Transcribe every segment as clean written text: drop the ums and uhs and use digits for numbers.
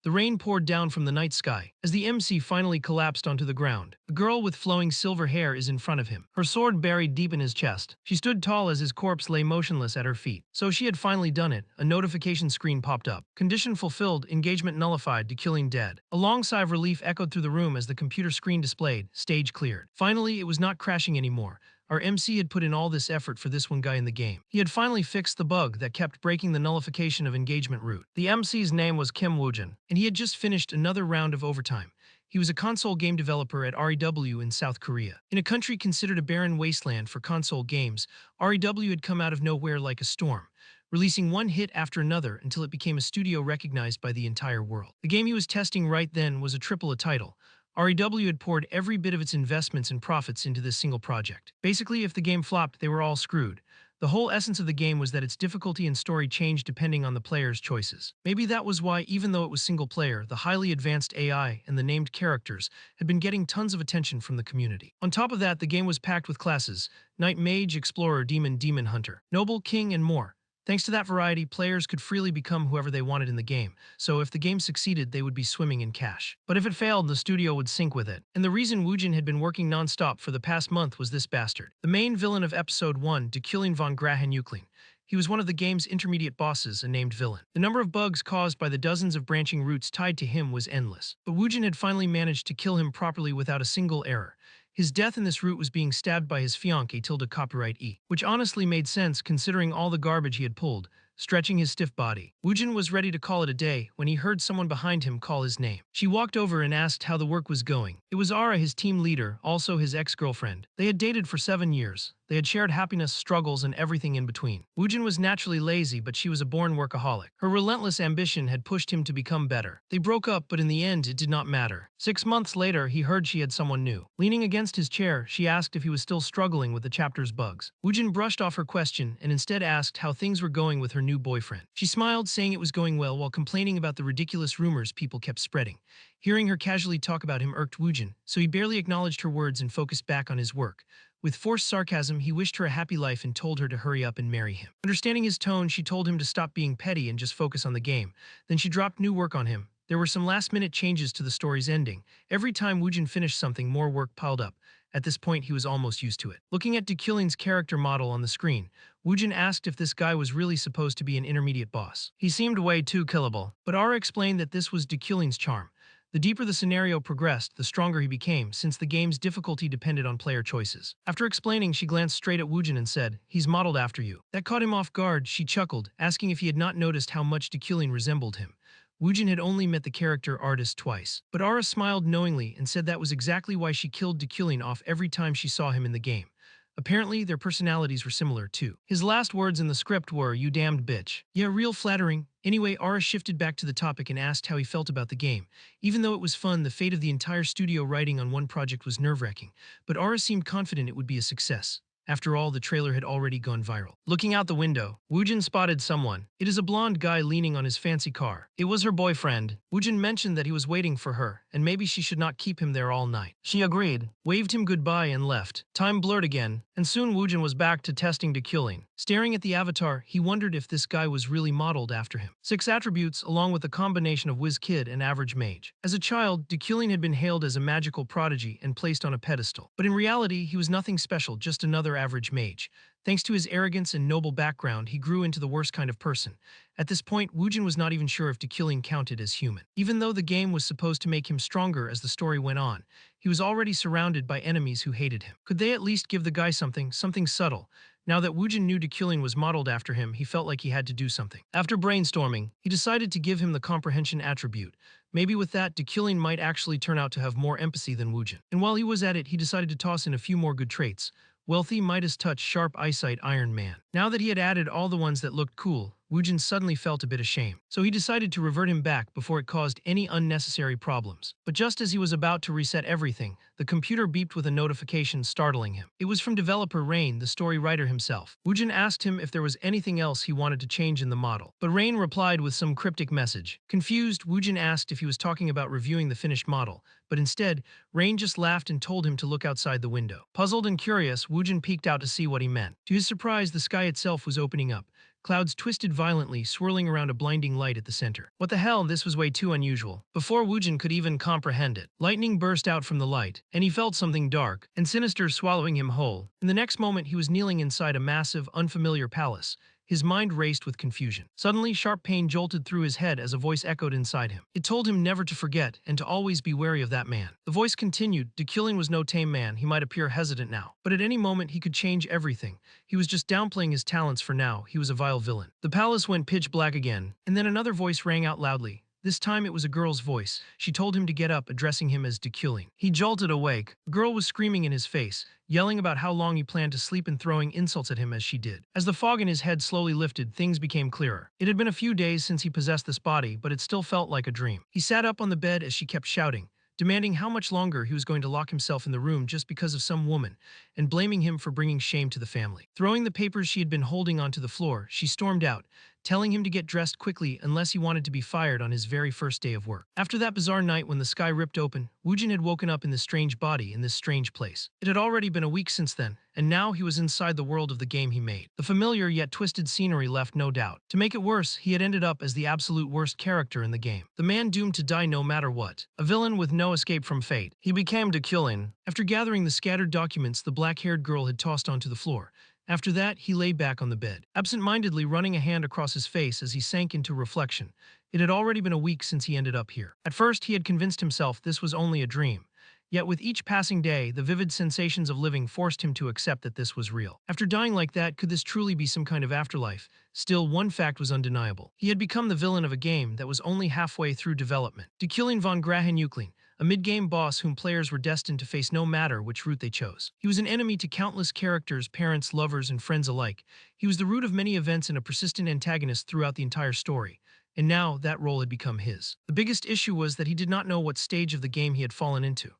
The rain poured down from the night sky. As the MC finally collapsed onto the ground, a girl with flowing silver hair is in front of him, her sword buried deep in his chest. She stood tall as his corpse lay motionless at her feet. So she had finally done it. A notification screen popped up. Condition fulfilled, engagement nullified, Decilling dead. A long sigh of relief echoed through the room as the computer screen displayed, stage cleared. Finally, it was not crashing anymore. Our MC had put in all this effort for this one guy in the game. He had finally fixed the bug that kept breaking the nullification of engagement route. The MC's name was Kim Woojin, and he had just finished another round of overtime. He was a console game developer at REW in South Korea. In a country considered a barren wasteland for console games, REW had come out of nowhere like a storm, releasing one hit after another until it became a studio recognized by the entire world. The game he was testing right then was a AAA title. REW had poured every bit of its investments and profits into this single project. Basically, if the game flopped, they were all screwed. The whole essence of the game was that its difficulty and story changed depending on the player's choices. Maybe that was why, even though it was single player, the highly advanced AI and the named characters had been getting tons of attention from the community. On top of that, the game was packed with classes: Knight, Mage, Explorer, Demon, Demon Hunter, Noble, King, and more. Thanks to that variety, players could freely become whoever they wanted in the game, so if the game succeeded, they would be swimming in cash. But if it failed, the studio would sink with it. And the reason Woojin had been working non-stop for the past month was this bastard. The main villain of Episode 1, Decilling von Grahen-Euclin. He was one of the game's intermediate bosses, a named villain. The number of bugs caused by the dozens of branching routes tied to him was endless. But Woojin had finally managed to kill him properly without a single error. His death in this route was being stabbed by his fiancée tilde copyright E, which honestly made sense considering all the garbage he had pulled, stretching his stiff body. Woojin was ready to call it a day when he heard someone behind him call his name. She walked over and asked how the work was going. It was Ara, his team leader, also his ex-girlfriend. They had dated for 7 years. They had shared happiness, struggles, and everything in between. Woojin was naturally lazy, but she was a born workaholic. Her relentless ambition had pushed him to become better. They broke up, but in the end, it did not matter. 6 months later, he heard she had someone new. Leaning against his chair, she asked if he was still struggling with the chapter's bugs. Woojin brushed off her question and instead asked how things were going with her new boyfriend. She smiled, saying it was going well while complaining about the ridiculous rumors people kept spreading. Hearing her casually talk about him irked Woojin, so he barely acknowledged her words and focused back on his work. With forced sarcasm, he wished her a happy life and told her to hurry up and marry him. Understanding his tone, she told him to stop being petty and just focus on the game. Then she dropped new work on him. There were some last-minute changes to the story's ending. Every time Woojin finished something, more work piled up. At this point, he was almost used to it. Looking at Decilling's character model on the screen, Woojin asked if this guy was really supposed to be an intermediate boss. He seemed way too killable, but Ara explained that this was Decilling's charm. The deeper the scenario progressed, the stronger he became, since the game's difficulty depended on player choices. After explaining, she glanced straight at Woojin and said, "He's modeled after you." That caught him off guard. She chuckled, asking if he had not noticed how much Decilling resembled him. Woojin had only met the character artist twice, but Ara smiled knowingly and said that was exactly why she killed Decilling off every time she saw him in the game. Apparently, their personalities were similar too. His last words in the script were, "You damned bitch." Yeah, real flattering. Anyway, Ara shifted back to the topic and asked how he felt about the game. Even though it was fun, the fate of the entire studio writing on one project was nerve-wracking, but Ara seemed confident it would be a success. After all, the trailer had already gone viral. Looking out the window, Woojin spotted someone. It is a blonde guy leaning on his fancy car. It was her boyfriend. Woojin mentioned that he was waiting for her, and maybe she should not keep him there all night. She agreed, waved him goodbye, and left. Time blurred again, and soon Woojin was back to testing Decilling. Staring at the avatar, he wondered if this guy was really modeled after him. 6 attributes, along with a combination of whiz kid and average mage. As a child, Decilling had been hailed as a magical prodigy and placed on a pedestal. But in reality, he was nothing special, just another average mage. Thanks to his arrogance and noble background, he grew into the worst kind of person. At this point, Woojin was not even sure if Decilling counted as human. Even though the game was supposed to make him stronger as the story went on, he was already surrounded by enemies who hated him. Could they at least give the guy something subtle? Now that Woojin knew Decilling was modeled after him, he felt like he had to do something. After brainstorming, he decided to give him the comprehension attribute. Maybe with that, Decilling might actually turn out to have more empathy than Woojin. And while he was at it, he decided to toss in a few more good traits. Wealthy, Midas touch, sharp eyesight, Iron Man. Now that he had added all the ones that looked cool, Woojin suddenly felt a bit ashamed. So he decided to revert him back before it caused any unnecessary problems. But just as he was about to reset everything, the computer beeped with a notification startling him. It was from developer Rain, the story writer himself. Woojin asked him if there was anything else he wanted to change in the model, but Rain replied with some cryptic message. Confused, Woojin asked if he was talking about reviewing the finished model, but instead, Rain just laughed and told him to look outside the window. Puzzled and curious, Woojin peeked out to see what he meant. To his surprise, the sky itself was opening up. clouds twisted violently, swirling around a blinding light at the center. What the hell, this was way too unusual. Before Woojin could even comprehend it, lightning burst out from the light, and he felt something dark and sinister swallowing him whole. In the next moment, he was kneeling inside a massive, unfamiliar palace. His mind raced with confusion. Suddenly, sharp pain jolted through his head as a voice echoed inside him. It told him never to forget and to always be wary of that man. The voice continued, Dekilin was no tame man. He might appear hesitant now, but at any moment he could change everything. He was just downplaying his talents for now. He was a vile villain. The palace went pitch black again, and then another voice rang out loudly. This time it was a girl's voice. She told him to get up, addressing him as Dekilin. He jolted awake. The girl was screaming in his face, yelling about how long he planned to sleep and throwing insults at him as she did. As the fog in his head slowly lifted, things became clearer. It had been a few days since he possessed this body, but it still felt like a dream. He sat up on the bed as she kept shouting, demanding how much longer he was going to lock himself in the room just because of some woman, and blaming him for bringing shame to the family. Throwing the papers she had been holding onto the floor, she stormed out, telling him to get dressed quickly unless he wanted to be fired on his very first day of work. After that bizarre night when the sky ripped open, Woojin had woken up in this strange body in this strange place. It had already been a week since then, and now he was inside the world of the game he made. The familiar yet twisted scenery left no doubt. To make it worse, he had ended up as the absolute worst character in the game. The man doomed to die no matter what. A villain with no escape from fate. He became Dekilin. After gathering the scattered documents the black-haired girl had tossed onto the floor, after that, he lay back on the bed, absent-mindedly running a hand across his face as he sank into reflection. It had already been a week since he ended up here. At first, he had convinced himself this was only a dream. Yet with each passing day, the vivid sensations of living forced him to accept that this was real. After dying like that, could this truly be some kind of afterlife? Still, one fact was undeniable. He had become the villain of a game that was only halfway through development. Dekilin von Grahenukling, a mid-game boss whom players were destined to face no matter which route they chose. He was an enemy to countless characters, parents, lovers, and friends alike. He was the root of many events and a persistent antagonist throughout the entire story. And now, that role had become his. The biggest issue was that he did not know what stage of the game he had fallen into.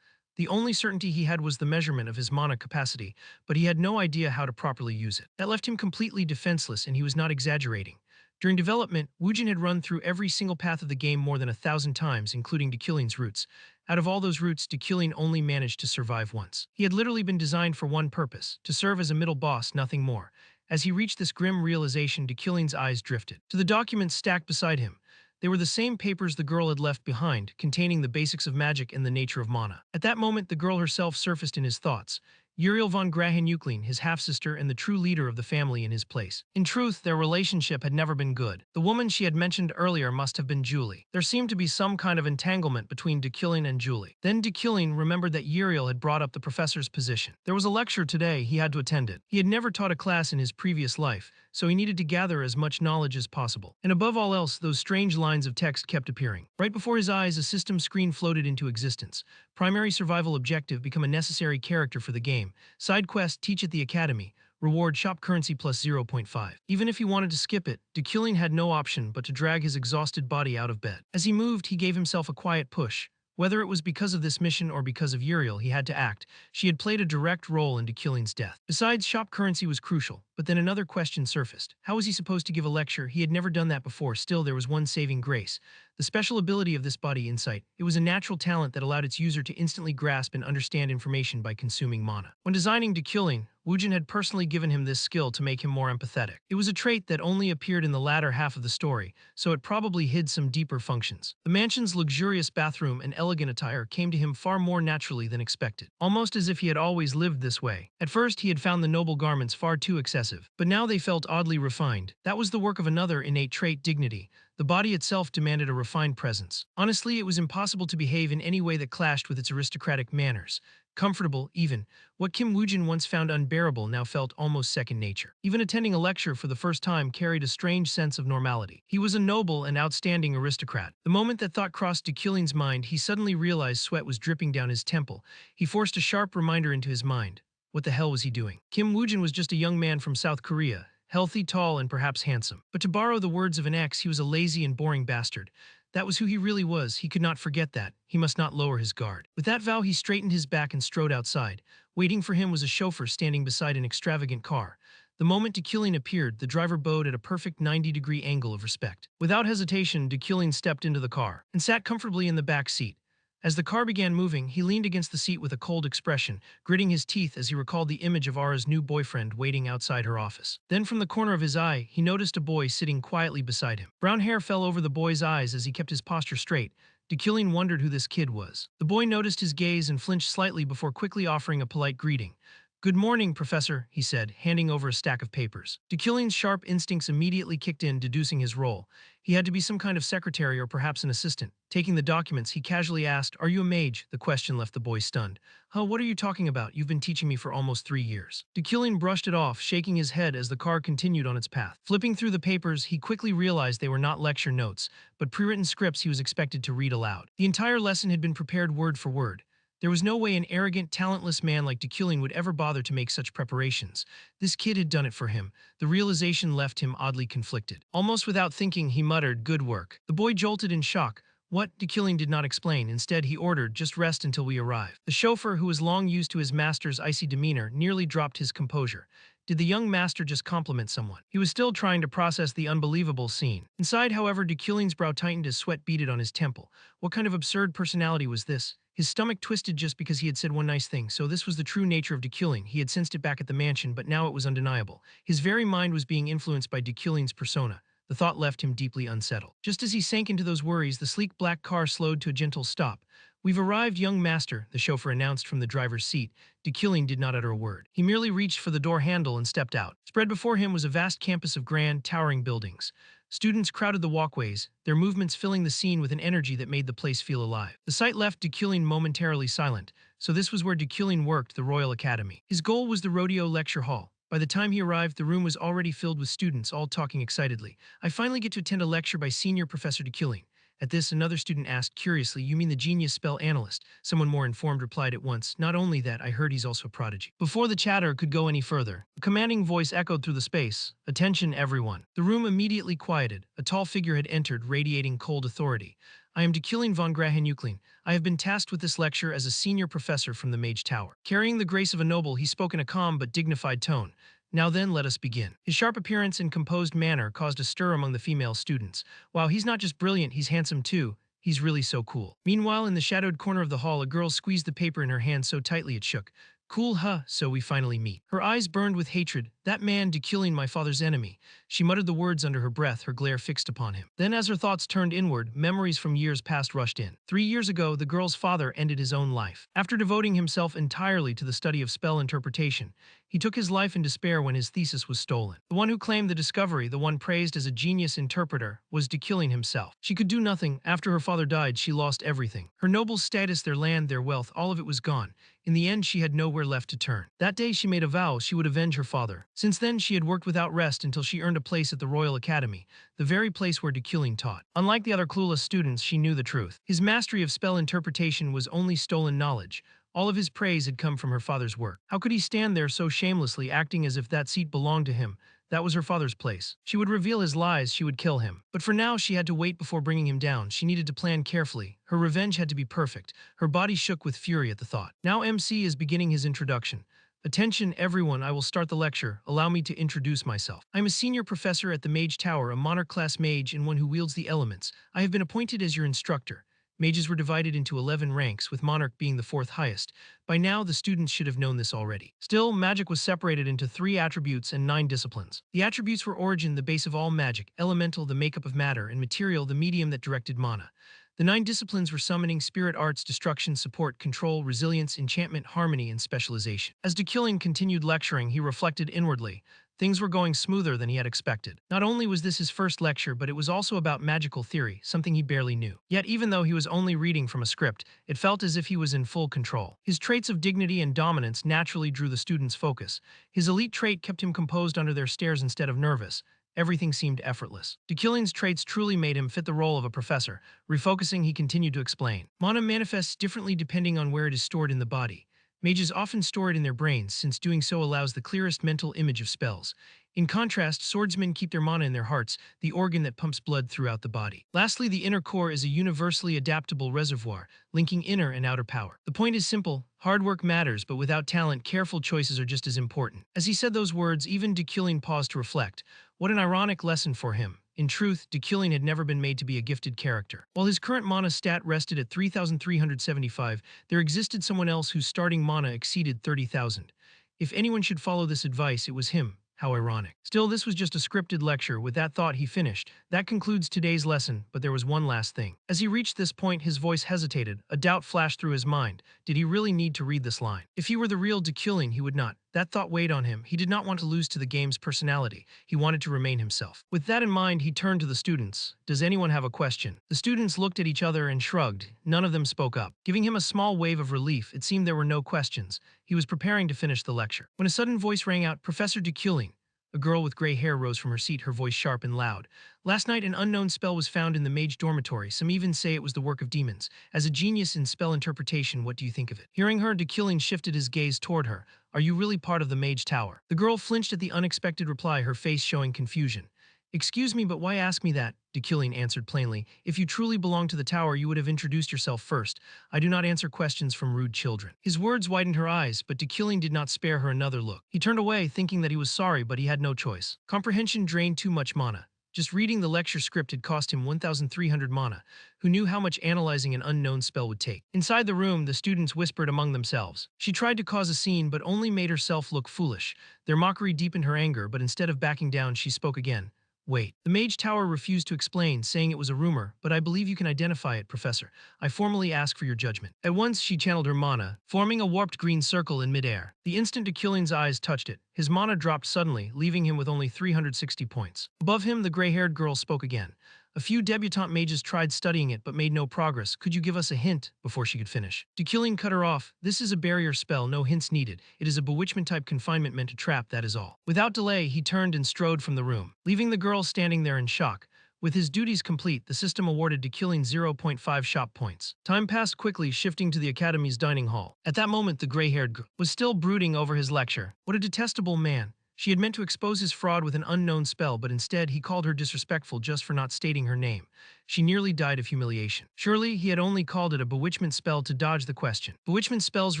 The only certainty he had was the measurement of his mana capacity, but he had no idea how to properly use it. That left him completely defenseless, and he was not exaggerating. During development, Woojin had run through every single path of the game more than 1,000 times, including Dekilin's routes. Out of all those routes, Dekilin only managed to survive once. He had literally been designed for one purpose, to serve as a middle boss, nothing more. As he reached this grim realization, Dekilin's eyes drifted to the documents stacked beside him. They were the same papers the girl had left behind, containing the basics of magic and the nature of mana. At that moment, the girl herself surfaced in his thoughts. Uriel von Grahenukling, his half-sister and the true leader of the family in his place. In truth, their relationship had never been good. The woman she had mentioned earlier must have been Julie. There seemed to be some kind of entanglement between Dekilin and Julie. Then Dekilin remembered that Uriel had brought up the professor's position. There was a lecture today, he had to attend it. He had never taught a class in his previous life, so he needed to gather as much knowledge as possible. And above all else, those strange lines of text kept appearing. Right before his eyes, a system screen floated into existence. Primary survival objective, become a necessary character for the game. Side quest, teach at the academy. Reward, shop currency plus 0.5. Even if he wanted to skip it, Dekilin had no option but to drag his exhausted body out of bed. As he moved, he gave himself a quiet push. Whether it was because of this mission or because of Uriel, he had to act. She had played a direct role in Dekilin's death. Besides, shop currency was crucial. But then another question surfaced. How was he supposed to give a lecture? He had never done that before. Still, there was one saving grace. The special ability of this body, insight. It was a natural talent that allowed its user to instantly grasp and understand information by consuming mana. When designing Dekilin, Woojin had personally given him this skill to make him more empathetic. It was a trait that only appeared in the latter half of the story, so it probably hid some deeper functions. The mansion's luxurious bathroom and elegant attire came to him far more naturally than expected, almost as if he had always lived this way. At first, he had found the noble garments far too excessive, but now they felt oddly refined. That was the work of another innate trait, dignity. The body itself demanded a refined presence. Honestly, it was impossible to behave in any way that clashed with its aristocratic manners. Comfortable, even. What Kim Woojin once found unbearable now felt almost second nature. Even attending a lecture for the first time carried a strange sense of normality. He was a noble and outstanding aristocrat. The moment that thought crossed Dekilin's mind, he suddenly realized sweat was dripping down his temple. He forced a sharp reminder into his mind. What the hell was he doing? Kim Woojin was just a young man from South Korea, healthy, tall, and perhaps handsome. But to borrow the words of an ex, he was a lazy and boring bastard. That was who he really was. He could not forget that. He must not lower his guard. With that vow, he straightened his back and strode outside. Waiting for him was a chauffeur standing beside an extravagant car. The moment Dekilin appeared, the driver bowed at a perfect 90-degree angle of respect. Without hesitation, Dekilin stepped into the car and sat comfortably in the back seat. As the car began moving, he leaned against the seat with a cold expression, gritting his teeth as he recalled the image of Ara's new boyfriend waiting outside her office. Then from the corner of his eye, he noticed a boy sitting quietly beside him. Brown hair fell over the boy's eyes as he kept his posture straight. Dekillian wondered who this kid was. The boy noticed his gaze and flinched slightly before quickly offering a polite greeting. "Good morning, Professor," he said, handing over a stack of papers. Dekillian's sharp instincts immediately kicked in, deducing his role. He had to be some kind of secretary or perhaps an assistant. Taking the documents, he casually asked, "Are you a mage?" The question left the boy stunned. "Huh, what are you talking about? You've been teaching me for almost 3 years." Dekillian brushed it off, shaking his head as the car continued on its path. Flipping through the papers, he quickly realized they were not lecture notes, but pre-written scripts he was expected to read aloud. The entire lesson had been prepared word for word. There was no way an arrogant, talentless man like Dekillian would ever bother to make such preparations. This kid had done it for him. The realization left him oddly conflicted. Almost without thinking, he muttered, "Good work." The boy jolted in shock. What? Dekillian did not explain. Instead, he ordered, "Just rest until we arrive." The chauffeur, who was long used to his master's icy demeanor, nearly dropped his composure. Did the young master just compliment someone? He was still trying to process the unbelievable scene. Inside, however, Dekillian's brow tightened as sweat beaded on his temple. What kind of absurd personality was this? His stomach twisted just because he had said one nice thing, so this was the true nature of Dekillian. He had sensed it back at the mansion, but now it was undeniable. His very mind was being influenced by Dekillian's persona. The thought left him deeply unsettled. Just as he sank into those worries, the sleek black car slowed to a gentle stop. "We've arrived, young master," the chauffeur announced from the driver's seat. Dekillian did not utter a word. He merely reached for the door handle and stepped out. Spread before him was a vast campus of grand, towering buildings. Students crowded the walkways, their movements filling the scene with an energy that made the place feel alive. The sight left Dekillian momentarily silent. So this was where Dekillian worked, the Royal Academy. His goal was the Rodeo Lecture Hall. By the time he arrived, the room was already filled with students, all talking excitedly. "I finally get to attend a lecture by Senior Professor Dekillian." At this, another student asked curiously, "You mean the genius spell analyst?" Someone more informed replied at once, "Not only that, I heard he's also a prodigy." Before the chatter could go any further, a commanding voice echoed through the space. "Attention, everyone." The room immediately quieted. A tall figure had entered, radiating cold authority. "I am Dekillian von Grahen-Euclin. I have been tasked with this lecture as a senior professor from the Mage Tower." Carrying the grace of a noble, he spoke in a calm but dignified tone. "Now then, let us begin." His sharp appearance and composed manner caused a stir among the female students. "Wow, he's not just brilliant, he's handsome too. He's really so cool." Meanwhile, in the shadowed corner of the hall, a girl squeezed the paper in her hand so tightly it shook. "Cool, huh? So we finally meet." Her eyes burned with hatred. "That man, Dekillian, my father's enemy." She muttered the words under her breath, her glare fixed upon him. Then, as her thoughts turned inward, memories from years past rushed in. 3 years ago, the girl's father ended his own life. After devoting himself entirely to the study of spell interpretation, he took his life in despair when his thesis was stolen. The one who claimed the discovery, the one praised as a genius interpreter, was Dekillian himself. She could do nothing. After her father died, she lost everything. Her noble status, their land, their wealth, all of it was gone. In the end, she had nowhere left to turn. That day, she made a vow she would avenge her father. Since then, she had worked without rest until she earned a place at the Royal Academy, the very place where Dekillian taught. Unlike the other clueless students, she knew the truth. His mastery of spell interpretation was only stolen knowledge. All of his praise had come from her father's work. How could he stand there so shamelessly, acting as if that seat belonged to him? That was her father's place. She would reveal his lies, she would kill him. But for now, she had to wait before bringing him down. She needed to plan carefully. Her revenge had to be perfect. Her body shook with fury at the thought. Now MC is beginning his introduction. "Attention, everyone, I will start the lecture. Allow me to introduce myself. I am a senior professor at the Mage Tower, a monarch-class mage and one who wields the elements. I have been appointed as your instructor." Mages were divided into 11 ranks, with Monarch being the 4th highest. By now, the students should have known this already. Still, magic was separated into 3 attributes and 9 disciplines. The attributes were origin, the base of all magic, elemental, the makeup of matter, and material, the medium that directed mana. The 9 disciplines were summoning, spirit arts, destruction, support, control, resilience, enchantment, harmony, and specialization. As Dekillian continued lecturing, he reflected inwardly. Things were going smoother than he had expected. Not only was this his first lecture, but it was also about magical theory, something he barely knew. Yet even though he was only reading from a script, it felt as if he was in full control. His traits of dignity and dominance naturally drew the students' focus. His elite trait kept him composed under their stares instead of nervous. Everything seemed effortless. Dekillian's traits truly made him fit the role of a professor. Refocusing, he continued to explain. Mana manifests differently depending on where it is stored in the body. Mages often store it in their brains, since doing so allows the clearest mental image of spells. In contrast, swordsmen keep their mana in their hearts, the organ that pumps blood throughout the body. Lastly, the inner core is a universally adaptable reservoir, linking inner and outer power. The point is simple: hard work matters, but without talent, careful choices are just as important. As he said those words, even Dekillian paused to reflect. What an ironic lesson for him. In truth, Dekilling had never been made to be a gifted character. While his current mana stat rested at 3,375, there existed someone else whose starting mana exceeded 30,000. If anyone should follow this advice, it was him. How ironic. Still, this was just a scripted lecture. With that thought, he finished. That concludes today's lesson, but there was one last thing. As he reached this point, his voice hesitated. A doubt flashed through his mind. Did he really need to read this line? If he were the real Dekilling, he would not. That thought weighed on him. He did not want to lose to the game's personality. He wanted to remain himself. With that in mind, he turned to the students. Does anyone have a question? The students looked at each other and shrugged. None of them spoke up. Giving him a small wave of relief, it seemed there were no questions. He was preparing to finish the lecture when a sudden voice rang out, Professor Dekilling. A girl with gray hair rose from her seat, her voice sharp and loud. Last night, an unknown spell was found in the mage dormitory. Some even say it was the work of demons. As a genius in spell interpretation, what do you think of it? Hearing her, Dekilling shifted his gaze toward her. Are you really part of the mage tower? The girl flinched at the unexpected reply, her face showing confusion. Excuse me, but why ask me that? Dekilling answered plainly. If you truly belong to the tower, you would have introduced yourself first. I do not answer questions from rude children. His words widened her eyes, but Dekilling did not spare her another look. He turned away, thinking that he was sorry, but he had no choice. Comprehension drained too much mana. Just reading the lecture script had cost him 1,300 mana. Who knew how much analyzing an unknown spell would take? Inside the room, the students whispered among themselves. She tried to cause a scene, but only made herself look foolish. Their mockery deepened her anger, but instead of backing down, she spoke again. Wait. The Mage Tower refused to explain, saying it was a rumor, but I believe you can identify it, Professor. I formally ask for your judgment. At once, she channeled her mana, forming a warped green circle in midair. The instant Dekilling's eyes touched it, his mana dropped suddenly, leaving him with only 360 points. Above him, the gray-haired girl spoke again. A few debutante mages tried studying it but made no progress. Could you give us a hint? Before she could finish, Dekilling cut her off. This is a barrier spell, no hints needed. It is a bewitchment-type confinement meant to trap, that is all. Without delay, he turned and strode from the room, leaving the girl standing there in shock. With his duties complete, the system awarded Dekilling 0.5 shop points. Time passed quickly, shifting to the academy's dining hall. At that moment, the gray-haired girl was still brooding over his lecture. What a detestable man. She had meant to expose his fraud with an unknown spell, but instead he called her disrespectful just for not stating her name. She nearly died of humiliation. Surely he had only called it a bewitchment spell to dodge the question. Bewitchment spells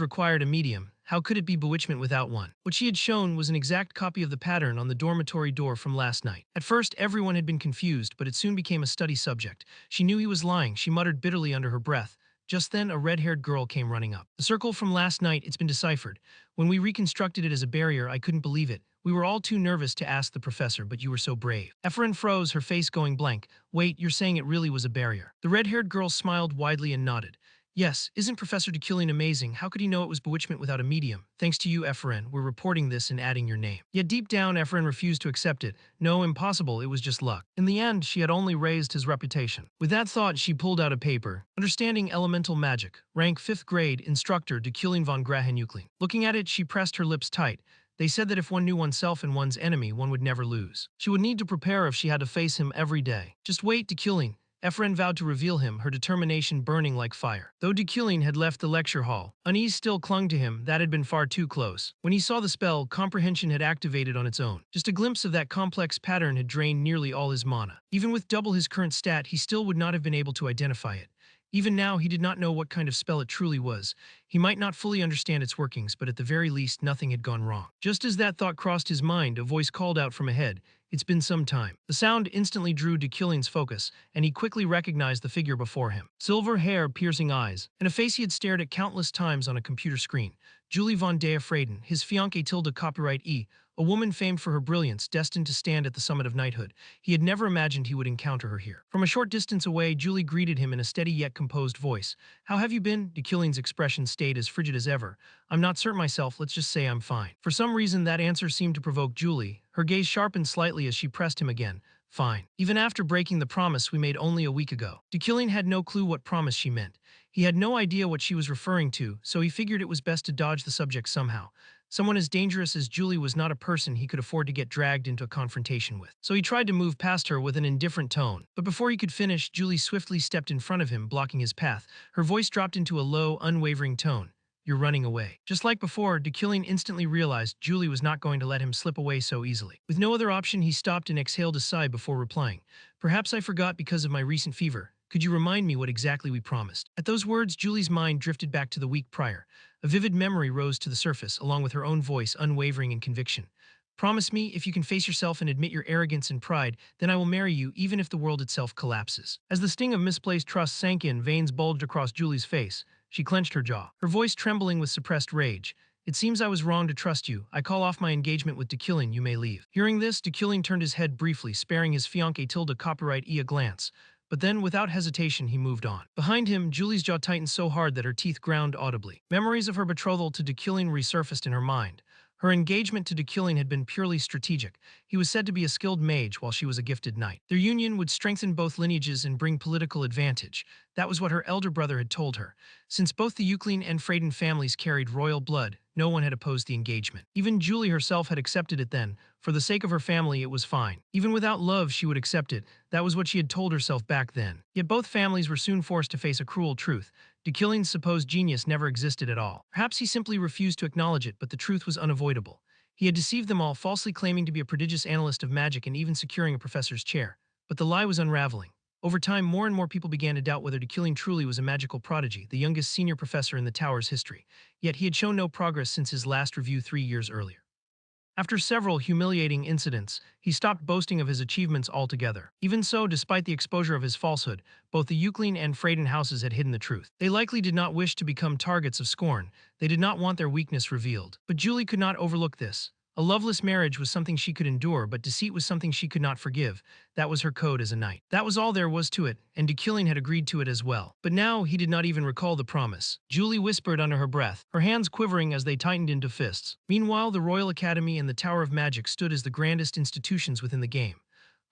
required a medium. How could it be bewitchment without one? What she had shown was an exact copy of the pattern on the dormitory door from last night. At first, everyone had been confused, but it soon became a study subject. She knew he was lying. She muttered bitterly under her breath. Just then, a red-haired girl came running up. The circle from last night, it's been deciphered. When we reconstructed it as a barrier, I couldn't believe it. We were all too nervous to ask the professor, but you were so brave. Efren froze, her face going blank. Wait, you're saying it really was a barrier? The red-haired girl smiled widely and nodded. Yes, isn't Professor Dekilling amazing? How could he know it was bewitchment without a medium? Thanks to you, Efren, we're reporting this and adding your name. Yet deep down, Efren refused to accept it. No, impossible, it was just luck. In the end, she had only raised his reputation. With that thought, she pulled out a paper. Understanding Elemental Magic. Rank 5th grade, Instructor Dekilling von Grahenukling. Looking at it, she pressed her lips tight. They said that if one knew oneself and one's enemy, one would never lose. She would need to prepare if she had to face him every day. Just wait, Dekilling. Efren vowed to reveal him, her determination burning like fire. Though Dekilling had left the lecture hall, unease still clung to him. That had been far too close. When he saw the spell, comprehension had activated on its own. Just a glimpse of that complex pattern had drained nearly all his mana. Even with double his current stat, he still would not have been able to identify it. Even now, he did not know what kind of spell it truly was. He might not fully understand its workings, but at the very least, nothing had gone wrong. Just as that thought crossed his mind, a voice called out from ahead. It's been some time. The sound instantly drew Dekilling's focus, and he quickly recognized the figure before him. Silver hair, piercing eyes, and a face he had stared at countless times on a computer screen. Julie von Deafraden, his fiancée Tilda copyright E, a woman famed for her brilliance, destined to stand at the summit of knighthood. He had never imagined he would encounter her here. From a short distance away, Julie greeted him in a steady yet composed voice. How have you been? Dekilling's expression stayed as frigid as ever. I'm not certain myself, let's just say I'm fine. For some reason, that answer seemed to provoke Julie. Her gaze sharpened slightly as she pressed him again. Fine. Even after breaking the promise we made only a week ago. Dekilling had no clue what promise she meant. He had no idea what she was referring to, so he figured it was best to dodge the subject somehow. Someone as dangerous as Julie was not a person he could afford to get dragged into a confrontation with. So he tried to move past her with an indifferent tone. But before he could finish, Julie swiftly stepped in front of him, blocking his path. Her voice dropped into a low, unwavering tone. You're running away. Just like before, Dekilling instantly realized Julie was not going to let him slip away so easily. With no other option, he stopped and exhaled a sigh before replying. Perhaps I forgot because of my recent fever. Could you remind me what exactly we promised? At those words, Julie's mind drifted back to the week prior. A vivid memory rose to the surface, along with her own voice, unwavering in conviction. Promise me, if you can face yourself and admit your arrogance and pride, then I will marry you even if the world itself collapses. As the sting of misplaced trust sank in, veins bulged across Julie's face. She clenched her jaw, her voice trembling with suppressed rage. It seems I was wrong to trust you. I call off my engagement with Dekilling. You may leave. Hearing this, Dekilling turned his head briefly, sparing his fiancée Tilda copyright a glance. But then, without hesitation, he moved on. Behind him, Julie's jaw tightened so hard that her teeth ground audibly. Memories of her betrothal to Dekilling resurfaced in her mind. Her engagement to Dekilling had been purely strategic. He was said to be a skilled mage while she was a gifted knight. Their union would strengthen both lineages and bring political advantage. That was what her elder brother had told her. Since both the Euclid and Freyden families carried royal blood, no one had opposed the engagement. Even Julie herself had accepted it then. For the sake of her family, it was fine. Even without love, she would accept it. That was what she had told herself back then. Yet both families were soon forced to face a cruel truth. Dekilling's supposed genius never existed at all. Perhaps he simply refused to acknowledge it, but the truth was unavoidable. He had deceived them all, falsely claiming to be a prodigious analyst of magic and even securing a professor's chair. But the lie was unraveling. Over time, more and more people began to doubt whether Dekilling truly was a magical prodigy, the youngest senior professor in the tower's history. Yet he had shown no progress since his last review 3 years earlier. After several humiliating incidents, he stopped boasting of his achievements altogether. Even so, despite the exposure of his falsehood, both the Euclid and Freyden houses had hidden the truth. They likely did not wish to become targets of scorn. They did not want their weakness revealed. But Julie could not overlook this. A loveless marriage was something she could endure, but deceit was something she could not forgive. That was her code as a knight. That was all there was to it, and Dekilling had agreed to it as well. But now he did not even recall the promise. Julie whispered under her breath, her hands quivering as they tightened into fists. Meanwhile, the Royal Academy and the Tower of Magic stood as the grandest institutions within the game.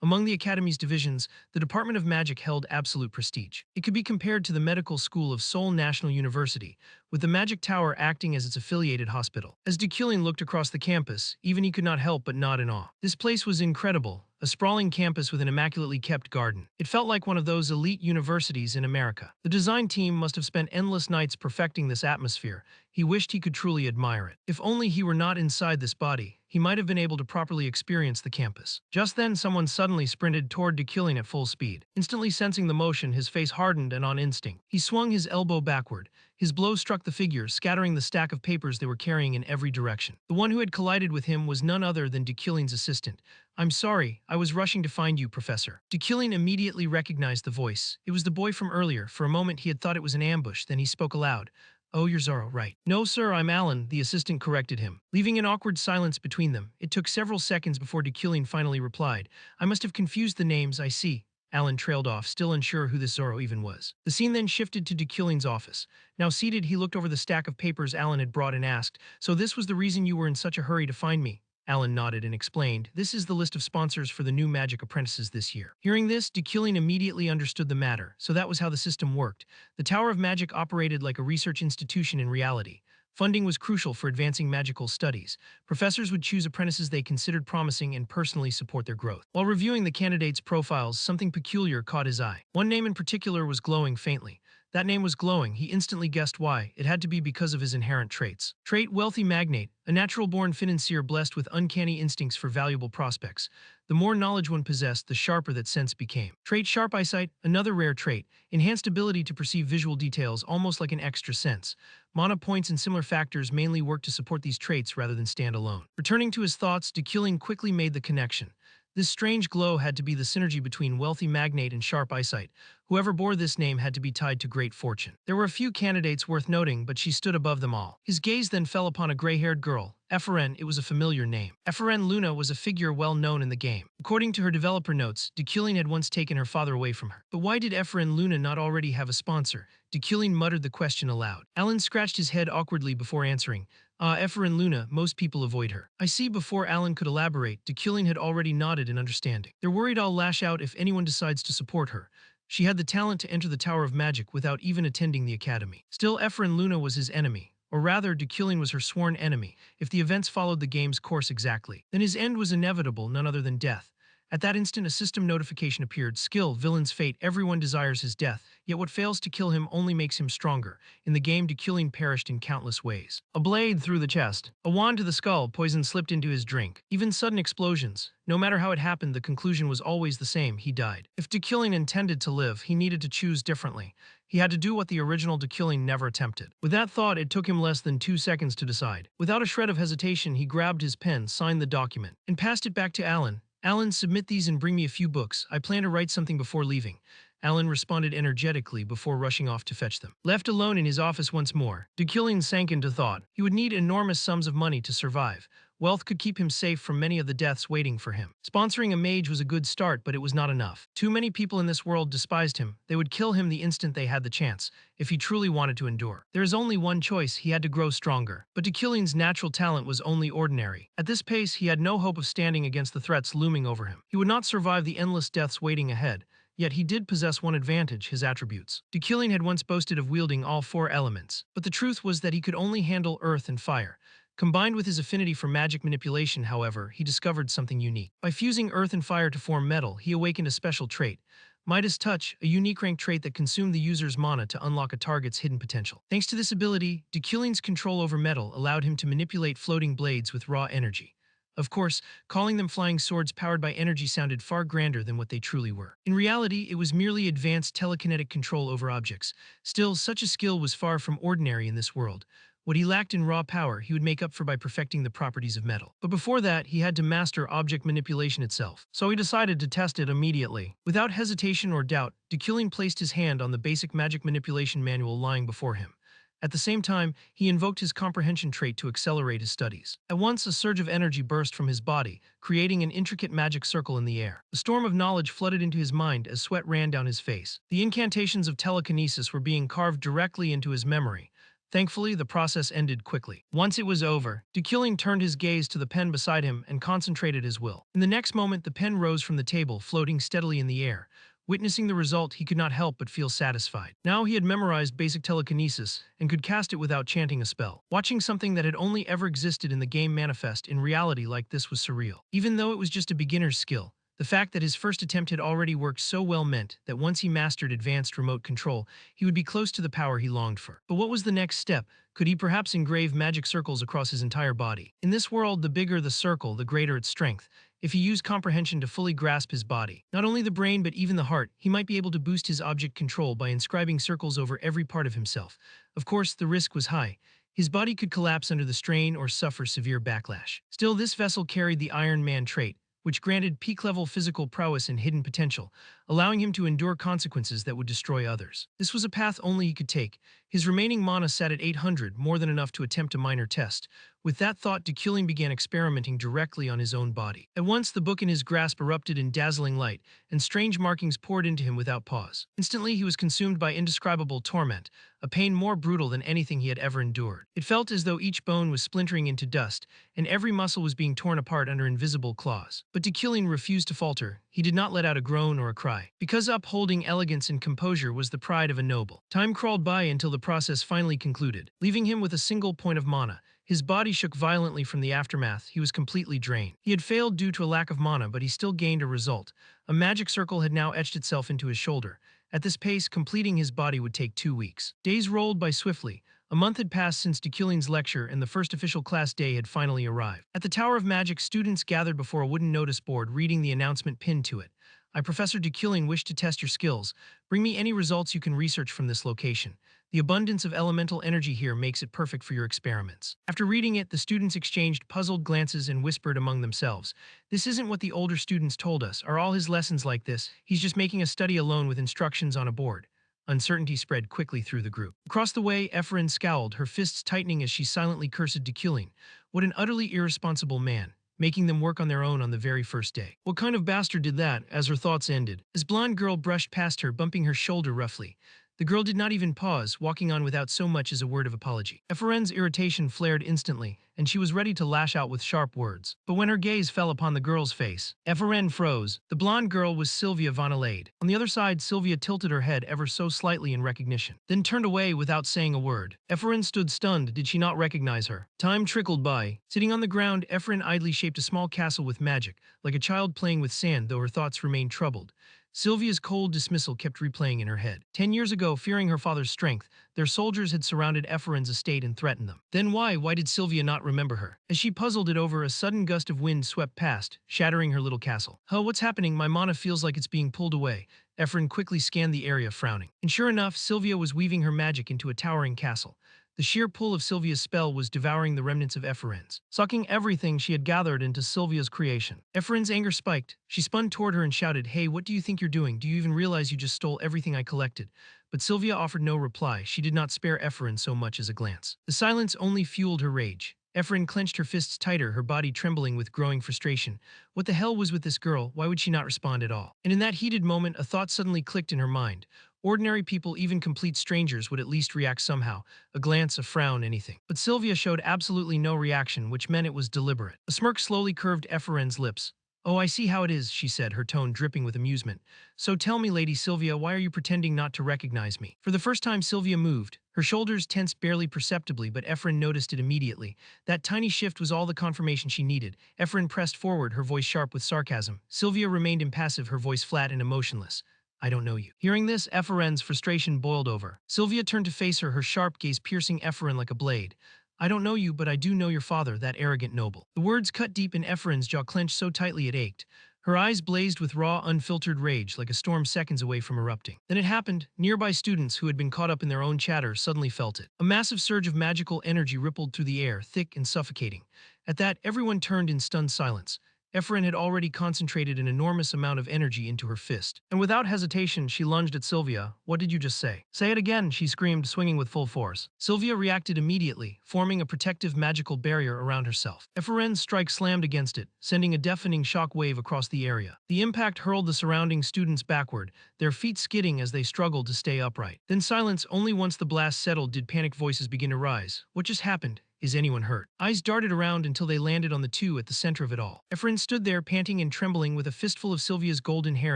Among the Academy's divisions, the Department of Magic held absolute prestige. It could be compared to the medical school of Seoul National University, with the Magic Tower acting as its affiliated hospital. As Dekilling looked across the campus, even he could not help but nod in awe. This place was incredible, a sprawling campus with an immaculately kept garden. It felt like one of those elite universities in America. The design team must have spent endless nights perfecting this atmosphere. He wished he could truly admire it. If only he were not inside this body, he might have been able to properly experience the campus. Just then, someone suddenly sprinted toward Dekilling at full speed. Instantly sensing the motion, his face hardened, and on instinct, he swung his elbow backward. His blow struck the figure, scattering the stack of papers they were carrying in every direction. The one who had collided with him was none other than Dekilling's assistant. "I'm sorry, I was rushing to find you, Professor." Dekilling immediately recognized the voice. It was the boy from earlier. For a moment he had thought it was an ambush, then he spoke aloud. "Oh, you're Zoro, right." "No, sir, I'm Alan," the assistant corrected him. Leaving an awkward silence between them, it took several seconds before Dekilling finally replied. "I must have confused the names, I see." Alan trailed off, still unsure who this Zoro even was. The scene then shifted to Dekilling's office. Now seated, he looked over the stack of papers Alan had brought and asked, "So this was the reason you were in such a hurry to find me?" Alan nodded and explained, "This is the list of sponsors for the new magic apprentices this year." Hearing this, Dekilling immediately understood the matter, so that was how the system worked. The Tower of Magic operated like a research institution in reality. Funding was crucial for advancing magical studies. Professors would choose apprentices they considered promising and personally support their growth. While reviewing the candidates' profiles, something peculiar caught his eye. One name in particular was glowing faintly. That name was glowing. He instantly guessed why. It had to be because of his inherent traits. Trait: wealthy magnate, a natural-born financier blessed with uncanny instincts for valuable prospects. The more knowledge one possessed, the sharper that sense became. Trait: sharp eyesight, another rare trait, enhanced ability to perceive visual details, almost like an extra sense. Mana points and similar factors mainly work to support these traits rather than stand alone. Returning to his thoughts, Dekilling quickly made the connection. This strange glow had to be the synergy between wealthy magnate and sharp eyesight. Whoever bore this name had to be tied to great fortune. There were a few candidates worth noting, but she stood above them all. His gaze then fell upon a gray-haired girl. Eferen, it was a familiar name. Eferen Luna was a figure well known in the game. According to her developer notes, Dekilling had once taken her father away from her. But why did Eferen Luna not already have a sponsor? Dekilling muttered the question aloud. Alan scratched his head awkwardly before answering. Eferen Luna, most people avoid her. I see. Before Alan could elaborate, Dekilling had already nodded in understanding. They're worried I'll lash out if anyone decides to support her. She had the talent to enter the Tower of Magic without even attending the academy. Still, Eferen Luna was his enemy. Or rather, Dekilling was her sworn enemy, if the events followed the game's course exactly. Then his end was inevitable, none other than death. At that instant, a system notification appeared. Skill, villain's fate, everyone desires his death, yet what fails to kill him only makes him stronger. In the game, Deculain perished in countless ways. A blade through the chest, a wand to the skull, poison slipped into his drink. Even sudden explosions. No matter how it happened, the conclusion was always the same: he died. If Deculain intended to live, he needed to choose differently. He had to do what the original Deculain never attempted. With that thought, it took him less than 2 seconds to decide. Without a shred of hesitation, he grabbed his pen, signed the document, and passed it back to Alan. Alan, submit these and bring me a few books. I plan to write something before leaving. Alan responded energetically before rushing off to fetch them. Left alone in his office once more, Deculain sank into thought. He would need enormous sums of money to survive. Wealth could keep him safe from many of the deaths waiting for him. Sponsoring a mage was a good start, but it was not enough. Too many people in this world despised him. They would kill him the instant they had the chance, if he truly wanted to endure. There is only one choice: he had to grow stronger. But Deculain's natural talent was only ordinary. At this pace, he had no hope of standing against the threats looming over him. He would not survive the endless deaths waiting ahead. Yet he did possess one advantage: his attributes. Deculain had once boasted of wielding all 4 elements, but the truth was that he could only handle earth and fire. Combined with his affinity for magic manipulation, however, he discovered something unique. By fusing earth and fire to form metal, he awakened a special trait: Midas Touch, a unique rank trait that consumed the user's mana to unlock a target's hidden potential. Thanks to this ability, Deculain's control over metal allowed him to manipulate floating blades with raw energy. Of course, calling them flying swords powered by energy sounded far grander than what they truly were. In reality, it was merely advanced telekinetic control over objects. Still, such a skill was far from ordinary in this world. What he lacked in raw power, he would make up for by perfecting the properties of metal. But before that, he had to master object manipulation itself. So he decided to test it immediately. Without hesitation or doubt, Deculain placed his hand on the basic magic manipulation manual lying before him. At the same time, he invoked his comprehension trait to accelerate his studies. At once, a surge of energy burst from his body, creating an intricate magic circle in the air. A storm of knowledge flooded into his mind as sweat ran down his face. The incantations of telekinesis were being carved directly into his memory. Thankfully, the process ended quickly. Once it was over, Deculain turned his gaze to the pen beside him and concentrated his will. In the next moment, the pen rose from the table, floating steadily in the air. Witnessing the result, he could not help but feel satisfied. Now he had memorized basic telekinesis and could cast it without chanting a spell. Watching something that had only ever existed in the game manifest in reality like this was surreal. Even though it was just a beginner's skill, the fact that his first attempt had already worked so well meant that once he mastered advanced remote control, he would be close to the power he longed for. But what was the next step? Could he perhaps engrave magic circles across his entire body? In this world, the bigger the circle, the greater its strength. If he used comprehension to fully grasp his body, not only the brain but even the heart, he might be able to boost his object control by inscribing circles over every part of himself. Of course, the risk was high. His body could collapse under the strain or suffer severe backlash. Still, this vessel carried the Iron Man trait, which granted peak-level physical prowess and hidden potential, allowing him to endure consequences that would destroy others. This was a path only he could take. His remaining mana sat at 800, more than enough to attempt a minor test. With that thought, Deculain began experimenting directly on his own body. At once, the book in his grasp erupted in dazzling light, and strange markings poured into him without pause. Instantly, he was consumed by indescribable torment, a pain more brutal than anything he had ever endured. It felt as though each bone was splintering into dust, and every muscle was being torn apart under invisible claws. But Deculain refused to falter. He did not let out a groan or a cry, because upholding elegance and composure was the pride of a noble. Time crawled by until the process finally concluded, leaving him with a single point of mana. His body shook violently from the aftermath. He was completely drained. He had failed due to a lack of mana, but he still gained a result. A magic circle had now etched itself into his shoulder. At this pace, completing his body would take 2 weeks. Days rolled by swiftly. A month had passed since Deculain's lecture, and the first official class day had finally arrived. At the Tower of Magic, students gathered before a wooden notice board, reading the announcement pinned to it. I, Professor Deculain, wish to test your skills. Bring me any results you can research from this location. The abundance of elemental energy here makes it perfect for your experiments. After reading it, the students exchanged puzzled glances and whispered among themselves. This isn't what the older students told us. Are all his lessons like this? He's just making us study alone with instructions on a board. Uncertainty spread quickly through the group. Across the way, Ephraim scowled, her fists tightening as she silently cursed Deculain. What an utterly irresponsible man, making them work on their own on the very first day. What kind of bastard did that? As her thoughts ended, this blonde girl brushed past her, bumping her shoulder roughly. The girl did not even pause, walking on without so much as a word of apology. Ephraim's irritation flared instantly, and she was ready to lash out with sharp words. But when her gaze fell upon the girl's face, Ephraim froze. The blonde girl was Sylvia von Alade. On the other side, Sylvia tilted her head ever so slightly in recognition, then turned away without saying a word. Ephraim stood stunned. Did she not recognize her? Time trickled by. Sitting on the ground, Ephraim idly shaped a small castle with magic, like a child playing with sand, though her thoughts remained troubled. Sylvia's cold dismissal kept replaying in her head. 10 years ago, fearing her father's strength, their soldiers had surrounded Ephraim's estate and threatened them. Then why did Sylvia not remember her? As she puzzled it over, a sudden gust of wind swept past, shattering her little castle. "Huh, what's happening? My mana feels like it's being pulled away." Ephraim quickly scanned the area, frowning. And sure enough, Sylvia was weaving her magic into a towering castle. The sheer pull of Sylvia's spell was devouring the remnants of Ephraim's, sucking everything she had gathered into Sylvia's creation. Ephraim's anger spiked. She spun toward her and shouted, "Hey, what do you think you're doing? Do you even realize you just stole everything I collected?" But Sylvia offered no reply. She did not spare Ephraim so much as a glance. The silence only fueled her rage. Ephraim clenched her fists tighter, her body trembling with growing frustration. What the hell was with this girl? Why would she not respond at all? And in that heated moment, a thought suddenly clicked in her mind. Ordinary people, even complete strangers, would at least react somehow. A glance, a frown, anything. But Sylvia showed absolutely no reaction, which meant it was deliberate. A smirk slowly curved Ephraim's lips. "Oh, I see how it is," she said, her tone dripping with amusement. "So tell me, Lady Sylvia, why are you pretending not to recognize me?" For the first time, Sylvia moved. Her shoulders tensed barely perceptibly, but Ephraim noticed it immediately. That tiny shift was all the confirmation she needed. Ephraim pressed forward, her voice sharp with sarcasm. Sylvia remained impassive, her voice flat and emotionless. "I don't know you." Hearing this, Ephraim's frustration boiled over. Sylvia turned to face her, her sharp gaze piercing Ephraim like a blade. "I don't know you, but I do know your father, that arrogant noble." The words cut deep in Ephraim's jaw, clenched so tightly it ached. Her eyes blazed with raw, unfiltered rage, like a storm seconds away from erupting. Then it happened. Nearby students, who had been caught up in their own chatter, suddenly felt it. A massive surge of magical energy rippled through the air, thick and suffocating. At that, everyone turned in stunned silence. Ephraim had already concentrated an enormous amount of energy into her fist. And without hesitation, she lunged at Sylvia. "What did you just say?" "Say it again," she screamed, swinging with full force. Sylvia reacted immediately, forming a protective magical barrier around herself. Ephraim's strike slammed against it, sending a deafening shock wave across the area. The impact hurled the surrounding students backward, their feet skidding as they struggled to stay upright. Then silence. Only once the blast settled did panicked voices begin to rise. "What just happened? Is anyone hurt?" Eyes darted around until they landed on the two at the center of it all. Ephraim stood there, panting and trembling, with a fistful of Sylvia's golden hair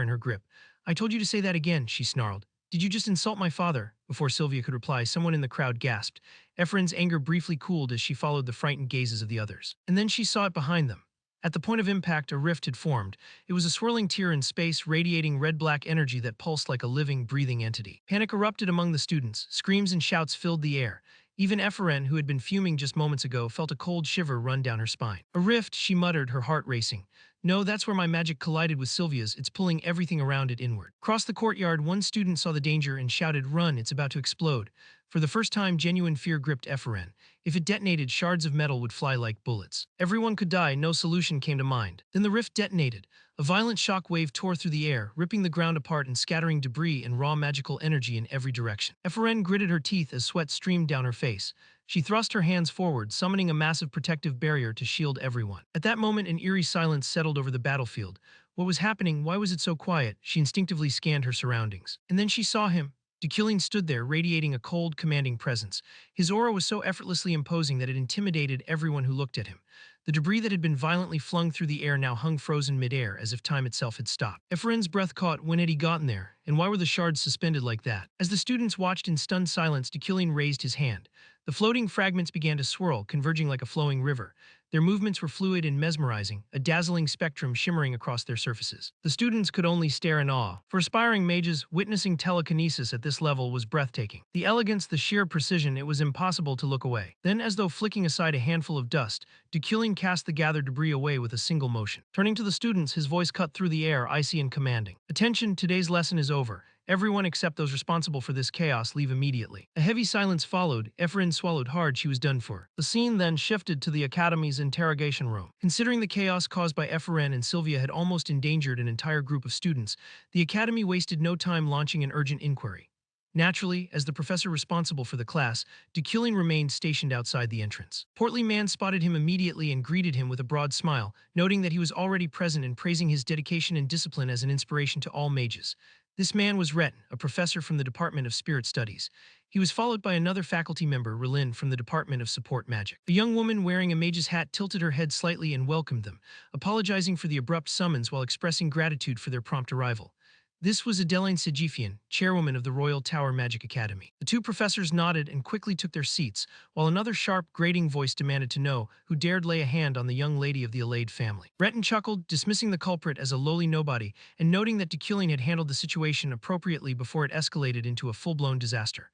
in her grip. "I told you to say that again," she snarled. "Did you just insult my father?" Before Sylvia could reply, someone in the crowd gasped. Ephraim's anger briefly cooled as she followed the frightened gazes of the others. And then she saw it behind them. At the point of impact, a rift had formed. It was a swirling tear in space, radiating red-black energy that pulsed like a living, breathing entity. Panic erupted among the students. Screams and shouts filled the air. Even Ephraim, who had been fuming just moments ago, felt a cold shiver run down her spine. "A rift," she muttered, her heart racing. "No, that's where my magic collided with Sylvia's. It's pulling everything around it inward." Across the courtyard, one student saw the danger and shouted, "Run, it's about to explode." For the first time, genuine fear gripped Ephraim. If it detonated, shards of metal would fly like bullets. Everyone could die, no solution came to mind. Then the rift detonated. A violent shock wave tore through the air, ripping the ground apart and scattering debris and raw magical energy in every direction. Ephraim gritted her teeth as sweat streamed down her face. She thrust her hands forward, summoning a massive protective barrier to shield everyone. At that moment, an eerie silence settled over the battlefield. What was happening? Why was it so quiet? She instinctively scanned her surroundings. And then she saw him. Deucalion stood there, radiating a cold, commanding presence. His aura was so effortlessly imposing that it intimidated everyone who looked at him. The debris that had been violently flung through the air now hung frozen midair, as if time itself had stopped. Ephraim's breath caught. When had he gotten there? And why were the shards suspended like that? As the students watched in stunned silence, Deucalion raised his hand. The floating fragments began to swirl, converging like a flowing river. Their movements were fluid and mesmerizing, a dazzling spectrum shimmering across their surfaces. The students could only stare in awe. For aspiring mages, witnessing telekinesis at this level was breathtaking. The elegance, the sheer precision, it was impossible to look away. Then, as though flicking aside a handful of dust, Deucalion cast the gathered debris away with a single motion. Turning to the students, his voice cut through the air, icy and commanding. "Attention, today's lesson is over. Everyone except those responsible for this chaos leave immediately." A heavy silence followed. Ephraim swallowed hard. She was done for. The scene then shifted to the Academy's interrogation room. Considering the chaos caused by Ephraim and Sylvia had almost endangered an entire group of students, the Academy wasted no time launching an urgent inquiry. Naturally, as the professor responsible for the class, Deucalion remained stationed outside the entrance. Portly man spotted him immediately and greeted him with a broad smile, noting that he was already present and praising his dedication and discipline as an inspiration to all mages. This man was Retin, a professor from the Department of Spirit Studies. He was followed by another faculty member, Relin, from the Department of Support Magic. A young woman wearing a mage's hat tilted her head slightly and welcomed them, apologizing for the abrupt summons while expressing gratitude for their prompt arrival. This was Adeline Sejifian, chairwoman of the Royal Tower Magic Academy. The two professors nodded and quickly took their seats, while another sharp, grating voice demanded to know who dared lay a hand on the young lady of the Alade family. Breton chuckled, dismissing the culprit as a lowly nobody and noting that Deculing had handled the situation appropriately before it escalated into a full-blown disaster.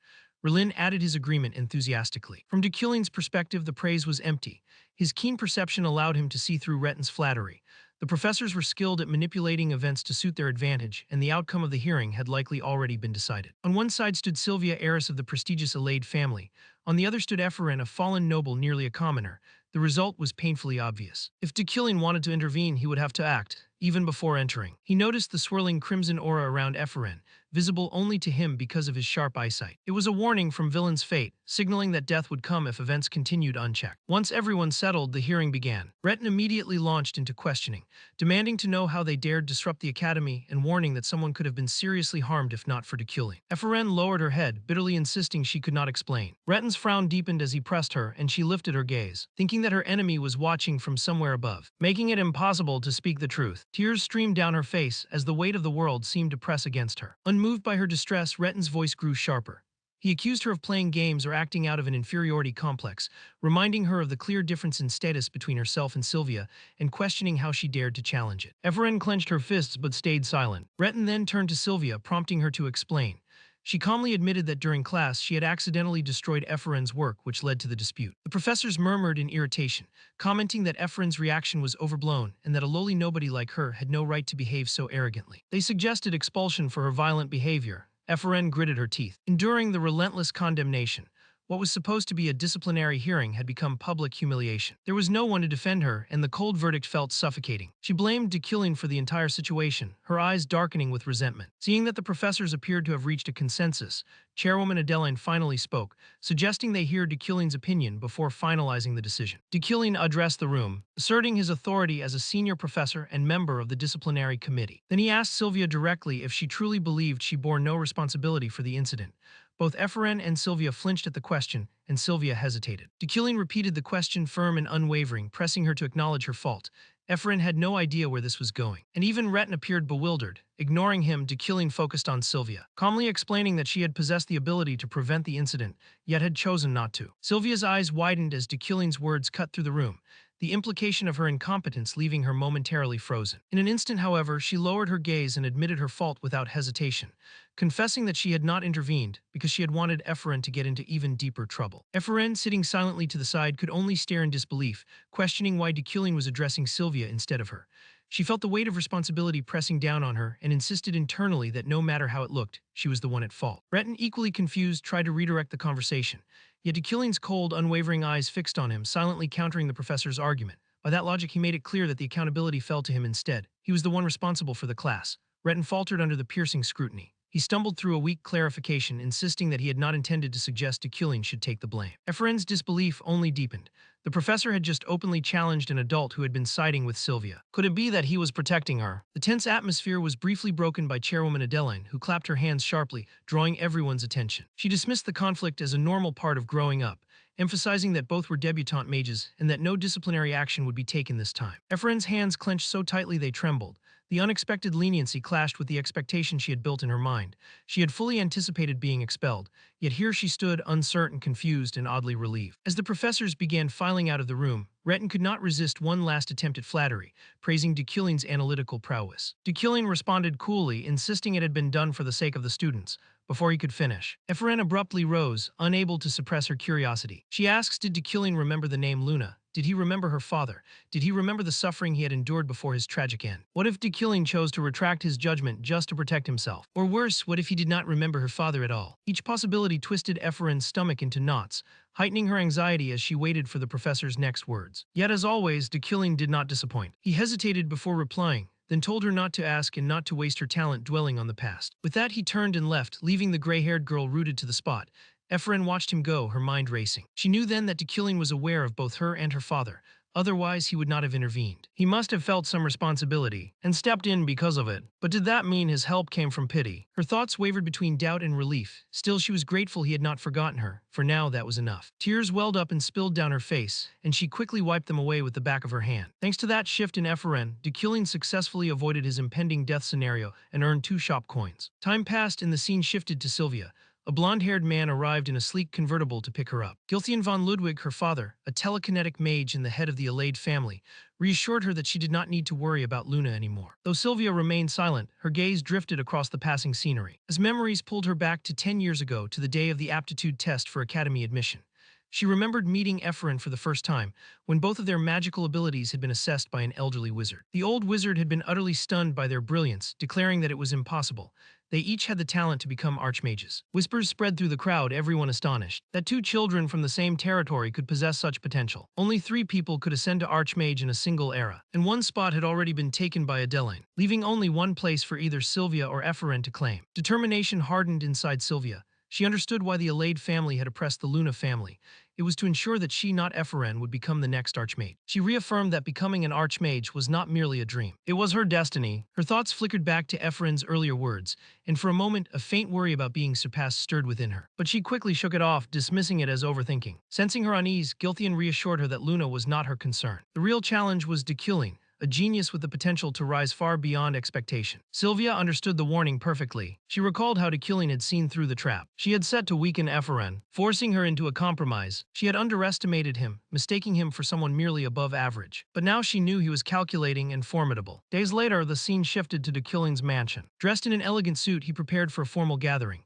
Relin added his agreement enthusiastically. From Deculing's perspective, the praise was empty. His keen perception allowed him to see through Retin's flattery. The professors were skilled at manipulating events to suit their advantage, and the outcome of the hearing had likely already been decided. On one side stood Sylvia, heiress of the prestigious Alade family. On the other stood Ephraim, a fallen noble, nearly a commoner. The result was painfully obvious. If Deculing wanted to intervene, he would have to act, even before entering. He noticed the swirling crimson aura around Ephraim, visible only to him because of his sharp eyesight. It was a warning from Villain's fate, signaling that death would come if events continued unchecked. Once everyone settled, the hearing began. Retin immediately launched into questioning, demanding to know how they dared disrupt the academy and warning that someone could have been seriously harmed if not for Deculing. Ephraim lowered her head, bitterly insisting she could not explain. Retin's frown deepened as he pressed her, and she lifted her gaze, thinking that her enemy was watching from somewhere above, making it impossible to speak the truth. Tears streamed down her face as the weight of the world seemed to press against her. Unmoved by her distress, Retin's voice grew sharper. He accused her of playing games or acting out of an inferiority complex, reminding her of the clear difference in status between herself and Sylvia, and questioning how she dared to challenge it. Ephraim clenched her fists but stayed silent. Retin then turned to Sylvia, prompting her to explain. She calmly admitted that during class she had accidentally destroyed Ephraim's work, which led to the dispute. The professors murmured in irritation, commenting that Ephraim's reaction was overblown and that a lowly nobody like her had no right to behave so arrogantly. They suggested expulsion for her violent behavior. Ephraim gritted her teeth. Enduring the relentless condemnation, what was supposed to be a disciplinary hearing had become public humiliation. There was no one to defend her, and the cold verdict felt suffocating. She blamed Deculing for the entire situation, her eyes darkening with resentment. Seeing that the professors appeared to have reached a consensus, Chairwoman Adeline finally spoke, suggesting they hear Deculing's opinion before finalizing the decision. Deculing addressed the room, asserting his authority as a senior professor and member of the disciplinary committee. Then he asked Sylvia directly if she truly believed she bore no responsibility for the incident. Both Ephraim and Sylvia flinched at the question, and Sylvia hesitated. Deculing repeated the question, firm and unwavering, pressing her to acknowledge her fault. Ephraim had no idea where this was going, and even Retin appeared bewildered. Ignoring him, Deculing focused on Sylvia, calmly explaining that she had possessed the ability to prevent the incident, yet had chosen not to. Sylvia's eyes widened as Deculing's words cut through the room, the implication of her incompetence leaving her momentarily frozen. In an instant, however, she lowered her gaze and admitted her fault without hesitation, confessing that she had not intervened because she had wanted Ephraim to get into even deeper trouble. Ephraim, sitting silently to the side, could only stare in disbelief, questioning why Deculing was addressing Sylvia instead of her. She felt the weight of responsibility pressing down on her and insisted internally that no matter how it looked, she was the one at fault. Retin, equally confused, tried to redirect the conversation, yet Deculing's cold, unwavering eyes fixed on him, silently countering the professor's argument. By that logic, he made it clear that the accountability fell to him instead. He was the one responsible for the class. Retin faltered under the piercing scrutiny. He stumbled through a weak clarification, insisting that he had not intended to suggest Deculing should take the blame. Ephraim's disbelief only deepened. The professor had just openly challenged an adult who had been siding with Sylvia. Could it be that he was protecting her? The tense atmosphere was briefly broken by Chairwoman Adeline, who clapped her hands sharply, drawing everyone's attention. She dismissed the conflict as a normal part of growing up, emphasizing that both were debutante mages and that no disciplinary action would be taken this time. Ephraim's hands clenched so tightly they trembled. The unexpected leniency clashed with the expectation she had built in her mind. She had fully anticipated being expelled, yet here she stood, uncertain, confused, and oddly relieved. As the professors began filing out of the room, Retin could not resist one last attempt at flattery, praising Deculing's analytical prowess. Deculing responded coolly, insisting it had been done for the sake of the students. Before he could finish, Ephraim abruptly rose, unable to suppress her curiosity. She asks, did Deculing remember the name Luna? Did he remember her father? Did he remember the suffering he had endured before his tragic end? What if Deculing chose to retract his judgment just to protect himself? Or worse, what if he did not remember her father at all? Each possibility twisted Ephraim's stomach into knots, heightening her anxiety as she waited for the professor's next words. Yet as always, Deculing did not disappoint. He hesitated before replying, then told her not to ask and not to waste her talent dwelling on the past. With that, he turned and left, leaving the gray-haired girl rooted to the spot. Ephraim watched him go, her mind racing. She knew then that Deculing was aware of both her and her father, otherwise he would not have intervened. He must have felt some responsibility and stepped in because of it. But did that mean his help came from pity? Her thoughts wavered between doubt and relief. Still, she was grateful he had not forgotten her. For now, that was enough. Tears welled up and spilled down her face, and she quickly wiped them away with the back of her hand. Thanks to that shift in Eferen, Dekilin successfully avoided his impending death scenario and earned 2 shop coins. Time passed and the scene shifted to Sylvia. A blonde-haired man arrived in a sleek convertible to pick her up. Gilthian von Ludwig, her father, a telekinetic mage and the head of the Alade family, reassured her that she did not need to worry about Luna anymore. Though Sylvia remained silent, her gaze drifted across the passing scenery. As memories pulled her back to 10 years ago, to the day of the aptitude test for academy admission. She remembered meeting Eferen for the first time, when both of their magical abilities had been assessed by an elderly wizard. The old wizard had been utterly stunned by their brilliance, declaring that it was impossible. They each had the talent to become archmages. Whispers spread through the crowd, everyone astonished that 2 children from the same territory could possess such potential. Only 3 people could ascend to archmage in a single era, and 1 spot had already been taken by Adeline, leaving only 1 place for either Sylvia or Eferen to claim. Determination hardened inside Sylvia. She understood why the Alade family had oppressed the Luna family. It was to ensure that she, not Eferen, would become the next archmage. She reaffirmed that becoming an archmage was not merely a dream. It was her destiny. Her thoughts flickered back to Eferen's earlier words, and for a moment, a faint worry about being surpassed stirred within her. But she quickly shook it off, dismissing it as overthinking. Sensing her unease, Gilthian reassured her that Luna was not her concern. The real challenge was Dekilin, a genius with the potential to rise far beyond expectation. Sylvia understood the warning perfectly. She recalled how Dekilin had seen through the trap. She had set to weaken Eferen, forcing her into a compromise. She had underestimated him, mistaking him for someone merely above average. But now she knew he was calculating and formidable. Days later, the scene shifted to Dekilin's mansion. Dressed in an elegant suit, he prepared for a formal gathering.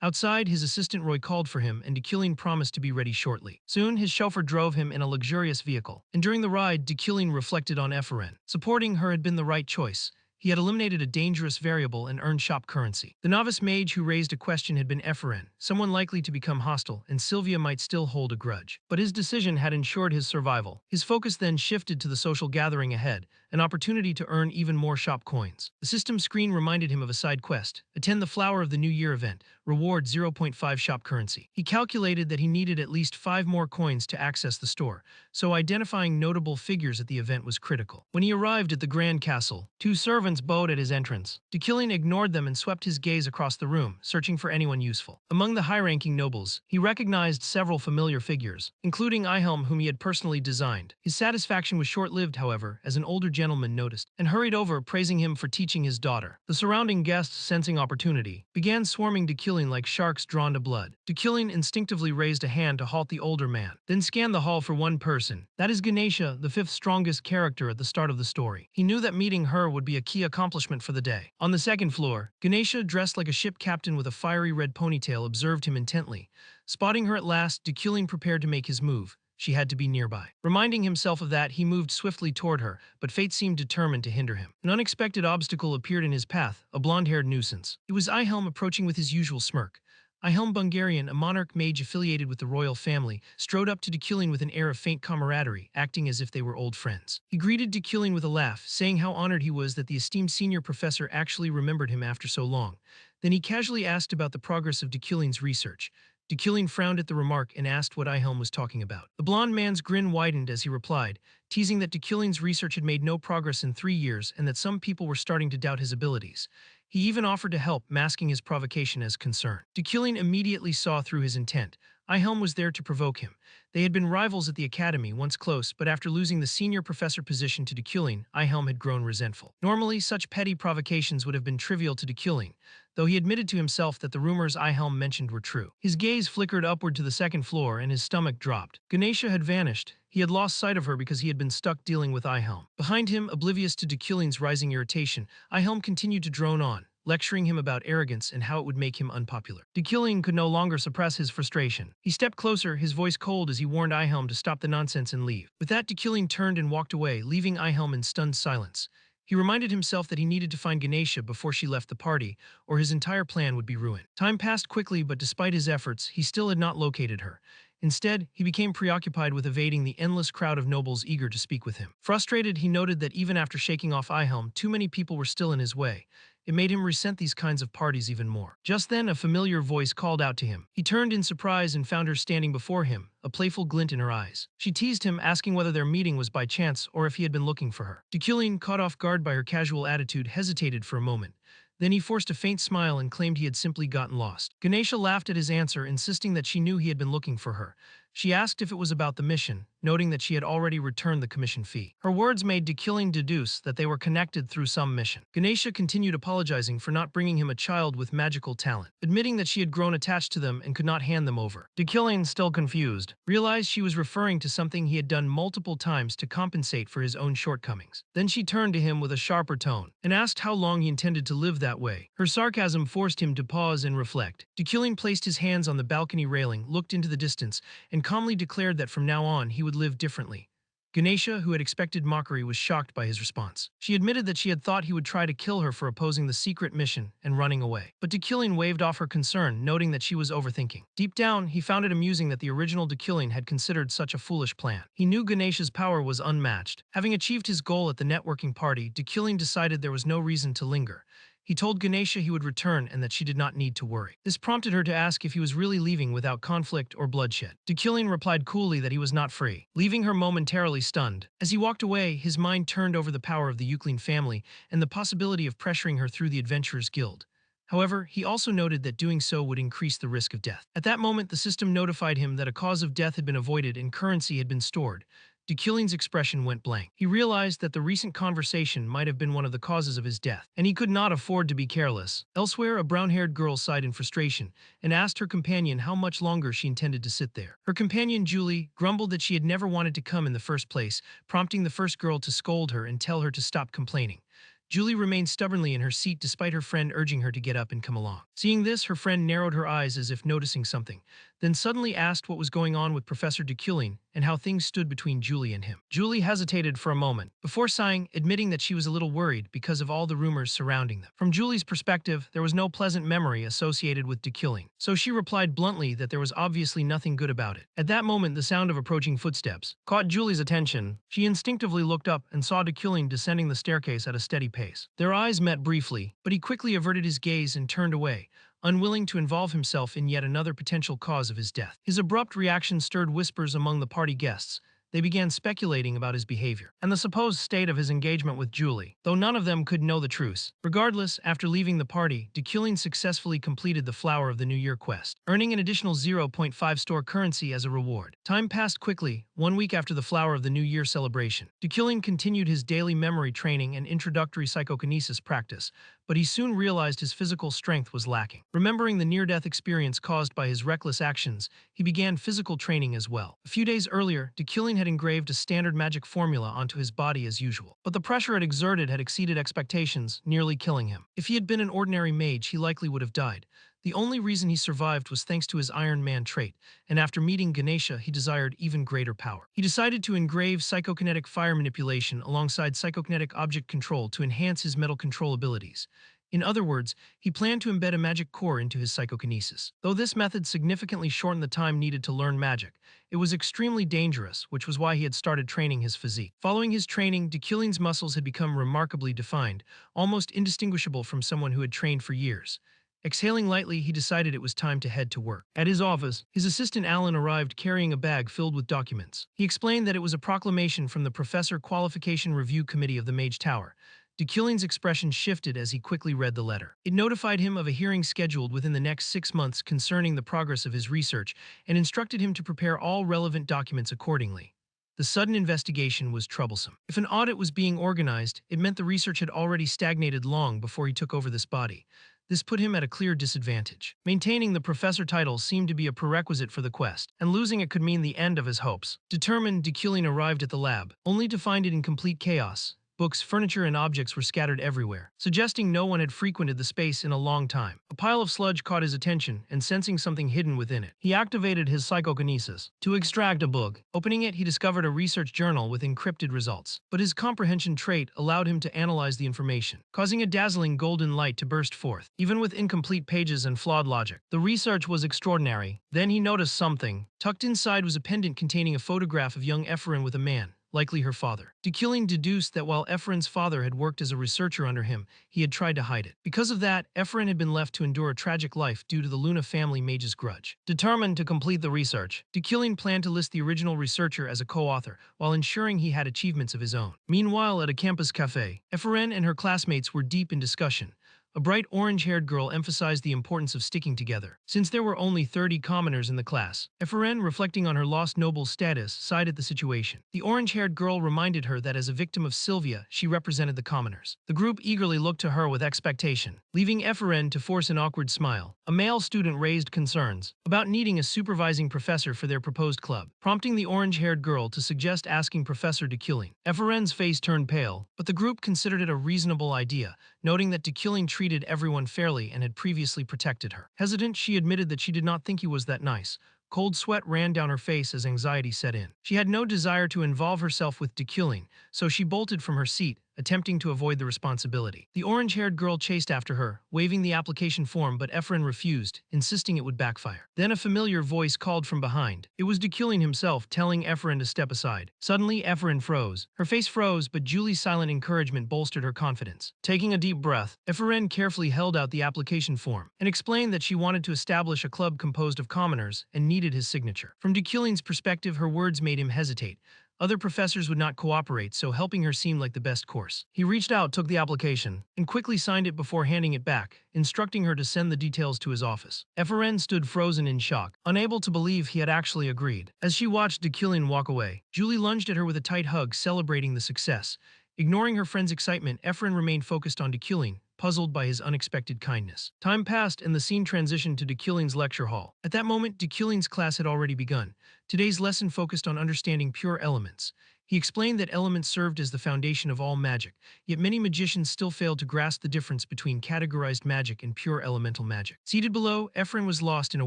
Outside, his assistant Roy called for him, and Dekilin promised to be ready shortly. Soon, his chauffeur drove him in a luxurious vehicle, and during the ride, Dekilin reflected on Eferen. Supporting her had been the right choice. He had eliminated a dangerous variable and earned shop currency. The novice mage who raised a question had been Eferen, someone likely to become hostile, and Sylvia might still hold a grudge. But his decision had ensured his survival. His focus then shifted to the social gathering ahead, an opportunity to earn even more shop coins. The system screen reminded him of a side quest: attend the Flower of the New Year event, reward 0.5 shop currency. He calculated that he needed at least 5 more coins to access the store, so identifying notable figures at the event was critical. When he arrived at the Grand Castle, 2 servants bowed at his entrance. Dekilin ignored them and swept his gaze across the room, searching for anyone useful. Among the high-ranking nobles, he recognized several familiar figures, including Yahello, whom he had personally designed. His satisfaction was short-lived, however, as an older gentleman noticed and hurried over, praising him for teaching his daughter. The surrounding guests, sensing opportunity, began swarming Dekilin like sharks drawn to blood. Dekilin instinctively raised a hand to halt the older man, then scanned the hall for one person. That is Ganesha, the 5th strongest character at the start of the story. He knew that meeting her would be a key accomplishment for the day. On the 2nd floor, Ganesha, dressed like a ship captain with a fiery red ponytail, observed him intently. Spotting her at last, Dekilin prepared to make his move. She had to be nearby. Reminding himself of that, he moved swiftly toward her, but fate seemed determined to hinder him. An unexpected obstacle appeared in his path, a blonde-haired nuisance. It was Yahello, approaching with his usual smirk. Yahello Bungarian, a monarch mage affiliated with the royal family, strode up to Dekilin with an air of faint camaraderie, acting as if they were old friends. He greeted Dekilin with a laugh, saying how honored he was that the esteemed senior professor actually remembered him after so long. Then he casually asked about the progress of Dekilin's research. Dekilin frowned at the remark and asked what Yahello was talking about. The blond man's grin widened as he replied, teasing that Dekilin's research had made no progress in 3 years and that some people were starting to doubt his abilities. He even offered to help, masking his provocation as concern. Dekilin immediately saw through his intent. Yahello was there to provoke him. They had been rivals at the academy, once close, but after losing the senior professor position to Dekilin, Yahello had grown resentful. Normally, such petty provocations would have been trivial to Dekilin, though he admitted to himself that the rumors Yahello mentioned were true. His gaze flickered upward to the 2nd floor and his stomach dropped. Ganesha had vanished. He had lost sight of her because he had been stuck dealing with Yahello. Behind him, oblivious to Dekilin's rising irritation, Yahello continued to drone on, lecturing him about arrogance and how it would make him unpopular. Dekilin could no longer suppress his frustration. He stepped closer, his voice cold as he warned Yahello to stop the nonsense and leave. With that, Dekilin turned and walked away, leaving Yahello in stunned silence. He reminded himself that he needed to find Ganesha before she left the party, or his entire plan would be ruined. Time passed quickly, but despite his efforts, he still had not located her. Instead, he became preoccupied with evading the endless crowd of nobles eager to speak with him. Frustrated, he noted that even after shaking off Yahello, too many people were still in his way. It made him resent these kinds of parties even more. Just then, a familiar voice called out to him. He turned in surprise and found her standing before him, a playful glint in her eyes. She teased him, asking whether their meeting was by chance or if he had been looking for her. Dekillion, caught off guard by her casual attitude, hesitated for a moment. Then he forced a faint smile and claimed he had simply gotten lost. Ganesha laughed at his answer, insisting that she knew he had been looking for her. She asked if it was about the mission, noting that she had already returned the commission fee. Her words made Dekillion deduce that they were connected through some mission. Ganesha continued apologizing for not bringing him a child with magical talent, admitting that she had grown attached to them and could not hand them over. Dekillion, still confused, realized she was referring to something he had done multiple times to compensate for his own shortcomings. Then she turned to him with a sharper tone and asked how long he intended to live that way. Her sarcasm forced him to pause and reflect. Dekillion placed his hands on the balcony railing, looked into the distance, and calmly declared that from now on he would live differently. Ganesha, who had expected mockery, was shocked by his response. She admitted that she had thought he would try to kill her for opposing the secret mission and running away. But Dekillion waved off her concern, noting that she was overthinking. Deep down, he found it amusing that the original Dekillion had considered such a foolish plan. He knew Ganesha's power was unmatched. Having achieved his goal at the networking party, Dekillion decided there was no reason to linger. He told Ganesha he would return and that she did not need to worry. This prompted her to ask if he was really leaving without conflict or bloodshed. Dekillion replied coolly that he was not free, leaving her momentarily stunned. As he walked away, his mind turned over the power of the Euclid family and the possibility of pressuring her through the Adventurers Guild. However, he also noted that doing so would increase the risk of death. At that moment, the system notified him that a cause of death had been avoided and currency had been stored. Dekillion's expression went blank. He realized that the recent conversation might have been one of the causes of his death, and he could not afford to be careless. Elsewhere, a brown-haired girl sighed in frustration and asked her companion how much longer she intended to sit there. Her companion, Julie, grumbled that she had never wanted to come in the first place, prompting the first girl to scold her and tell her to stop complaining. Julie remained stubbornly in her seat despite her friend urging her to get up and come along. Seeing this, her friend narrowed her eyes as if noticing something, then suddenly asked what was going on with Professor Dekillion and how things stood between Julie and him. Julie hesitated for a moment, before sighing, admitting that she was a little worried because of all the rumors surrounding them. From Julie's perspective, there was no pleasant memory associated with Dekillion, so she replied bluntly that there was obviously nothing good about it. At that moment, the sound of approaching footsteps caught Julie's attention. She instinctively looked up and saw Dekillion descending the staircase at a steady pace. Their eyes met briefly, but he quickly averted his gaze and turned away, unwilling to involve himself in yet another potential cause of his death. His abrupt reaction stirred whispers among the party guests. They began speculating about his behavior and the supposed state of his engagement with Julie, though none of them could know the truth. Regardless, after leaving the party, Dekillion successfully completed the Flower of the New Year quest, earning an additional 0.5 store currency as a reward. Time passed quickly. 1 week after the Flower of the New Year celebration, Dekillion continued his daily memory training and introductory psychokinesis practice, but he soon realized his physical strength was lacking. Remembering the near-death experience caused by his reckless actions, he began physical training as well. A few days earlier, Dekillion had engraved a standard magic formula onto his body as usual, but the pressure it exerted had exceeded expectations, nearly killing him. If he had been an ordinary mage, he likely would have died. The only reason he survived was thanks to his Iron Man trait, and after meeting Ganesha, he desired even greater power. He decided to engrave psychokinetic fire manipulation alongside psychokinetic object control to enhance his metal control abilities. In other words, he planned to embed a magic core into his psychokinesis. Though this method significantly shortened the time needed to learn magic, it was extremely dangerous, which was why he had started training his physique. Following his training, Dekillion's muscles had become remarkably defined, almost indistinguishable from someone who had trained for years. Exhaling lightly, he decided it was time to head to work. At his office, his assistant Alan arrived carrying a bag filled with documents. He explained that it was a proclamation from the Professor Qualification Review Committee of the Mage Tower. Dekillion's expression shifted as he quickly read the letter. It notified him of a hearing scheduled within the next 6 months concerning the progress of his research and instructed him to prepare all relevant documents accordingly. The sudden investigation was troublesome. If an audit was being organized, it meant the research had already stagnated long before he took over this body. This put him at a clear disadvantage. Maintaining the professor title seemed to be a prerequisite for the quest, and losing it could mean the end of his hopes. Determined, Dekillion arrived at the lab, only to find it in complete chaos. Books, furniture, and objects were scattered everywhere, suggesting no one had frequented the space in a long time. A pile of sludge caught his attention, and sensing something hidden within it, he activated his psychokinesis to extract a book. Opening it, he discovered a research journal with encrypted results, but his comprehension trait allowed him to analyze the information, causing a dazzling golden light to burst forth, even with incomplete pages and flawed logic. The research was extraordinary. Then he noticed something. Tucked inside was a pendant containing a photograph of young Ephraim with a man, likely her father. Dekilling deduced that while Ephraim's father had worked as a researcher under him, he had tried to hide it. Because of that, Ephraim had been left to endure a tragic life due to the Luna family mage's grudge. Determined to complete the research, Dekilling planned to list the original researcher as a co-author, while ensuring he had achievements of his own. Meanwhile, at a campus cafe, Ephraim and her classmates were deep in discussion. A bright orange-haired girl emphasized the importance of sticking together. Since there were only 30 commoners in the class, Ephraim, reflecting on her lost noble status, sighed at the situation. The orange-haired girl reminded her that as a victim of Sylvia, she represented the commoners. The group eagerly looked to her with expectation, leaving Ephraim to force an awkward smile. A male student raised concerns about needing a supervising professor for their proposed club, prompting the orange-haired girl to suggest asking Professor Dekilling. Ephraim's face turned pale, but the group considered it a reasonable idea, noting that Dekilling treated everyone fairly and had previously protected her. Hesitant, she admitted that she did not think he was that nice. Cold sweat ran down her face as anxiety set in. She had no desire to involve herself with Dekilling, so she bolted from her seat, attempting to avoid the responsibility. The orange-haired girl chased after her, waving the application form, but Ephraim refused, insisting it would backfire. Then a familiar voice called from behind. It was Dekilling himself, telling Ephraim to step aside. Suddenly, Ephraim froze. Her face froze, but Julie's silent encouragement bolstered her confidence. Taking a deep breath, Ephraim carefully held out the application form and explained that she wanted to establish a club composed of commoners and needed his signature. From Dekilling's perspective, her words made him hesitate. Other professors would not cooperate, so helping her seemed like the best course. He reached out, took the application, and quickly signed it before handing it back, instructing her to send the details to his office. Ephraim stood frozen in shock, unable to believe he had actually agreed. As she watched Dekilling walk away, Julie lunged at her with a tight hug, celebrating the success. Ignoring her friend's excitement, Ephraim remained focused on Dekilling, puzzled by his unexpected kindness. Time passed and the scene transitioned to Dekilling's lecture hall. At that moment, Dekilling's class had already begun. Today's lesson focused on understanding pure elements. He explained that elements served as the foundation of all magic, yet many magicians still failed to grasp the difference between categorized magic and pure elemental magic. Seated below, Ephraim was lost in a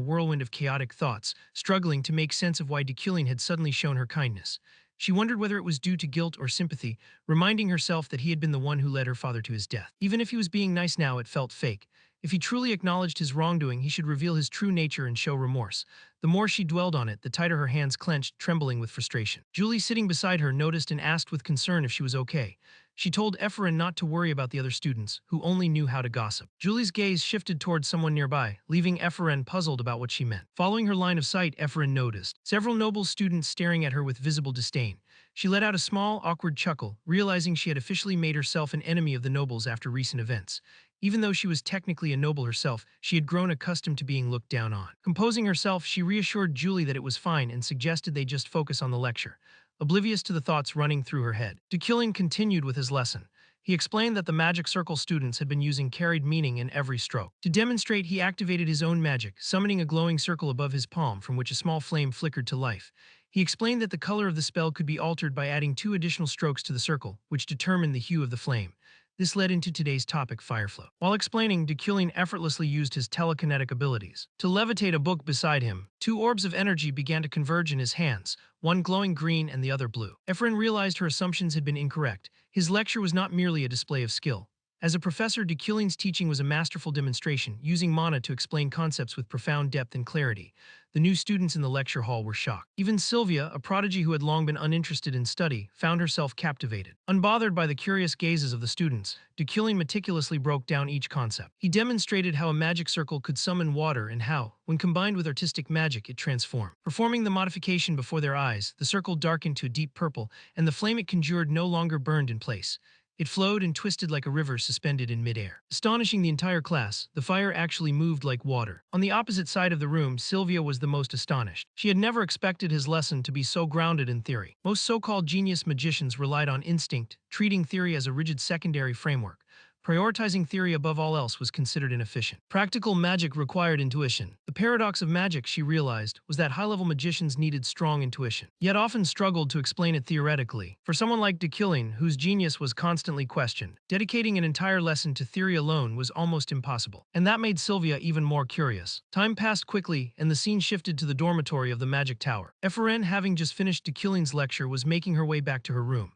whirlwind of chaotic thoughts, struggling to make sense of why Dekilling had suddenly shown her kindness. She wondered whether it was due to guilt or sympathy, reminding herself that he had been the one who led her father to his death. Even if he was being nice now, it felt fake. If he truly acknowledged his wrongdoing, he should reveal his true nature and show remorse. The more she dwelled on it, the tighter her hands clenched, trembling with frustration. Julie, sitting beside her, noticed and asked with concern if she was okay. She told Ephraim not to worry about the other students, who only knew how to gossip. Julie's gaze shifted towards someone nearby, leaving Ephraim puzzled about what she meant. Following her line of sight, Ephraim noticed several noble students staring at her with visible disdain. She let out a small, awkward chuckle, realizing she had officially made herself an enemy of the nobles after recent events. Even though she was technically a noble herself, she had grown accustomed to being looked down on. Composing herself, she reassured Julie that it was fine and suggested they just focus on the lecture, oblivious to the thoughts running through her head. Dekilling continued with his lesson. He explained that the magic circle students had been using carried meaning in every stroke. To demonstrate, he activated his own magic, summoning a glowing circle above his palm from which a small flame flickered to life. He explained that the color of the spell could be altered by adding 2 additional strokes to the circle, which determined the hue of the flame. This led into today's topic, fireflow. While explaining, Dekilling effortlessly used his telekinetic abilities to levitate a book beside him. 2 orbs of energy began to converge in his hands, one glowing green and the other blue. Ephraim realized her assumptions had been incorrect. His lecture was not merely a display of skill. As a professor, Dekilling's teaching was a masterful demonstration, using mana to explain concepts with profound depth and clarity. The new students in the lecture hall were shocked. Even Sylvia, a prodigy who had long been uninterested in study, found herself captivated. Unbothered by the curious gazes of the students, Dekilling meticulously broke down each concept. He demonstrated how a magic circle could summon water and how, when combined with artistic magic, it transformed. Performing the modification before their eyes, the circle darkened to a deep purple, and the flame it conjured no longer burned in place. It flowed and twisted like a river suspended in midair. Astonishing the entire class, the fire actually moved like water. On the opposite side of the room, Sylvia was the most astonished. She had never expected his lesson to be so grounded in theory. Most so-called genius magicians relied on instinct, treating theory as a rigid secondary framework. Prioritizing theory above all else was considered inefficient. Practical magic required intuition. The paradox of magic, she realized, was that high-level magicians needed strong intuition, yet often struggled to explain it theoretically. For someone like Dekilling, whose genius was constantly questioned, dedicating an entire lesson to theory alone was almost impossible. And that made Sylvia even more curious. Time passed quickly, and the scene shifted to the dormitory of the Magic Tower. Ephraim, having just finished Dekilling's lecture, was making her way back to her room.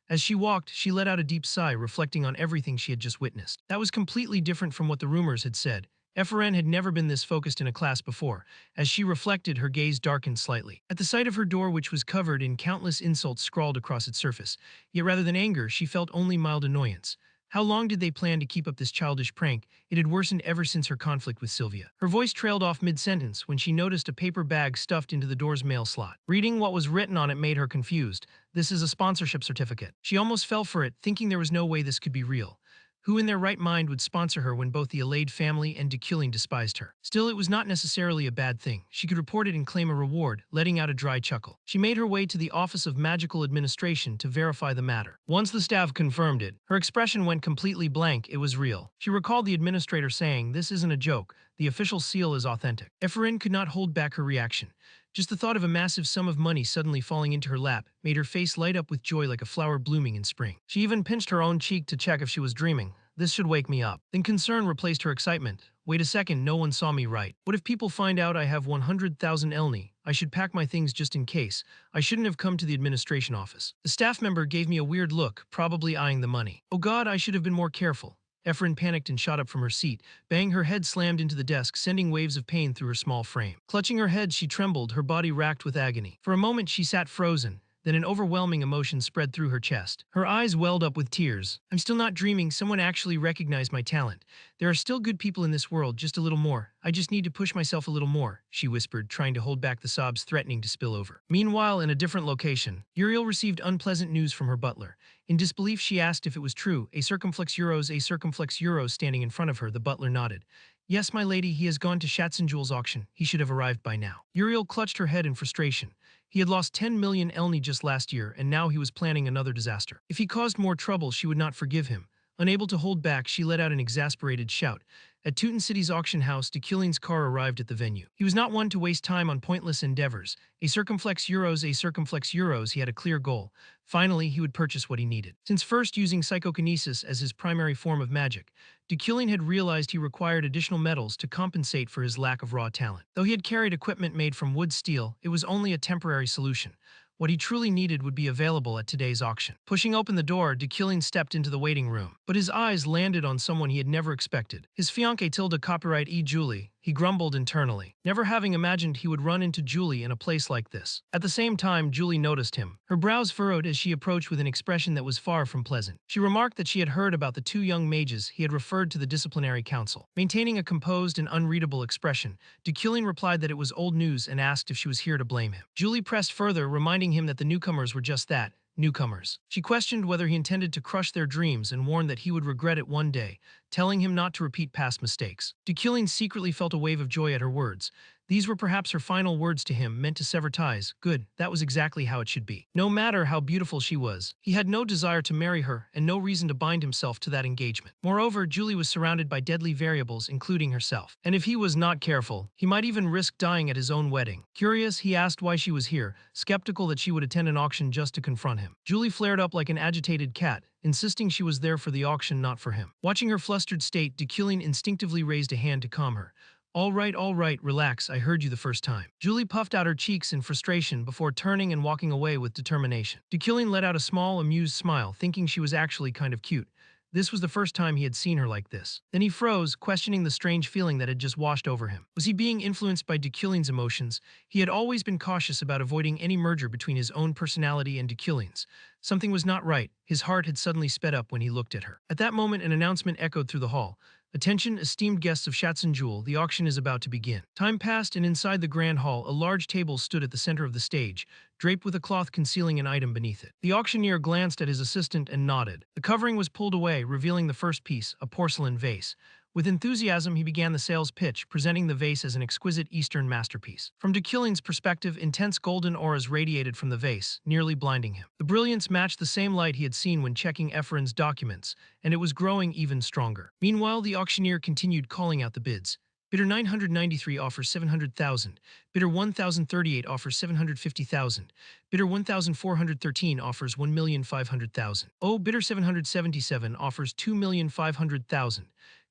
As she walked, she let out a deep sigh, reflecting on everything she had just witnessed. That was completely different from what the rumors had said. Efren had never been this focused in a class before. As she reflected, her gaze darkened slightly. At the sight of her door, which was covered in countless insults scrawled across its surface, yet rather than anger, she felt only mild annoyance. How long did they plan to keep up this childish prank? It had worsened ever since her conflict with Sylvia. Her voice trailed off mid-sentence when she noticed a paper bag stuffed into the door's mail slot. Reading what was written on it made her confused. This is a sponsorship certificate. She almost fell for it, thinking there was no way this could be real. Who in their right mind would sponsor her when both the Alade family and de Killing despised her? Still, it was not necessarily a bad thing. She could report it and claim a reward, letting out a dry chuckle. She made her way to the Office of Magical Administration to verify the matter. Once the staff confirmed it, her expression went completely blank. It was real. She recalled the administrator saying, "This isn't a joke. The official seal is authentic." Efren could not hold back her reaction. Just the thought of a massive sum of money suddenly falling into her lap made her face light up with joy like a flower blooming in spring. She even pinched her own cheek to check if she was dreaming. This should wake me up. Then concern replaced her excitement. Wait a second, no one saw me right. What if people find out I have 100,000 elni? I should pack my things just in case. I shouldn't have come to the administration office. The staff member gave me a weird look, probably eyeing the money. Oh God, I should have been more careful. Efren panicked and shot up from her seat. Bang, her head slammed into the desk, sending waves of pain through her small frame. Clutching her head, she trembled, her body racked with agony. For a moment, she sat frozen. Then an overwhelming emotion spread through her chest. Her eyes welled up with tears. I'm still not dreaming. Someone actually recognized my talent. There are still good people in this world, just a little more. I just need to push myself a little more, she whispered, trying to hold back the sobs threatening to spill over. Meanwhile, in a different location, Uriel received unpleasant news from her butler. In disbelief, she asked if it was true. A circumflex euros standing in front of her, the butler nodded. Yes, my lady, he has gone to Shatzenjewel's auction. He should have arrived by now. Uriel clutched her head in frustration. He had lost 10 million elni just last year, and now he was planning another disaster. If he caused more trouble, she would not forgive him. Unable to hold back, she let out an exasperated shout. At Tooten City's auction house, de Killing's car arrived at the venue. He was not one to waste time on pointless endeavors. A circumflex euros, he had a clear goal. Finally, he would purchase what he needed. Since first using psychokinesis as his primary form of magic, de Killing had realized he required additional metals to compensate for his lack of raw talent. Though he had carried equipment made from wood steel, it was only a temporary solution. What he truly needed would be available at today's auction. Pushing open the door, de Killing stepped into the waiting room. But his eyes landed on someone he had never expected. His fiancée Tilda copyright Julie. He grumbled internally, never having imagined he would run into Julie in a place like this. At the same time, Julie noticed him. Her brows furrowed as she approached with an expression that was far from pleasant. She remarked that she had heard about the two young mages he had referred to the disciplinary council. Maintaining a composed and unreadable expression, de Killing replied that it was old news and asked if she was here to blame him. Julie pressed further, reminding him that the newcomers were just that, newcomers. She questioned whether he intended to crush their dreams and warned that he would regret it one day, telling him not to repeat past mistakes. De Killing secretly felt a wave of joy at her words. These were perhaps her final words to him, meant to sever ties. Good, that was exactly how it should be. No matter how beautiful she was, he had no desire to marry her and no reason to bind himself to that engagement. Moreover, Julie was surrounded by deadly variables, including herself. And if he was not careful, he might even risk dying at his own wedding. Curious, he asked why she was here, skeptical that she would attend an auction just to confront him. Julie flared up like an agitated cat, insisting she was there for the auction, not for him. Watching her flustered state, de Killing instinctively raised a hand to calm her. All right, relax, I heard you the first time. Julie puffed out her cheeks in frustration before turning and walking away with determination. De Killing let out a small, amused smile, thinking she was actually kind of cute. This was the first time he had seen her like this. Then he froze, questioning the strange feeling that had just washed over him. Was he being influenced by de Killing's emotions? He had always been cautious about avoiding any merger between his own personality and de Killing's. Something was not right. His heart had suddenly sped up when he looked at her. At that moment, an announcement echoed through the hall. Attention, esteemed guests of Shatzenjewel, the auction is about to begin. Time passed, and inside the grand hall, a large table stood at the center of the stage, draped with a cloth concealing an item beneath it. The auctioneer glanced at his assistant and nodded. The covering was pulled away, revealing the first piece, a porcelain vase. With enthusiasm, he began the sales pitch, presenting the vase as an exquisite Eastern masterpiece. From de Killing's perspective, intense golden auras radiated from the vase, nearly blinding him. The brilliance matched the same light he had seen when checking Efren's documents, and it was growing even stronger. Meanwhile, the auctioneer continued calling out the bids. Bidder 993 offers 700,000. Bidder 1038 offers 750,000. Bidder 1413 offers 1,500,000. Oh, bidder 777 offers 2,500,000.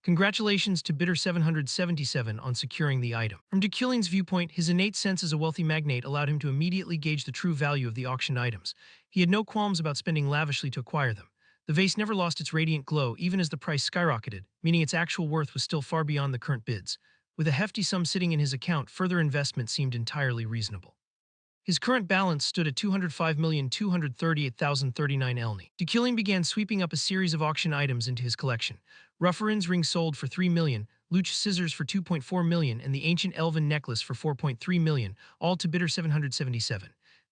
Congratulations to bidder 777 on securing the item. From de Killing's viewpoint, his innate sense as a wealthy magnate allowed him to immediately gauge the true value of the auctioned items. He had no qualms about spending lavishly to acquire them. The vase never lost its radiant glow even as the price skyrocketed, meaning its actual worth was still far beyond the current bids. With a hefty sum sitting in his account, further investment seemed entirely reasonable. His current balance stood at 205,238,039 elni. Dekillian began sweeping up a series of auction items into his collection. Rufferin's ring sold for 3 million, Luch scissors for 2.4 million, and the ancient elven necklace for 4.3 million, all to bidder 777.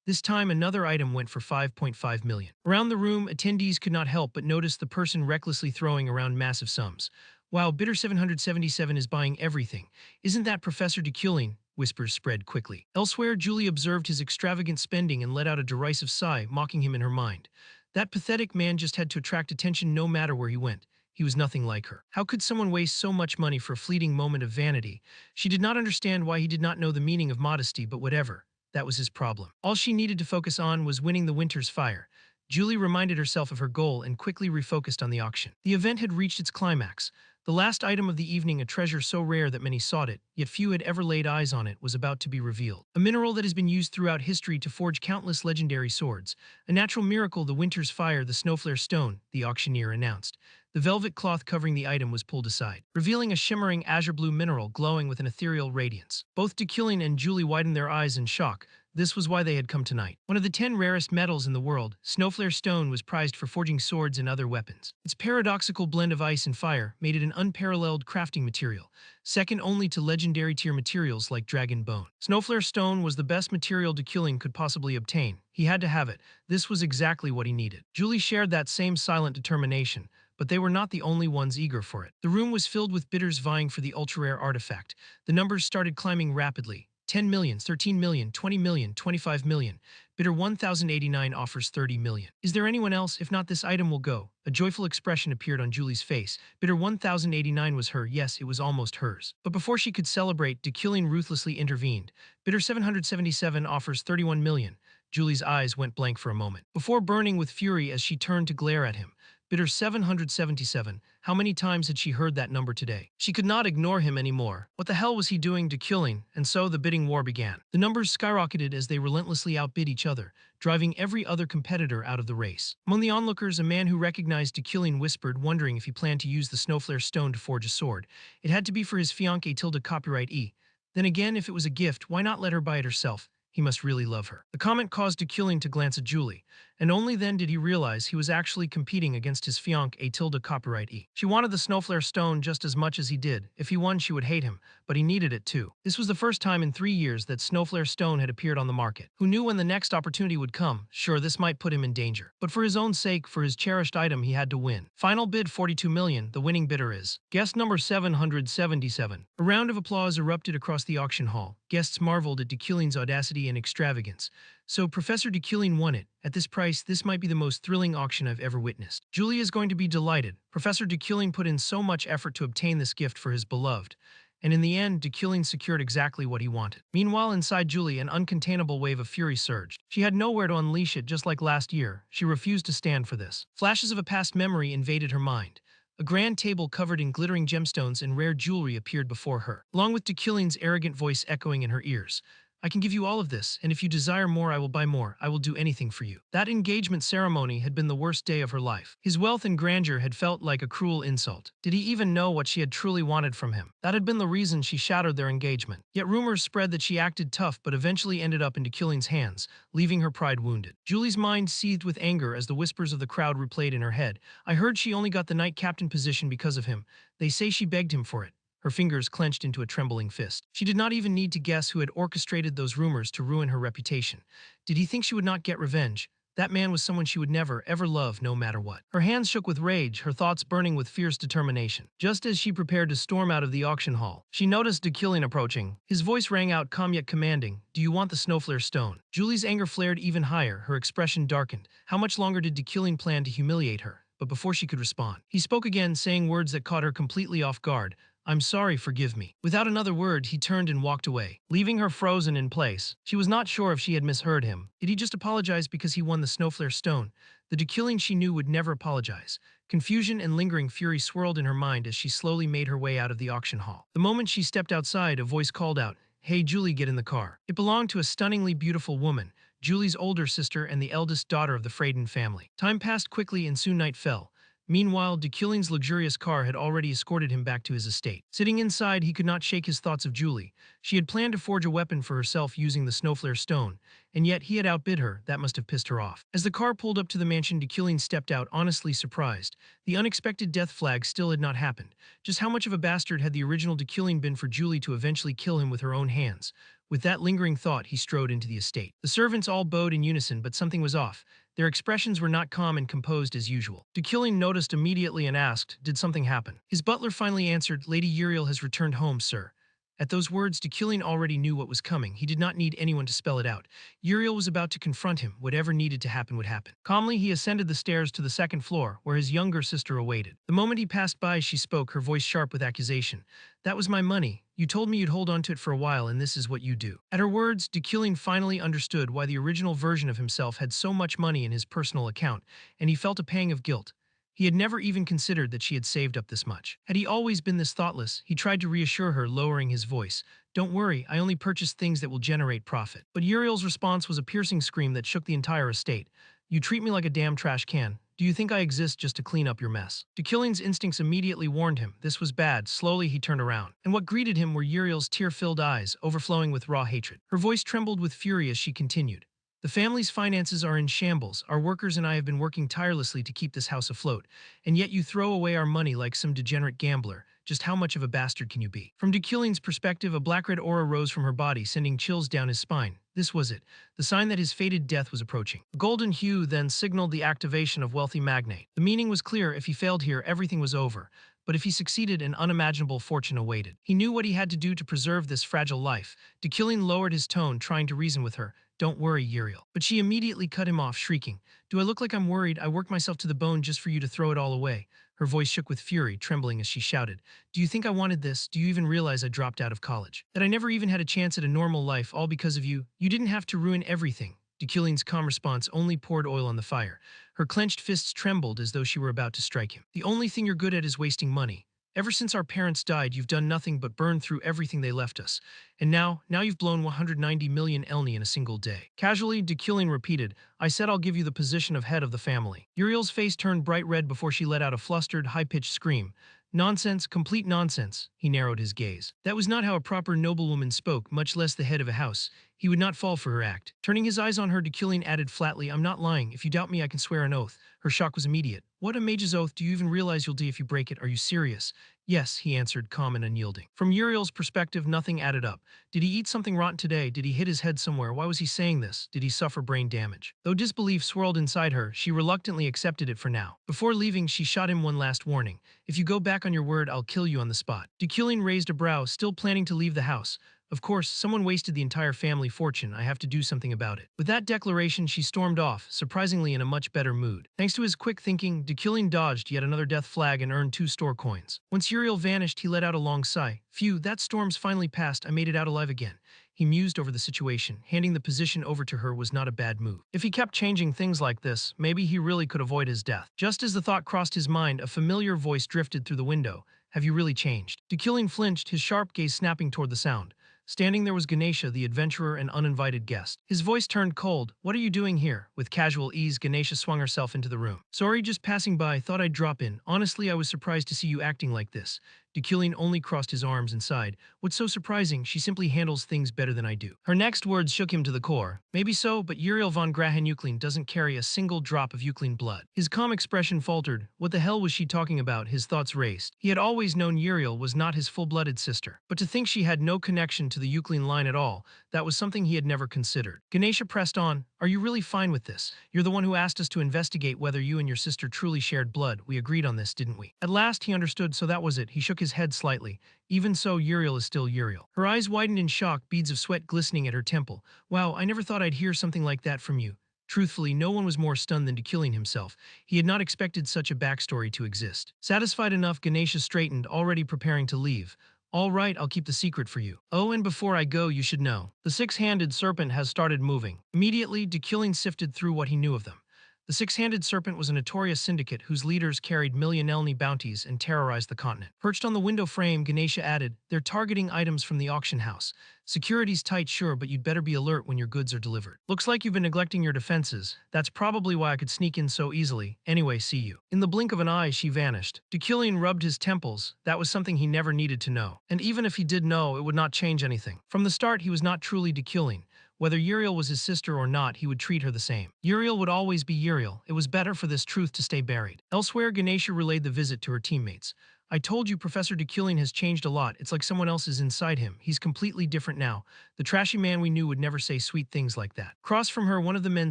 This time another item went for 5.5 million. Around the room, attendees could not help but notice the person recklessly throwing around massive sums. Wow, bidder 777 is buying everything. Isn't that Professor Dekillian? Whispers spread quickly. Elsewhere, Julie observed his extravagant spending and let out a derisive sigh, mocking him in her mind. That pathetic man just had to attract attention no matter where he went. He was nothing like her. How could someone waste so much money for a fleeting moment of vanity? She did not understand why he did not know the meaning of modesty, but whatever. That was his problem. All she needed to focus on was winning the winter's fire. Julie reminded herself of her goal and quickly refocused on the auction. The event had reached its climax. The last item of the evening, a treasure so rare that many sought it, yet few had ever laid eyes on it, was about to be revealed. A mineral that has been used throughout history to forge countless legendary swords. A natural miracle, the winter's fire, the snowflare stone, the auctioneer announced. The velvet cloth covering the item was pulled aside, revealing a shimmering azure-blue mineral glowing with an ethereal radiance. Both Dekillian and Julie widened their eyes in shock. This was why they had come tonight. One of the 10 rarest metals in the world, snowflare stone was prized for forging swords and other weapons. Its paradoxical blend of ice and fire made it an unparalleled crafting material, second only to legendary tier materials like dragon bone. Snowflare stone was the best material Dekillian could possibly obtain. He had to have it. This was exactly what he needed. Julie shared that same silent determination, but they were not the only ones eager for it. The room was filled with bidders vying for the ultra-rare artifact. The numbers started climbing rapidly. 10 million, 13 million, 20 million, 25 million. Bidder 1,089 offers 30 million. Is there anyone else? If not, this item will go. A joyful expression appeared on Julie's face. Bidder 1,089 was her. Yes, it was almost hers. But before she could celebrate, Dekillian ruthlessly intervened. Bidder 777 offers 31 million. Julie's eyes went blank for a moment, before burning with fury as she turned to glare at him. Bidder 777. How many times had she heard that number today? She could not ignore him anymore. What the hell was he doing Dekillian? And so the bidding war began. The numbers skyrocketed as they relentlessly outbid each other, driving every other competitor out of the race. Among the onlookers, a man who recognized Dekillian whispered, wondering if he planned to use the snowflare stone to forge a sword. It had to be for his fiancée tilde copyright E. Then again, if it was a gift, why not let her buy it herself? He must really love her. The comment caused Dekillian to glance at Julie, and only then did he realize he was actually competing against his fiancée tilde copyright E. She wanted the snowflare stone just as much as he did. If he won, she would hate him, but he needed it too. This was the first time in 3 years that snowflare stone had appeared on the market. Who knew when the next opportunity would come? Sure, this might put him in danger, but for his own sake, for his cherished item, he had to win. Final bid 42 million. The winning bidder is guest number 777. A round of applause erupted across the auction hall. Guests marveled at Dekillian's audacity and extravagance. So Professor Dekillian won it. At this price, this might be the most thrilling auction I've ever witnessed. Julie is going to be delighted. Professor Dekillian put in so much effort to obtain this gift for his beloved, and in the end, Dekillian secured exactly what he wanted. Meanwhile, inside Julie, an uncontainable wave of fury surged. She had nowhere to unleash it, just like last year. She refused to stand for this. Flashes of a past memory invaded her mind. A grand table covered in glittering gemstones and rare jewelry appeared before her, along with Dekillian's arrogant voice echoing in her ears. I can give you all of this, and if you desire more, I will buy more. I will do anything for you. That engagement ceremony had been the worst day of her life. His wealth and grandeur had felt like a cruel insult. Did he even know what she had truly wanted from him? That had been the reason she shattered their engagement. Yet rumors spread that she acted tough but eventually ended up in Dekillian's hands, leaving her pride wounded. Julie's mind seethed with anger as the whispers of the crowd replayed in her head. I heard she only got the knight captain position because of him. They say she begged him for it. Her fingers clenched into a trembling fist. She did not even need to guess who had orchestrated those rumors to ruin her reputation. Did he think she would not get revenge? That man was someone she would never, ever love, no matter what. Her hands shook with rage, her thoughts burning with fierce determination. Just as she prepared to storm out of the auction hall, she noticed Dekillian approaching. His voice rang out, calm yet commanding. Do you want the snowflare stone? Julie's anger flared even higher, her expression darkened. How much longer did Dekillian plan to humiliate her? But before she could respond, he spoke again, saying words that caught her completely off guard. I'm sorry, forgive me. Without another word, he turned and walked away, leaving her frozen in place. She was not sure if she had misheard him. Did he just apologize because he won the snowflare stone? The Dekillian she knew would never apologize. Confusion and lingering fury swirled in her mind as she slowly made her way out of the auction hall. The moment she stepped outside, a voice called out, Hey Julie, get in the car. It belonged to a stunningly beautiful woman. Julie's older sister and the eldest daughter of the Freyden family. Time passed quickly and soon night fell. Meanwhile, Dekuling's luxurious car had already escorted him back to his estate. Sitting inside, he could not shake his thoughts of Julie. She had planned to forge a weapon for herself using the Snowflare stone, and yet he had outbid her. That must have pissed her off. As the car pulled up to the mansion, Dekuling stepped out, honestly surprised. The unexpected death flag still had not happened. Just how much of a bastard had the original Dekuling been for Julie to eventually kill him with her own hands? With that lingering thought, he strode into the estate. The servants all bowed in unison, but something was off. Their expressions were not calm and composed as usual. Dekuling noticed immediately and asked, "Did something happen?" His butler finally answered, "Lady Uriel has returned home, sir." At those words, Dekuling already knew what was coming. He did not need anyone to spell it out. Uriel was about to confront him. Whatever needed to happen would happen. Calmly, he ascended the stairs to the second floor, where his younger sister awaited. The moment he passed by, she spoke, her voice sharp with accusation. "That was my money. You told me you'd hold on to it for a while, and this is what you do." At her words, Dekuling finally understood why the original version of himself had so much money in his personal account, and he felt a pang of guilt. He had never even considered that she had saved up this much. Had he always been this thoughtless? He tried to reassure her, lowering his voice. "Don't worry, I only purchase things that will generate profit." But Uriel's response was a piercing scream that shook the entire estate. "You treat me like a damn trash can. Do you think I exist just to clean up your mess?" Dekuling's instincts immediately warned him. This was bad. Slowly, he turned around. And what greeted him were Uriel's tear-filled eyes, overflowing with raw hatred. Her voice trembled with fury as she continued. "The family's finances are in shambles. Our workers and I have been working tirelessly to keep this house afloat, and yet you throw away our money like some degenerate gambler. Just how much of a bastard can you be?" From Dekuling's perspective, a black-red aura rose from her body, sending chills down his spine. This was it, the sign that his fated death was approaching. A golden hue then signaled the activation of wealthy magnate. The meaning was clear: if he failed here, everything was over. But if he succeeded, an unimaginable fortune awaited. He knew what he had to do to preserve this fragile life. Dekuling lowered his tone, trying to reason with her. "Don't worry, Uriel." But she immediately cut him off, shrieking, "Do I look like I'm worried? I worked myself to the bone just for you to throw it all away." Her voice shook with fury, trembling as she shouted, "Do you think I wanted this? Do you even realize I dropped out of college? That I never even had a chance at a normal life, all because of you? You didn't have to ruin everything." Dekuling's calm response only poured oil on the fire. Her clenched fists trembled as though she were about to strike him. "The only thing you're good at is wasting money. Ever since our parents died, you've done nothing but burn through everything they left us. And now you've blown 190 million elni in a single day." Casually, Dekuling repeated, "I said I'll give you the position of head of the family." Uriel's face turned bright red before she let out a flustered, high-pitched scream. "Nonsense, complete nonsense." He narrowed his gaze. That was not how a proper noblewoman spoke, much less the head of a house. He would not fall for her act. Turning his eyes on her, Dekuling added flatly, "I'm not lying. If you doubt me, I can swear an oath." Her shock was immediate. "What a mage's oath? Do you even realize you'll die if you break it? Are you serious?" "Yes," he answered, calm and unyielding. From Uriel's perspective, nothing added up. Did he eat something rotten today? Did he hit his head somewhere? Why was he saying this? Did he suffer brain damage? Though disbelief swirled inside her, she reluctantly accepted it for now. Before leaving, she shot him one last warning. "If you go back on your word, I'll kill you on the spot." Dekuling raised a brow, still planning to leave the house. "Of course, someone wasted the entire family fortune. I have to do something about it." With that declaration, she stormed off, surprisingly in a much better mood. Thanks to his quick thinking, Dekuling dodged yet another death flag and earned 2 store coins. Once Uriel vanished, he let out a long sigh. "Phew, that storm's finally passed. I made it out alive again." He mused over the situation. Handing the position over to her was not a bad move. If he kept changing things like this, maybe he really could avoid his death. Just as the thought crossed his mind, a familiar voice drifted through the window. "Have you really changed?" Dekuling flinched, his sharp gaze snapping toward the sound. Standing there was Ganesha, the adventurer and uninvited guest. His voice turned cold. "What are you doing here?" With casual ease, Ganesha swung herself into the room. "Sorry, just passing by. Thought I'd drop in. Honestly, I was surprised to see you acting like this." Dekuling only crossed his arms and sighed. "What's so surprising? She simply handles things better than I do." Her next words shook him to the core. "Maybe so, but Uriel von Grahen-Euclin doesn't carry a single drop of Euclin blood." His calm expression faltered. What the hell was she talking about? His thoughts raced. He had always known Uriel was not his full-blooded sister. But to think she had no connection to the Euclin line at all, that was something he had never considered. Ganesha pressed on. "Are you really fine with this? You're the one who asked us to investigate whether you and your sister truly shared blood. We agreed on this, didn't we?" At last he understood, so that was it. He shook his head slightly. "Even so, Uriel is still Uriel." Her eyes widened in shock, beads of sweat glistening at her temple. "Wow, I never thought I'd hear something like that from you." Truthfully, no one was more stunned than Dekuling himself. He had not expected such a backstory to exist. Satisfied enough, Ganesha straightened, already preparing to leave. "All right, I'll keep the secret for you. Oh, and before I go, you should know. The six-handed serpent has started moving." Immediately, Dekuling sifted through what he knew of them. The six-handed serpent was a notorious syndicate whose leaders carried millionelny bounties and terrorized the continent. Perched on the window frame, Ganesha added, "They're targeting items from the auction house. Security's tight, sure, but you'd better be alert when your goods are delivered. Looks like you've been neglecting your defenses. That's probably why I could sneak in so easily. Anyway, see you." In the blink of an eye, she vanished. Deucalion rubbed his temples. That was something he never needed to know. And even if he did know, it would not change anything. From the start, he was not truly Deucalion. Whether Uriel was his sister or not, he would treat her the same. Uriel would always be Uriel. It was better for this truth to stay buried. Elsewhere, Ganesha relayed the visit to her teammates. "I told you Professor Deucalion has changed a lot. It's like someone else is inside him. He's completely different now. The trashy man we knew would never say sweet things like that." Across from her, one of the men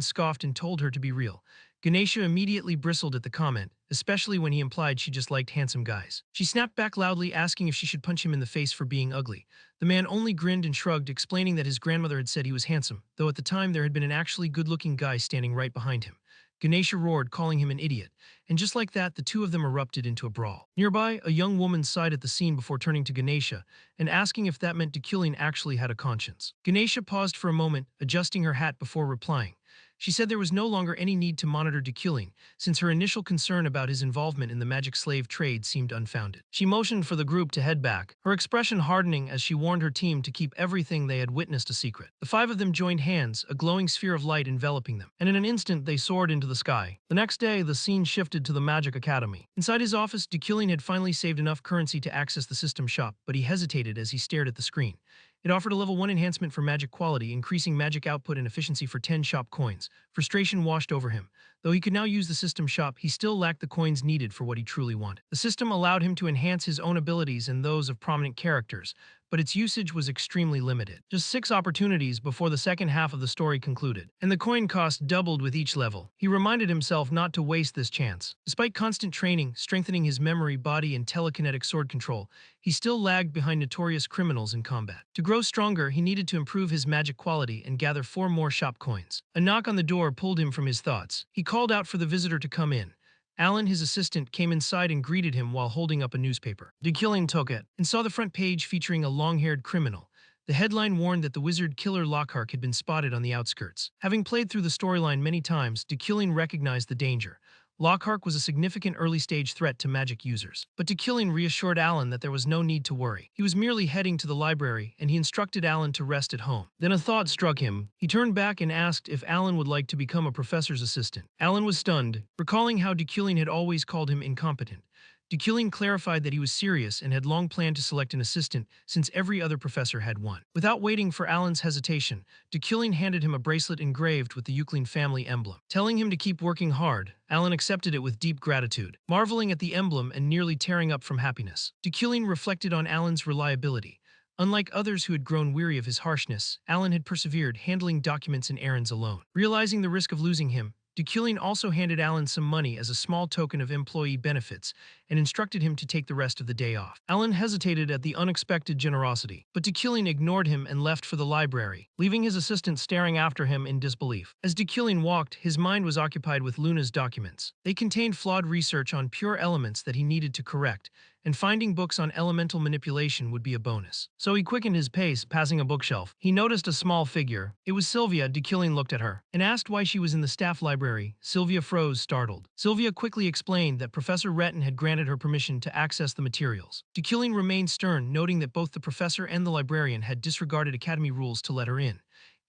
scoffed and told her to be real. Ganesha immediately bristled at the comment, especially when he implied she just liked handsome guys. She snapped back loudly, asking if she should punch him in the face for being ugly. The man only grinned and shrugged, explaining that his grandmother had said he was handsome, though at the time there had been an actually good-looking guy standing right behind him. Ganesha roared, calling him an idiot, and just like that, the two of them erupted into a brawl. Nearby, a young woman sighed at the scene before turning to Ganesha and asking if that meant Deucalion actually had a conscience. Ganesha paused for a moment, adjusting her hat before replying. She said there was no longer any need to monitor Deucalion, since her initial concern about his involvement in the magic slave trade seemed unfounded. She motioned for the group to head back, her expression hardening as she warned her team to keep everything they had witnessed a secret. The five of them joined hands, a glowing sphere of light enveloping them, and in an instant they soared into the sky. The next day, the scene shifted to the Magic Academy. Inside his office, Deucalion had finally saved enough currency to access the system shop, but he hesitated as he stared at the screen. It offered a level 1 enhancement for magic quality, increasing magic output and efficiency for 10 shop coins. Frustration washed over him. Though he could now use the system shop, he still lacked the coins needed for what he truly wanted. The system allowed him to enhance his own abilities and those of prominent characters, but its usage was extremely limited. Just 6 opportunities before the second half of the story concluded, and the coin cost doubled with each level. He reminded himself not to waste this chance. Despite constant training, strengthening his memory, body, and telekinetic sword control, he still lagged behind notorious criminals in combat. To grow stronger, he needed to improve his magic quality and gather 4 more shop coins. A knock on the door pulled him from his thoughts. He called out for the visitor to come in. Alan, his assistant, came inside and greeted him while holding up a newspaper. Deucalion took it and saw the front page featuring a long-haired criminal. The headline warned that the wizard killer Lockhart had been spotted on the outskirts. Having played through the storyline many times, Deucalion recognized the danger. Lockhart was a significant early-stage threat to magic users. But Deucalion reassured Alan that there was no need to worry. He was merely heading to the library, and he instructed Alan to rest at home. Then a thought struck him. He turned back and asked if Alan would like to become a professor's assistant. Alan was stunned, recalling how Deucalion had always called him incompetent. Deucalion clarified that he was serious and had long planned to select an assistant since every other professor had one. Without waiting for Alan's hesitation, Deucalion handed him a bracelet engraved with the Euclid family emblem. Telling him to keep working hard, Alan accepted it with deep gratitude, marveling at the emblem and nearly tearing up from happiness. Deucalion reflected on Alan's reliability. Unlike others who had grown weary of his harshness, Alan had persevered, handling documents and errands alone. Realizing the risk of losing him, Deucalion also handed Alan some money as a small token of employee benefits and instructed him to take the rest of the day off. Alan hesitated at the unexpected generosity, but Deucalion ignored him and left for the library, leaving his assistant staring after him in disbelief. As Deucalion walked, his mind was occupied with Luna's documents. They contained flawed research on pure elements that he needed to correct, and finding books on elemental manipulation would be a bonus. So he quickened his pace, passing a bookshelf. He noticed a small figure. It was Sylvia. Deucalion looked at her and asked why she was in the staff library. Sylvia froze, startled. Sylvia quickly explained that Professor Retton had granted her permission to access the materials. Deucalion remained stern, noting that both the professor and the librarian had disregarded academy rules to let her in.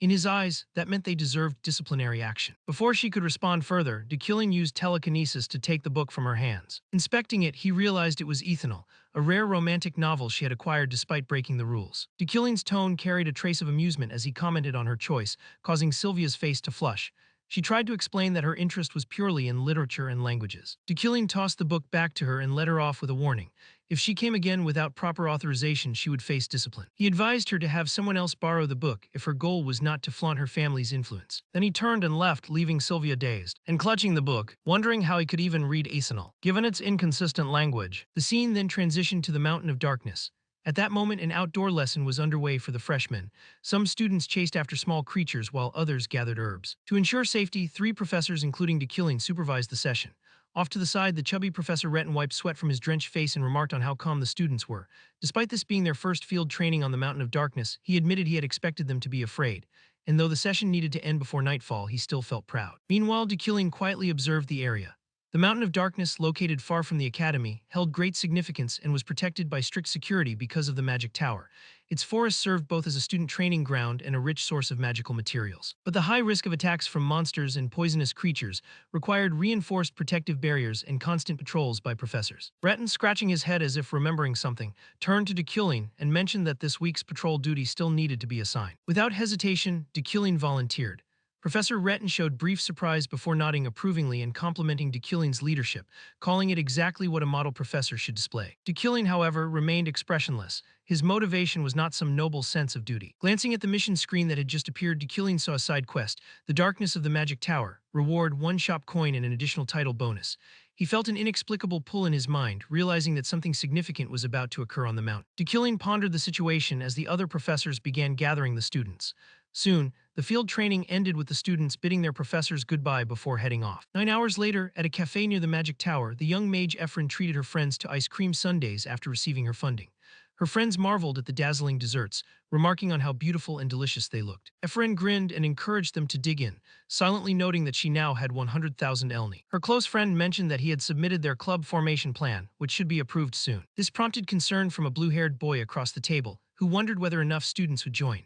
In his eyes, that meant they deserved disciplinary action. Before she could respond further, Deucalion used telekinesis to take the book from her hands. Inspecting it, he realized it was Ethanol, a rare romantic novel she had acquired despite breaking the rules. Deucalion's tone carried a trace of amusement as he commented on her choice, causing Sylvia's face to flush. She tried to explain that her interest was purely in literature and languages. Deucalion tossed the book back to her and led her off with a warning. If she came again without proper authorization, she would face discipline. He advised her to have someone else borrow the book if her goal was not to flaunt her family's influence. Then he turned and left, leaving Sylvia dazed and clutching the book, wondering how he could even read Asenal, given its inconsistent language. The scene then transitioned to the Mountain of Darkness. At that moment, an outdoor lesson was underway for the freshmen. Some students chased after small creatures while others gathered herbs. To ensure safety, 3 professors, including Deucalion, supervised the session. Off to the side, the chubby Professor Retton wiped sweat from his drenched face and remarked on how calm the students were. Despite this being their first field training on the Mountain of Darkness, he admitted he had expected them to be afraid. and though the session needed to end before nightfall, he still felt proud. Meanwhile, Dekilling quietly observed the area. The Mountain of Darkness, located far from the academy, held great significance and was protected by strict security because of the magic tower. Its forest served both as a student training ground and a rich source of magical materials. But the high risk of attacks from monsters and poisonous creatures required reinforced protective barriers and constant patrols by professors. Breton, scratching his head as if remembering something, turned to Dekilling and mentioned that this week's patrol duty still needed to be assigned. Without hesitation, Dekilling volunteered. Professor Retton showed brief surprise before nodding approvingly and complimenting Dekilling's leadership, calling it exactly what a model professor should display. Dekilling, however, remained expressionless. His motivation was not some noble sense of duty. Glancing at the mission screen that had just appeared, Dekilling saw a side quest, The Darkness of the Magic Tower, reward 1 shop coin and an additional title bonus. He felt an inexplicable pull in his mind, realizing that something significant was about to occur on the mountain. Dekilling pondered the situation as the other professors began gathering the students. Soon, the field training ended with the students bidding their professors goodbye before heading off. 9 hours later, at a cafe near the Magic Tower, the young mage Ephraim treated her friends to ice cream sundaes after receiving her funding. Her friends marveled at the dazzling desserts, remarking on how beautiful and delicious they looked. Ephraim grinned and encouraged them to dig in, silently noting that she now had 100,000 elni. Her close friend mentioned that he had submitted their club formation plan, which should be approved soon. This prompted concern from a blue-haired boy across the table, who wondered whether enough students would join.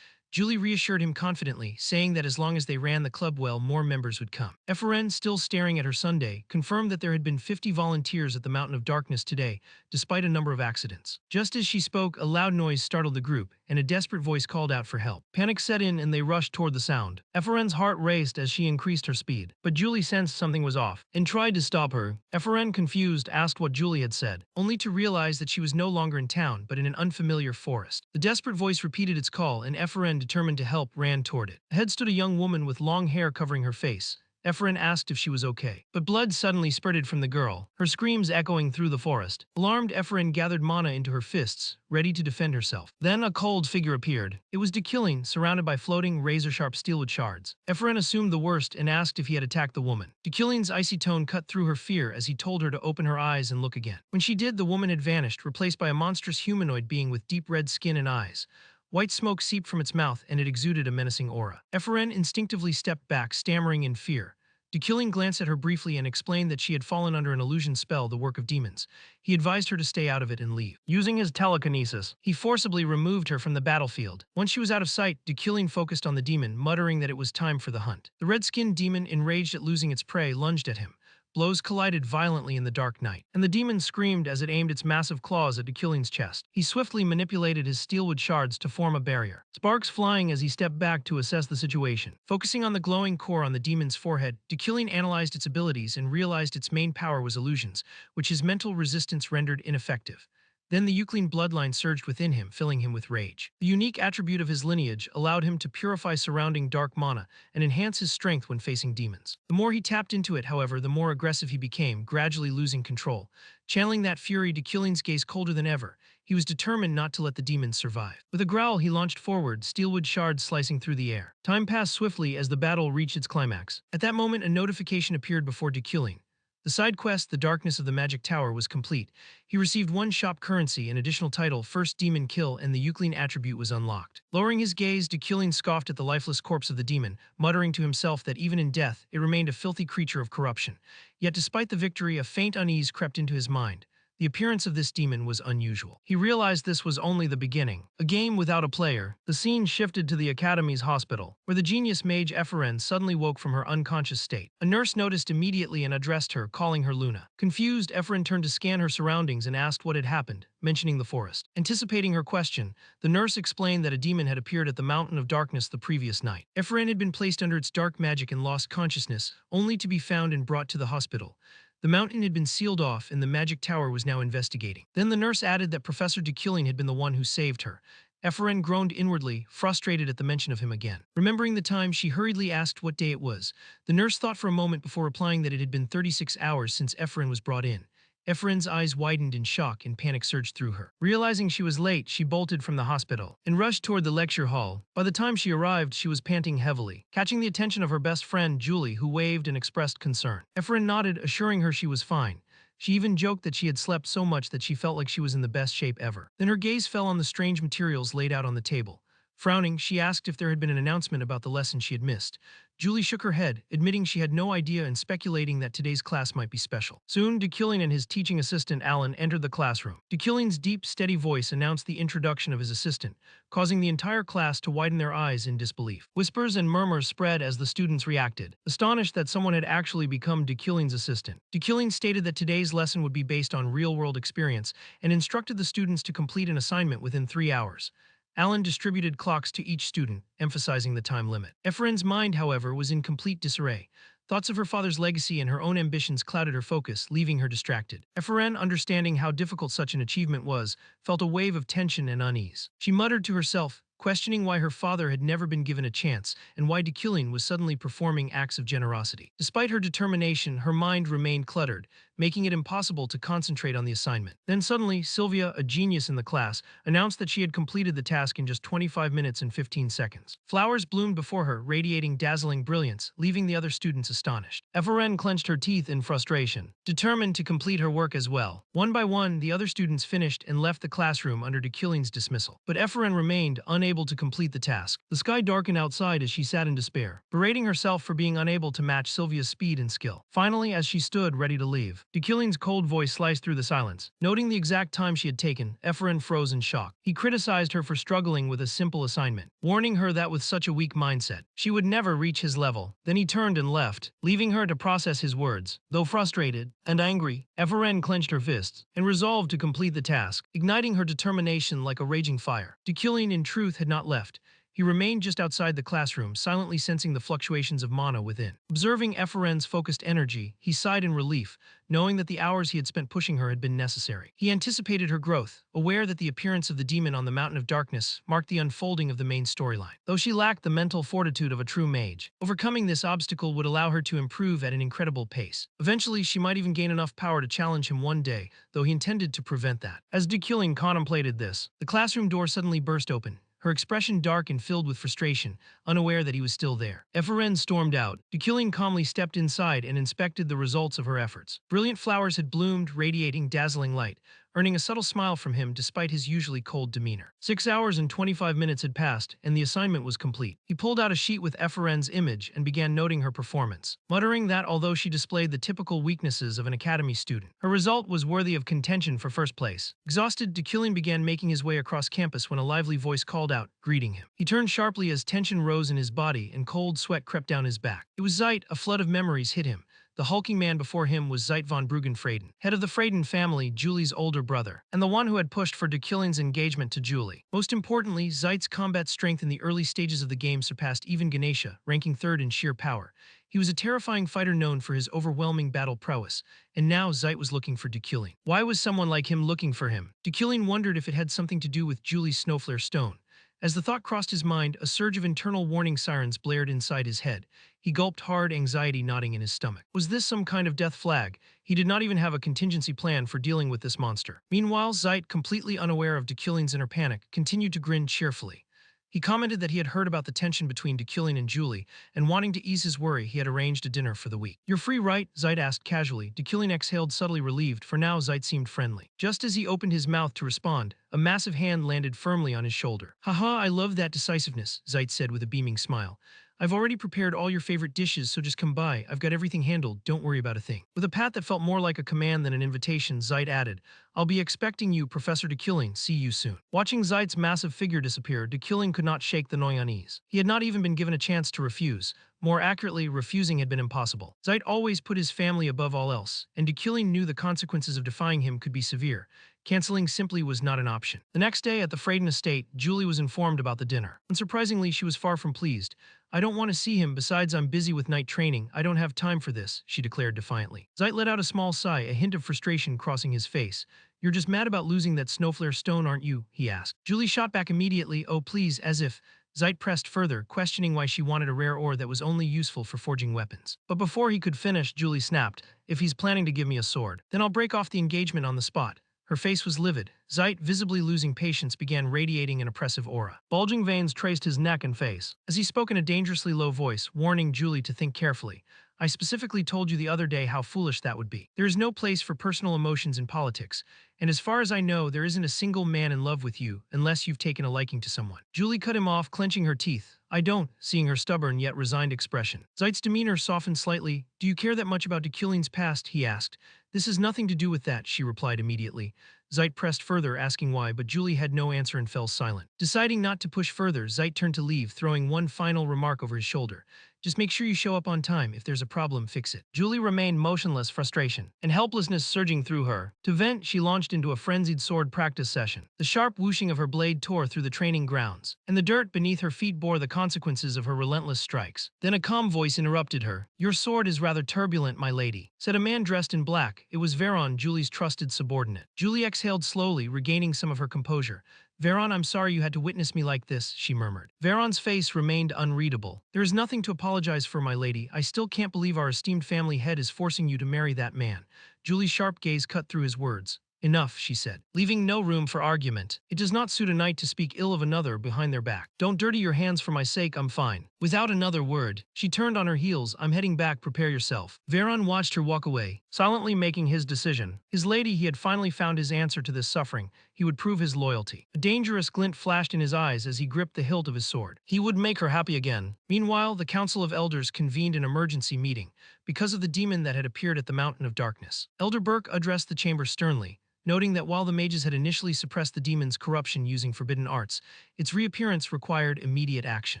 Julie reassured him confidently, saying that as long as they ran the club well, more members would come. Ephraim, still staring at her sundae, confirmed that there had been 50 volunteers at the Mountain of Darkness today, despite a number of accidents. Just as she spoke, a loud noise startled the group, and a desperate voice called out for help. Panic set in and they rushed toward the sound. Ephraim's heart raced as she increased her speed, but Julie sensed something was off and tried to stop her. Ephraim, confused, asked what Julie had said, only to realize that she was no longer in town but in an unfamiliar forest. The desperate voice repeated its call, and Ephraim, determined to help, ran toward it. Ahead stood a young woman with long hair covering her face. Ephraim asked if she was okay, but blood suddenly spurted from the girl, her screams echoing through the forest. Alarmed, Ephraim gathered mana into her fists, ready to defend herself. Then a cold figure appeared. It was Dekilling, surrounded by floating, razor-sharp steelwood shards. Ephraim assumed the worst and asked if he had attacked the woman. Dekilling's icy tone cut through her fear as he told her to open her eyes and look again. When she did, the woman had vanished, replaced by a monstrous humanoid being with deep red skin and eyes. White smoke seeped from its mouth, and it exuded a menacing aura. Ephraim instinctively stepped back, stammering in fear. Dekilling glanced at her briefly and explained that she had fallen under an illusion spell, the work of demons. He advised her to stay out of it and leave. Using his telekinesis, he forcibly removed her from the battlefield. Once she was out of sight, Dekilling focused on the demon, muttering that it was time for the hunt. The red-skinned demon, enraged at losing its prey, lunged at him. Blows collided violently in the dark night, and the demon screamed as it aimed its massive claws at Dekilling's chest. He swiftly manipulated his steelwood shards to form a barrier, sparks flying as he stepped back to assess the situation. Focusing on the glowing core on the demon's forehead, Dekilling analyzed its abilities and realized its main power was illusions, which his mental resistance rendered ineffective. Then the Euclid bloodline surged within him, filling him with rage. The unique attribute of his lineage allowed him to purify surrounding dark mana and enhance his strength when facing demons. The more he tapped into it, however, the more aggressive he became, gradually losing control. Channeling that fury, Dekilling's gaze colder than ever. He was determined not to let the demons survive. With a growl, he launched forward, steelwood shards slicing through the air. Time passed swiftly as the battle reached its climax. At that moment, a notification appeared before Dekilling. The side quest, The Darkness of the Magic Tower, was complete. He received 1 shop currency, an additional title, First Demon Kill, and the Euclid attribute was unlocked. Lowering his gaze, Dekilling scoffed at the lifeless corpse of the demon, muttering to himself that even in death, it remained a filthy creature of corruption. Yet despite the victory, a faint unease crept into his mind. The appearance of this demon was unusual. He realized this was only the beginning. A game without a player. The scene shifted to the Academy's hospital, where the genius mage Ephraim suddenly woke from her unconscious state. A nurse noticed immediately and addressed her, calling her Luna. Confused, Ephraim turned to scan her surroundings and asked what had happened, mentioning the forest. Anticipating her question, the nurse explained that a demon had appeared at the Mountain of Darkness the previous night. Ephraim had been placed under its dark magic and lost consciousness, only to be found and brought to the hospital. The mountain had been sealed off, and the magic tower was now investigating. Then the nurse added that Professor Dekilling had been the one who saved her. Ephraim groaned inwardly, frustrated at the mention of him again. Remembering the time, she hurriedly asked what day it was. The nurse thought for a moment before replying that it had been 36 hours since Ephraim was brought in. Ephraim's eyes widened in shock and panic surged through her. Realizing she was late, she bolted from the hospital and rushed toward the lecture hall. By the time she arrived, she was panting heavily, catching the attention of her best friend, Julie, who waved and expressed concern. Ephraim nodded, assuring her she was fine. She even joked that she had slept so much that she felt like she was in the best shape ever. Then her gaze fell on the strange materials laid out on the table. Frowning, she asked if there had been an announcement about the lesson she had missed. Julie shook her head, admitting she had no idea and speculating that today's class might be special. Soon, DeKilling and his teaching assistant Alan entered the classroom. DeKilling's deep, steady voice announced the introduction of his assistant, causing the entire class to widen their eyes in disbelief. Whispers and murmurs spread as the students reacted, astonished that someone had actually become DeKilling's assistant. DeKilling stated that today's lesson would be based on real-world experience and instructed the students to complete an assignment within 3 hours. Alan distributed clocks to each student, emphasizing the time limit. Efren's mind, however, was in complete disarray. Thoughts of her father's legacy and her own ambitions clouded her focus, leaving her distracted. Efren, understanding how difficult such an achievement was, felt a wave of tension and unease. She muttered to herself, questioning why her father had never been given a chance and why DeKilling was suddenly performing acts of generosity. Despite her determination, her mind remained cluttered, making it impossible to concentrate on the assignment. Then suddenly, Sylvia, a genius in the class, announced that she had completed the task in just 25 minutes and 15 seconds. Flowers bloomed before her, radiating dazzling brilliance, leaving the other students astonished. Efren clenched her teeth in frustration, determined to complete her work as well. One by one, the other students finished and left the classroom under DeKilling's dismissal. But Efren remained unable to complete the task. The sky darkened outside as she sat in despair, berating herself for being unable to match Sylvia's speed and skill. Finally, as she stood ready to leave, DeKilling's cold voice sliced through the silence. Noting the exact time she had taken, Efren froze in shock. He criticized her for struggling with a simple assignment, warning her that with such a weak mindset, she would never reach his level. Then he turned and left, leaving her to process his words. Though frustrated and angry, Efren clenched her fists and resolved to complete the task, igniting her determination like a raging fire. DeKilling, in truth, had not left. He remained just outside the classroom, silently sensing the fluctuations of mana within. Observing Efren's focused energy, he sighed in relief, knowing that the hours he had spent pushing her had been necessary. He anticipated her growth, aware that the appearance of the demon on the Mountain of Darkness marked the unfolding of the main storyline. Though she lacked the mental fortitude of a true mage, overcoming this obstacle would allow her to improve at an incredible pace. Eventually, she might even gain enough power to challenge him one day, though he intended to prevent that. As DeKilling contemplated this, the classroom door suddenly burst open, her expression dark and filled with frustration, unaware that he was still there. Efren stormed out. DeKilling calmly stepped inside and inspected the results of her efforts. Brilliant flowers had bloomed, radiating dazzling light, earning a subtle smile from him despite his usually cold demeanor. 6 hours and 25 minutes had passed, and the assignment was complete. He pulled out a sheet with Efren's image and began noting her performance, muttering that although she displayed the typical weaknesses of an academy student, her result was worthy of contention for first place. Exhausted, DeKilling began making his way across campus when a lively voice called out, greeting him. He turned sharply as tension rose in his body and cold sweat crept down his back. It was Zeit. A flood of memories hit him. The hulking man before him was Zeit von Bruggen-Freyden, head of the Freyden family, Julie's older brother, and the one who had pushed for DeKilling's engagement to Julie. Most importantly, Zeit's combat strength in the early stages of the game surpassed even Ganesha, ranking third in sheer power. He was a terrifying fighter known for his overwhelming battle prowess, and now Zeit was looking for DeKilling. Why was someone like him looking for him? DeKilling wondered if it had something to do with Julie's Snowflare stone. As the thought crossed his mind, a surge of internal warning sirens blared inside his head. He gulped hard, anxiety knotting in his stomach. Was this some kind of death flag? He did not even have a contingency plan for dealing with this monster. Meanwhile, Zeit, completely unaware of DeKilling's inner panic, continued to grin cheerfully. He commented that he had heard about the tension between DeKilling and Julie, and wanting to ease his worry, he had arranged a dinner for the week. "You're free, right?" Zeit asked casually. DeKilling exhaled, subtly relieved, for now Zeit seemed friendly. Just as he opened his mouth to respond, a massive hand landed firmly on his shoulder. "Haha, I love that decisiveness," Zeit said with a beaming smile. "I've already prepared all your favorite dishes, so just come by. I've got everything handled, don't worry about a thing." With a pat that felt more like a command than an invitation, Zeit added, "I'll be expecting you, Professor DeKilling. See you soon." Watching Zeit's massive figure disappear, DeKilling could not shake the gnawing unease. He had not even been given a chance to refuse. More accurately, refusing had been impossible. Zeit always put his family above all else, and DeKilling knew the consequences of defying him could be severe. Canceling simply was not an option. The next day at the Freyden estate, Julie was informed about the dinner. Unsurprisingly, she was far from pleased. "I don't want to see him, besides I'm busy with night training. I don't have time for this," she declared defiantly. Zeit let out a small sigh, a hint of frustration crossing his face. "You're just mad about losing that Snowflare stone, aren't you?" he asked. Julie shot back immediately, "Oh please," as if. Zeit pressed further, questioning why she wanted a rare ore that was only useful for forging weapons. But before he could finish, Julie snapped, "If he's planning to give me a sword, then I'll break off the engagement on the spot." Her face was livid. Zeit, visibly losing patience, began radiating an oppressive aura. Bulging veins traced his neck and face. As he spoke in a dangerously low voice, warning Julie to think carefully, I specifically told you the other day how foolish that would be. There is no place for personal emotions in politics, and as far as I know, there isn't a single man in love with you unless you've taken a liking to someone. Julie cut him off, clenching her teeth. I don't, seeing her stubborn yet resigned expression. Zeit's demeanor softened slightly. Do you care that much about Deculin's past? He asked. This has nothing to do with that, she replied immediately. Zeit pressed further, asking why, but Julie had no answer and fell silent. Deciding not to push further, Zeit turned to leave, throwing one final remark over his shoulder. Just make sure you show up on time. If there's a problem, fix it. Julie remained motionless, frustration and helplessness surging through her. To vent, she launched into a frenzied sword practice session. The sharp whooshing of her blade tore through the training grounds, and the dirt beneath her feet bore the consequences of her relentless strikes. Then a calm voice interrupted her. Your sword is rather turbulent, my lady, said a man dressed in black. It was Veron, Julie's trusted subordinate. Julie exhaled slowly, regaining some of her composure. Veron, I'm sorry you had to witness me like this, she murmured. Veron's face remained unreadable. There is nothing to apologize for, my lady. I still can't believe our esteemed family head is forcing you to marry that man. Julie's sharp gaze cut through his words. Enough, she said, leaving no room for argument. It does not suit a knight to speak ill of another behind their back. Don't dirty your hands for my sake, I'm fine. Without another word, she turned on her heels. I'm heading back, prepare yourself. Veron watched her walk away, silently making his decision. His lady, he had finally found his answer to this suffering. He would prove his loyalty. A dangerous glint flashed in his eyes as he gripped the hilt of his sword. He would make her happy again. Meanwhile, the Council of Elders convened an emergency meeting because of the demon that had appeared at the Mountain of Darkness. Elder Burke addressed the chamber sternly, noting that while the mages had initially suppressed the demon's corruption using forbidden arts, its reappearance required immediate action.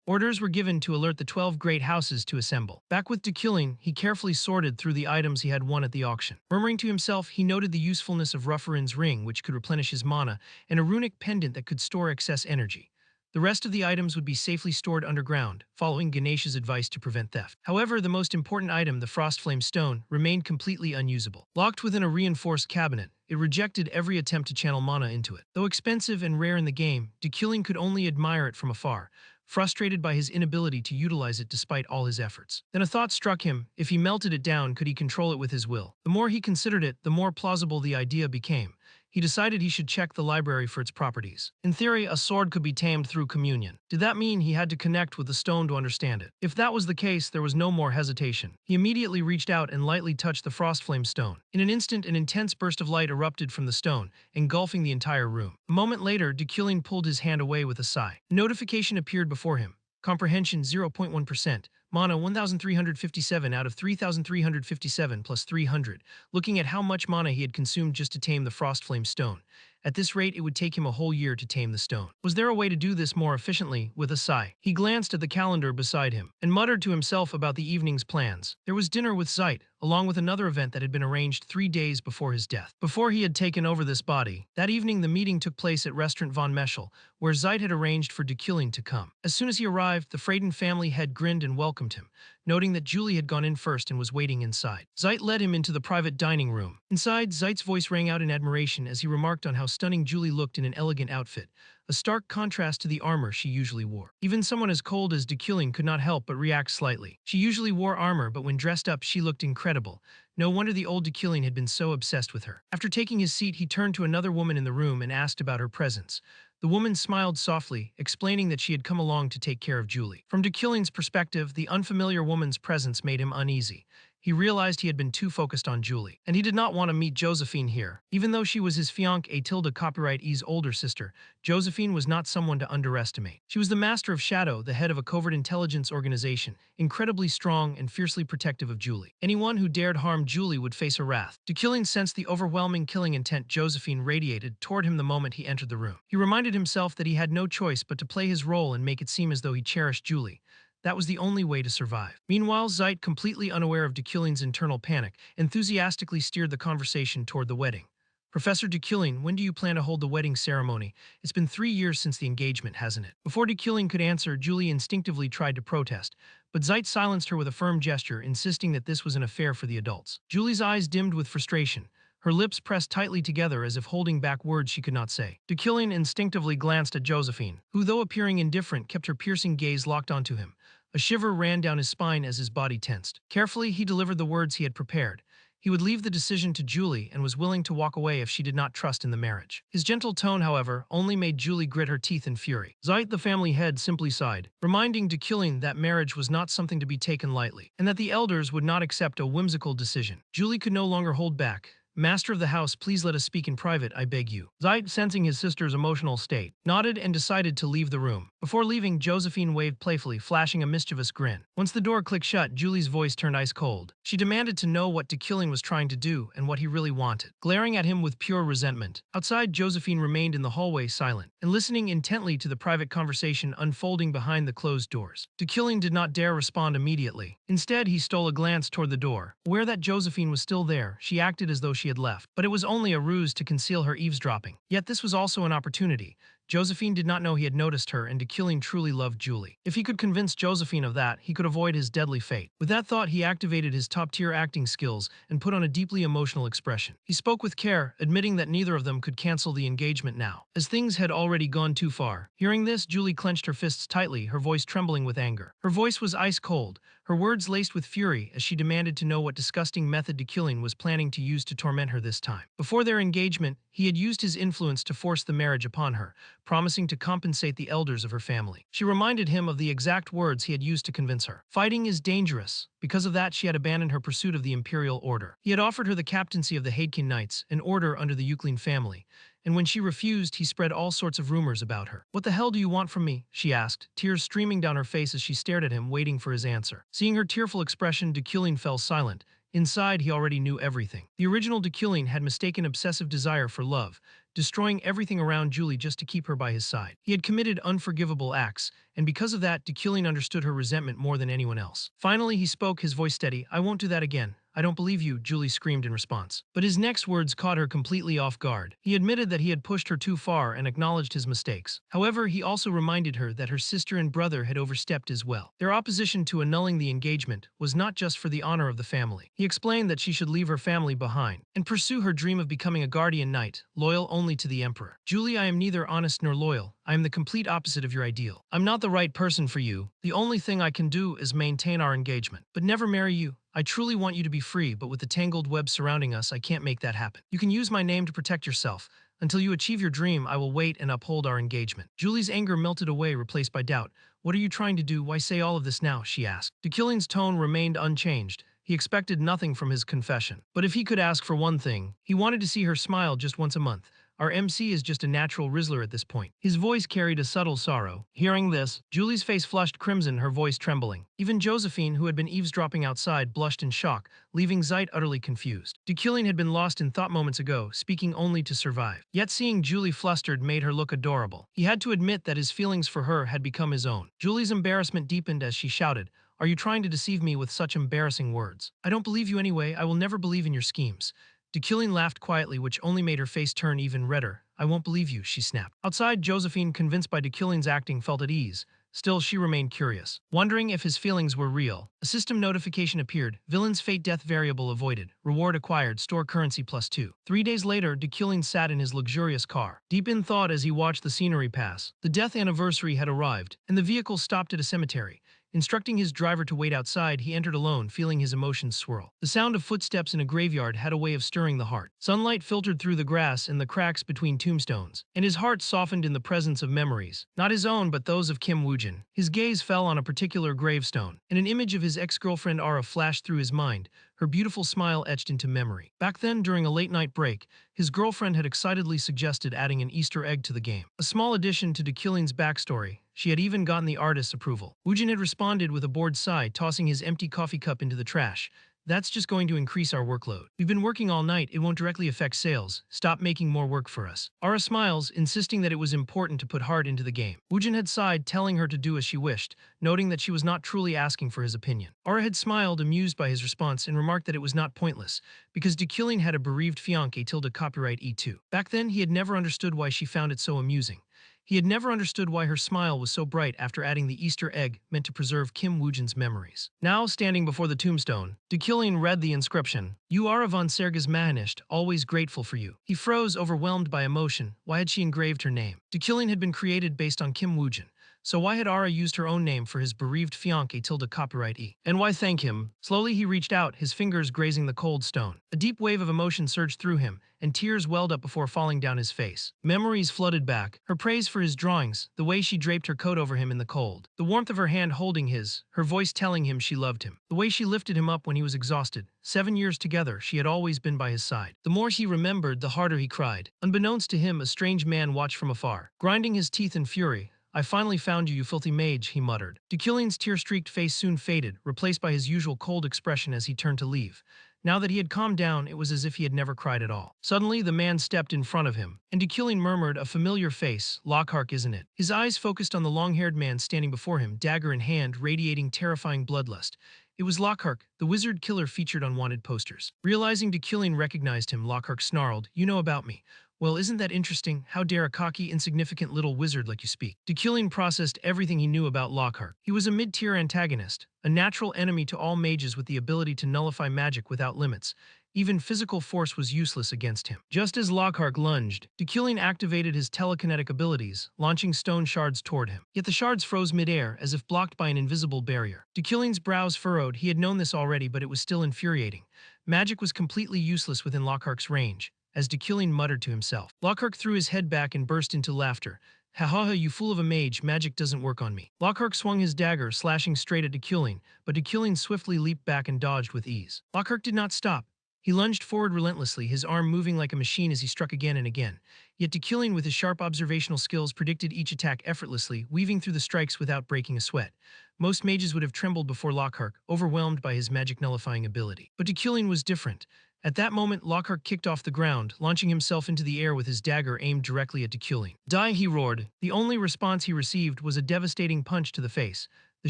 Orders were given to alert the 12 great houses to assemble. Back with Deculing, he carefully sorted through the items he had won at the auction. Murmuring to himself, he noted the usefulness of Rufferin's ring, which could replenish his mana, and a runic pendant that could store excess energy. The rest of the items would be safely stored underground, following Ganesha's advice to prevent theft. However, the most important item, the Frostflame Stone, remained completely unusable. Locked within a reinforced cabinet, it rejected every attempt to channel mana into it. Though expensive and rare in the game, Deculing could only admire it from afar, frustrated by his inability to utilize it despite all his efforts. Then a thought struck him. If he melted it down, could he control it with his will? The more he considered it, the more plausible the idea became. He decided he should check the library for its properties. In theory, a sword could be tamed through communion. Did that mean he had to connect with the stone to understand it? If that was the case, there was no more hesitation. He immediately reached out and lightly touched the Frostflame Stone. In an instant, an intense burst of light erupted from the stone, engulfing the entire room. A moment later, Deculing pulled his hand away with a sigh. A notification appeared before him. Comprehension 0.1%. Mana 1,357 out of 3,357 plus 300, looking at how much mana he had consumed just to tame the Frostflame Stone. At this rate, it would take him a whole year to tame the stone. Was there a way to do this more efficiently? With a sigh, he glanced at the calendar beside him and muttered to himself about the evening's plans. There was dinner with Zeit, along with another event that had been arranged 3 days before his death. Before he had taken over this body, that evening the meeting took place at Restaurant Von Meschel, where Zeit had arranged for Deculing to come. As soon as he arrived, the Freyden family head grinned and welcomed him, noting that Julie had gone in first and was waiting inside. Zeit led him into the private dining room. Inside, Zeit's voice rang out in admiration as he remarked on how stunning Julie looked in an elegant outfit, a stark contrast to the armor she usually wore. Even someone as cold as Deculing could not help but react slightly. She usually wore armor, but when dressed up, she looked incredible. No wonder the old Deculing had been so obsessed with her. After taking his seat, he turned to another woman in the room and asked about her presence. The woman smiled softly, explaining that she had come along to take care of Julie. From Deculing's perspective, the unfamiliar woman's presence made him uneasy. He realized he had been too focused on Julie, and he did not want to meet Josephine here. Even though she was his fiancée copyright E's older sister, Josephine was not someone to underestimate. She was the master of Shadow, the head of a covert intelligence organization, incredibly strong and fiercely protective of Julie. Anyone who dared harm Julie would face her wrath. Deculing sensed the overwhelming killing intent Josephine radiated toward him the moment he entered the room. He reminded himself that he had no choice but to play his role and make it seem as though he cherished Julie. That was the only way to survive. Meanwhile, Zeit, completely unaware of Deculing's internal panic, enthusiastically steered the conversation toward the wedding. Professor Deculing, when do you plan to hold the wedding ceremony? It's been 3 years since the engagement, hasn't it? Before Deculing could answer, Julie instinctively tried to protest, but Zeit silenced her with a firm gesture, insisting that this was an affair for the adults. Julie's eyes dimmed with frustration. Her lips pressed tightly together as if holding back words she could not say. Deculing instinctively glanced at Josephine, who, though appearing indifferent, kept her piercing gaze locked onto him. A shiver ran down his spine as his body tensed. Carefully, he delivered the words he had prepared. He would leave the decision to Julie and was willing to walk away if she did not trust in the marriage. His gentle tone, however, only made Julie grit her teeth in fury. Zeit, the family head, simply sighed, reminding Dekilling that marriage was not something to be taken lightly, and that the elders would not accept a whimsical decision. Julie could no longer hold back. Master of the house, please let us speak in private, I beg you. Zeit, sensing his sister's emotional state, nodded and decided to leave the room. Before leaving, Josephine waved playfully, flashing a mischievous grin. Once the door clicked shut, Julie's voice turned ice cold. She demanded to know what Dekilling was trying to do and what he really wanted, glaring at him with pure resentment. Outside, Josephine remained in the hallway silent and listening intently to the private conversation unfolding behind the closed doors. Dekilling did not dare respond immediately. Instead, he stole a glance toward the door. Aware that Josephine was still there, she acted as though she had left, but it was only a ruse to conceal her eavesdropping. Yet this was also an opportunity. Josephine did not know he had noticed her, and Dekilling truly loved Julie. If he could convince Josephine of that, he could avoid his deadly fate. With that thought, he activated his top-tier acting skills and put on a deeply emotional expression. He spoke with care, admitting that neither of them could cancel the engagement now, as things had already gone too far. Hearing this, Julie clenched her fists tightly, her voice trembling with anger. Her voice was ice-cold, her words laced with fury as she demanded to know what disgusting method Dekilling was planning to use to torment her this time. Before their engagement, he had used his influence to force the marriage upon her, promising to compensate the elders of her family. She reminded him of the exact words he had used to convince her. Fighting is dangerous. Because of that, she had abandoned her pursuit of the imperial order. He had offered her the captaincy of the Hadekin Knights, an order under the Euclid family, and when she refused, he spread all sorts of rumors about her. What the hell do you want from me? She asked, tears streaming down her face as she stared at him, waiting for his answer. Seeing her tearful expression, Dekilling fell silent. Inside, he already knew everything. The original Dekilling had mistaken obsessive desire for love, destroying everything around Julie just to keep her by his side. He had committed unforgivable acts, and because of that, Dekilling understood her resentment more than anyone else. Finally, he spoke, his voice steady. I won't do that again. I don't believe you, Julie screamed in response. But his next words caught her completely off guard. He admitted that he had pushed her too far and acknowledged his mistakes. However, he also reminded her that her sister and brother had overstepped as well. Their opposition to annulling the engagement was not just for the honor of the family. He explained that she should leave her family behind and pursue her dream of becoming a guardian knight, loyal only to the emperor. Julie, I am neither honest nor loyal. I am the complete opposite of your ideal. I'm not the right person for you. The only thing I can do is maintain our engagement, but never marry you. I truly want you to be free, but with the tangled web surrounding us, I can't make that happen. You can use my name to protect yourself. Until you achieve your dream, I will wait and uphold our engagement. Julie's anger melted away, replaced by doubt. What are you trying to do? Why say all of this now? She asked. Dekilling's tone remained unchanged. He expected nothing from his confession. But if he could ask for one thing, he wanted to see her smile just once a month. Our MC is just a natural Rizzler at this point. His voice carried a subtle sorrow. Hearing this, Julie's face flushed crimson, her voice trembling. Even Josephine, who had been eavesdropping outside, blushed in shock, leaving Zeit utterly confused. Dekilling had been lost in thought moments ago, speaking only to survive. Yet seeing Julie flustered made her look adorable. He had to admit that his feelings for her had become his own. Julie's embarrassment deepened as she shouted, "Are you trying to deceive me with such embarrassing words? I don't believe you anyway. I will never believe in your schemes." Dekilling laughed quietly, which only made her face turn even redder. "I won't believe you," she snapped. Outside, Josephine, convinced by Dekilling's acting, felt at ease. Still, she remained curious, wondering if his feelings were real. A system notification appeared. Villain's fate death variable avoided. Reward acquired. Store currency +2. 3 days later, Dekilling sat in his luxurious car, deep in thought as he watched the scenery pass. The death anniversary had arrived, and the vehicle stopped at a cemetery. Instructing his driver to wait outside, he entered alone, feeling his emotions swirl. The sound of footsteps in a graveyard had a way of stirring the heart. Sunlight filtered through the grass and the cracks between tombstones, and his heart softened in the presence of memories. Not his own, but those of Kim Woojin. His gaze fell on a particular gravestone, and an image of his ex-girlfriend Ara flashed through his mind, her beautiful smile etched into memory. Back then, during a late-night break, his girlfriend had excitedly suggested adding an Easter egg to the game. A small addition to Dekilling's backstory. She had even gotten the artist's approval. Woojin had responded with a bored sigh, tossing his empty coffee cup into the trash. "That's just going to increase our workload. We've been working all night, it won't directly affect sales. Stop making more work for us." Ara smiles, insisting that it was important to put heart into the game. Woojin had sighed, telling her to do as she wished, noting that she was not truly asking for his opinion. Ara had smiled, amused by his response, and remarked that it was not pointless, because Dekilling had a bereaved fiancé tilde copyright E2. Back then, he had never understood why she found it so amusing. He had never understood why her smile was so bright after adding the Easter egg meant to preserve Kim Woojin's memories. Now, standing before the tombstone, Dekilling read the inscription, "You are von Serges Mahanisht, always grateful for you." He froze, overwhelmed by emotion. Why had she engraved her name? Dekilling had been created based on Kim Woojin, So why had Ara used her own name for his bereaved fiancé tilde copyright E? And why thank him? Slowly he reached out, his fingers grazing the cold stone. A deep wave of emotion surged through him, and tears welled up before falling down his face. Memories flooded back, her praise for his drawings, the way she draped her coat over him in the cold, the warmth of her hand holding his, her voice telling him she loved him, the way she lifted him up when he was exhausted. 7 years together, she had always been by his side. The more he remembered, the harder he cried. Unbeknownst to him, a strange man watched from afar. Grinding his teeth in fury, "I finally found you, you filthy mage," he muttered. Deculine's tear-streaked face soon faded, replaced by his usual cold expression as he turned to leave. Now that he had calmed down, it was as if he had never cried at all. Suddenly, the man stepped in front of him, and Deculine murmured, "A familiar face, Lockhart, isn't it?" His eyes focused on the long-haired man standing before him, dagger in hand, radiating terrifying bloodlust. It was Lockhart, the wizard killer featured on wanted posters. Realizing Deculine recognized him, Lockhart snarled, "You know about me. Well, isn't that interesting? How dare a cocky, insignificant little wizard like you speak?" Deculine processed everything he knew about Lockhart. He was a mid-tier antagonist, a natural enemy to all mages with the ability to nullify magic without limits. Even physical force was useless against him. Just as Lockhart lunged, Deculine activated his telekinetic abilities, launching stone shards toward him. Yet the shards froze midair, as if blocked by an invisible barrier. Deculine's brows furrowed. He had known this already, but it was still infuriating. Magic was completely useless within Lockhart's range, as Deculine muttered to himself. Lockhart threw his head back and burst into laughter. "Ha ha ha, you fool of a mage, magic doesn't work on me." Lockhart swung his dagger, slashing straight at Deculine, but Deculine swiftly leaped back and dodged with ease. Lockhart did not stop. He lunged forward relentlessly, his arm moving like a machine as he struck again and again. Yet Deculine, with his sharp observational skills, predicted each attack effortlessly, weaving through the strikes without breaking a sweat. Most mages would have trembled before Lockhart, overwhelmed by his magic-nullifying ability. But Deculine was different. At that moment, Lockhart kicked off the ground, launching himself into the air with his dagger aimed directly at Deculine. "Die!" he roared. The only response he received was a devastating punch to the face. The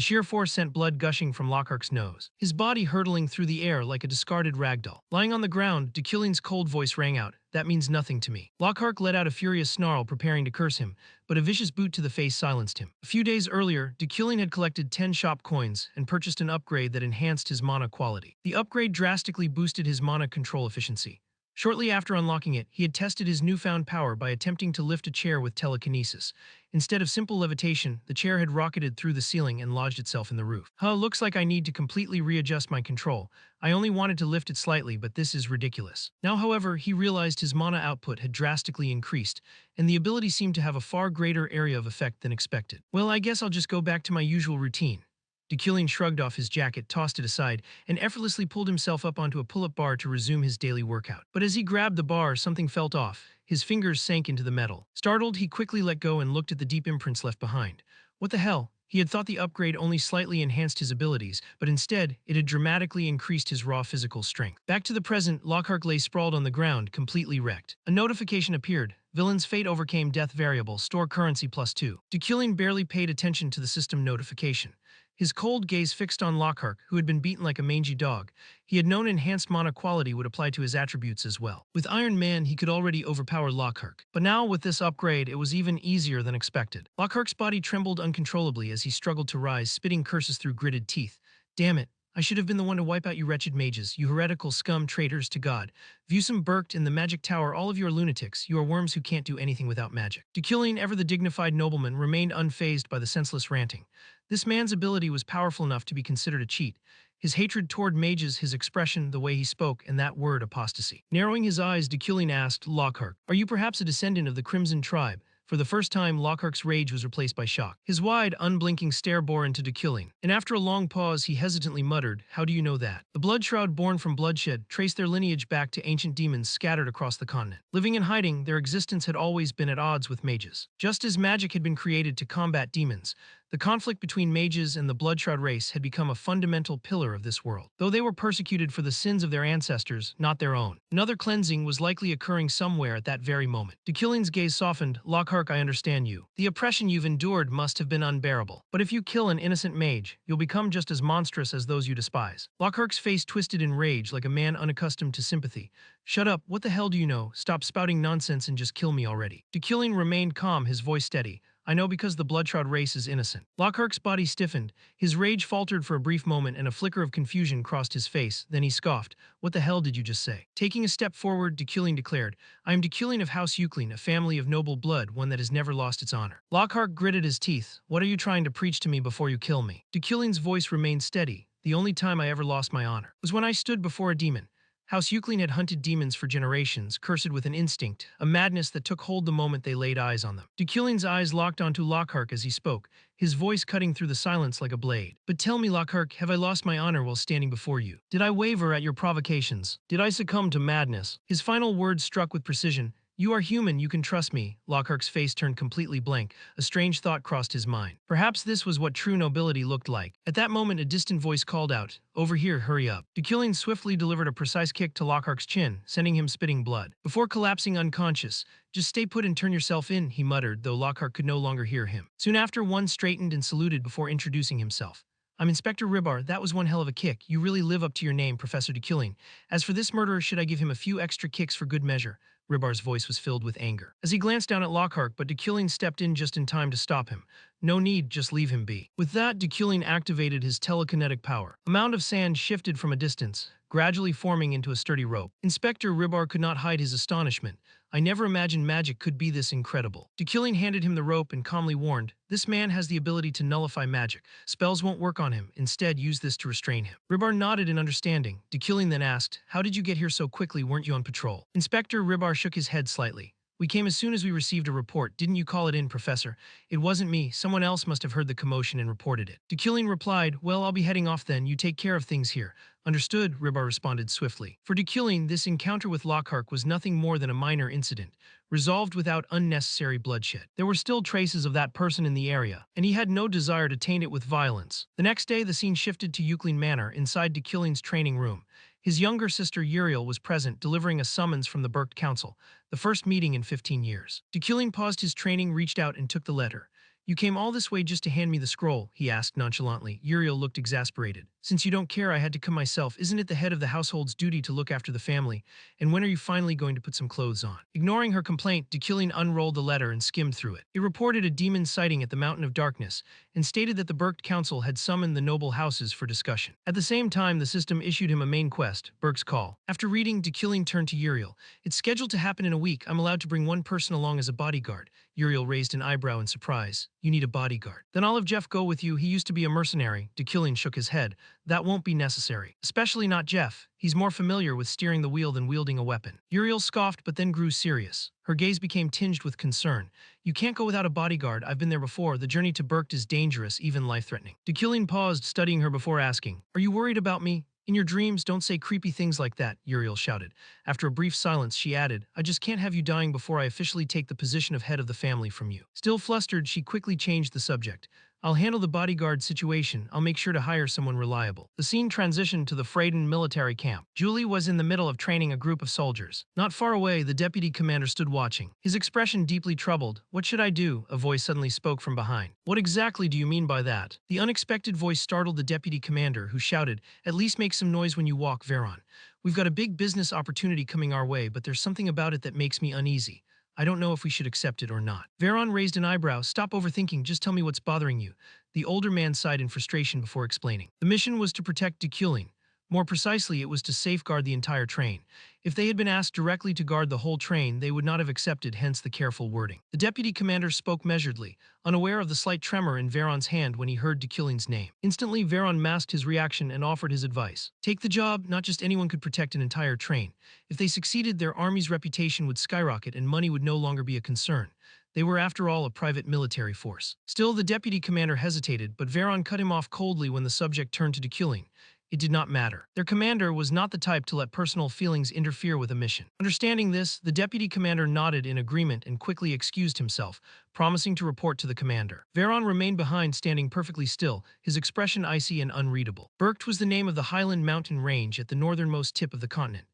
sheer force sent blood gushing from Lockhart's nose, his body hurtling through the air like a discarded ragdoll. Lying on the ground, Deculine's cold voice rang out, "That means nothing to me." Lockhart let out a furious snarl, preparing to curse him, but a vicious boot to the face silenced him. A few days earlier, Deculine had collected 10 shop coins and purchased an upgrade that enhanced his mana quality. The upgrade drastically boosted his mana control efficiency. Shortly after unlocking it, he had tested his newfound power by attempting to lift a chair with telekinesis. Instead of simple levitation, the chair had rocketed through the ceiling and lodged itself in the roof. Looks like I need to completely readjust my control. I only wanted to lift it slightly, but this is ridiculous. Now, however, he realized his mana output had drastically increased, and the ability seemed to have a far greater area of effect than expected. "Well, I guess I'll just go back to my usual routine." Deculine shrugged off his jacket, tossed it aside, and effortlessly pulled himself up onto a pull-up bar to resume his daily workout. But as he grabbed the bar, something felt off. His fingers sank into the metal. Startled, he quickly let go and looked at the deep imprints left behind. What the hell? He had thought the upgrade only slightly enhanced his abilities, but instead, it had dramatically increased his raw physical strength. Back to the present, Lockhart lay sprawled on the ground, completely wrecked. A notification appeared. "Villain's fate overcame death variable, store currency +2. Deculine barely paid attention to the system notification. His cold gaze fixed on Lockhart, who had been beaten like a mangy dog. He had known enhanced mana quality would apply to his attributes as well. With Iron Man, he could already overpower Lockhart. But now, with this upgrade, it was even easier than expected. Lockhart's body trembled uncontrollably as he struggled to rise, spitting curses through gritted teeth. "Damn it. I should have been the one to wipe out you wretched mages, you heretical scum, traitors to God. Vusum Burkt in the Magic Tower, all of you are lunatics, you are worms who can't do anything without magic." Deculine, ever the dignified nobleman, remained unfazed by the senseless ranting. This man's ability was powerful enough to be considered a cheat. His hatred toward mages, his expression, the way he spoke, and that word apostasy. Narrowing his eyes, Deculine asked, "Lockhart, are you perhaps a descendant of the Crimson Tribe?" For the first time, Lockhart's rage was replaced by shock. His wide, unblinking stare bore into Deculine, and after a long pause, he hesitantly muttered, "How do you know that?" The blood shroud born from bloodshed traced their lineage back to ancient demons scattered across the continent. Living in hiding, their existence had always been at odds with mages. Just as magic had been created to combat demons, the conflict between mages and the Bloodshroud race had become a fundamental pillar of this world. Though they were persecuted for the sins of their ancestors, not their own. Another cleansing was likely occurring somewhere at that very moment. Deculine's gaze softened. "Lockhart, I understand you. The oppression you've endured must have been unbearable. But if you kill an innocent mage, you'll become just as monstrous as those you despise." Lockhart's face twisted in rage like a man unaccustomed to sympathy. "Shut up, what the hell do you know? Stop spouting nonsense and just kill me already." Deculine remained calm, his voice steady. I know because the Bloodshroud race is innocent. Lockhart's body stiffened, his rage faltered for a brief moment and a flicker of confusion crossed his face, then he scoffed. What the hell did you just say? Taking a step forward, Deculine declared, I am Deculine of House Eucline, a family of noble blood, one that has never lost its honor. Lockhart gritted his teeth. What are you trying to preach to me before you kill me? Deculine's voice remained steady. The only time I ever lost my honor was when I stood before a demon. House Eucline had hunted demons for generations, cursed with an instinct, a madness that took hold the moment they laid eyes on them. Deculine's eyes locked onto Lockhart as he spoke, his voice cutting through the silence like a blade. But tell me, Lockhart, have I lost my honor while standing before you? Did I waver at your provocations? Did I succumb to madness? His final words struck with precision. You are human, you can trust me. Lockhart's face turned completely blank. A strange thought crossed his mind. Perhaps this was what true nobility looked like. At that moment, a distant voice called out, Over here, hurry up. Deculine swiftly delivered a precise kick to Lockhart's chin, sending him spitting blood. Before collapsing unconscious, just stay put and turn yourself in, he muttered, though Lockhart could no longer hear him. Soon after, one straightened and saluted before introducing himself. I'm Inspector Ribbar. That was one hell of a kick. You really live up to your name, Professor Deculine. As for this murderer, should I give him a few extra kicks for good measure? Ribbar's voice was filled with anger. As he glanced down at Lockhart, but Deculine stepped in just in time to stop him. No need, just leave him be. With that, Deculine activated his telekinetic power. A mound of sand shifted from a distance, gradually forming into a sturdy rope. Inspector Ribbar could not hide his astonishment. I never imagined magic could be this incredible. Deculine handed him the rope and calmly warned, This man has the ability to nullify magic. Spells won't work on him. Instead, use this to restrain him. Ribbar nodded in understanding. Deculine then asked, How did you get here so quickly? Weren't you on patrol? Inspector Ribbar shook his head slightly. We came as soon as we received a report. Didn't you call it in, Professor? It wasn't me. Someone else must have heard the commotion and reported it. Deculine replied, Well, I'll be heading off then. You take care of things here. Understood, Ribbar responded swiftly. For Deculine, this encounter with Lockhart was nothing more than a minor incident, resolved without unnecessary bloodshed. There were still traces of that person in the area, and he had no desire to taint it with violence. The next day, the scene shifted to Eucline Manor, inside Deculine's training room. His younger sister Uriel was present, delivering a summons from the Burked Council, the first meeting in 15 years. Deculine paused his training, reached out, and took the letter. You came all this way just to hand me the scroll, he asked nonchalantly. Uriel looked exasperated. Since you don't care, I had to come myself. Isn't it the head of the household's duty to look after the family? And when are you finally going to put some clothes on? Ignoring her complaint, Deculine unrolled the letter and skimmed through it. It reported a demon sighting at the Mountain of Darkness and stated that the Burked Council had summoned the noble houses for discussion. At the same time, the system issued him a main quest, Burke's Call. After reading, Deculine turned to Uriel. It's scheduled to happen in a week. I'm allowed to bring one person along as a bodyguard. Uriel raised an eyebrow in surprise. You need a bodyguard. Then I'll have Jeff go with you. He used to be a mercenary. Deculine shook his head. That won't be necessary. Especially not Jeff. He's more familiar with steering the wheel than wielding a weapon. Uriel scoffed but then grew serious. Her gaze became tinged with concern. You can't go without a bodyguard. I've been there before. The journey to Burked is dangerous, even life-threatening. Deculine paused, studying her before asking, Are you worried about me? In your dreams, don't say creepy things like that, Uriel shouted. After a brief silence, she added, I just can't have you dying before I officially take the position of head of the family from you. Still flustered, she quickly changed the subject. I'll handle the bodyguard situation. I'll make sure to hire someone reliable. The scene transitioned to the Freyden military camp. Julie was in the middle of training a group of soldiers. Not far away, the deputy commander stood watching, his expression deeply troubled. What should I do? A voice suddenly spoke from behind. What exactly do you mean by that? The unexpected voice startled the deputy commander, who shouted, At least make some noise when you walk, Veron. We've got a big business opportunity coming our way, but there's something about it that makes me uneasy. I don't know if we should accept it or not. Veron raised an eyebrow. Stop overthinking, just tell me what's bothering you. The older man sighed in frustration before explaining. The mission was to protect Deculine. More precisely, it was to safeguard the entire train. If they had been asked directly to guard the whole train, they would not have accepted, hence the careful wording. The deputy commander spoke measuredly, unaware of the slight tremor in Veron's hand when he heard Deculine's name. Instantly, Veron masked his reaction and offered his advice. Take the job. Not just anyone could protect an entire train. If they succeeded, their army's reputation would skyrocket and money would no longer be a concern. They were, after all, a private military force. Still, the deputy commander hesitated, but Veron cut him off coldly when the subject turned to Deculine. It did not matter. Their commander was not the type to let personal feelings interfere with a mission. Understanding this, the deputy commander nodded in agreement and quickly excused himself, promising to report to the commander. Veron remained behind, standing perfectly still, his expression icy and unreadable. Burked was the name of the Highland mountain range at the northernmost tip of the continent.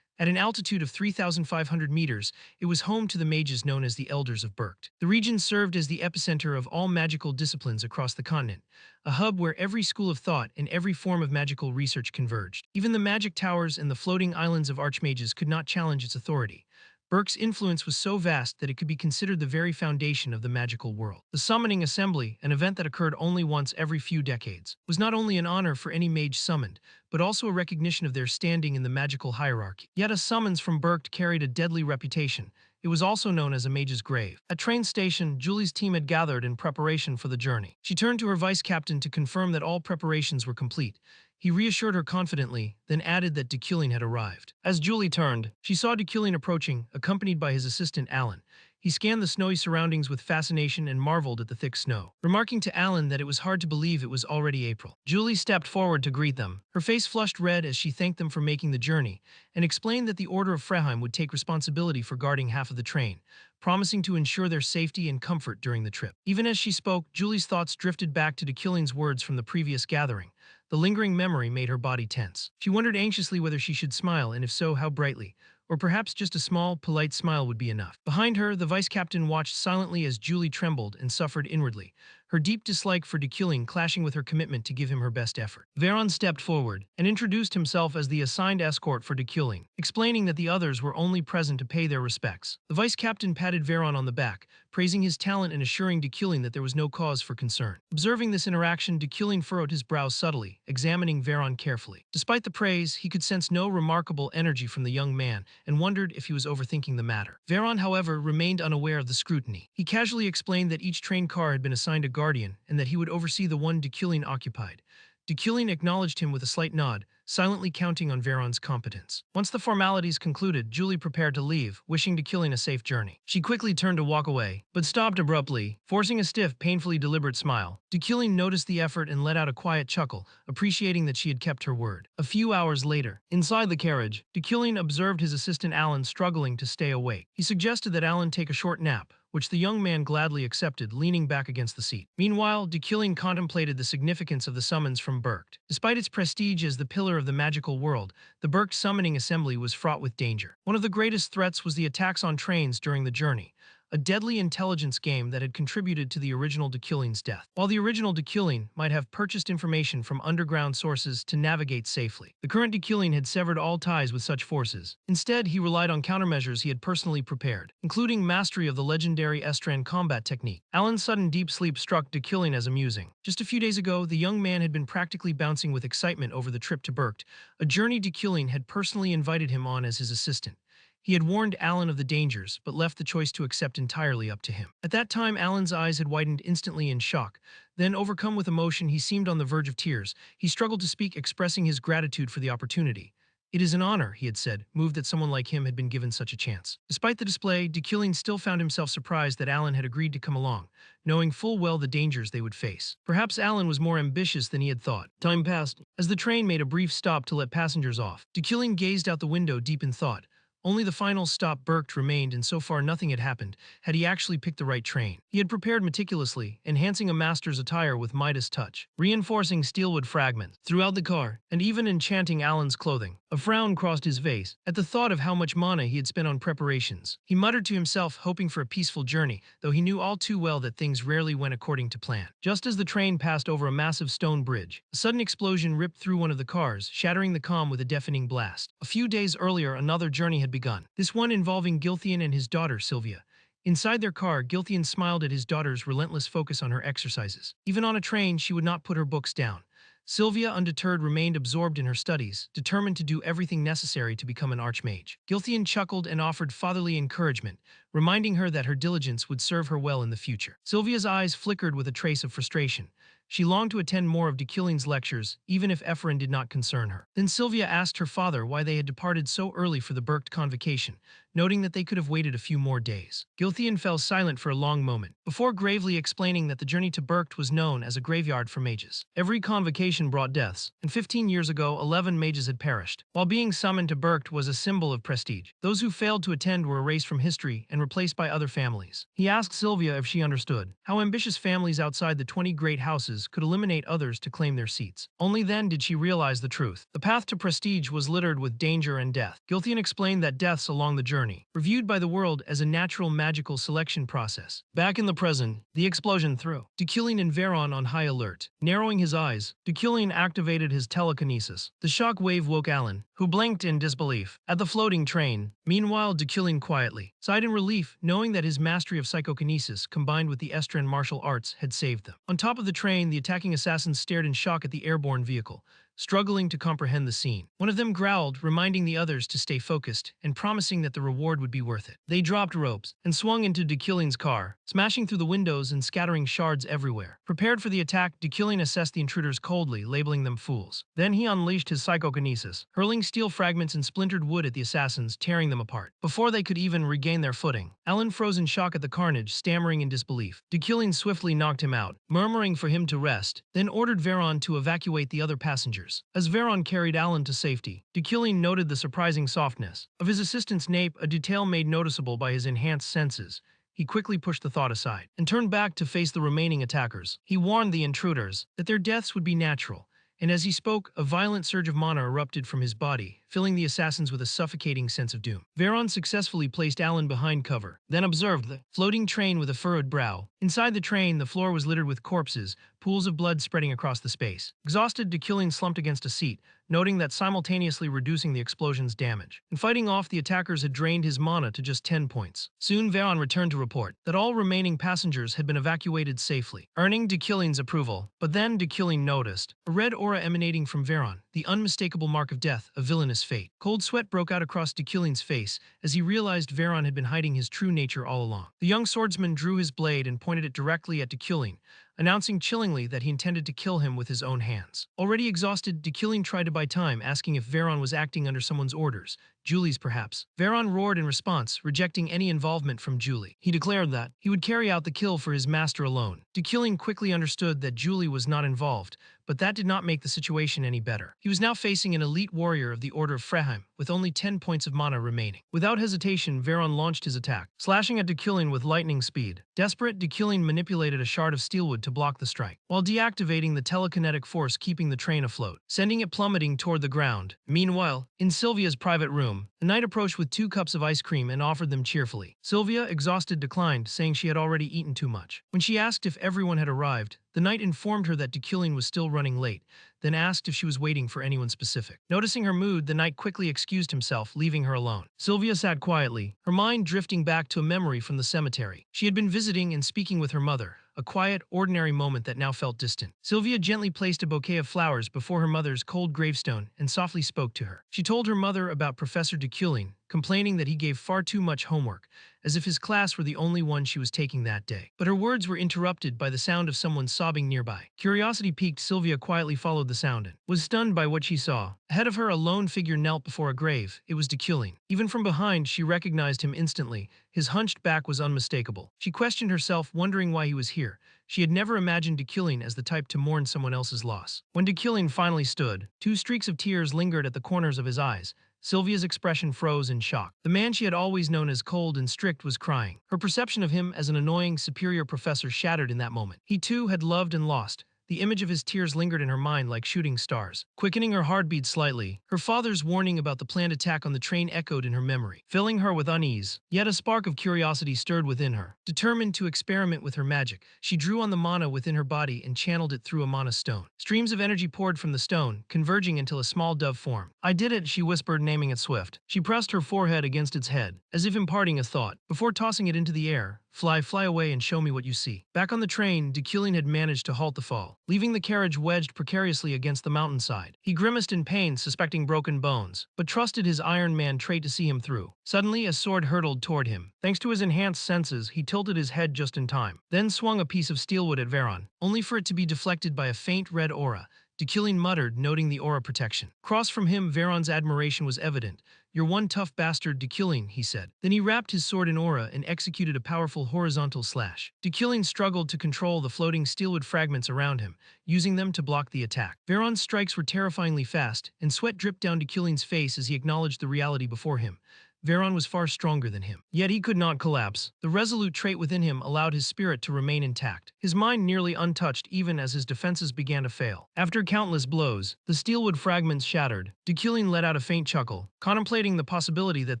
At an altitude of 3,500 meters, it was home to the mages known as the Elders of Burked. The region served as the epicenter of all magical disciplines across the continent, a hub where every school of thought and every form of magical research converged. Even the magic towers and the floating islands of archmages could not challenge its authority. Burke's influence was so vast that it could be considered the very foundation of the magical world. The summoning assembly, an event that occurred only once every few decades, was not only an honor for any mage summoned, but also a recognition of their standing in the magical hierarchy. Yet a summons from Burke carried a deadly reputation. It was also known as a mage's grave. At train station, Julie's team had gathered in preparation for the journey. She turned to her vice captain to confirm that all preparations were complete. He reassured her confidently, then added that Deculin had arrived. As Julie turned, she saw Deculin approaching, accompanied by his assistant Alan. He scanned the snowy surroundings with fascination and marveled at the thick snow, remarking to Alan that it was hard to believe it was already April. Julie stepped forward to greet them. Her face flushed red as she thanked them for making the journey, and explained that the Order of Freheim would take responsibility for guarding half of the train, promising to ensure their safety and comfort during the trip. Even as she spoke, Julie's thoughts drifted back to Deculin's words from the previous gathering. The lingering memory made her body tense. She wondered anxiously whether she should smile, and if so, how brightly. Or perhaps just a small, polite smile would be enough. Behind her, the vice captain watched silently as Julie trembled and suffered inwardly, her deep dislike for Deculin clashing with her commitment to give him her best effort. Veron stepped forward and introduced himself as the assigned escort for Deculin, explaining that the others were only present to pay their respects. The vice captain patted Veron on the back, praising his talent and assuring Deculin that there was no cause for concern. Observing this interaction, Deculin furrowed his brow subtly, examining Veron carefully. Despite the praise, he could sense no remarkable energy from the young man and wondered if he was overthinking the matter. Veron, however, remained unaware of the scrutiny. He casually explained that each train car had been assigned a guardian and that he would oversee the one Deculin occupied. Deculin acknowledged him with a slight nod, silently counting on Veron's competence. Once the formalities concluded, Julie prepared to leave, wishing Deculin a safe journey. She quickly turned to walk away, but stopped abruptly, forcing a stiff, painfully deliberate smile. Deculin noticed the effort and let out a quiet chuckle, appreciating that she had kept her word. A few hours later, inside the carriage, Deculin observed his assistant Alan struggling to stay awake. He suggested that Alan take a short nap, which the young man gladly accepted, leaning back against the seat. Meanwhile, Deculin contemplated the significance of the summons from Burke. Despite its prestige as the pillar of the magical world, the Burke summoning assembly was fraught with danger. One of the greatest threats was the attacks on trains during the journey, a deadly intelligence game that had contributed to the original Deculin's death. While the original Deculin might have purchased information from underground sources to navigate safely, the current Deculin had severed all ties with such forces. Instead, he relied on countermeasures he had personally prepared, including mastery of the legendary Estran combat technique. Alan's sudden deep sleep struck Deculin as amusing. Just a few days ago, the young man had been practically bouncing with excitement over the trip to Burke, a journey Deculin had personally invited him on as his assistant. He had warned Alan of the dangers, but left the choice to accept entirely up to him. At that time, Alan's eyes had widened instantly in shock. Then, overcome with emotion, he seemed on the verge of tears. He struggled to speak, expressing his gratitude for the opportunity. "It is an honor," he had said, moved that someone like him had been given such a chance. Despite the display, Deculin still found himself surprised that Alan had agreed to come along, knowing full well the dangers they would face. Perhaps Alan was more ambitious than he had thought. Time passed. As the train made a brief stop to let passengers off, Deculin gazed out the window deep in thought. Only the final stop, Burke, remained, and so far nothing had happened. Had he actually picked the right train? He had prepared meticulously, enhancing a master's attire with Midas touch, reinforcing steelwood fragments throughout the car, and even enchanting Alan's clothing. A frown crossed his face at the thought of how much mana he had spent on preparations. He muttered to himself, hoping for a peaceful journey, though he knew all too well that things rarely went according to plan. Just as the train passed over a massive stone bridge, a sudden explosion ripped through one of the cars, shattering the calm with a deafening blast. A few days earlier, another journey had begun, this one involving Gilthian and his daughter, Sylvia. Inside their car, Gilthian smiled at his daughter's relentless focus on her exercises. Even on a train, she would not put her books down. Sylvia, undeterred, remained absorbed in her studies, determined to do everything necessary to become an archmage. Gilthian chuckled and offered fatherly encouragement, reminding her that her diligence would serve her well in the future. Sylvia's eyes flickered with a trace of frustration. She longed to attend more of Deculin's lectures, even if Ephraim did not concern her. Then Sylvia asked her father why they had departed so early for the Burke convocation, noting that they could have waited a few more days. Gilthian fell silent for a long moment, before gravely explaining that the journey to Burke was known as a graveyard for mages. Every convocation brought deaths, and 15 years ago 11 mages had perished. While being summoned to Burke was a symbol of prestige, those who failed to attend were erased from history and replaced by other families. He asked Sylvia if she understood how ambitious families outside the 20 great houses choices could eliminate others to claim their seats. Only then did she realize the truth. The path to prestige was littered with danger and death. Gilthian explained that deaths along the journey were viewed by the world as a natural magical selection process. Back in the present, the explosion threw Decillion and Veron on high alert. Narrowing his eyes, Decillion activated his telekinesis. The shock wave woke Alan, who blinked in disbelief at the floating train. Meanwhile, Decillion quietly sighed in relief, knowing that his mastery of psychokinesis combined with the Estran martial arts had saved them. On top of the train, the attacking assassins stared in shock at the airborne vehicle, struggling to comprehend the scene. One of them growled, reminding the others to stay focused and promising that the reward would be worth it. They dropped ropes and swung into Decillion's car, smashing through the windows and scattering shards everywhere. Prepared for the attack, Decillion assessed the intruders coldly, labeling them fools. Then he unleashed his psychokinesis, hurling steel fragments and splintered wood at the assassins, tearing them apart. Before they could even regain their footing, Alan froze in shock at the carnage, stammering in disbelief. Decillion swiftly knocked him out, murmuring for him to rest, then ordered Veron to evacuate the other passengers. As Veron carried Alan to safety, Decillion noted the surprising softness of his assistant's nape, a detail made noticeable by his enhanced senses. He quickly pushed the thought aside and turned back to face the remaining attackers. He warned the intruders that their deaths would be natural, and as he spoke, a violent surge of mana erupted from his body, filling the assassins with a suffocating sense of doom. Veron successfully placed Alan behind cover, then observed the floating train with a furrowed brow. Inside the train, the floor was littered with corpses, pools of blood spreading across the space. Exhausted, Decillion slumped against a seat, noting that simultaneously reducing the explosion's damage. In fighting off, the attackers had drained his mana to just 10 points. Soon, Veron returned to report that all remaining passengers had been evacuated safely, earning Decillion's approval. But then Decillion noticed a red aura emanating from Veron, the unmistakable mark of death, a villainous fate. Cold sweat broke out across Decillion's face as he realized Veron had been hiding his true nature all along. The young swordsman drew his blade and pointed it directly at Decillion, announcing chillingly that he intended to kill him with his own hands. Already exhausted, Decillion tried to buy time, asking if Veron was acting under someone's orders. Julie's, perhaps. Veron roared in response, rejecting any involvement from Julie. He declared that he would carry out the kill for his master alone. Decillion quickly understood that Julie was not involved, but that did not make the situation any better. He was now facing an elite warrior of the Order of Freheim, with only 10 points of mana remaining. Without hesitation, Veron launched his attack, slashing at Decillion with lightning speed. Desperate, Decillion manipulated a shard of steelwood to block the strike, while deactivating the telekinetic force keeping the train afloat, sending it plummeting toward the ground. Meanwhile, in Sylvia's private room, the knight approached with 2 cups of ice cream and offered them cheerfully. Sylvia, exhausted, declined, saying she had already eaten too much. When she asked if everyone had arrived, the knight informed her that Decillion was still running late, then asked if she was waiting for anyone specific. Noticing her mood, the knight quickly excused himself, leaving her alone. Sylvia sat quietly, her mind drifting back to a memory from the cemetery. She had been visiting and speaking with her mother, a quiet, ordinary moment that now felt distant. Sylvia gently placed a bouquet of flowers before her mother's cold gravestone and softly spoke to her. She told her mother about Professor Decillion, complaining that he gave far too much homework, as if his class were the only one she was taking that day. But her words were interrupted by the sound of someone sobbing nearby. Curiosity piqued, Sylvia quietly followed the sound and was stunned by what she saw. Ahead of her, a lone figure knelt before a grave. It was Decillion. Even from behind, she recognized him instantly. His hunched back was unmistakable. She questioned herself, wondering why he was here. She had never imagined Decillion as the type to mourn someone else's loss. When Decillion finally stood, 2 streaks of tears lingered at the corners of his eyes. Sylvia's expression froze in shock. The man she had always known as cold and strict was crying. Her perception of him as an annoying, superior professor shattered in that moment. He too had loved and lost. The image of his tears lingered in her mind like shooting stars, quickening her heartbeat slightly. Her father's warning about the planned attack on the train echoed in her memory, filling her with unease. Yet a spark of curiosity stirred within her. Determined to experiment with her magic, she drew on the mana within her body and channeled it through a mana stone. Streams of energy poured from the stone, converging until a small dove formed. "I did it," she whispered, naming it Swift. She pressed her forehead against its head, as if imparting a thought, before tossing it into the air. Fly away and show me what you see." Back on the train, Decillion had managed to halt the fall, leaving the carriage wedged precariously against the mountainside. He grimaced in pain, suspecting broken bones, but trusted his Iron Man trait to see him through. Suddenly, a sword hurtled toward him. Thanks to his enhanced senses, he tilted his head just in time, then swung a piece of steelwood at Veron, only for it to be deflected by a faint red aura. Decillion muttered, noting the aura protection. Across from him, Veron's admiration was evident. "You're one tough bastard, Decillion," he said. Then he wrapped his sword in aura and executed a powerful horizontal slash. Decillion struggled to control the floating steelwood fragments around him, using them to block the attack. Veron's strikes were terrifyingly fast, and sweat dripped down Decillion's face as he acknowledged the reality before him. Veron was far stronger than him. Yet he could not collapse. The resolute trait within him allowed his spirit to remain intact, his mind nearly untouched even as his defenses began to fail. After countless blows, the steelwood fragments shattered. Dekulin let out a faint chuckle, contemplating the possibility that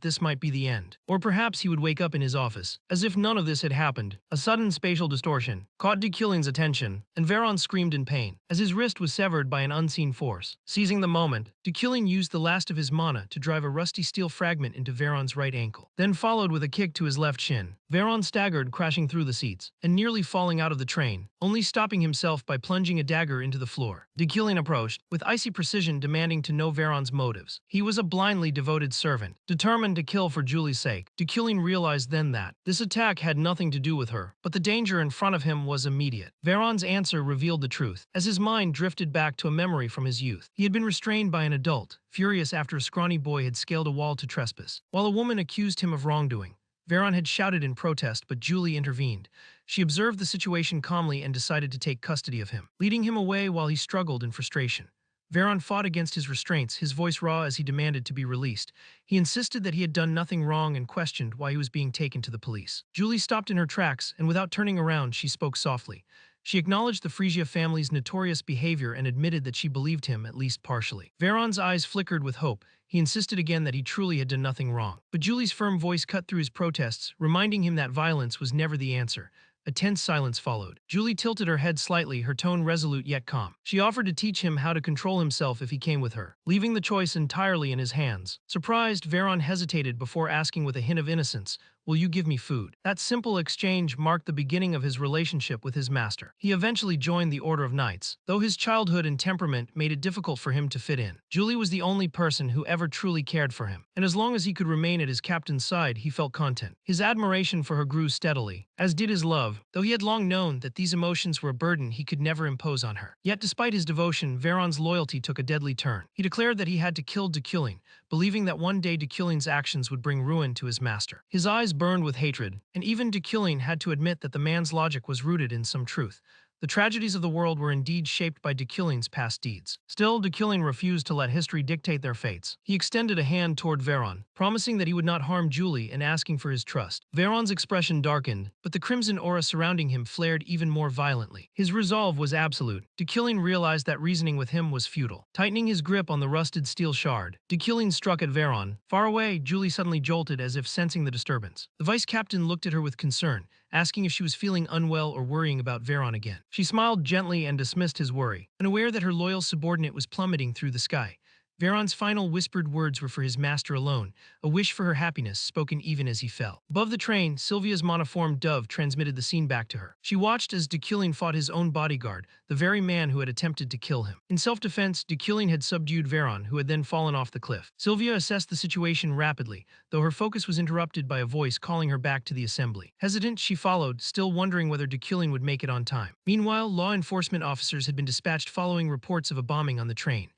this might be the end. Or perhaps he would wake up in his office. As if none of this had happened, a sudden spatial distortion caught Dekulin's attention, and Veron screamed in pain, as his wrist was severed by an unseen force. Seizing the moment, Dekulin used the last of his mana to drive a rusty steel fragment into Veron's right ankle, then followed with a kick to his left shin. Veron staggered, crashing through the seats, and nearly falling out of the train, only stopping himself by plunging a dagger into the floor. Dekulin approached, with icy precision demanding to know Veron's motives. He was a blindly devoted servant, determined to kill for Julie's sake. Dekulin realized then that this attack had nothing to do with her, but the danger in front of him was immediate. Veron's answer revealed the truth, as his mind drifted back to a memory from his youth. He had been restrained by an adult, furious after a scrawny boy had scaled a wall to trespass, while a woman accused him of wrongdoing. Veron had shouted in protest, but Julie intervened. She observed the situation calmly and decided to take custody of him, leading him away while he struggled in frustration. Veron fought against his restraints, his voice raw as he demanded to be released. He insisted that he had done nothing wrong and questioned why he was being taken to the police. Julie stopped in her tracks, and without turning around, she spoke softly. She acknowledged the Frisia family's notorious behavior and admitted that she believed him, at least partially. Veron's eyes flickered with hope. He insisted again that he truly had done nothing wrong. But Julie's firm voice cut through his protests, reminding him that violence was never the answer. A tense silence followed. Julie tilted her head slightly, her tone resolute yet calm. She offered to teach him how to control himself if he came with her, leaving the choice entirely in his hands. Surprised, Veron hesitated before asking with a hint of innocence, "Will you give me food?" That simple exchange marked the beginning of his relationship with his master. He eventually joined the Order of Knights, though his childhood and temperament made it difficult for him to fit in. Julie was the only person who ever truly cared for him, and as long as he could remain at his captain's side, he felt content. His admiration for her grew steadily, as did his love, though he had long known that these emotions were a burden he could never impose on her. Yet despite his devotion, Veron's loyalty took a deadly turn. He declared that he had to kill Dekulin, believing that one day Dekulin's actions would bring ruin to his master. His eyes burned with hatred, and even Dekulin had to admit that the man's logic was rooted in some truth. The tragedies of the world were indeed shaped by Dekulin's past deeds. Still, Dekulin refused to let history dictate their fates. He extended a hand toward Veron, promising that he would not harm Julie and asking for his trust. Veron's expression darkened, but the crimson aura surrounding him flared even more violently. His resolve was absolute. Dekulin realized that reasoning with him was futile. Tightening his grip on the rusted steel shard, Dekulin struck at Veron. Far away, Julie suddenly jolted as if sensing the disturbance. The vice captain looked at her with concern, asking if she was feeling unwell or worrying about Veron again. She smiled gently and dismissed his worry, unaware that her loyal subordinate was plummeting through the sky. Veron's final whispered words were for his master alone, a wish for her happiness spoken even as he fell. Above the train, Sylvia's monoformed dove transmitted the scene back to her. She watched as Dekulin fought his own bodyguard, the very man who had attempted to kill him. In self-defense, Dekulin had subdued Veron, who had then fallen off the cliff. Sylvia assessed the situation rapidly, though her focus was interrupted by a voice calling her back to the assembly. Hesitant, she followed, still wondering whether Dekulin would make it on time. Meanwhile, law enforcement officers had been dispatched following reports of a bombing on the train.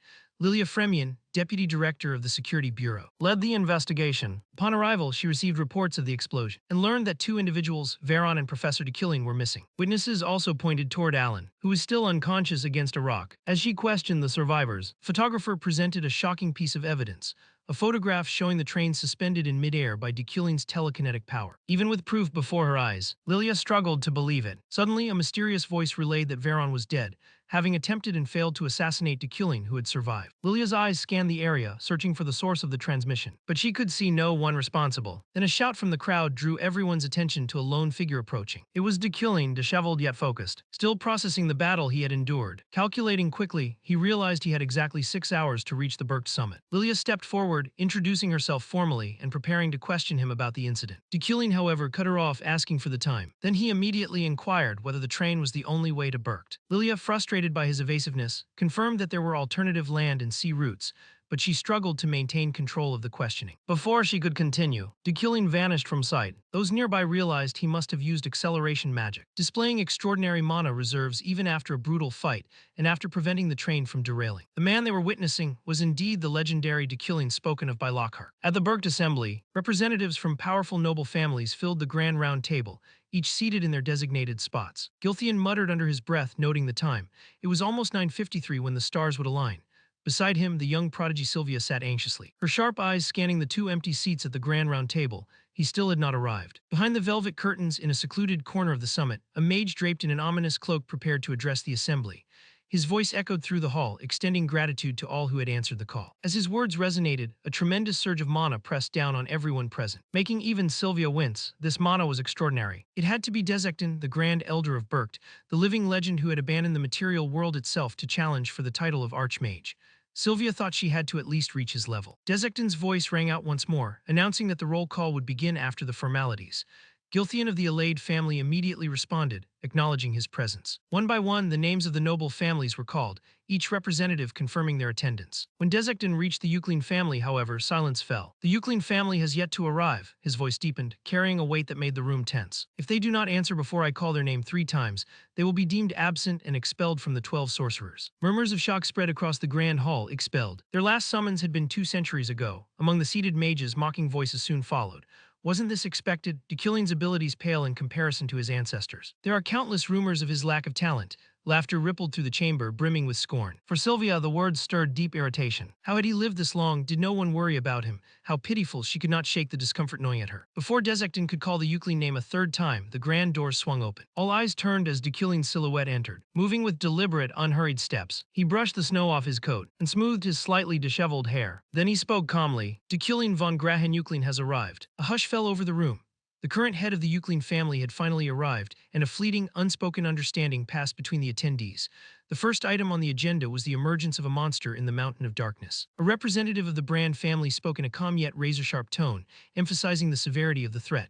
Lilia Fremian, deputy director of the Security Bureau, led the investigation. Upon arrival, she received reports of the explosion and learned that two individuals, Veron and Professor Dekulin, were missing. Witnesses also pointed toward Alan, who was still unconscious against a rock. As she questioned the survivors, a photographer presented a shocking piece of evidence. A photograph showing the train suspended in midair by Dekulin's telekinetic power. Even with proof before her eyes, Lilia struggled to believe it. Suddenly, a mysterious voice relayed that Veron was dead, having attempted and failed to assassinate Dekulin, who had survived. Lilia's eyes scanned the area, searching for the source of the transmission, but she could see no one responsible. Then a shout from the crowd drew everyone's attention to a lone figure approaching. It was Dekulin, disheveled yet focused, still processing the battle he had endured. Calculating quickly, he realized he had exactly 6 hours to reach the Berked summit. Lilia stepped forward, introducing herself formally and preparing to question him about the incident. Dekulin, however, cut her off, asking for the time. Then he immediately inquired whether the train was the only way to Berked. Lilia, frustrated by his evasiveness, confirmed that there were alternative land and sea routes, but she struggled to maintain control of the questioning. Before she could continue, Dekulin vanished from sight. Those nearby realized he must have used acceleration magic, displaying extraordinary mana reserves even after a brutal fight and after preventing the train from derailing. The man they were witnessing was indeed the legendary Dekulin spoken of by Lockhart. At the Berked Assembly, representatives from powerful noble families filled the grand round table, each seated in their designated spots. Gilthian muttered under his breath, noting the time. It was almost 9:53 when the stars would align. Beside him, the young prodigy Sylvia sat anxiously, her sharp eyes scanning the two empty seats at the grand round table. He still had not arrived. Behind the velvet curtains in a secluded corner of the summit, a mage draped in an ominous cloak prepared to address the assembly. His voice echoed through the hall, extending gratitude to all who had answered the call. As his words resonated, a tremendous surge of mana pressed down on everyone present, making even Sylvia wince. This mana was extraordinary. It had to be Dezekton, the Grand Elder of Berkt, the living legend who had abandoned the material world itself to challenge for the title of Archmage. Sylvia thought she had to at least reach his level. Dezekton's voice rang out once more, announcing that the roll call would begin after the formalities. Gilthian of the Alade family immediately responded, acknowledging his presence. One by one, the names of the noble families were called, each representative confirming their attendance. When Dezekton reached the Euclid family, however, silence fell. The Euclid family has yet to arrive, his voice deepened, carrying a weight that made the room tense. If they do not answer before I call their name 3 times, they will be deemed absent and expelled from the 12 sorcerers. Murmurs of shock spread across the grand hall, expelled. Their last summons had been 2 centuries ago. Among the seated mages, mocking voices soon followed. Wasn't this expected? Deucalion's abilities pale in comparison to his ancestors. There are countless rumors of his lack of talent. Laughter rippled through the chamber, brimming with scorn. For Sylvia, the words stirred deep irritation. How had he lived this long? Did no one worry about him? How pitiful, she could not shake the discomfort gnawing at her. Before Dezekton could call the Euclid name a 3rd time, the grand doors swung open. All eyes turned as Deucalion's silhouette entered. Moving with deliberate, unhurried steps, he brushed the snow off his coat and smoothed his slightly disheveled hair. Then he spoke calmly. Deucalion von Grahen Euclid has arrived. A hush fell over the room. The current head of the Euclid family had finally arrived, and a fleeting, unspoken understanding passed between the attendees. The first item on the agenda was the emergence of a monster in the Mountain of Darkness. A representative of the Brand family spoke in a calm yet razor-sharp tone, emphasizing the severity of the threat.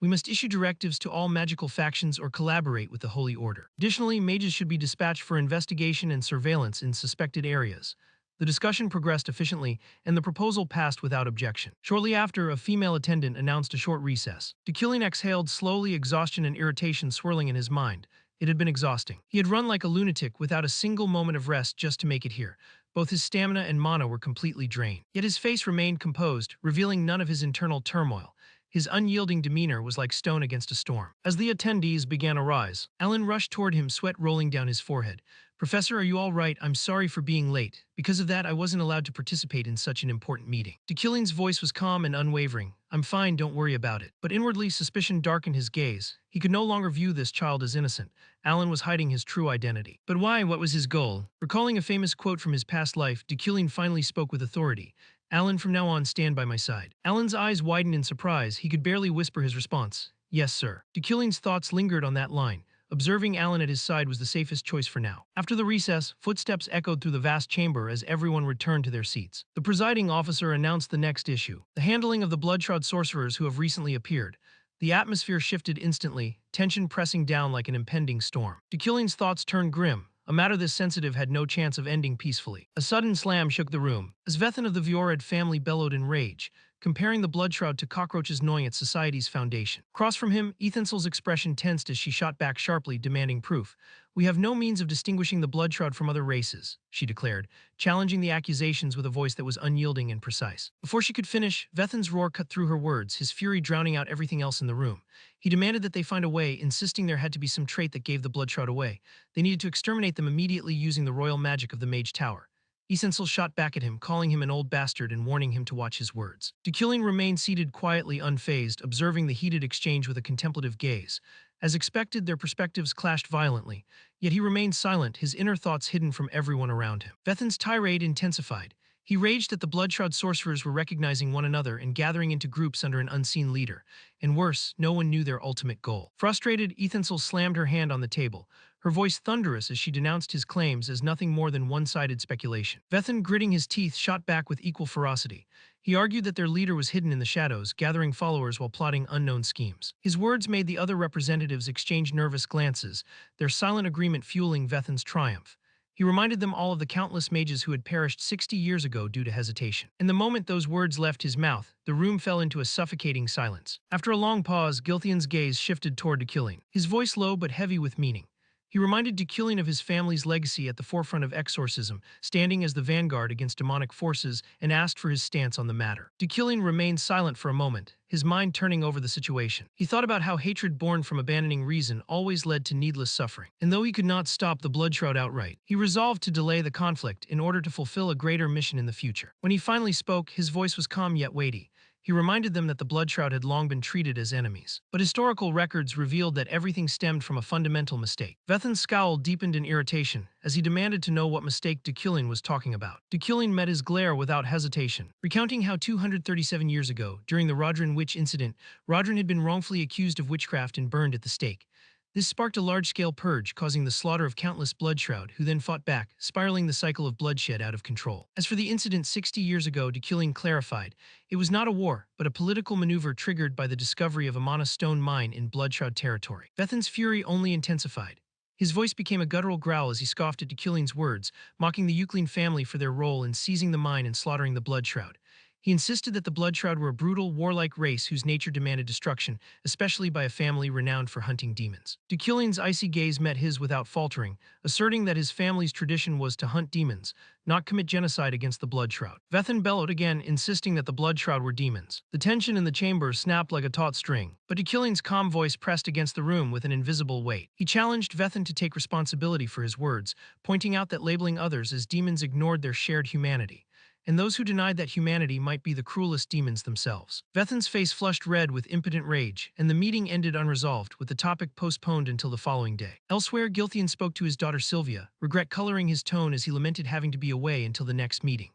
We must issue directives to all magical factions or collaborate with the Holy Order. Additionally, mages should be dispatched for investigation and surveillance in suspected areas. The discussion progressed efficiently, and the proposal passed without objection. Shortly after, a female attendant announced a short recess. Deucalion exhaled slowly, exhaustion and irritation swirling in his mind. It had been exhausting. He had run like a lunatic without a single moment of rest just to make it here. Both his stamina and mana were completely drained. Yet his face remained composed, revealing none of his internal turmoil. His unyielding demeanor was like stone against a storm. As the attendees began to rise, Alan rushed toward him, sweat rolling down his forehead. Professor, are you all right? I'm sorry for being late. Because of that, I wasn't allowed to participate in such an important meeting. Deucalion's voice was calm and unwavering. I'm fine, don't worry about it. But inwardly, suspicion darkened his gaze. He could no longer view this child as innocent. Alan was hiding his true identity. But why? What was his goal? Recalling a famous quote from his past life, Deucalion finally spoke with authority. Alan, from now on, stand by my side. Alan's eyes widened in surprise. He could barely whisper his response. Yes, sir. Deucalion's thoughts lingered on that line. Observing Alan at his side was the safest choice for now. After the recess, footsteps echoed through the vast chamber as everyone returned to their seats. The presiding officer announced the next issue, the handling of the bloodshot sorcerers who have recently appeared. The atmosphere shifted instantly, tension pressing down like an impending storm. Deucalion's thoughts turned grim. A matter this sensitive had no chance of ending peacefully. A sudden slam shook the room, as Vethan of the Viored family bellowed in rage, comparing the bloodshroud to cockroaches gnawing at society's foundation. Across from him, Ethansel's expression tensed as she shot back sharply, demanding proof. We have no means of distinguishing the bloodshroud from other races, she declared, challenging the accusations with a voice that was unyielding and precise. Before she could finish, Vethan's roar cut through her words, his fury drowning out everything else in the room. He demanded that they find a way, insisting there had to be some trait that gave the bloodshroud away. They needed to exterminate them immediately using the royal magic of the Mage Tower. Esensel shot back at him, calling him an old bastard and warning him to watch his words. Deucalion remained seated quietly unfazed, observing the heated exchange with a contemplative gaze. As expected, their perspectives clashed violently, yet he remained silent, his inner thoughts hidden from everyone around him. Vethan's tirade intensified. He raged that the bloodshroud sorcerers were recognizing one another and gathering into groups under an unseen leader. And worse, no one knew their ultimate goal. Frustrated, Ethansel slammed her hand on the table, her voice thunderous as she denounced his claims as nothing more than one-sided speculation. Vethan, gritting his teeth, shot back with equal ferocity. He argued that their leader was hidden in the shadows, gathering followers while plotting unknown schemes. His words made the other representatives exchange nervous glances, their silent agreement fueling Vethan's triumph. He reminded them all of the countless mages who had perished 60 years ago due to hesitation. In the moment those words left his mouth, the room fell into a suffocating silence. After a long pause, Gilthian's gaze shifted toward Deucalion, his voice low but heavy with meaning. He reminded Dekillion of his family's legacy at the forefront of exorcism, standing as the vanguard against demonic forces, and asked for his stance on the matter. Dekillion remained silent for a moment, his mind turning over the situation. He thought about how hatred born from abandoning reason always led to needless suffering. And though he could not stop the Bloodshroud outright, he resolved to delay the conflict in order to fulfill a greater mission in the future. When he finally spoke, his voice was calm yet weighty. He reminded them that the Bloodshroud had long been treated as enemies. But historical records revealed that everything stemmed from a fundamental mistake. Vethan's scowl deepened in irritation as he demanded to know what mistake Dekillion was talking about. Dekillion met his glare without hesitation, recounting how 237 years ago, during the Rodrin witch incident, Rodrin had been wrongfully accused of witchcraft and burned at the stake. This sparked a large-scale purge, causing the slaughter of countless Bloodshroud, who then fought back, spiraling the cycle of bloodshed out of control. As for the incident 60 years ago, Dekillion clarified, it was not a war, but a political maneuver triggered by the discovery of a mana stone mine in Bloodshroud territory. Vethan's fury only intensified. His voice became a guttural growl as he scoffed at Dekillion's words, mocking the Euclid family for their role in seizing the mine and slaughtering the Bloodshroud. He insisted that the Bloodshroud were a brutal, warlike race whose nature demanded destruction, especially by a family renowned for hunting demons. Dekillion's icy gaze met his without faltering, asserting that his family's tradition was to hunt demons, not commit genocide against the Bloodshroud. Vethan bellowed again, insisting that the Bloodshroud were demons. The tension in the chamber snapped like a taut string, but Dekillion's calm voice pressed against the room with an invisible weight. He challenged Vethan to take responsibility for his words, pointing out that labeling others as demons ignored their shared humanity, and those who denied that humanity might be the cruelest demons themselves. Vethan's face flushed red with impotent rage, and the meeting ended unresolved, with the topic postponed until the following day. Elsewhere, Gilthian spoke to his daughter Sylvia, regret coloring his tone as he lamented having to be away until the next meeting.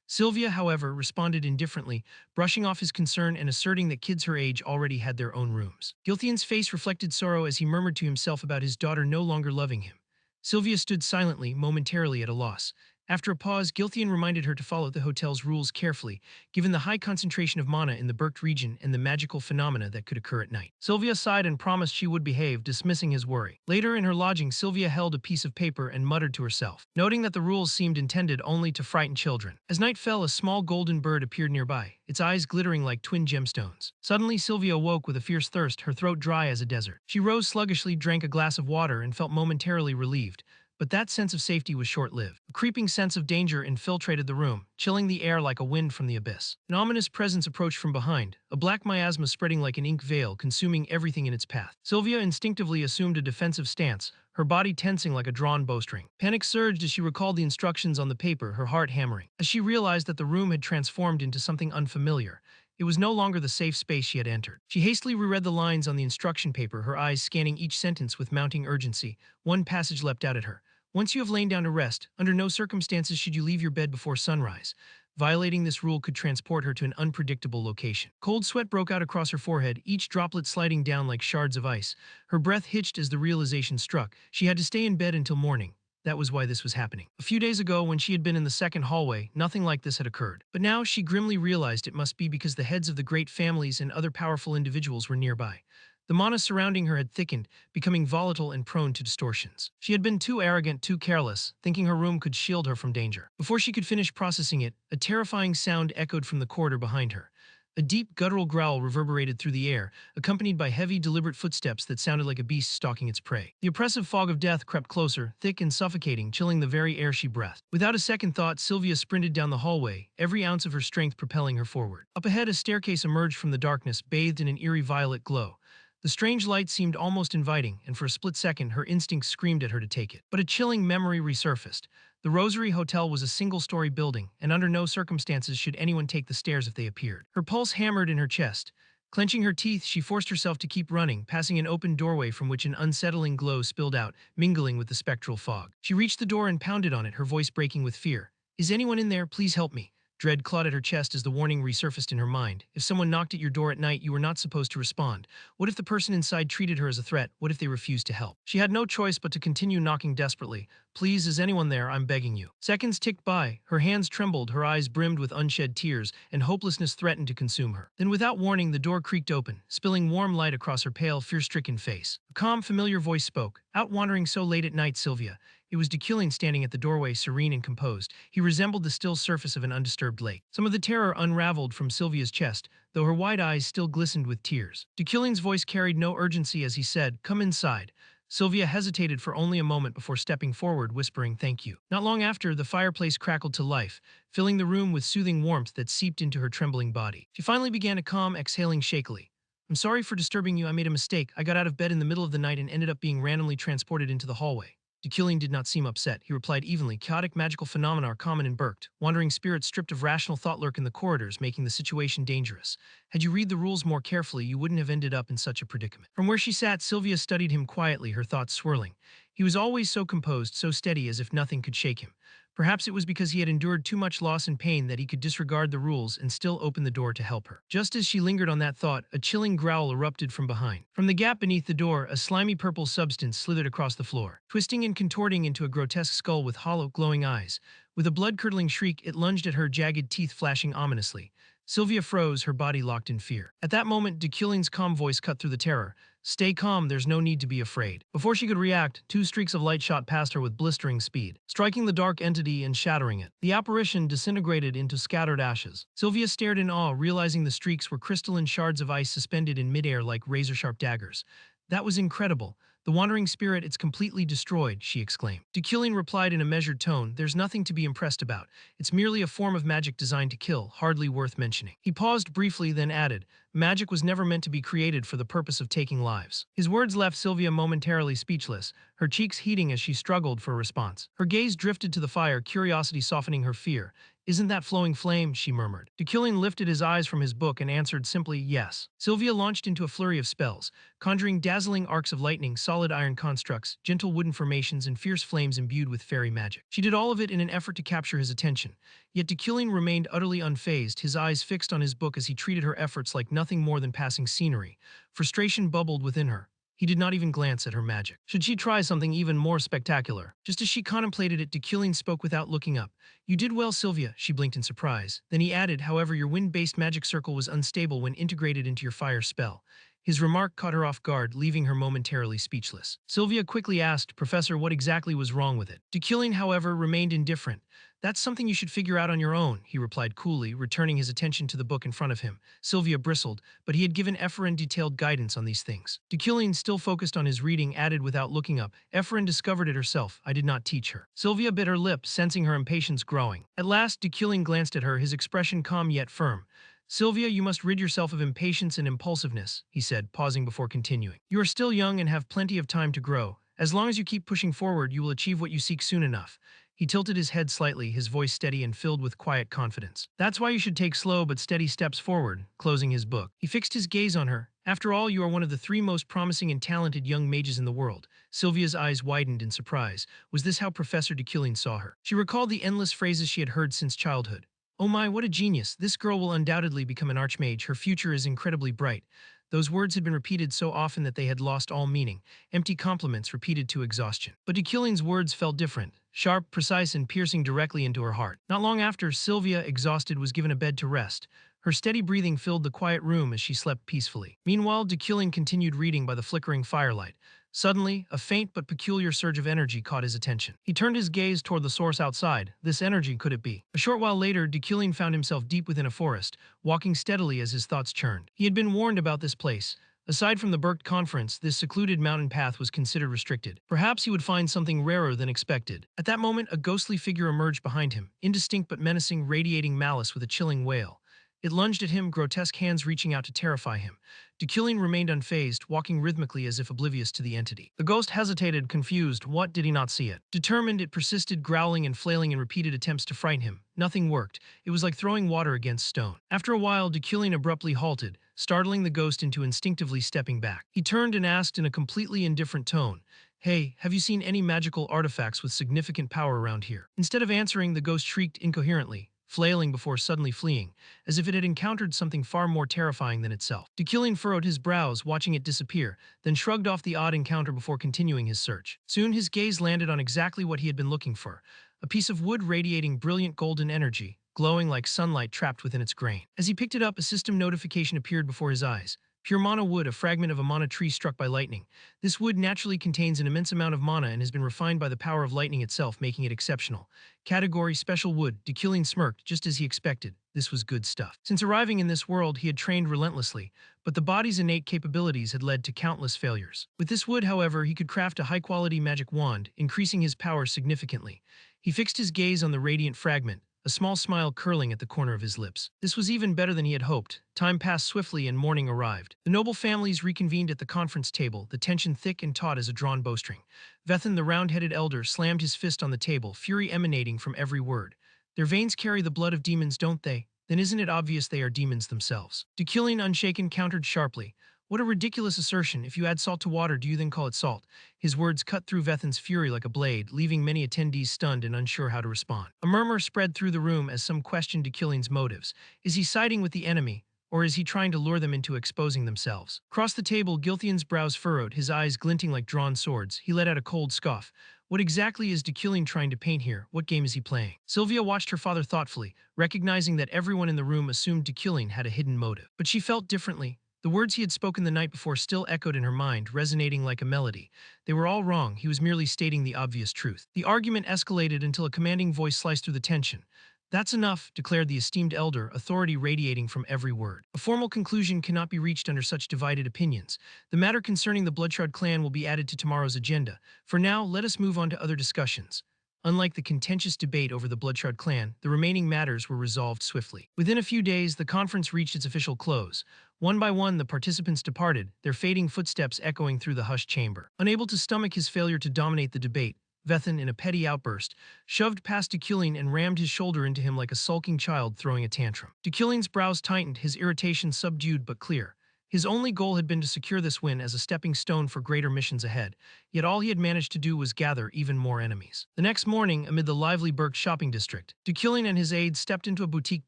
Sylvia, however, responded indifferently, brushing off his concern and asserting that kids her age already had their own rooms. Gilthian's face reflected sorrow as he murmured to himself about his daughter no longer loving him. Sylvia stood silently, momentarily at a loss. After a pause, Gilthian reminded her to follow the hotel's rules carefully, given the high concentration of mana in the Berkt region and the magical phenomena that could occur at night. Sylvia sighed and promised she would behave, dismissing his worry. Later in her lodging, Sylvia held a piece of paper and muttered to herself, noting that the rules seemed intended only to frighten children. As night fell, a small golden bird appeared nearby, its eyes glittering like twin gemstones. Suddenly, Sylvia awoke with a fierce thirst, her throat dry as a desert. She rose sluggishly, drank a glass of water, and felt momentarily relieved. But that sense of safety was short-lived. A creeping sense of danger infiltrated the room, chilling the air like a wind from the abyss. An ominous presence approached from behind, a black miasma spreading like an ink veil, consuming everything in its path. Sylvia instinctively assumed a defensive stance, her body tensing like a drawn bowstring. Panic surged as she recalled the instructions on the paper, her heart hammering. As she realized that the room had transformed into something unfamiliar, it was no longer the safe space she had entered. She hastily reread the lines on the instruction paper, her eyes scanning each sentence with mounting urgency. One passage leapt out at her. Once you have lain down to rest, under no circumstances should you leave your bed before sunrise. Violating this rule could transport her to an unpredictable location. Cold sweat broke out across her forehead, each droplet sliding down like shards of ice. Her breath hitched as the realization struck. She had to stay in bed until morning. That was why this was happening. A few days ago, when she had been in the second hallway, nothing like this had occurred. But now she grimly realized it must be because the heads of the great families and other powerful individuals were nearby. The mana surrounding her had thickened, becoming volatile and prone to distortions. She had been too arrogant, too careless, thinking her room could shield her from danger. Before she could finish processing it, a terrifying sound echoed from the corridor behind her. A deep, guttural growl reverberated through the air, accompanied by heavy, deliberate footsteps that sounded like a beast stalking its prey. The oppressive fog of death crept closer, thick and suffocating, chilling the very air she breathed. Without a second thought, Sylvia sprinted down the hallway, every ounce of her strength propelling her forward. Up ahead, a staircase emerged from the darkness, bathed in an eerie violet glow. The strange light seemed almost inviting, and for a split second, her instincts screamed at her to take it. But a chilling memory resurfaced. The Rosary Hotel was a single-story building, and under no circumstances should anyone take the stairs if they appeared. Her pulse hammered in her chest. Clenching her teeth, she forced herself to keep running, passing an open doorway from which an unsettling glow spilled out, mingling with the spectral fog. She reached the door and pounded on it, her voice breaking with fear. "Is anyone in there? Please help me." Dread clawed at her chest as the warning resurfaced in her mind. If someone knocked at your door at night, you were not supposed to respond. What if the person inside treated her as a threat? What if they refused to help? She had no choice but to continue knocking desperately. "Please, is anyone there? I'm begging you." Seconds ticked by. Her hands trembled, her eyes brimmed with unshed tears, and hopelessness threatened to consume her. Then without warning, the door creaked open, spilling warm light across her pale, fear-stricken face. A calm, familiar voice spoke. "Out wandering so late at night, Sylvia." It was Dekillion standing at the doorway, serene and composed. He resembled the still surface of an undisturbed lake. Some of the terror unraveled from Sylvia's chest, though her wide eyes still glistened with tears. Dekillion's voice carried no urgency as he said, "Come inside." Sylvia hesitated for only a moment before stepping forward, whispering thank you. Not long after, the fireplace crackled to life, filling the room with soothing warmth that seeped into her trembling body. She finally began to calm, exhaling shakily. I'm sorry for disturbing you. I made a mistake. I got out of bed in the middle of the night and ended up being randomly transported into the hallway. Dekillian did not seem upset. He replied evenly, chaotic magical phenomena are common in Berkt. Wandering spirits stripped of rational thought lurk in the corridors, making the situation dangerous. Had you read the rules more carefully, you wouldn't have ended up in such a predicament. From where she sat, Sylvia studied him quietly, her thoughts swirling. He was always so composed, so steady, as if nothing could shake him. Perhaps it was because he had endured too much loss and pain that he could disregard the rules and still open the door to help her. Just as she lingered on that thought, a chilling growl erupted from behind. From the gap beneath the door, a slimy purple substance slithered across the floor, twisting and contorting into a grotesque skull with hollow, glowing eyes. With a blood-curdling shriek, it lunged at her, jagged teeth flashing ominously. Sylvia froze, her body locked in fear. At that moment, Dekillian's calm voice cut through the terror. Stay calm, there's no need to be afraid. Before she could react, two streaks of light shot past her with blistering speed, striking the dark entity and shattering it. The apparition disintegrated into scattered ashes. Sylvia stared in awe, realizing the streaks were crystalline shards of ice suspended in midair like razor-sharp daggers. That was incredible. The wandering spirit, it's completely destroyed, she exclaimed. Dekillian replied in a measured tone, there's nothing to be impressed about. It's merely a form of magic designed to kill, hardly worth mentioning. He paused briefly, then added, magic was never meant to be created for the purpose of taking lives. His words left Sylvia momentarily speechless, her cheeks heating as she struggled for a response. Her gaze drifted to the fire, curiosity softening her fear. Isn't that flowing flame? She murmured. Dekillian lifted his eyes from his book and answered simply, yes. Sylvia launched into a flurry of spells, conjuring dazzling arcs of lightning, solid iron constructs, gentle wooden formations, and fierce flames imbued with fairy magic. She did all of it in an effort to capture his attention. Yet Dekillian remained utterly unfazed, his eyes fixed on his book as he treated her efforts like nothing more than passing scenery. Frustration bubbled within her. He did not even glance at her magic. Should she try something even more spectacular? Just as she contemplated it, Dekillian spoke without looking up. You did well, Sylvia, she blinked in surprise. Then he added, however, your wind-based magic circle was unstable when integrated into your fire spell. His remark caught her off guard, leaving her momentarily speechless. Sylvia quickly asked, Professor, what exactly was wrong with it? Dekillian, however, remained indifferent. That's something you should figure out on your own, he replied coolly, returning his attention to the book in front of him. Sylvia bristled, but he had given Ephraim detailed guidance on these things. Dekillian, still focused on his reading, added without looking up, Ephraim discovered it herself. I did not teach her. Sylvia bit her lip, sensing her impatience growing. At last, Dekillian glanced at her, his expression calm yet firm. Sylvia, you must rid yourself of impatience and impulsiveness, he said, pausing before continuing. You are still young and have plenty of time to grow. As long as you keep pushing forward, you will achieve what you seek soon enough. He tilted his head slightly, his voice steady and filled with quiet confidence. That's why you should take slow but steady steps forward, closing his book. He fixed his gaze on her. After all, you are one of the 3 most promising and talented young mages in the world. Sylvia's eyes widened in surprise. Was this how Professor Dekillian saw her? She recalled the endless phrases she had heard since childhood. Oh my, what a genius. This girl will undoubtedly become an archmage. Her future is incredibly bright. Those words had been repeated so often that they had lost all meaning, empty compliments repeated to exhaustion. But Dekillian's words felt different, sharp, precise, and piercing directly into her heart. Not long after, Sylvia, exhausted, was given a bed to rest. Her steady breathing filled the quiet room as she slept peacefully. Meanwhile, Dekillian continued reading by the flickering firelight. Suddenly, a faint but peculiar surge of energy caught his attention. He turned his gaze toward the source outside. This energy, could it be? A short while later, Dekillian found himself deep within a forest, walking steadily as his thoughts churned. He had been warned about this place. Aside from the Berkt conference, this secluded mountain path was considered restricted. Perhaps he would find something rarer than expected. At that moment, a ghostly figure emerged behind him, indistinct but menacing, radiating malice with a chilling wail. It lunged at him, grotesque hands reaching out to terrify him. Dekillian remained unfazed, walking rhythmically as if oblivious to the entity. The ghost hesitated, confused. What, did he not see it? Determined, it persisted, growling and flailing in repeated attempts to frighten him. Nothing worked. It was like throwing water against stone. After a while, Dekillian abruptly halted, startling the ghost into instinctively stepping back. He turned and asked in a completely indifferent tone, Hey, have you seen any magical artifacts with significant power around here? Instead of answering, the ghost shrieked incoherently, flailing before suddenly fleeing, as if it had encountered something far more terrifying than itself. Dekillian furrowed his brows, watching it disappear, then shrugged off the odd encounter before continuing his search. Soon his gaze landed on exactly what he had been looking for, a piece of wood radiating brilliant golden energy, glowing like sunlight trapped within its grain. As he picked it up, a system notification appeared before his eyes. Pure mana wood, a fragment of a mana tree struck by lightning. This wood naturally contains an immense amount of mana and has been refined by the power of lightning itself, making it exceptional. Category Special Wood. Dekillian smirked, just as he expected. This was good stuff. Since arriving in this world, he had trained relentlessly, but the body's innate capabilities had led to countless failures. With this wood, however, he could craft a high-quality magic wand, increasing his power significantly. He fixed his gaze on the radiant fragment, a small smile curling at the corner of his lips. This was even better than he had hoped. Time passed swiftly and morning arrived. The noble families reconvened at the conference table, the tension thick and taut as a drawn bowstring. Vethan, the round-headed elder, slammed his fist on the table, fury emanating from every word. Their veins carry the blood of demons, don't they? Then isn't it obvious they are demons themselves? Dekillian, unshaken, countered sharply. What a ridiculous assertion. If you add salt to water, do you then call it salt? His words cut through Vethan's fury like a blade, leaving many attendees stunned and unsure how to respond. A murmur spread through the room as some questioned Dekillian's motives. Is he siding with the enemy, or is he trying to lure them into exposing themselves? Across the table, Gilthian's brows furrowed, his eyes glinting like drawn swords. He let out a cold scoff. What exactly is Dekillian trying to paint here? What game is he playing? Sylvia watched her father thoughtfully, recognizing that everyone in the room assumed Dekillian had a hidden motive. But she felt differently. The words he had spoken the night before still echoed in her mind, resonating like a melody. They were all wrong. He was merely stating the obvious truth. The argument escalated until a commanding voice sliced through the tension. That's enough, declared the esteemed elder, authority radiating from every word. A formal conclusion cannot be reached under such divided opinions. The matter concerning the Bloodshroud clan will be added to tomorrow's agenda. For now, let us move on to other discussions. Unlike the contentious debate over the Bloodshroud clan, the remaining matters were resolved swiftly. Within a few days, the conference reached its official close. One by one, the participants departed, their fading footsteps echoing through the hushed chamber. Unable to stomach his failure to dominate the debate, Vethan, in a petty outburst, shoved past Dekillian and rammed his shoulder into him like a sulking child throwing a tantrum. Dekillian's brows tightened, his irritation subdued but clear. His only goal had been to secure this win as a stepping stone for greater missions ahead, yet all he had managed to do was gather even more enemies. The next morning, amid the lively Burke shopping district, Dekillian and his aides stepped into a boutique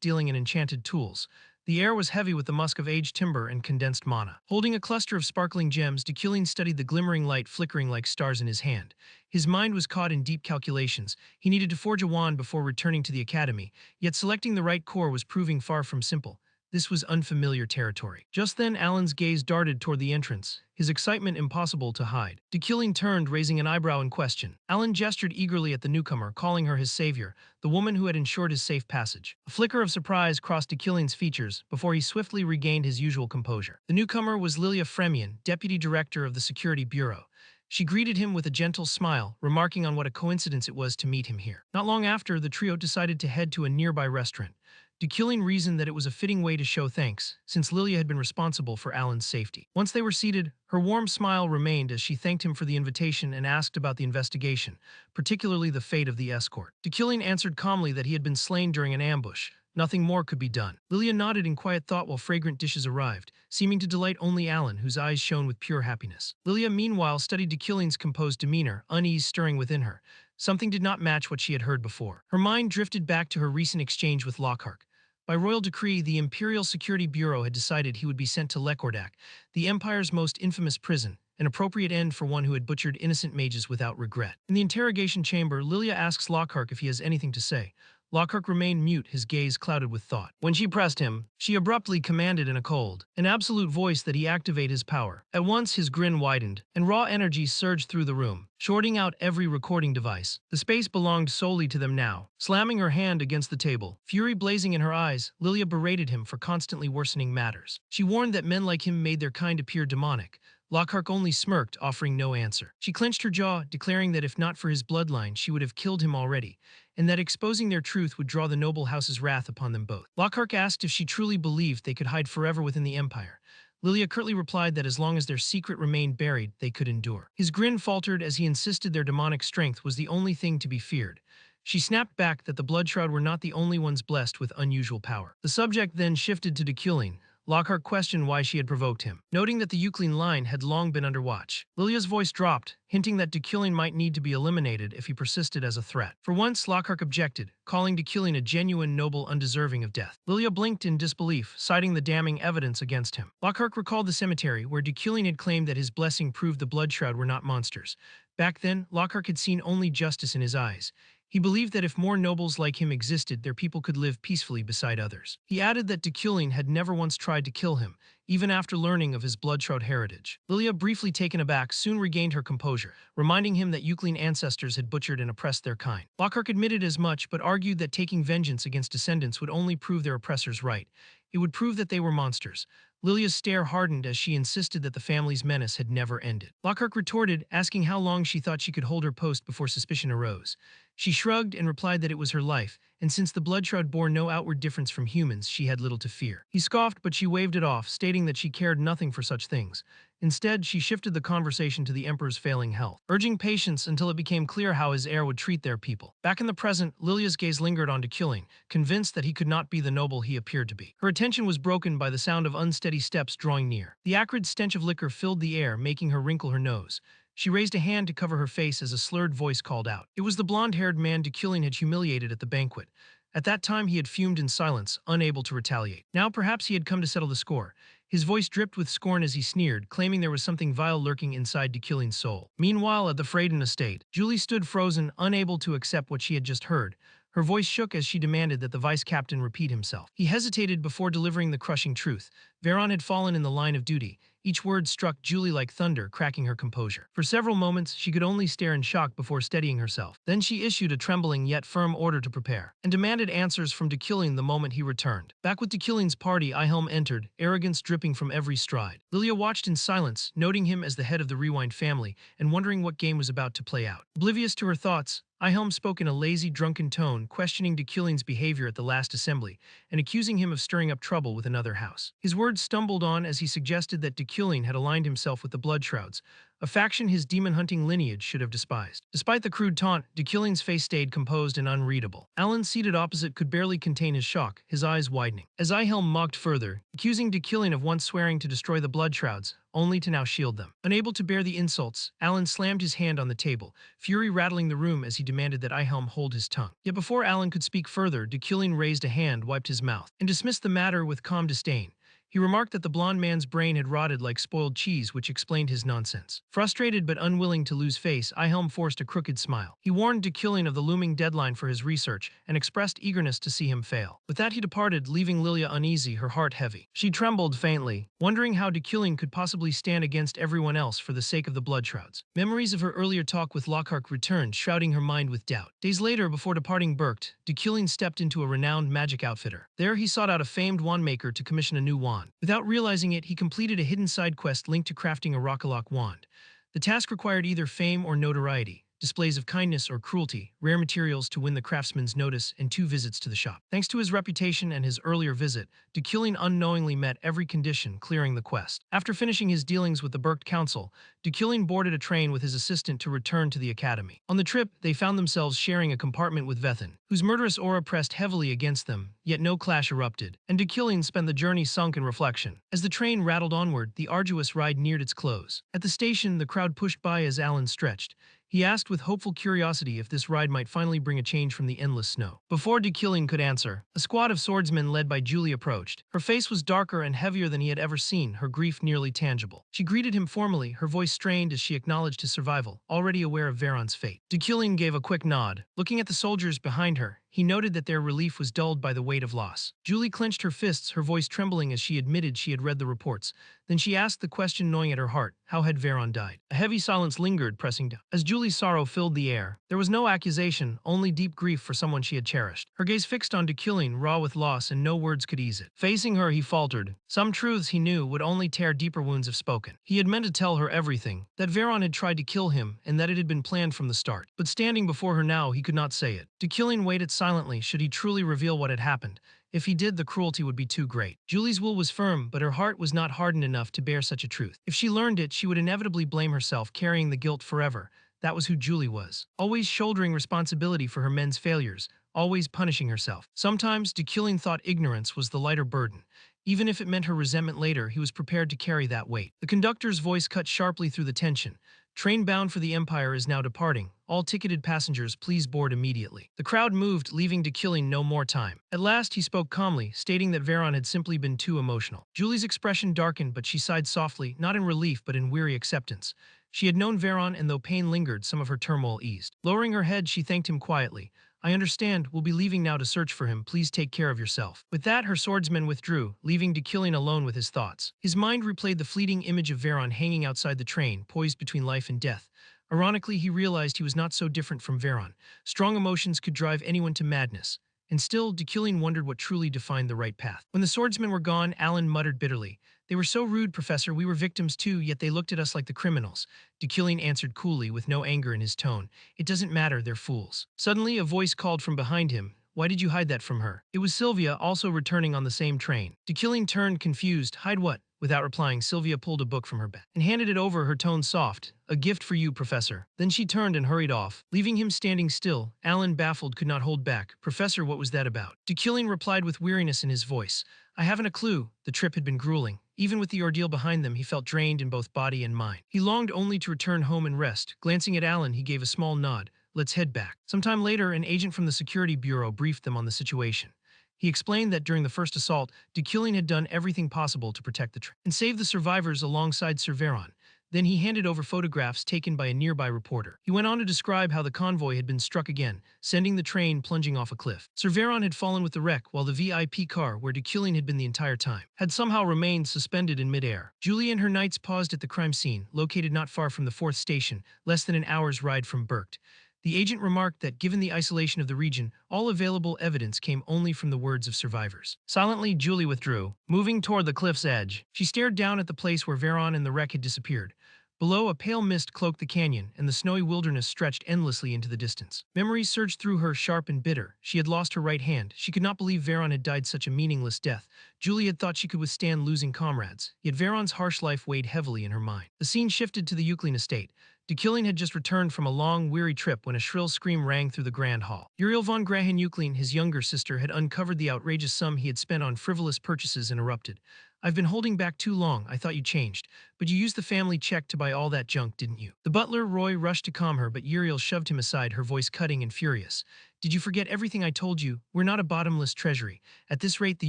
dealing in enchanted tools. The air was heavy with the musk of aged timber and condensed mana. Holding a cluster of sparkling gems, Dekillian studied the glimmering light flickering like stars in his hand. His mind was caught in deep calculations. He needed to forge a wand before returning to the academy, yet selecting the right core was proving far from simple. This was unfamiliar territory. Just then, Alan's gaze darted toward the entrance, his excitement impossible to hide. Dekillian turned, raising an eyebrow in question. Alan gestured eagerly at the newcomer, calling her his savior, the woman who had ensured his safe passage. A flicker of surprise crossed Dekillian's features before he swiftly regained his usual composure. The newcomer was Lilia Fremian, deputy director of the Security Bureau. She greeted him with a gentle smile, remarking on what a coincidence it was to meet him here. Not long after, the trio decided to head to a nearby restaurant. Dekillian reasoned that it was a fitting way to show thanks, since Lilia had been responsible for Alan's safety. Once they were seated, her warm smile remained as she thanked him for the invitation and asked about the investigation, particularly the fate of the escort. Dekillian answered calmly that he had been slain during an ambush. Nothing more could be done. Lilia nodded in quiet thought while fragrant dishes arrived, seeming to delight only Alan, whose eyes shone with pure happiness. Lilia, meanwhile, studied Dekillian's composed demeanor, unease stirring within her. Something did not match what she had heard before. Her mind drifted back to her recent exchange with Lockhart. By royal decree, the Imperial Security Bureau had decided he would be sent to Lekordak, the Empire's most infamous prison, an appropriate end for one who had butchered innocent mages without regret. In the interrogation chamber, Lilia asks Lockhart if he has anything to say. Lockhart remained mute, his gaze clouded with thought. When she pressed him, she abruptly commanded in a cold, an absolute voice that he activate his power. At once his grin widened, and raw energy surged through the room, shorting out every recording device. The space belonged solely to them now. Slamming her hand against the table, fury blazing in her eyes, Lilia berated him for constantly worsening matters. She warned that men like him made their kind appear demonic. Lockhart only smirked, offering no answer. She clenched her jaw, declaring that if not for his bloodline, she would have killed him already, and that exposing their truth would draw the noble house's wrath upon them both. Lockhart asked if she truly believed they could hide forever within the Empire. Lilia curtly replied that as long as their secret remained buried, they could endure. His grin faltered as he insisted their demonic strength was the only thing to be feared. She snapped back that the Bloodshroud were not the only ones blessed with unusual power. The subject then shifted to Dekillian. Lockhart questioned why she had provoked him, noting that the Euclid line had long been under watch. Lilia's voice dropped, hinting that Dekillian might need to be eliminated if he persisted as a threat. For once, Lockhart objected, calling Dekillian a genuine noble undeserving of death. Lilia blinked in disbelief, citing the damning evidence against him. Lockhart recalled the cemetery, where Dekillian had claimed that his blessing proved the Bloodshroud were not monsters. Back then, Lockhart had seen only justice in his eyes. He believed that if more nobles like him existed, their people could live peacefully beside others. He added that Dekylin had never once tried to kill him, even after learning of his bloodshot heritage. Lilia, briefly taken aback, soon regained her composure, reminding him that Euclid ancestors had butchered and oppressed their kind. Lockhart admitted as much, but argued that taking vengeance against descendants would only prove their oppressors right. It would prove that they were monsters. Lilia's stare hardened as she insisted that the family's menace had never ended. Lockhart retorted, asking how long she thought she could hold her post before suspicion arose. She shrugged and replied that it was her life, and since the bloodshroud bore no outward difference from humans, she had little to fear. He scoffed, but she waved it off, stating that she cared nothing for such things. Instead, she shifted the conversation to the Emperor's failing health, urging patience until it became clear how his heir would treat their people. Back in the present, Lilia's gaze lingered on Dekylin, convinced that he could not be the noble he appeared to be. Her attention was broken by the sound of unsteady steps drawing near. The acrid stench of liquor filled the air, making her wrinkle her nose. She raised a hand to cover her face as a slurred voice called out. It was the blonde-haired man Dekylin had humiliated at the banquet. At that time, he had fumed in silence, unable to retaliate. Now perhaps he had come to settle the score. His voice dripped with scorn as he sneered, claiming there was something vile lurking inside Dekylin's soul. Meanwhile, at the Freyden estate, Julie stood frozen, unable to accept what she had just heard. Her voice shook as she demanded that the vice-captain repeat himself. He hesitated before delivering the crushing truth. Veron had fallen in the line of duty. Each word struck Julie like thunder, cracking her composure. For several moments, she could only stare in shock before steadying herself. Then she issued a trembling yet firm order to prepare, and demanded answers from Dekylin the moment he returned. Back with Dekylin's party, Yahello entered, arrogance dripping from every stride. Lilia watched in silence, noting him as the head of the Rewind family, and wondering what game was about to play out. Oblivious to her thoughts, Yahello spoke in a lazy, drunken tone, questioning Dekylin's behavior at the last assembly, and accusing him of stirring up trouble with another house. His words stumbled on as he suggested that Dekylin had aligned himself with the Bloodshrouds, a faction his demon-hunting lineage should have despised. Despite the crude taunt, Dekylin's face stayed composed and unreadable. Alan, seated opposite, could barely contain his shock, his eyes widening. As Yahello mocked further, accusing Dekylin of once swearing to destroy the Bloodshrouds, only to now shield them. Unable to bear the insults, Alan slammed his hand on the table, fury rattling the room as he demanded that Yahello hold his tongue. Yet before Alan could speak further, Dekylin raised a hand, wiped his mouth, and dismissed the matter with calm disdain. He remarked that the blond man's brain had rotted like spoiled cheese, which explained his nonsense. Frustrated but unwilling to lose face, Yahello forced a crooked smile. He warned Dekylin of the looming deadline for his research and expressed eagerness to see him fail. With that, he departed, leaving Lilia uneasy, her heart heavy. She trembled faintly, wondering how Dekylin could possibly stand against everyone else for the sake of the Bloodshrouds. Memories of her earlier talk with Lockhart returned, shrouding her mind with doubt. Days later, before departing Berkt, Dekylin stepped into a renowned magic outfitter. There, he sought out a famed wand maker to commission a new wand. Without realizing it, he completed a hidden side quest linked to crafting a Rockalock wand. The task required either fame or notoriety, displays of kindness or cruelty, rare materials to win the craftsman's notice, and 2 visits to the shop. Thanks to his reputation and his earlier visit, Dekylin unknowingly met every condition, clearing the quest. After finishing his dealings with the Berkt Council, Dekylin boarded a train with his assistant to return to the academy. On the trip, they found themselves sharing a compartment with Vethin, whose murderous aura pressed heavily against them, yet no clash erupted, and Dekylin spent the journey sunk in reflection. As the train rattled onward, the arduous ride neared its close. At the station, the crowd pushed by as Alan stretched. He asked with hopeful curiosity if this ride might finally bring a change from the endless snow. Before Dekylin could answer, a squad of swordsmen led by Julie approached. Her face was darker and heavier than he had ever seen, her grief nearly tangible. She greeted him formally, her voice strained as she acknowledged his survival, already aware of Veron's fate. Dekylin gave a quick nod. Looking at the soldiers behind her, he noted that their relief was dulled by the weight of loss. Julie clenched her fists, her voice trembling as she admitted she had read the reports. Then she asked the question gnawing at her heart: how had Veron died? A heavy silence lingered, pressing down. As Julie's sorrow filled the air, there was no accusation, only deep grief for someone she had cherished. Her gaze fixed on Dekylin, raw with loss, and no words could ease it. Facing her, he faltered. Some truths he knew would only tear deeper wounds if spoken. He had meant to tell her everything, that Veron had tried to kill him, and that it had been planned from the start. But standing before her now, he could not say it. Dekylin waited silently should he truly reveal what had happened. If he did, the cruelty would be too great. Julie's will was firm, but her heart was not hardened enough to bear such a truth. If she learned it, she would inevitably blame herself, carrying the guilt forever. That was who Julie was. Always shouldering responsibility for her men's failures, always punishing herself. Sometimes, Dekylin thought ignorance was the lighter burden. Even if it meant her resentment later, he was prepared to carry that weight. The conductor's voice cut sharply through the tension. Train bound for the Empire is now departing. All ticketed passengers, please board immediately. The crowd moved, leaving Dekylin no more time. At last, he spoke calmly, stating that Veron had simply been too emotional. Julie's expression darkened, but she sighed softly, not in relief but in weary acceptance. She had known Veron, and though pain lingered, some of her turmoil eased. Lowering her head, she thanked him quietly. I understand, we'll be leaving now to search for him. Please take care of yourself. With that, her swordsman withdrew, leaving Dekillion alone with his thoughts. His mind replayed the fleeting image of Veron hanging outside the train, poised between life and death. Ironically, he realized he was not so different from Veron. Strong emotions could drive anyone to madness. And still, Dekillion wondered what truly defined the right path. When the swordsmen were gone, Alan muttered bitterly. They were so rude, Professor. We were victims too, yet they looked at us like the criminals. Dekillion answered coolly, with no anger in his tone. It doesn't matter, they're fools. Suddenly, a voice called from behind him. Why did you hide that from her? It was Sylvia, also returning on the same train. Dekillion turned, confused. Hide what? Without replying, Sylvia pulled a book from her bag and handed it over, her tone soft. A gift for you, Professor. Then she turned and hurried off, leaving him standing still. Alan, baffled, could not hold back. Professor, what was that about? Dekillion replied with weariness in his voice. I haven't a clue. The trip had been grueling. Even with the ordeal behind them, he felt drained in both body and mind. He longed only to return home and rest. Glancing at Alan, he gave a small nod. Let's head back. Sometime later, an agent from the security bureau briefed them on the situation. He explained that during the first assault, Dekillion had done everything possible to protect the train and save the survivors alongside Sir Veron. Then he handed over photographs taken by a nearby reporter. He went on to describe how the convoy had been struck again, sending the train plunging off a cliff. Sir Veron had fallen with the wreck, while the VIP car, where Dekillion had been the entire time, had somehow remained suspended in midair. Julie and her knights paused at the crime scene, located not far from the 4th station, less than an hour's ride from Berkt. The agent remarked that, given the isolation of the region, all available evidence came only from the words of survivors. Silently, Julie withdrew, moving toward the cliff's edge. She stared down at the place where Veron and the wreck had disappeared. Below, a pale mist cloaked the canyon, and the snowy wilderness stretched endlessly into the distance. Memories surged through her, sharp and bitter. She had lost her right hand. She could not believe Veron had died such a meaningless death. Julie had thought she could withstand losing comrades, yet Veron's harsh life weighed heavily in her mind. The scene shifted to the Euclid estate. Dekillion had just returned from a long, weary trip when a shrill scream rang through the grand hall. Uriel von Grahen Euclid, his younger sister, had uncovered the outrageous sum he had spent on frivolous purchases and erupted. I've been holding back too long. I thought you changed. But you used the family check to buy all that junk, didn't you? The butler, Roy, rushed to calm her, but Uriel shoved him aside, her voice cutting and furious. Did you forget everything I told you? We're not a bottomless treasury. At this rate, the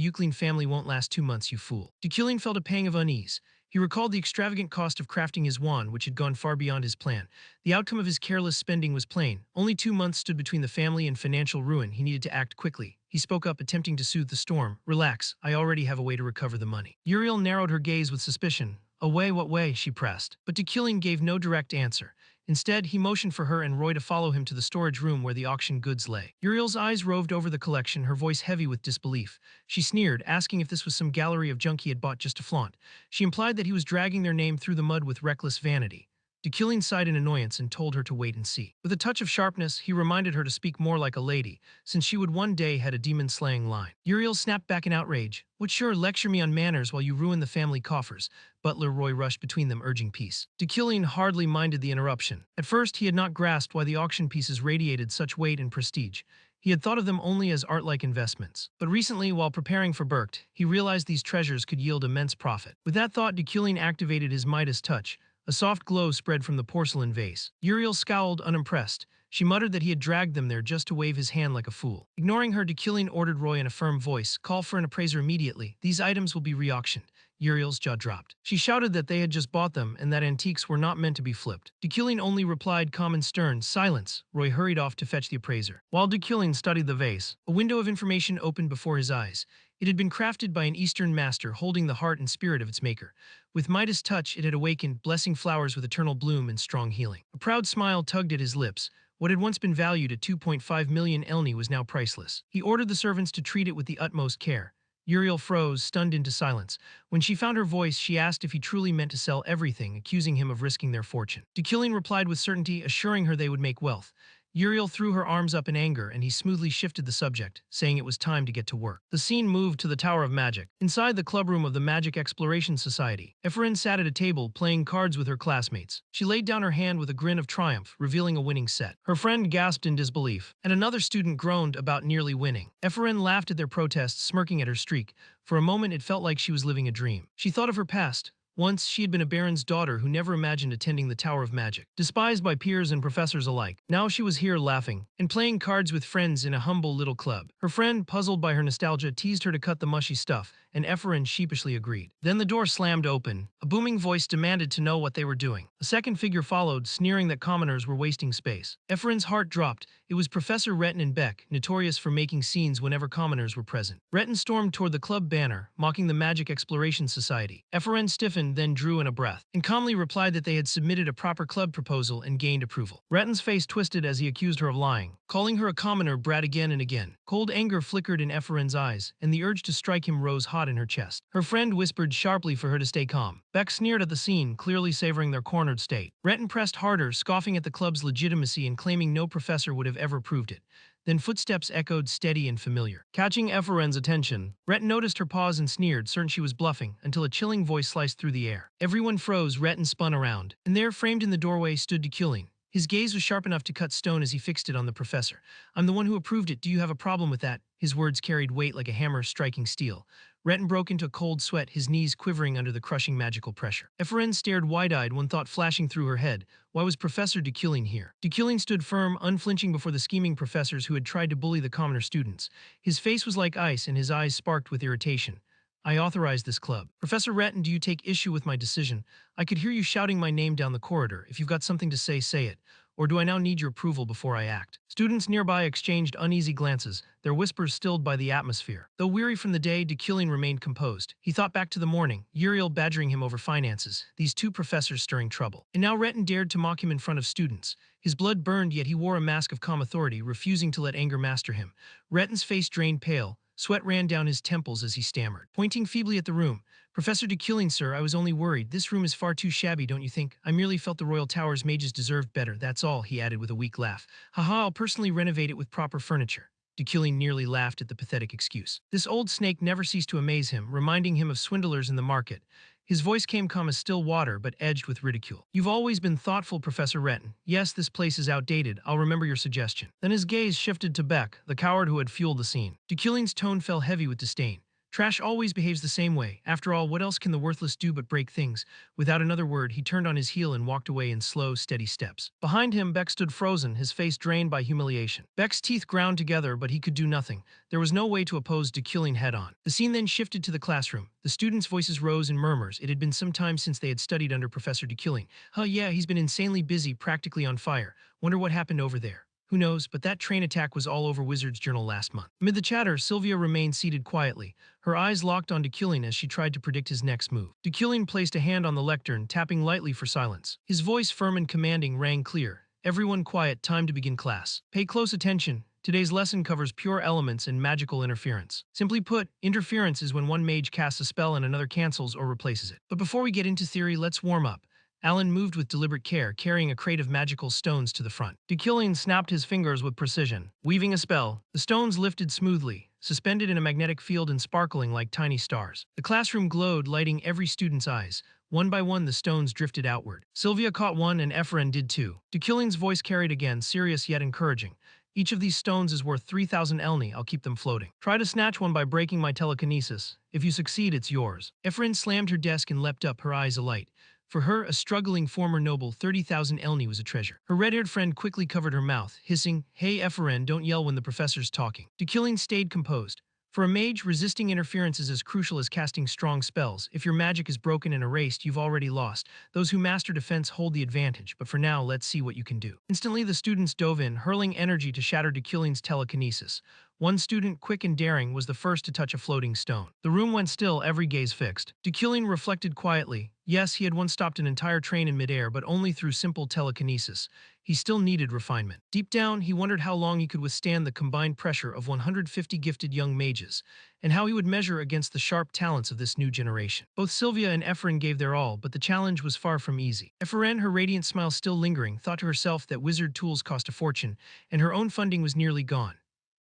Euclid family won't last 2 months, you fool. Dekillion felt a pang of unease. He recalled the extravagant cost of crafting his wand, which had gone far beyond his plan. The outcome of his careless spending was plain. Only 2 months stood between the family and financial ruin. He needed to act quickly. He spoke up, attempting to soothe the storm. Relax, I already have a way to recover the money. Uriel narrowed her gaze with suspicion. A way, what way? She pressed. But Dekillion gave no direct answer. Instead, he motioned for her and Roy to follow him to the storage room where the auction goods lay. Uriel's eyes roved over the collection, her voice heavy with disbelief. She sneered, asking if this was some gallery of junk he had bought just to flaunt. She implied that he was dragging their name through the mud with reckless vanity. Dekillion sighed in annoyance and told her to wait and see. With a touch of sharpness, he reminded her to speak more like a lady, since she would one day had a demon-slaying line. Uriel snapped back in outrage. Would sure lecture me on manners while you ruin the family coffers. Butler Roy rushed between them, urging peace. Dekillion hardly minded the interruption. At first, he had not grasped why the auction pieces radiated such weight and prestige. He had thought of them only as art-like investments. But recently, while preparing for Berkt, he realized these treasures could yield immense profit. With that thought, Dekillion activated his Midas touch. A soft glow spread from the porcelain vase. Uriel scowled, unimpressed. She muttered that he had dragged them there just to wave his hand like a fool. Ignoring her, Dekillion ordered Roy in a firm voice, call for an appraiser immediately. These items will be re-auctioned. Uriel's jaw dropped. She shouted that they had just bought them and that antiques were not meant to be flipped. Dekillion only replied calm and stern, silence. Roy hurried off to fetch the appraiser. While Dekillion studied the vase, a window of information opened before his eyes. It had been crafted by an Eastern master holding the heart and spirit of its maker. With Midas' touch, it had awakened, blessing flowers with eternal bloom and strong healing. A proud smile tugged at his lips. What had once been valued at 2.5 million elni was now priceless. He ordered the servants to treat it with the utmost care. Uriel froze, stunned into silence. When she found her voice, she asked if he truly meant to sell everything, accusing him of risking their fortune. Dekillion replied with certainty, assuring her they would make wealth. Uriel threw her arms up in anger, and he smoothly shifted the subject, saying it was time to get to work. The scene moved to the Tower of Magic. Inside the clubroom of the Magic Exploration Society, Ephraim sat at a table, playing cards with her classmates. She laid down her hand with a grin of triumph, revealing a winning set. Her friend gasped in disbelief, and another student groaned about nearly winning. Ephraim laughed at their protests, smirking at her streak. For a moment, it felt like she was living a dream. She thought of her past. Once, she had been a baron's daughter who never imagined attending the Tower of Magic, despised by peers and professors alike. Now she was here laughing and playing cards with friends in a humble little club. Her friend, puzzled by her nostalgia, teased her to cut the mushy stuff, and Efren sheepishly agreed. Then the door slammed open. A booming voice demanded to know what they were doing. A second figure followed, sneering that commoners were wasting space. Efren's heart dropped. It was Professor Retin Beck, notorious for making scenes whenever commoners were present. Retin stormed toward the club banner, mocking the Magic Exploration Society. Efren stiffened, then drew in a breath, and calmly replied that they had submitted a proper club proposal and gained approval. Retin's face twisted as he accused her of lying, calling her a commoner brat again and again. Cold anger flickered in Efren's eyes, and the urge to strike him rose hot in her chest. Her friend whispered sharply for her to stay calm. Beck sneered at the scene, clearly savoring their cornered state. Retin pressed harder, scoffing at the club's legitimacy and claiming no professor would have ever proved it. Then footsteps echoed, steady and familiar. Catching Efren's attention, Retin noticed her pause and sneered, certain she was bluffing, until a chilling voice sliced through the air. Everyone froze. Retin spun around, and there, framed in the doorway, stood Dekilling. His gaze was sharp enough to cut stone as he fixed it on the professor. "I'm the one who approved it. Do you have a problem with that?" His words carried weight like a hammer striking steel. Retin broke into a cold sweat, his knees quivering under the crushing magical pressure. Efren stared wide-eyed, one thought flashing through her head. Why was Professor Dekilling here? Dekilling stood firm, unflinching before the scheming professors who had tried to bully the commoner students. His face was like ice, and his eyes sparked with irritation. "I authorized this club. Professor Retin, do you take issue with my decision? I could hear you shouting my name down the corridor. If you've got something to say, say it. Or do I now need your approval before I act?" Students nearby exchanged uneasy glances, their whispers stilled by the atmosphere. Though weary from the day, Dekilling remained composed. He thought back to the morning, Uriel badgering him over finances, these two professors stirring trouble. And now Retin dared to mock him in front of students. His blood burned, yet he wore a mask of calm authority, refusing to let anger master him. Retin's face drained pale. Sweat ran down his temples as he stammered, pointing feebly at the room. "Professor Dekilling, sir, I was only worried. This room is far too shabby, don't you think? I merely felt the Royal Tower's mages deserved better, that's all," he added with a weak laugh. "Haha, I'll personally renovate it with proper furniture." Dekilling nearly laughed at the pathetic excuse. This old snake never ceased to amaze him, reminding him of swindlers in the market. His voice came calm as still water, but edged with ridicule. "You've always been thoughtful, Professor Retin. Yes, this place is outdated. I'll remember your suggestion." Then his gaze shifted to Beck, the coward who had fueled the scene. Dekilling's tone fell heavy with disdain. "Trash always behaves the same way. After all, what else can the worthless do but break things?" Without another word, he turned on his heel and walked away in slow, steady steps. Behind him, Beck stood frozen, his face drained by humiliation. Beck's teeth ground together, but he could do nothing. There was no way to oppose Dekilling head-on. The scene then shifted to the classroom. The students' voices rose in murmurs. It had been some time since they had studied under Professor Dekilling. "Huh, yeah, he's been insanely busy, practically on fire. Wonder what happened over there. Who knows, but that train attack was all over Wizard's Journal last month." Amid the chatter, Sylvia remained seated quietly, her eyes locked on Dekilling as she tried to predict his next move. Dekilling placed a hand on the lectern, tapping lightly for silence. His voice, firm and commanding, rang clear. "Everyone quiet, time to begin class. Pay close attention. Today's lesson covers pure elements and magical interference. Simply put, interference is when one mage casts a spell and another cancels or replaces it. But before we get into theory, let's warm up." Alan moved with deliberate care, carrying a crate of magical stones to the front. Dekilling snapped his fingers with precision. Weaving a spell, the stones lifted smoothly, suspended in a magnetic field and sparkling like tiny stars. The classroom glowed, lighting every student's eyes. One by one, the stones drifted outward. Sylvia caught one, and Efren did too. Dekilling's voice carried again, serious yet encouraging. "Each of these stones is worth 3,000 elni. I'll keep them floating. Try to snatch one by breaking my telekinesis. If you succeed, it's yours." Efren slammed her desk and leapt up, her eyes alight. For her, a struggling former noble, 30,000 elni was a treasure. Her red-haired friend quickly covered her mouth, hissing, "Hey, Efren, don't yell when the professor's talking." Dekilling stayed composed. For a mage, resisting interference is as crucial as casting strong spells. If your magic is broken and erased, you've already lost. Those who master defense hold the advantage, but for now, let's see what you can do. Instantly, the students dove in, hurling energy to shatter Dekilling's telekinesis. One student, quick and daring, was the first to touch a floating stone. The room went still, every gaze fixed. Dekilling reflected quietly. Yes, he had once stopped an entire train in midair, but only through simple telekinesis. He still needed refinement. Deep down, he wondered how long he could withstand the combined pressure of 150 gifted young mages, and how he would measure against the sharp talents of this new generation. Both Sylvia and Efren gave their all, but the challenge was far from easy. Efren, her radiant smile still lingering, thought to herself that wizard tools cost a fortune, and her own funding was nearly gone.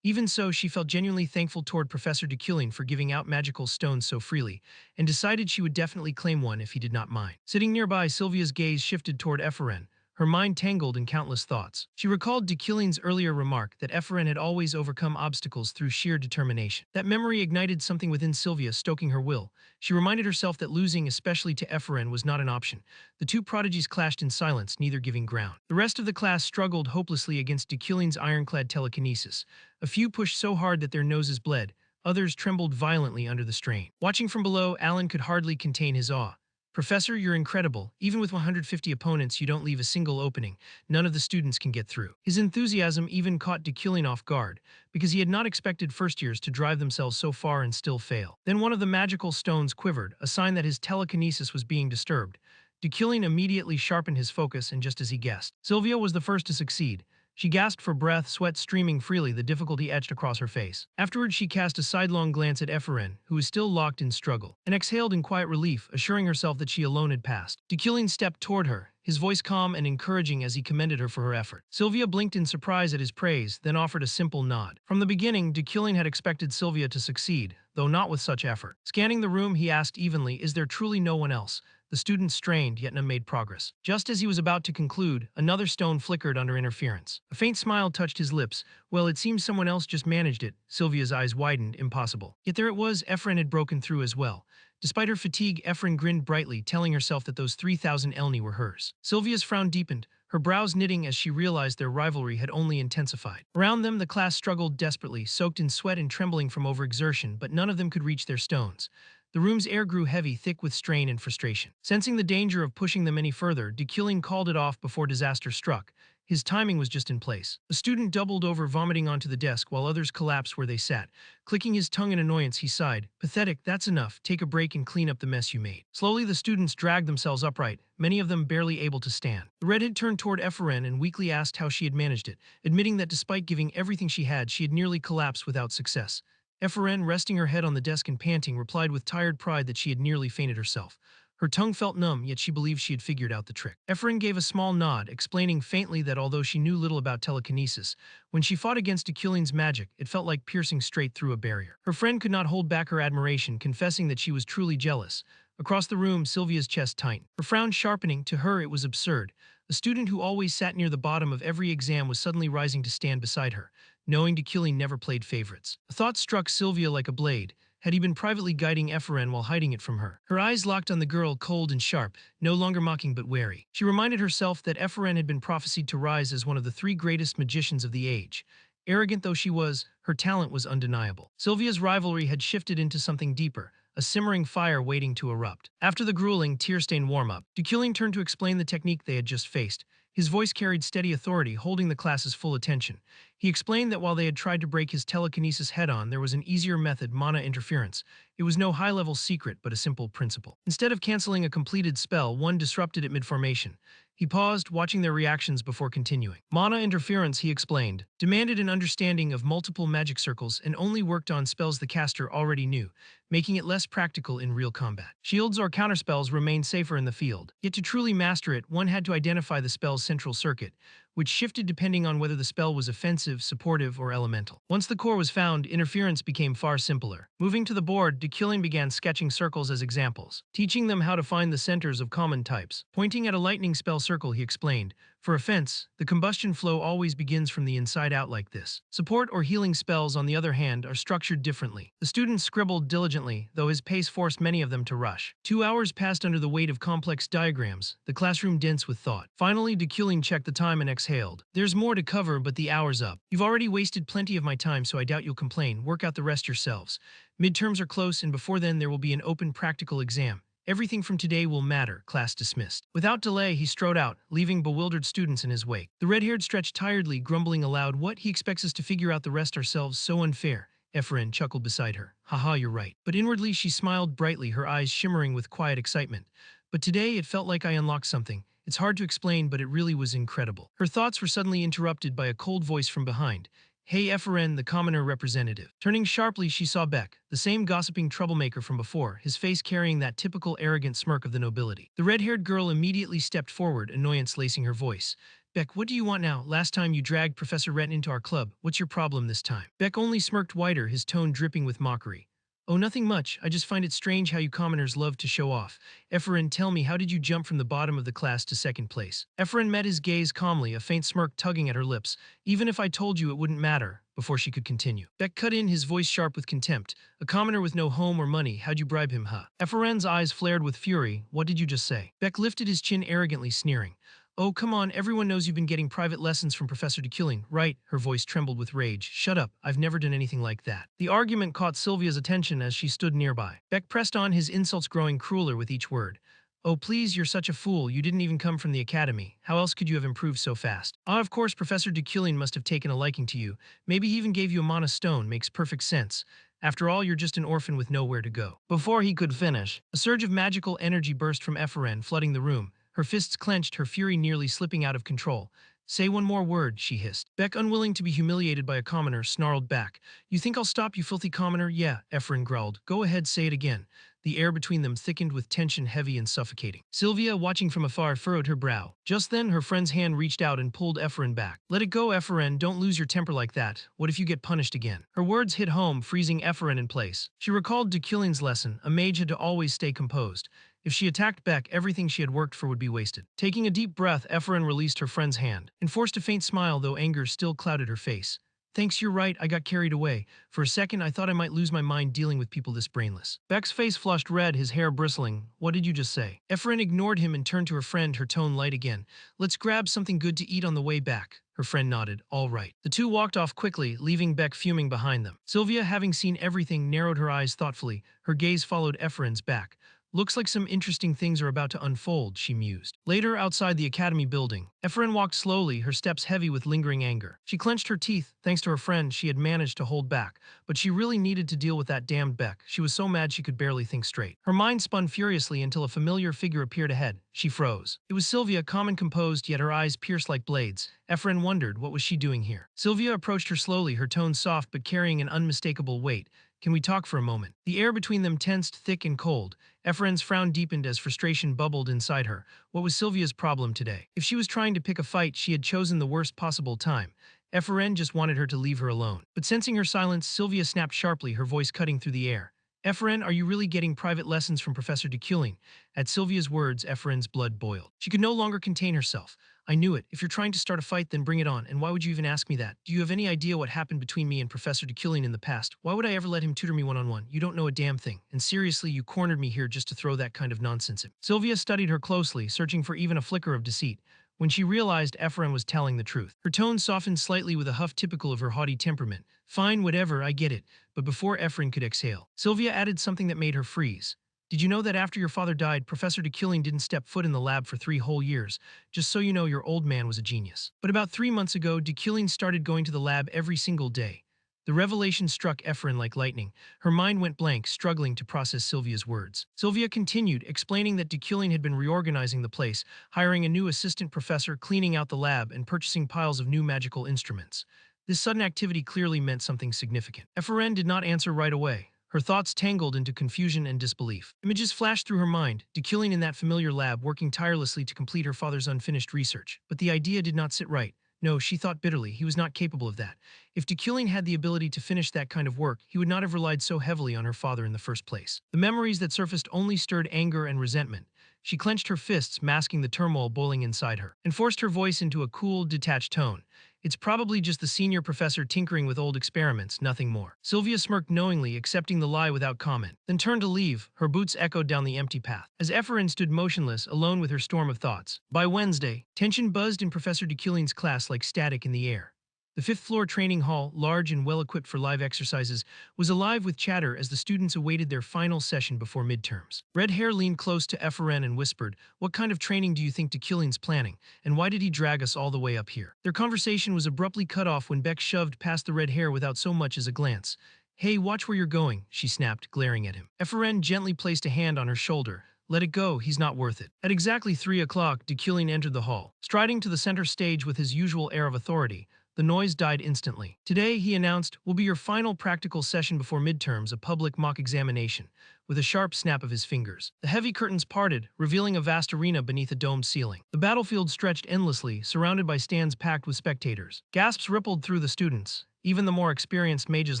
Even so, she felt genuinely thankful toward Professor Dekilling for giving out magical stones so freely, and decided she would definitely claim one if he did not mind. Sitting nearby, Sylvia's gaze shifted toward Efren, her mind tangled in countless thoughts. She recalled Dekilling's earlier remark that Efren had always overcome obstacles through sheer determination. That memory ignited something within Sylvia, stoking her will. She reminded herself that losing, especially to Efren, was not an option. The two prodigies clashed in silence, neither giving ground. The rest of the class struggled hopelessly against Dekilling's ironclad telekinesis. A few pushed so hard that their noses bled. Others trembled violently under the strain. Watching from below, Alan could hardly contain his awe. Professor, you're incredible. Even with 150 opponents, you don't leave a single opening. None of the students can get through. His enthusiasm even caught Dekillian off guard, because he had not expected first-years to drive themselves so far and still fail. Then one of the magical stones quivered, a sign that his telekinesis was being disturbed. Dekillian immediately sharpened his focus, and just as he guessed, Sylvia was the first to succeed. She gasped for breath, sweat streaming freely, the difficulty etched across her face. Afterwards, she cast a sidelong glance at Epheren, who was still locked in struggle, and exhaled in quiet relief, assuring herself that she alone had passed. Dekillian stepped toward her, his voice calm and encouraging as he commended her for her effort. Sylvia blinked in surprise at his praise, then offered a simple nod. From the beginning, Dekillian had expected Sylvia to succeed, though not with such effort. Scanning the room, he asked evenly, "Is there truly no one else?" The student strained, yet none made progress. Just as he was about to conclude, another stone flickered under interference. A faint smile touched his lips. Well, it seems someone else just managed it. Sylvia's eyes widened. Impossible. Yet there it was, Epheren had broken through as well. Despite her fatigue, Epheren grinned brightly, telling herself that those 3,000 elni were hers. Sylvia's frown deepened, her brows knitting as she realized their rivalry had only intensified. Around them, the class struggled desperately, soaked in sweat and trembling from overexertion, but none of them could reach their stones. The room's air grew heavy, thick with strain and frustration. Sensing the danger of pushing them any further, Dekillian called it off before disaster struck. His timing was just in place. The student doubled over, vomiting onto the desk, while others collapsed where they sat. Clicking his tongue in annoyance, he sighed. "Pathetic, that's enough. Take a break and clean up the mess you made." Slowly, the students dragged themselves upright, many of them barely able to stand. The redhead turned toward Epheren and weakly asked how she had managed it, admitting that despite giving everything she had nearly collapsed without success. Epheren, resting her head on the desk and panting, replied with tired pride that she had nearly fainted herself. Her tongue felt numb, yet she believed she had figured out the trick. Epheren gave a small nod, explaining faintly that although she knew little about telekinesis, when she fought against Dekillian's magic, it felt like piercing straight through a barrier. Her friend could not hold back her admiration, confessing that she was truly jealous. Across the room, Sylvia's chest tightened, her frown sharpening. To her, it was absurd. A student who always sat near the bottom of every exam was suddenly rising to stand beside her, knowing Dekillian never played favorites. The thought struck Sylvia like a blade. Had he been privately guiding Epheren while hiding it from her? Her eyes locked on the girl, cold and sharp, no longer mocking but wary. She reminded herself that Epheren had been prophesied to rise as one of the 3 greatest magicians of the age. Arrogant though she was, her talent was undeniable. Sylvia's rivalry had shifted into something deeper, a simmering fire waiting to erupt. After the grueling, tear-stained warm-up, Dekillian turned to explain the technique they had just faced. His voice carried steady authority, holding the class's full attention. He explained that while they had tried to break his telekinesis head-on, there was an easier method, mana interference. It was no high-level secret, but a simple principle. Instead of canceling a completed spell, one disrupted it mid-formation. He paused, watching their reactions before continuing. Mana interference, he explained, demanded an understanding of multiple magic circles and only worked on spells the caster already knew, making it less practical in real combat. Shields or counterspells remained safer in the field. Yet to truly master it, one had to identify the spell's central circuit, which shifted depending on whether the spell was offensive, supportive, or elemental. Once the core was found, interference became far simpler. Moving to the board, Dekillian began sketching circles as examples, teaching them how to find the centers of common types. Pointing at a lightning spell circle, he explained, "For offense, the combustion flow always begins from the inside out like this. Support or healing spells, on the other hand, are structured differently." The students scribbled diligently, though his pace forced many of them to rush. 2 hours passed under the weight of complex diagrams, the classroom dense with thought. Finally, Dekillian checked the time and exhaled. "There's more to cover, but the hour's up. You've already wasted plenty of my time, so I doubt you'll complain. Work out the rest yourselves. Midterms are close, and before then there will be an open practical exam. Everything from today will matter." Class dismissed. Without delay, he strode out, leaving bewildered students in his wake. The red-haired stretched tiredly, grumbling aloud, "What? He expects us to figure out the rest ourselves? So unfair." Epheren chuckled beside her. "Haha, you're right." But inwardly she smiled brightly, her eyes shimmering with quiet excitement. "But today it felt like I unlocked something. It's hard to explain, but it really was incredible." Her thoughts were suddenly interrupted by a cold voice from behind. "Hey, Epheren," the commoner representative. Turning sharply, she saw Beck, the same gossiping troublemaker from before, his face carrying that typical arrogant smirk of the nobility. The red-haired girl immediately stepped forward, annoyance lacing her voice. "Beck, what do you want now? Last time you dragged Professor Rhett into our club. What's your problem this time?" Beck only smirked wider, his tone dripping with mockery. "Oh, nothing much. I just find it strange how you commoners love to show off. Epheren, tell me, how did you jump from the bottom of the class to second place?" Epheren met his gaze calmly, a faint smirk tugging at her lips. "Even if I told you, it wouldn't matter." Before she could continue, Beck cut in, his voice sharp with contempt. "A commoner with no home or money. How'd you bribe him, huh?" Epheren's eyes flared with fury. "What did you just say?" Beck lifted his chin arrogantly, sneering. Oh, come on, everyone knows you've been getting private lessons from Professor DeKilling, right? Her voice trembled with rage. Shut up, I've never done anything like that. The argument caught Sylvia's attention as she stood nearby. Beck pressed on, his insults growing crueler with each word. Oh, please, you're such a fool. You didn't even come from the academy. How else could you have improved so fast? Ah, of course, Professor DeKilling must have taken a liking to you. Maybe he even gave you a mana stone. Makes perfect sense. After all, you're just an orphan with nowhere to go. Before he could finish, a surge of magical energy burst from Ephraim, flooding the room. Her fists clenched, her fury nearly slipping out of control. Say one more word, she hissed. Beck, unwilling to be humiliated by a commoner, snarled back. You think I'll stop, you filthy commoner? Yeah, Ephraim growled. Go ahead, say it again. The air between them thickened with tension, heavy and suffocating. Sylvia, watching from afar, furrowed her brow. Just then, her friend's hand reached out and pulled Ephraim back. Let it go, Ephraim, don't lose your temper like that. What if you get punished again? Her words hit home, freezing Ephraim in place. She recalled DeKilling's lesson, a mage had to always stay composed. If she attacked Beck, everything she had worked for would be wasted. Taking a deep breath, Ephraim released her friend's hand, and forced a faint smile, though anger still clouded her face. Thanks, you're right, I got carried away. For a second, I thought I might lose my mind dealing with people this brainless. Beck's face flushed red, his hair bristling. What did you just say? Ephraim ignored him and turned to her friend, her tone light again. Let's grab something good to eat on the way back. Her friend nodded. All right. The two walked off quickly, leaving Beck fuming behind them. Sylvia, having seen everything, narrowed her eyes thoughtfully. Her gaze followed Ephraim's back. Looks like some interesting things are about to unfold, she mused. Later, outside the academy building, Ephraim walked slowly, her steps heavy with lingering anger. She clenched her teeth. Thanks to her friend, she had managed to hold back, but she really needed to deal with that damned Beck. She was so mad she could barely think straight. Her mind spun furiously until a familiar figure appeared ahead. She froze. It was Sylvia, calm and composed, yet her eyes pierced like blades. Ephraim wondered, what was she doing here? Sylvia approached her slowly, her tone soft but carrying an unmistakable weight. Can we talk for a moment? The air between them tensed, thick and cold. Ephraim's frown deepened as frustration bubbled inside her. What was Sylvia's problem today? If she was trying to pick a fight, she had chosen the worst possible time. Ephraim just wanted her to leave her alone. But sensing her silence, Sylvia snapped sharply, her voice cutting through the air. Ephraim, are you really getting private lessons from Professor DeKilling? At Sylvia's words, Ephraim's blood boiled. She could no longer contain herself. I knew it. If you're trying to start a fight, then bring it on. And why would you even ask me that? Do you have any idea what happened between me and Professor DeKilling in the past? Why would I ever let him tutor me one-on-one? You don't know a damn thing. And seriously, you cornered me here just to throw that kind of nonsense in. Sylvia studied her closely, searching for even a flicker of deceit. When she realized Ephraim was telling the truth, her tone softened slightly with a huff typical of her haughty temperament. Fine, whatever, I get it. But before Ephraim could exhale, Sylvia added something that made her freeze. Did you know that after your father died, Professor DeKilling didn't step foot in the lab for 3 whole years? Just so you know, your old man was a genius. But about 3 months ago, DeKilling started going to the lab every single day. The revelation struck Ephraim like lightning. Her mind went blank, struggling to process Sylvia's words. Sylvia continued, explaining that DeKilling had been reorganizing the place, hiring a new assistant professor, cleaning out the lab, and purchasing piles of new magical instruments. This sudden activity clearly meant something significant. Ephraim did not answer right away. Her thoughts tangled into confusion and disbelief. Images flashed through her mind, DeKilling in that familiar lab, working tirelessly to complete her father's unfinished research. But the idea did not sit right. No, she thought bitterly, he was not capable of that. If DeKilling had the ability to finish that kind of work, he would not have relied so heavily on her father in the first place. The memories that surfaced only stirred anger and resentment. She clenched her fists, masking the turmoil boiling inside her, and forced her voice into a cool, detached tone. It's probably just the senior professor tinkering with old experiments, nothing more. Sylvia smirked knowingly, accepting the lie without comment, then turned to leave. Her boots echoed down the empty path, as Ephraim stood motionless, alone with her storm of thoughts. By Wednesday, tension buzzed in Professor DeKilling's class like static in the air. The 5th-floor training hall, large and well-equipped for live exercises, was alive with chatter as the students awaited their final session before midterms. Red Hair leaned close to Ephraim and whispered, "What kind of training do you think DeKilling's planning, and why did he drag us all the way up here?" Their conversation was abruptly cut off when Beck shoved past the red hair without so much as a glance. "Hey, watch where you're going," she snapped, glaring at him. Ephraim gently placed a hand on her shoulder. "Let it go, he's not worth it." At exactly 3 o'clock, DeKilling entered the hall. Striding to the center stage with his usual air of authority, the noise died instantly. "Today," he announced, "will be your final practical session before midterms, a public mock examination," with a sharp snap of his fingers. The heavy curtains parted, revealing a vast arena beneath a domed ceiling. The battlefield stretched endlessly, surrounded by stands packed with spectators. Gasps rippled through the students. Even the more experienced mages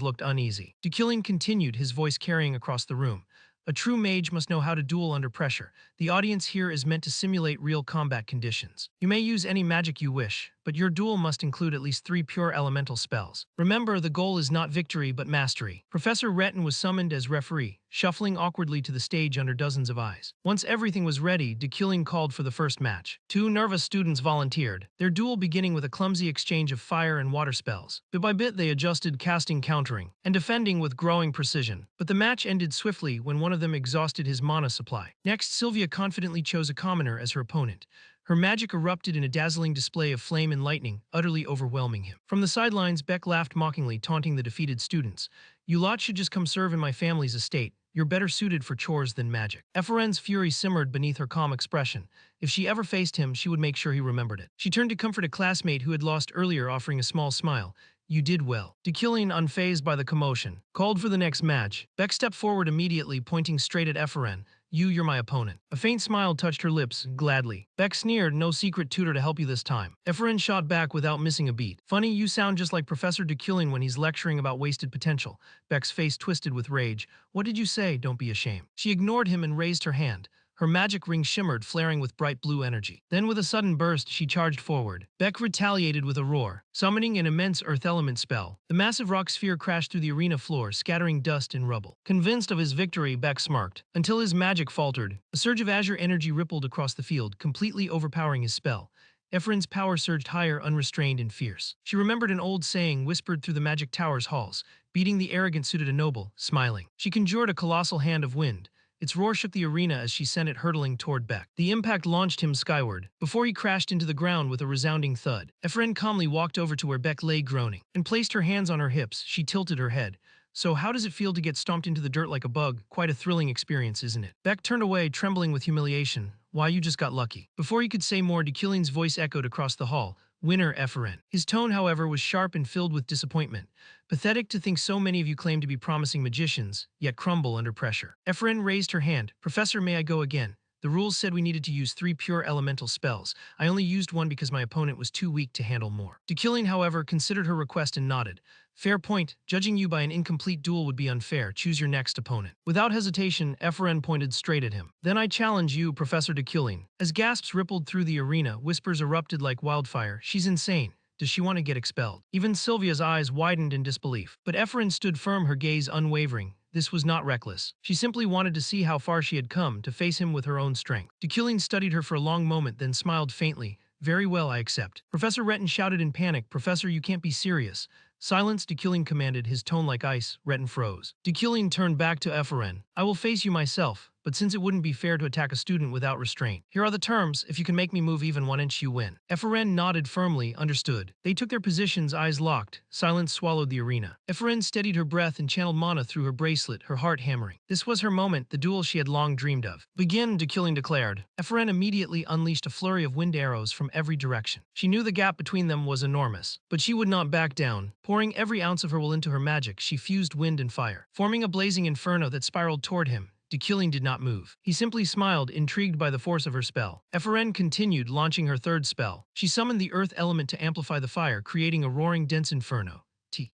looked uneasy. DeKilling continued, his voice carrying across the room. "A true mage must know how to duel under pressure. The audience here is meant to simulate real combat conditions. You may use any magic you wish, but your duel must include at least 3 pure elemental spells. Remember, the goal is not victory but mastery. Professor Retton was summoned as referee, shuffling awkwardly to the stage under dozens of eyes. Once everything was ready, Dekilling called for the first match. 2 nervous students volunteered, their duel beginning with a clumsy exchange of fire and water spells. Bit by bit they adjusted, casting, countering, and defending with growing precision. But the match ended swiftly when one of them exhausted his mana supply. Next, Sylvia confidently chose a commoner as her opponent. Her magic erupted in a dazzling display of flame and lightning, utterly overwhelming him. From the sidelines, Beck laughed mockingly, taunting the defeated students. "You lot should just come serve in my family's estate. You're better suited for chores than magic." Ephraim's fury simmered beneath her calm expression. If she ever faced him, she would make sure he remembered it. She turned to comfort a classmate who had lost earlier, offering a small smile. "You did well." Dekilling, unfazed by the commotion, called for the next match. Beck stepped forward immediately, pointing straight at Ephraim. You're my opponent." A faint smile touched her lips, gladly. Beck sneered, "No secret tutor to help you this time." Ephraim shot back without missing a beat. "Funny, you sound just like Professor Dekilling when he's lecturing about wasted potential." Beck's face twisted with rage. "What did you say? Don't be ashamed." She ignored him and raised her hand. Her magic ring shimmered, flaring with bright blue energy. Then with a sudden burst, she charged forward. Beck retaliated with a roar, summoning an immense earth element spell. The massive rock sphere crashed through the arena floor, scattering dust and rubble. Convinced of his victory, Beck smirked, until his magic faltered. A surge of azure energy rippled across the field, completely overpowering his spell. Ephraim's power surged higher, unrestrained and fierce. She remembered an old saying whispered through the magic tower's halls, "Beating the arrogant suited a noble," smiling. She conjured a colossal hand of wind. Its roar shook the arena as she sent it hurtling toward Beck. The impact launched him skyward, before he crashed into the ground with a resounding thud. Ephraim calmly walked over to where Beck lay groaning, and placed her hands on her hips. She tilted her head. "So how does it feel to get stomped into the dirt like a bug? Quite a thrilling experience, isn't it?" Beck turned away, trembling with humiliation. "Why, you just got lucky." Before he could say more, Dekilling's voice echoed across the hall. "Winner, Ephraim." His tone, however, was sharp and filled with disappointment. "Pathetic to think so many of you claim to be promising magicians, yet crumble under pressure." Ephraim raised her hand. "Professor, may I go again? The rules said we needed to use 3 pure elemental spells. I only used 1 because my opponent was too weak to handle more." Dekilling, however, considered her request and nodded. "Fair point. Judging you by an incomplete duel would be unfair. Choose your next opponent." Without hesitation, Ephraim pointed straight at him. "Then I challenge you, Professor Dekilling." As gasps rippled through the arena, whispers erupted like wildfire. "She's insane. Does she want to get expelled?" Even Sylvia's eyes widened in disbelief. But Ephraim stood firm, her gaze unwavering. This was not reckless. She simply wanted to see how far she had come, to face him with her own strength. Dekilling studied her for a long moment, then smiled faintly. "Very well, I accept." Professor Retton shouted in panic, "Professor, you can't be serious." "Silence," Dekilling commanded, his tone like ice. Retton froze. Dekilling turned back to Ephraim. "I will face you myself, but since it wouldn't be fair to attack a student without restraint, here are the terms. If you can make me move even 1 inch, you win." Ephraim nodded firmly, understood. They took their positions, eyes locked. Silence swallowed the arena. Ephraim steadied her breath and channeled mana through her bracelet, her heart hammering. This was her moment, the duel she had long dreamed of. "Begin," Dekilling declared. Ephraim immediately unleashed a flurry of wind arrows from every direction. She knew the gap between them was enormous, but she would not back down. Pouring every ounce of her will into her magic, she fused wind and fire, forming a blazing inferno that spiraled toward him. Dekilling did not move. He simply smiled, intrigued by the force of her spell. Ephraim continued, launching her third spell. She summoned the earth element to amplify the fire, creating a roaring, dense inferno.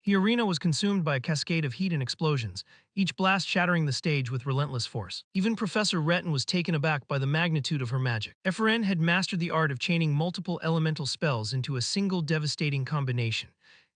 The arena was consumed by a cascade of heat and explosions, each blast shattering the stage with relentless force. Even Professor Retton was taken aback by the magnitude of her magic. Ephraim had mastered the art of chaining multiple elemental spells into a single devastating combination.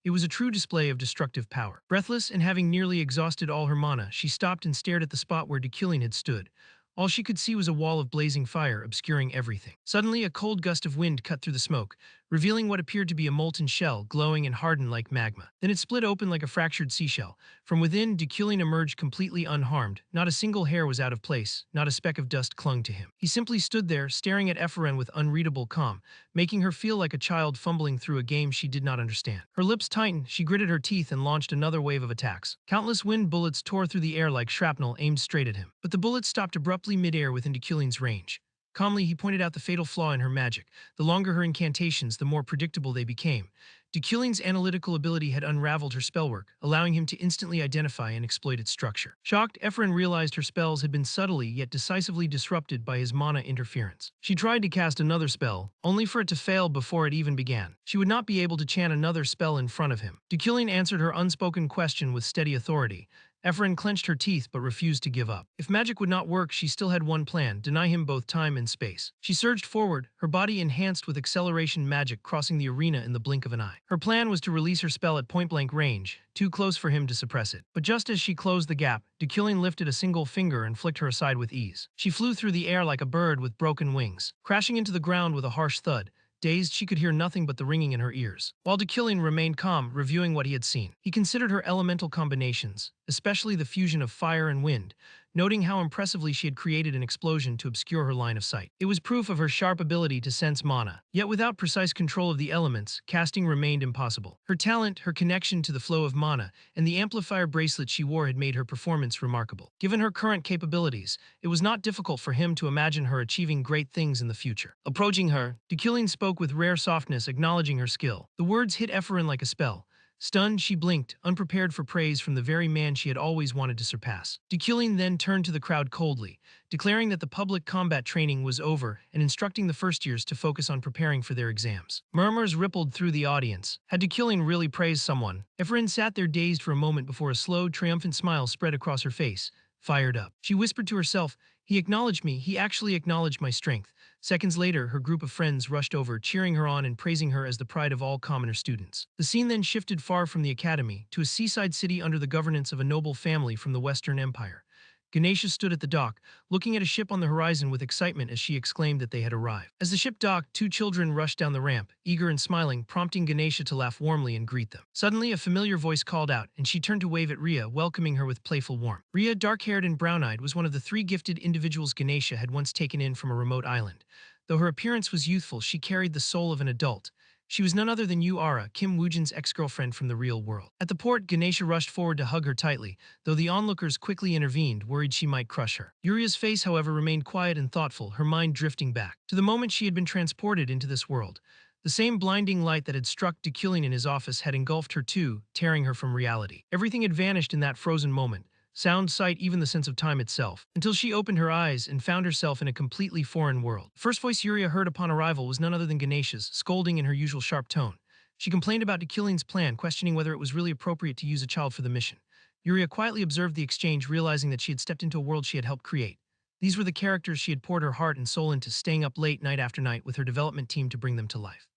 It was a true display of destructive power. Breathless and having nearly exhausted all her mana, she stopped and stared at the spot where Dekilling had stood. All she could see was a wall of blazing fire, obscuring everything. Suddenly, a cold gust of wind cut through the smoke, revealing what appeared to be a molten shell, glowing and hardened like magma. Then it split open like a fractured seashell. From within, Dekilling emerged completely unharmed. Not a single hair was out of place, not a speck of dust clung to him. He simply stood there, staring at Ephraim with unreadable calm, making her feel like a child fumbling through a game she did not understand. Her lips tightened, she gritted her teeth and launched another wave of attacks. Countless wind bullets tore through the air like shrapnel, aimed straight at him. But the bullets stopped abruptly mid-air within Dekilling's range. Calmly, he pointed out the fatal flaw in her magic. The longer her incantations, the more predictable they became. Dekilling's analytical ability had unraveled her spellwork, allowing him to instantly identify and exploit its structure. Shocked, Ephraim realized her spells had been subtly yet decisively disrupted by his mana interference. She tried to cast another spell, only for it to fail before it even began. She would not be able to chant another spell in front of him. Dekilling answered her unspoken question with steady authority. Ephraim clenched her teeth but refused to give up. If magic would not work, she still had one plan: deny him both time and space. She surged forward, her body enhanced with acceleration magic crossing the arena in the blink of an eye. Her plan was to release her spell at point-blank range, too close for him to suppress it. But just as she closed the gap, Dekillian lifted a single finger and flicked her aside with ease. She flew through the air like a bird with broken wings, crashing into the ground with a harsh thud. Dazed, she could hear nothing but the ringing in her ears. While Dekillian remained calm, reviewing what he had seen. He considered her elemental combinations, especially the fusion of fire and wind, noting how impressively she had created an explosion to obscure her line of sight. It was proof of her sharp ability to sense mana. Yet without precise control of the elements, casting remained impossible. Her talent, her connection to the flow of mana, and the amplifier bracelet she wore had made her performance remarkable. Given her current capabilities, it was not difficult for him to imagine her achieving great things in the future. Approaching her, Dekillian spoke with rare softness, acknowledging her skill. The words hit Ephraim like a spell. Stunned, she blinked, unprepared for praise from the very man she had always wanted to surpass. Dekillian then turned to the crowd coldly, declaring that the public combat training was over and instructing the first-years to focus on preparing for their exams. Murmurs rippled through the audience. Had Dekillian really praised someone? Ephraim sat there dazed for a moment before a slow, triumphant smile spread across her face. Fired up, she whispered to herself, "He acknowledged me, he actually acknowledged my strength." Seconds later, her group of friends rushed over, cheering her on and praising her as the pride of all commoner students. The scene then shifted far from the academy, to a seaside city under the governance of a noble family from the Western Empire. Ganesha stood at the dock, looking at a ship on the horizon with excitement as she exclaimed that they had arrived. As the ship docked, two children rushed down the ramp, eager and smiling, prompting Ganesha to laugh warmly and greet them. Suddenly, a familiar voice called out, and she turned to wave at Ria, welcoming her with playful warmth. Ria, dark-haired and brown-eyed, was one of the three gifted individuals Ganesha had once taken in from a remote island. Though her appearance was youthful, she carried the soul of an adult. She was none other than Ara, Kim Woojin's ex-girlfriend from the real world. At the port, Ganesha rushed forward to hug her tightly, though the onlookers quickly intervened, worried she might crush her. Yuria's face, however, remained quiet and thoughtful, her mind drifting back to the moment she had been transported into this world. The same blinding light that had struck Dekillian in his office had engulfed her too, tearing her from reality. Everything had vanished in that frozen moment. Sound, sight, even the sense of time itself, until she opened her eyes and found herself in a completely foreign world. The first voice Yuria heard upon arrival was none other than Ganesha's, scolding in her usual sharp tone. She complained about Dekillian's plan, questioning whether it was really appropriate to use a child for the mission. Yuria quietly observed the exchange, realizing that she had stepped into a world she had helped create. These were the characters she had poured her heart and soul into, staying up late night after night with her development team to bring them to life.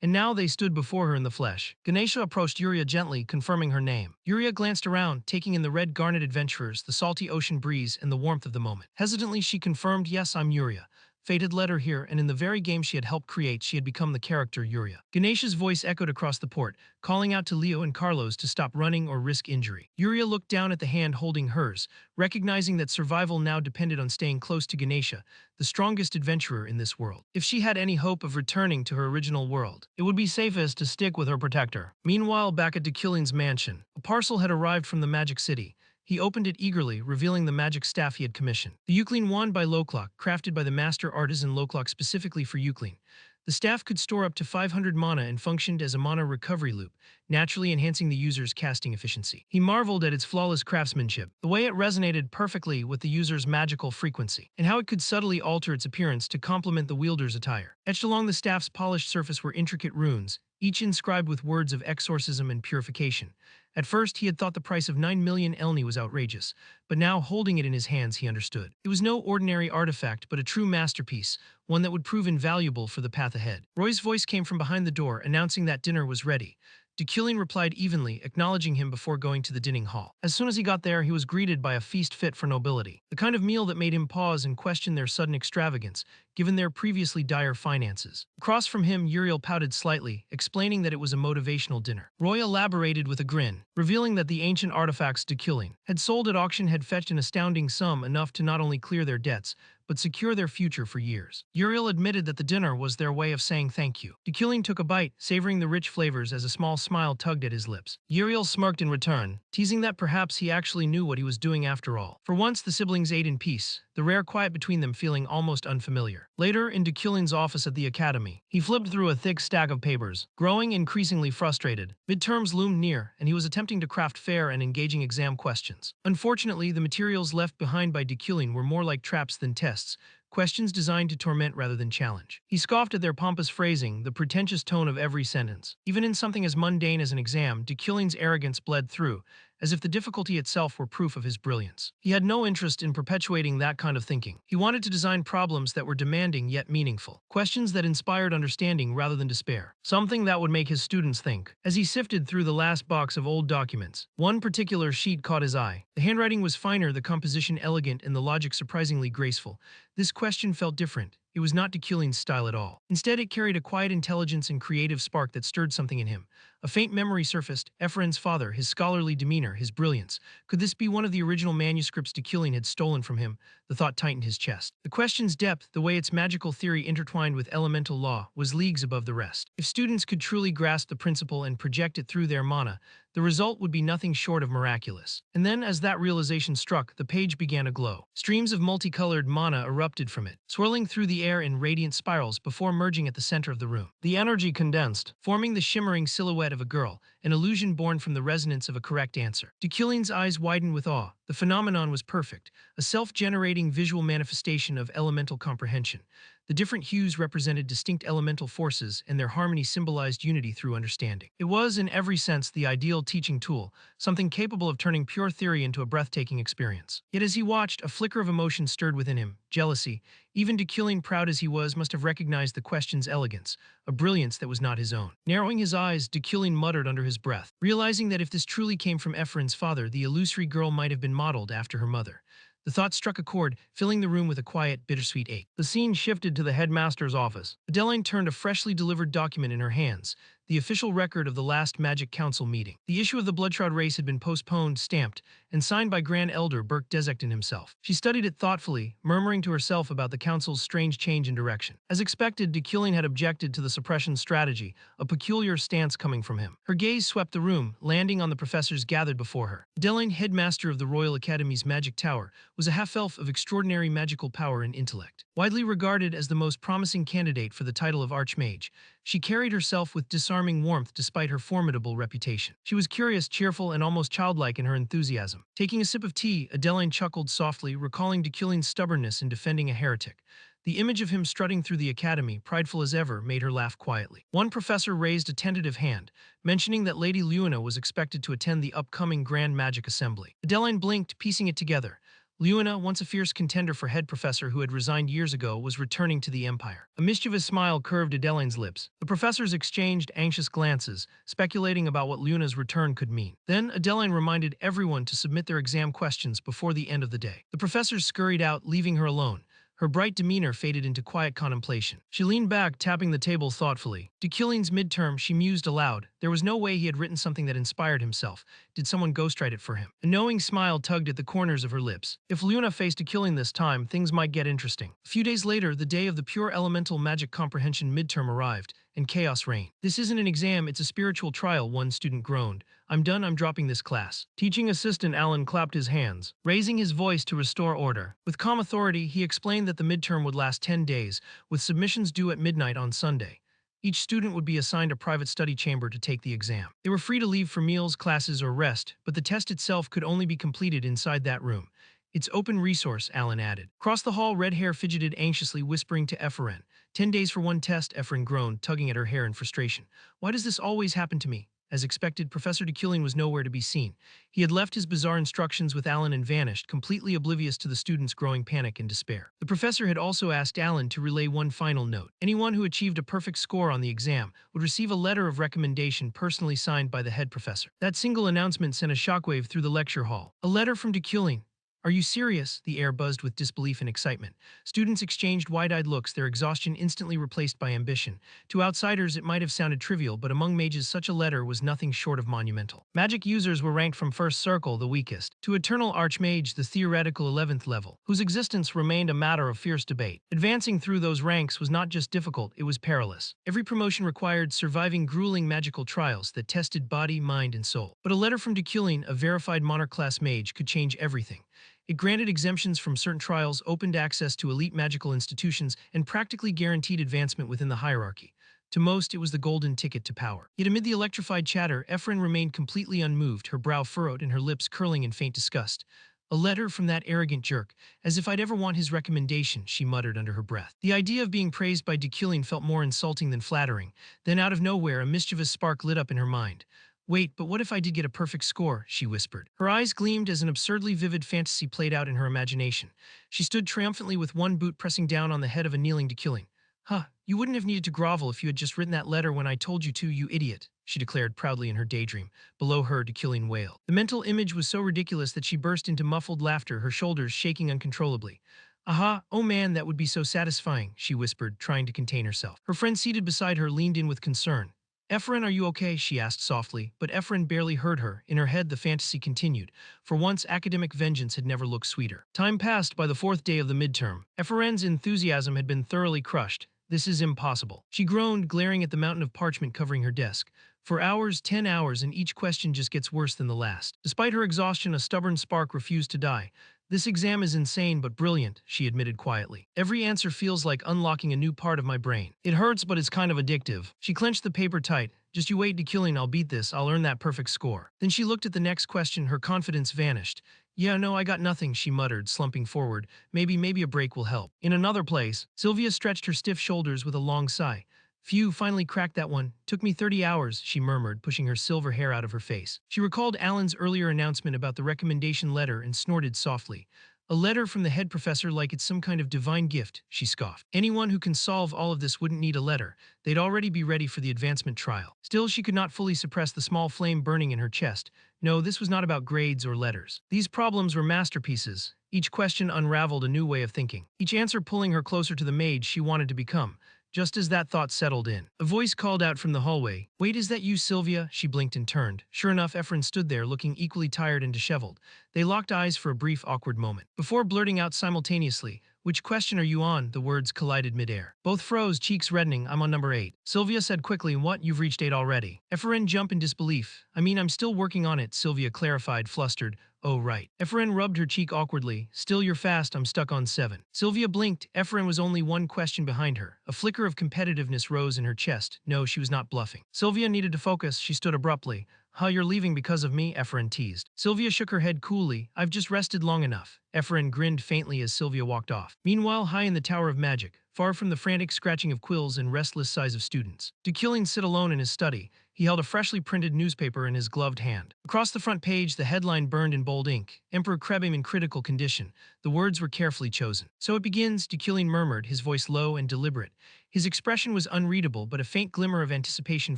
And now they stood before her in the flesh. Ganesha approached Yuria gently, confirming her name. Yuria glanced around, taking in the red garnet adventurers, the salty ocean breeze, and the warmth of the moment. Hesitantly, she confirmed, "Yes, I'm Yuria. Fate had led her here, and in the very game she had helped create, she had become the character Yuria." Ganesha's voice echoed across the port, calling out to Leo and Carlos to stop running or risk injury. Yuria looked down at the hand holding hers, recognizing that survival now depended on staying close to Ganesha, the strongest adventurer in this world. If she had any hope of returning to her original world, it would be safest to stick with her protector. Meanwhile, back at Dekillian's mansion, a parcel had arrived from the Magic City. He opened it eagerly, revealing the magic staff he had commissioned. The Euclid wand by Loclock, crafted by the master artisan Loclock specifically for Euclid. The staff could store up to 500 mana and functioned as a mana recovery loop, naturally enhancing the user's casting efficiency. He marveled at its flawless craftsmanship, the way it resonated perfectly with the user's magical frequency, and how it could subtly alter its appearance to complement the wielder's attire. Etched along the staff's polished surface were intricate runes, each inscribed with words of exorcism and purification. At first, he had thought the price of 9 million elni was outrageous, but now, holding it in his hands, he understood. It was no ordinary artifact, but a true masterpiece, one that would prove invaluable for the path ahead. Roy's voice came from behind the door, announcing that dinner was ready. Dekillian replied evenly, acknowledging him before going to the dining hall. As soon as he got there, he was greeted by a feast fit for nobility, the kind of meal that made him pause and question their sudden extravagance, given their previously dire finances. Across from him, Uriel pouted slightly, explaining that it was a motivational dinner. Roy elaborated with a grin, revealing that the ancient artifacts Dekillian had sold at auction had fetched an astounding sum, enough to not only clear their debts, but secure their future for years. Uriel admitted that the dinner was their way of saying thank you. Dekillian took a bite, savoring the rich flavors as a small smile tugged at his lips. Uriel smirked in return, teasing that perhaps he actually knew what he was doing after all. For once, the siblings ate in peace, the rare quiet between them feeling almost unfamiliar. Later, in Dekillian's office at the academy, he flipped through a thick stack of papers, growing increasingly frustrated. Midterms loomed near, and he was attempting to craft fair and engaging exam questions. Unfortunately, the materials left behind by Dekillian were more like traps than tests, questions designed to torment rather than challenge. He scoffed at their pompous phrasing, the pretentious tone of every sentence. Even in something as mundane as an exam, Dekillian's arrogance bled through, as if the difficulty itself were proof of his brilliance. He had no interest in perpetuating that kind of thinking. He wanted to design problems that were demanding yet meaningful, questions that inspired understanding rather than despair, something that would make his students think. As he sifted through the last box of old documents, one particular sheet caught his eye. The handwriting was finer, the composition elegant, and the logic surprisingly graceful. This question felt different. It was not Deculine's style at all. Instead, it carried a quiet intelligence and creative spark that stirred something in him. A faint memory surfaced: Ephraim's father, his scholarly demeanor, his brilliance. Could this be one of the original manuscripts Deculine had stolen from him? The thought tightened his chest. The question's depth, the way its magical theory intertwined with elemental law, was leagues above the rest. If students could truly grasp the principle and project it through their mana, the result would be nothing short of miraculous. And then, as that realization struck, the page began to glow. Streams of multicolored mana erupted from it, swirling through the air in radiant spirals before merging at the center of the room. The energy condensed, forming the shimmering silhouette of a girl, an illusion born from the resonance of a correct answer. Deculine's eyes widened with awe. The phenomenon was perfect, a self-generating visual manifestation of elemental comprehension. The different hues represented distinct elemental forces, and their harmony symbolized unity through understanding. It was, in every sense, the ideal teaching tool, something capable of turning pure theory into a breathtaking experience. Yet as he watched, a flicker of emotion stirred within him: jealousy. Even Deculine, proud as he was, must have recognized the question's elegance, a brilliance that was not his own. Narrowing his eyes, Deculine muttered under his breath, realizing that if this truly came from Ephraim's father, the illusory girl might have been modeled after her mother. The thought struck a chord, filling the room with a quiet, bittersweet ache. The scene shifted to the headmaster's office. Adeline turned a freshly delivered document in her hands, the official record of the last Magic Council meeting. The issue of the Bloodshroud race had been postponed, stamped, and signed by Grand Elder Burke Dezekton himself. She studied it thoughtfully, murmuring to herself about the council's strange change in direction. As expected, Deculine had objected to the suppression strategy, a peculiar stance coming from him. Her gaze swept the room, landing on the professors gathered before her. Adeline, headmaster of the Royal Academy's Magic Tower, was a half-elf of extraordinary magical power and intellect. Widely regarded as the most promising candidate for the title of Archmage, she carried herself with disarming warmth despite her formidable reputation. She was curious, cheerful, and almost childlike in her enthusiasm. Taking a sip of tea, Adeline chuckled softly, recalling Deculine's stubbornness in defending a heretic. The image of him strutting through the academy, prideful as ever, made her laugh quietly. One professor raised a tentative hand, mentioning that Lady Luina was expected to attend the upcoming Grand Magic Assembly. Adeline blinked, piecing it together. Luina, once a fierce contender for head professor who had resigned years ago, was returning to the Empire. A mischievous smile curved Adeline's lips. The professors exchanged anxious glances, speculating about what Luina's return could mean. Then Adeline reminded everyone to submit their exam questions before the end of the day. The professors scurried out, leaving her alone. Her bright demeanor faded into quiet contemplation. She leaned back, tapping the table thoughtfully. Deculine's midterm, she mused aloud. There was no way he had written something that inspired himself. Did someone ghostwrite it for him? A knowing smile tugged at the corners of her lips. If Luina faced Deculine this time, things might get interesting. A few days later, the day of the pure elemental magic comprehension midterm arrived, and chaos reigned. "This isn't an exam, it's a spiritual trial," one student groaned. "I'm done, I'm dropping this class." Teaching assistant Alan clapped his hands, raising his voice to restore order. With calm authority, he explained that the midterm would last 10 days, with submissions due at midnight on Sunday. Each student would be assigned a private study chamber to take the exam. They were free to leave for meals, classes, or rest, but the test itself could only be completed inside that room. "It's open resource," Alan added. Across the hall, Red Hair fidgeted anxiously, whispering to Ephraim. 10 days for one test," Ephraim groaned, tugging at her hair in frustration. "Why does this always happen to me?" As expected, Professor Deculine was nowhere to be seen. He had left his bizarre instructions with Alan and vanished, completely oblivious to the students' growing panic and despair. The professor had also asked Alan to relay one final note. Anyone who achieved a perfect score on the exam would receive a letter of recommendation personally signed by the head professor. That single announcement sent a shockwave through the lecture hall. A letter from Deculine. "Are you serious?" The air buzzed with disbelief and excitement. Students exchanged wide-eyed looks, their exhaustion instantly replaced by ambition. To outsiders, it might have sounded trivial, but among mages such a letter was nothing short of monumental. Magic users were ranked from first circle, the weakest, to Eternal Archmage, the theoretical 11th level, whose existence remained a matter of fierce debate. Advancing through those ranks was not just difficult, it was perilous. Every promotion required surviving grueling magical trials that tested body, mind, and soul. But a letter from Deculine, a verified monarch-class mage, could change everything. It granted exemptions from certain trials, opened access to elite magical institutions, and practically guaranteed advancement within the hierarchy. To most, it was the golden ticket to power. Yet amid the electrified chatter, Ephraim remained completely unmoved, her brow furrowed and her lips curling in faint disgust. "A letter from that arrogant jerk. As if I'd ever want his recommendation," she muttered under her breath. The idea of being praised by Deculine felt more insulting than flattering. Then out of nowhere, a mischievous spark lit up in her mind. Wait, but what if I did get a perfect score? She whispered. Her eyes gleamed as an absurdly vivid fantasy played out in her imagination. She stood triumphantly with one boot pressing down on the head of a kneeling Killing. Huh, you wouldn't have needed to grovel if you had just written that letter when I told you to, you idiot, she declared proudly in her daydream. Below her, Killing wailed. The mental image was so ridiculous that she burst into muffled laughter, her shoulders shaking uncontrollably. Aha, oh man, that would be so satisfying, she whispered, trying to contain herself. Her friend seated beside her leaned in with concern. Ephraim, are you okay? She asked softly, but Ephraim barely heard her. In her head, the fantasy continued. For once, academic vengeance had never looked sweeter. Time passed. By the fourth day of the midterm, Ephraim's enthusiasm had been thoroughly crushed. This is impossible. She groaned, glaring at the mountain of parchment covering her desk. For hours, 10 hours, and each question just gets worse than the last. Despite her exhaustion, a stubborn spark refused to die. This exam is insane but brilliant, she admitted quietly. Every answer feels like unlocking a new part of my brain. It hurts, but it's kind of addictive. She clenched the paper tight. Just you wait, Killing, I'll beat this, I'll earn that perfect score. Then she looked at the next question, her confidence vanished. Yeah, no, I got nothing, she muttered, slumping forward. Maybe a break will help. In another place, Sylvia stretched her stiff shoulders with a long sigh. Phew, finally cracked that one. Took me 30 hours, she murmured, pushing her silver hair out of her face. She recalled Alan's earlier announcement about the recommendation letter and snorted softly. A letter from the head professor like it's some kind of divine gift, she scoffed. Anyone who can solve all of this wouldn't need a letter. They'd already be ready for the advancement trial. Still, she could not fully suppress the small flame burning in her chest. No, this was not about grades or letters. These problems were masterpieces. Each question unraveled a new way of thinking. Each answer pulling her closer to the mage she wanted to become. Just as that thought settled in, a voice called out from the hallway. Wait, is that you, Sylvia? She blinked and turned. Sure enough, Ephraim stood there, looking equally tired and disheveled. They locked eyes for a brief, awkward moment. Before blurting out simultaneously, which question are you on? The words collided midair. Both froze, cheeks reddening. I'm on number 8. Sylvia said quickly, what? You've reached 8 already. Ephraim jumped in disbelief. I mean, I'm still working on it, Sylvia clarified, flustered. Oh, right. Ephraim rubbed her cheek awkwardly. Still, you're fast, I'm stuck on 7. Sylvia blinked. Ephraim was only one question behind her. A flicker of competitiveness rose in her chest. No, she was not bluffing. Sylvia needed to focus. She stood abruptly. Huh, you're leaving because of me? Ephraim teased. Sylvia shook her head coolly. I've just rested long enough. Ephraim grinned faintly as Sylvia walked off. Meanwhile, high in the Tower of Magic, far from the frantic scratching of quills and restless sighs of students, Killing sit alone in his study. He held a freshly printed newspaper in his gloved hand. Across the front page, the headline burned in bold ink. Emperor Krebim in critical condition. The words were carefully chosen. So it begins, Killing murmured, his voice low and deliberate. His expression was unreadable, but a faint glimmer of anticipation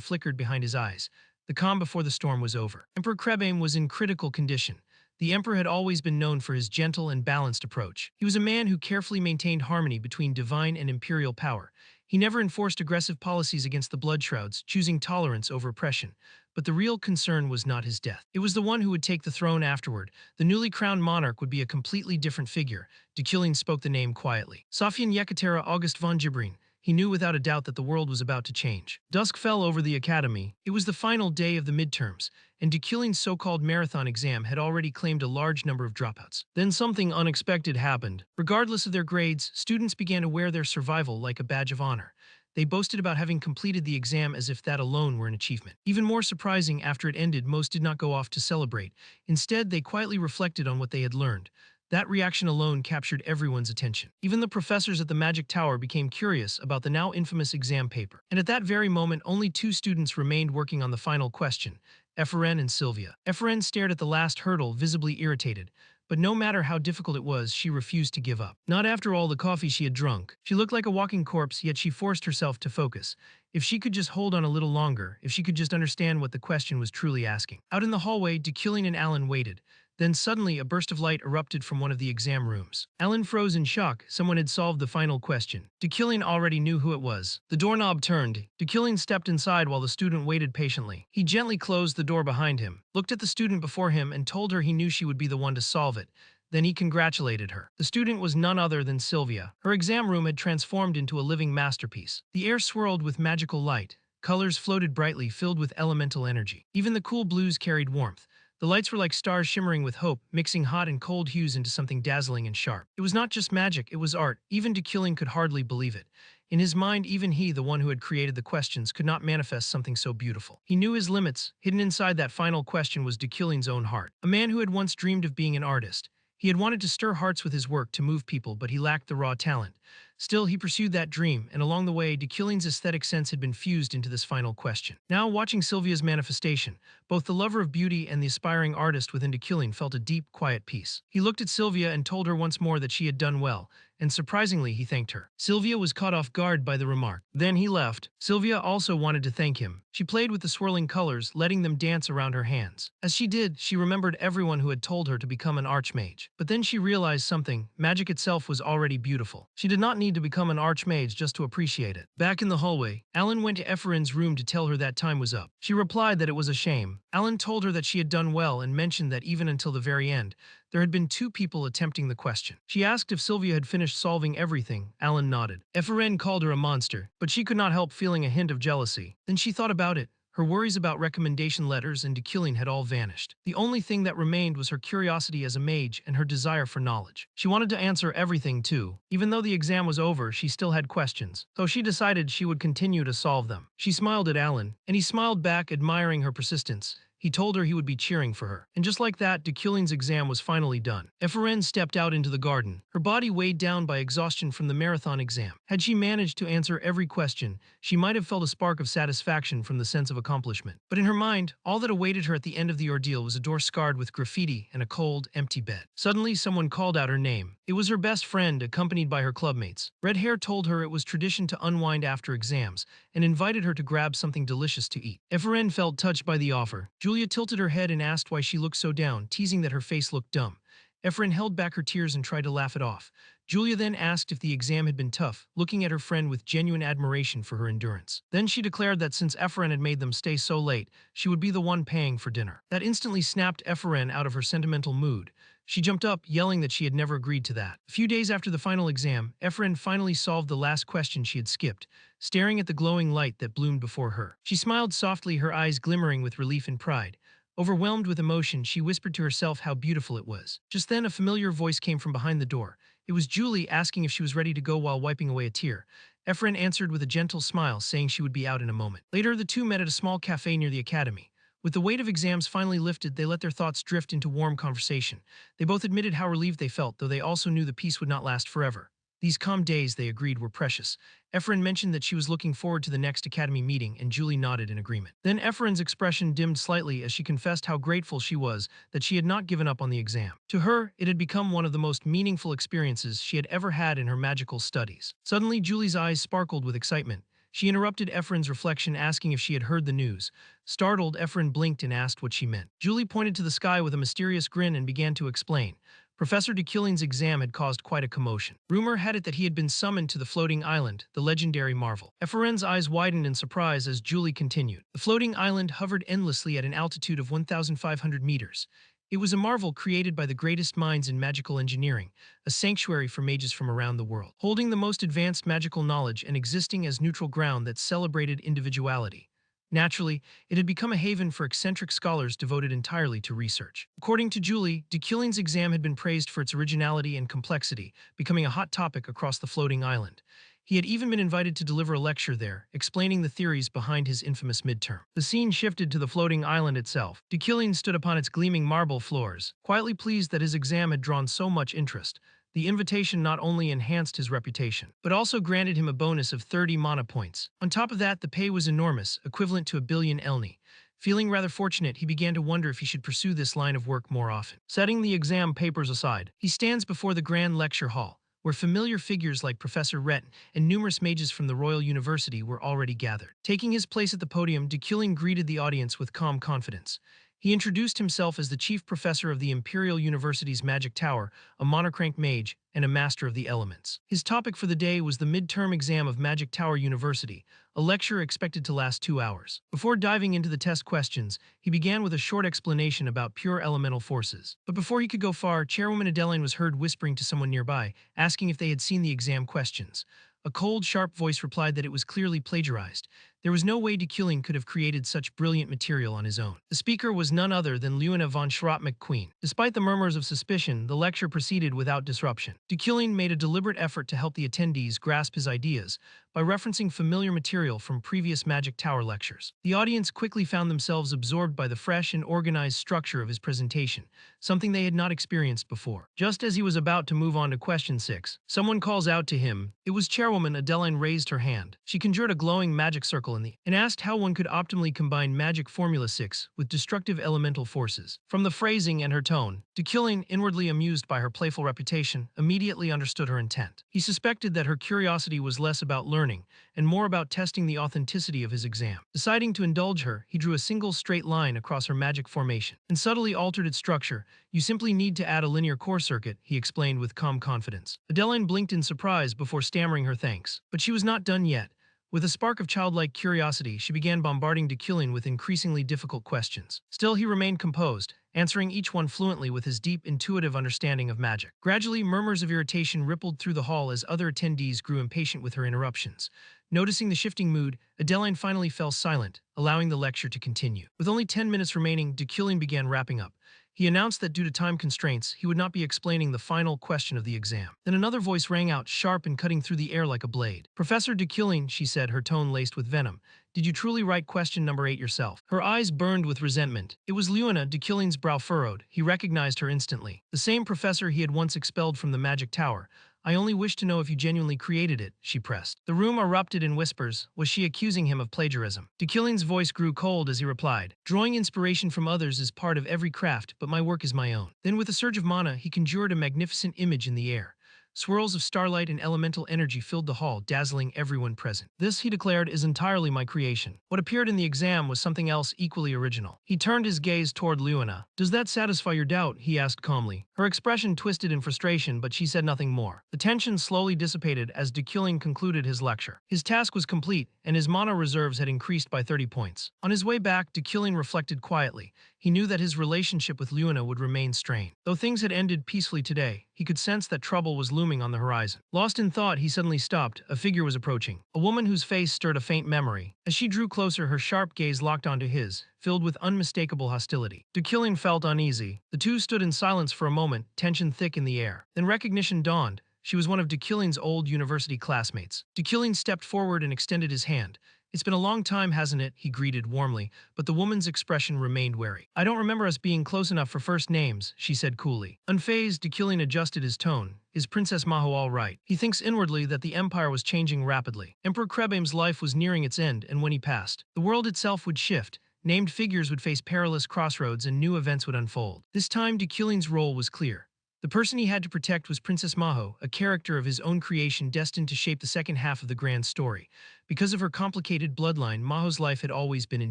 flickered behind his eyes. The calm before the storm was over. Emperor Krebim was in critical condition. The emperor had always been known for his gentle and balanced approach. He was a man who carefully maintained harmony between divine and imperial power. He never enforced aggressive policies against the Bloodshrouds, choosing tolerance over oppression. But the real concern was not his death. It was the one who would take the throne afterward. The newly crowned monarch would be a completely different figure. Killing spoke the name quietly. Sofian Yekatera August von Jibrin. He knew without a doubt that the world was about to change. Dusk fell over the academy. It was the final day of the midterms, and Killing's so-called marathon exam had already claimed a large number of dropouts. Then something unexpected happened. Regardless of their grades, students began to wear their survival like a badge of honor. They boasted about having completed the exam as if that alone were an achievement. Even more surprising, after it ended, most did not go off to celebrate. Instead, they quietly reflected on what they had learned. That reaction alone captured everyone's attention. Even the professors at the Magic Tower became curious about the now infamous exam paper. And at that very moment, only 2 students remained working on the final question, Ephraim and Sylvia. Ephraim stared at the last hurdle, visibly irritated. But no matter how difficult it was, she refused to give up. Not after all the coffee she had drunk. She looked like a walking corpse, yet she forced herself to focus. If she could just hold on a little longer, if she could just understand what the question was truly asking. Out in the hallway, Killing and Alan waited. Then suddenly a burst of light erupted from one of the exam rooms. Alan froze in shock. Someone had solved the final question. Killing already knew who it was. The doorknob turned. Killing stepped inside while the student waited patiently. He gently closed the door behind him, looked at the student before him, and told her he knew she would be the one to solve it. Then he congratulated her. The student was none other than Sylvia. Her exam room had transformed into a living masterpiece. The air swirled with magical light. Colors floated brightly, filled with elemental energy. Even the cool blues carried warmth. The lights were like stars shimmering with hope, mixing hot and cold hues into something dazzling and sharp. It was not just magic, it was art. Even Killing could hardly believe it. In his mind, even he, the one who had created the questions, could not manifest something so beautiful. He knew his limits. Hidden inside that final question was Killing's own heart. A man who had once dreamed of being an artist. He had wanted to stir hearts with his work to move people, but he lacked the raw talent. Still, he pursued that dream, and along the way, de Killing's aesthetic sense had been fused into this final question. Now, watching Sylvia's manifestation, both the lover of beauty and the aspiring artist within de Killing felt a deep, quiet peace. He looked at Sylvia and told her once more that she had done well, and surprisingly, he thanked her. Sylvia was caught off guard by the remark. Then he left. Sylvia also wanted to thank him. She played with the swirling colors, letting them dance around her hands. As she did, she remembered everyone who had told her to become an archmage. But then she realized something: magic itself was already beautiful. She did not need to become an archmage just to appreciate it. Back in the hallway, Alan went to Ephraim's room to tell her that time was up. She replied that it was a shame. Alan told her that she had done well and mentioned that even until the very end, there had been 2 people attempting the question. She asked if Sylvia had finished solving everything. Alan nodded. Ephraim called her a monster, but she could not help feeling a hint of jealousy. Then she thought about it. Her worries about recommendation letters and de Killing had all vanished. The only thing that remained was her curiosity as a mage and her desire for knowledge. She wanted to answer everything too. Even though the exam was over, she still had questions, so she decided she would continue to solve them. She smiled at Alan, and he smiled back, admiring her persistence. He told her he would be cheering for her. And just like that, de Killing's exam was finally done. Ephraim stepped out into the garden, her body weighed down by exhaustion from the marathon exam. Had she managed to answer every question, she might have felt a spark of satisfaction from the sense of accomplishment. But in her mind, all that awaited her at the end of the ordeal was a door scarred with graffiti and a cold, empty bed. Suddenly, someone called out her name. It was her best friend, accompanied by her clubmates. Red Hair told her it was tradition to unwind after exams, and invited her to grab something delicious to eat. Ephraim felt touched by the offer. Julia tilted her head and asked why she looked so down, teasing that her face looked dumb. Ephraim held back her tears and tried to laugh it off. Julia then asked if the exam had been tough, looking at her friend with genuine admiration for her endurance. Then she declared that since Ephraim had made them stay so late, she would be the one paying for dinner. That instantly snapped Ephraim out of her sentimental mood. She jumped up, yelling that she had never agreed to that. A few days after the final exam, Ephraim finally solved the last question she had skipped, staring at the glowing light that bloomed before her. She smiled softly, her eyes glimmering with relief and pride. Overwhelmed with emotion, she whispered to herself how beautiful it was. Just then, a familiar voice came from behind the door. It was Julie, asking if she was ready to go while wiping away a tear. Ephraim answered with a gentle smile, saying she would be out in a moment. Later, the two met at a small cafe near the academy. With the weight of exams finally lifted, they let their thoughts drift into warm conversation. They both admitted how relieved they felt, though they also knew the peace would not last forever. These calm days, they agreed, were precious. Ephraim mentioned that she was looking forward to the next academy meeting, and Julie nodded in agreement. Then Ephraim's expression dimmed slightly as she confessed how grateful she was that she had not given up on the exam. To her, it had become one of the most meaningful experiences she had ever had in her magical studies. Suddenly, Julie's eyes sparkled with excitement. She interrupted Ephraim's reflection, asking if she had heard the news. Startled, Ephraim blinked and asked what she meant. Julie pointed to the sky with a mysterious grin and began to explain. Professor de Killing's exam had caused quite a commotion. Rumor had it that he had been summoned to the floating island, the legendary marvel. Ephraim's eyes widened in surprise as Julie continued. The floating island hovered endlessly at an altitude of 1,500 meters. It was a marvel created by the greatest minds in magical engineering, a sanctuary for mages from around the world, holding the most advanced magical knowledge and existing as neutral ground that celebrated individuality. Naturally, it had become a haven for eccentric scholars devoted entirely to research. According to Julie, de Killing's exam had been praised for its originality and complexity, becoming a hot topic across the floating island. He had even been invited to deliver a lecture there, explaining the theories behind his infamous midterm. The scene shifted to the floating island itself. De Killing stood upon its gleaming marble floors, quietly pleased that his exam had drawn so much interest. The invitation not only enhanced his reputation, but also granted him a bonus of 30 mana points. On top of that, the pay was enormous, equivalent to 1 billion elni. Feeling rather fortunate, he began to wonder if he should pursue this line of work more often. Setting the exam papers aside, he stands before the grand lecture hall, where familiar figures like Professor Rhett and numerous mages from the Royal University were already gathered. Taking his place at the podium, de Killing greeted the audience with calm confidence. He introduced himself as the chief professor of the Imperial University's Magic Tower, a monocranked mage, and a master of the elements. His topic for the day was the midterm exam of Magic Tower University, a lecture expected to last 2 hours. Before diving into the test questions, he began with a short explanation about pure elemental forces. But before he could go far, Chairwoman Adeline was heard whispering to someone nearby, asking if they had seen the exam questions. A cold, sharp voice replied that it was clearly plagiarized. There was no way Deceuning could have created such brilliant material on his own. The speaker was none other than Luina von Schrottmcqueen. Despite the murmurs of suspicion, the lecture proceeded without disruption. Deceuning made a deliberate effort to help the attendees grasp his ideas by referencing familiar material from previous Magic Tower lectures. The audience quickly found themselves absorbed by the fresh and organized structure of his presentation, something they had not experienced before. Just as he was about to move on to question 6, someone calls out to him. It was Chairwoman Adeline raised her hand. She conjured a glowing magic circle and asked how one could optimally combine Magic Formula 6 with destructive elemental forces. From the phrasing and her tone, Deceuning, inwardly amused by her playful reputation, immediately understood her intent. He suspected that her curiosity was less about learning and more about testing the authenticity of his exam. Deciding to indulge her, he drew a single straight line across her magic formation and subtly altered its structure. You simply need to add a linear core circuit, he explained with calm confidence. Adeline blinked in surprise before stammering her thanks. But she was not done yet. With a spark of childlike curiosity, she began bombarding Deceuning with increasingly difficult questions. Still, he remained composed, answering each one fluently with his deep, intuitive understanding of magic. Gradually, murmurs of irritation rippled through the hall as other attendees grew impatient with her interruptions. Noticing the shifting mood, Adeline finally fell silent, allowing the lecture to continue. With only 10 minutes remaining, Deceuning began wrapping up. He announced that due to time constraints, he would not be explaining the final question of the exam. Then another voice rang out, sharp and cutting through the air like a blade. "Professor Deceuning," she said, her tone laced with venom, "did you truly write question number 8 yourself?" Her eyes burned with resentment. It was Luina. Deceuling's brow furrowed. He recognized her instantly. The same professor he had once expelled from the Magic Tower. "I only wish to know if you genuinely created it," she pressed. The room erupted in whispers. Was she accusing him of plagiarism? Deceuling's voice grew cold as he replied, "Drawing inspiration from others is part of every craft, but my work is my own." Then with a surge of mana, he conjured a magnificent image in the air. Swirls of starlight and elemental energy filled the hall, dazzling everyone present. "This," he declared, "is entirely my creation." What appeared in the exam was something else equally original. He turned his gaze toward Luina. "Does that satisfy your doubt?" he asked calmly. Her expression twisted in frustration, but she said nothing more. The tension slowly dissipated as Deceuling concluded his lecture. His task was complete, and his mana reserves had increased by 30 points. On his way back, Deceuling reflected quietly. He knew that his relationship with Luina would remain strained. Though things had ended peacefully today, he could sense that trouble was looming on the horizon. Lost in thought, he suddenly stopped. A figure was approaching. A woman whose face stirred a faint memory. As she drew closer, her sharp gaze locked onto his, filled with unmistakable hostility. Deceuling felt uneasy. The two stood in silence for a moment, tension thick in the air. Then recognition dawned. She was one of Deceuling's old university classmates. Deceuling stepped forward and extended his hand. "It's been a long time, hasn't it?" he greeted warmly, but the woman's expression remained wary. "I don't remember us being close enough for first names," she said coolly. Unfazed, Deceuling adjusted his tone. "Is Princess Manhwa all right?" He thinks inwardly that the empire was changing rapidly. Emperor Krebam's life was nearing its end, and when he passed, the world itself would shift. Named figures would face perilous crossroads and new events would unfold. This time, Deceuling's role was clear. The person he had to protect was Princess Manhwa, a character of his own creation destined to shape the second half of the grand story. Because of her complicated bloodline, Manhwa's life had always been in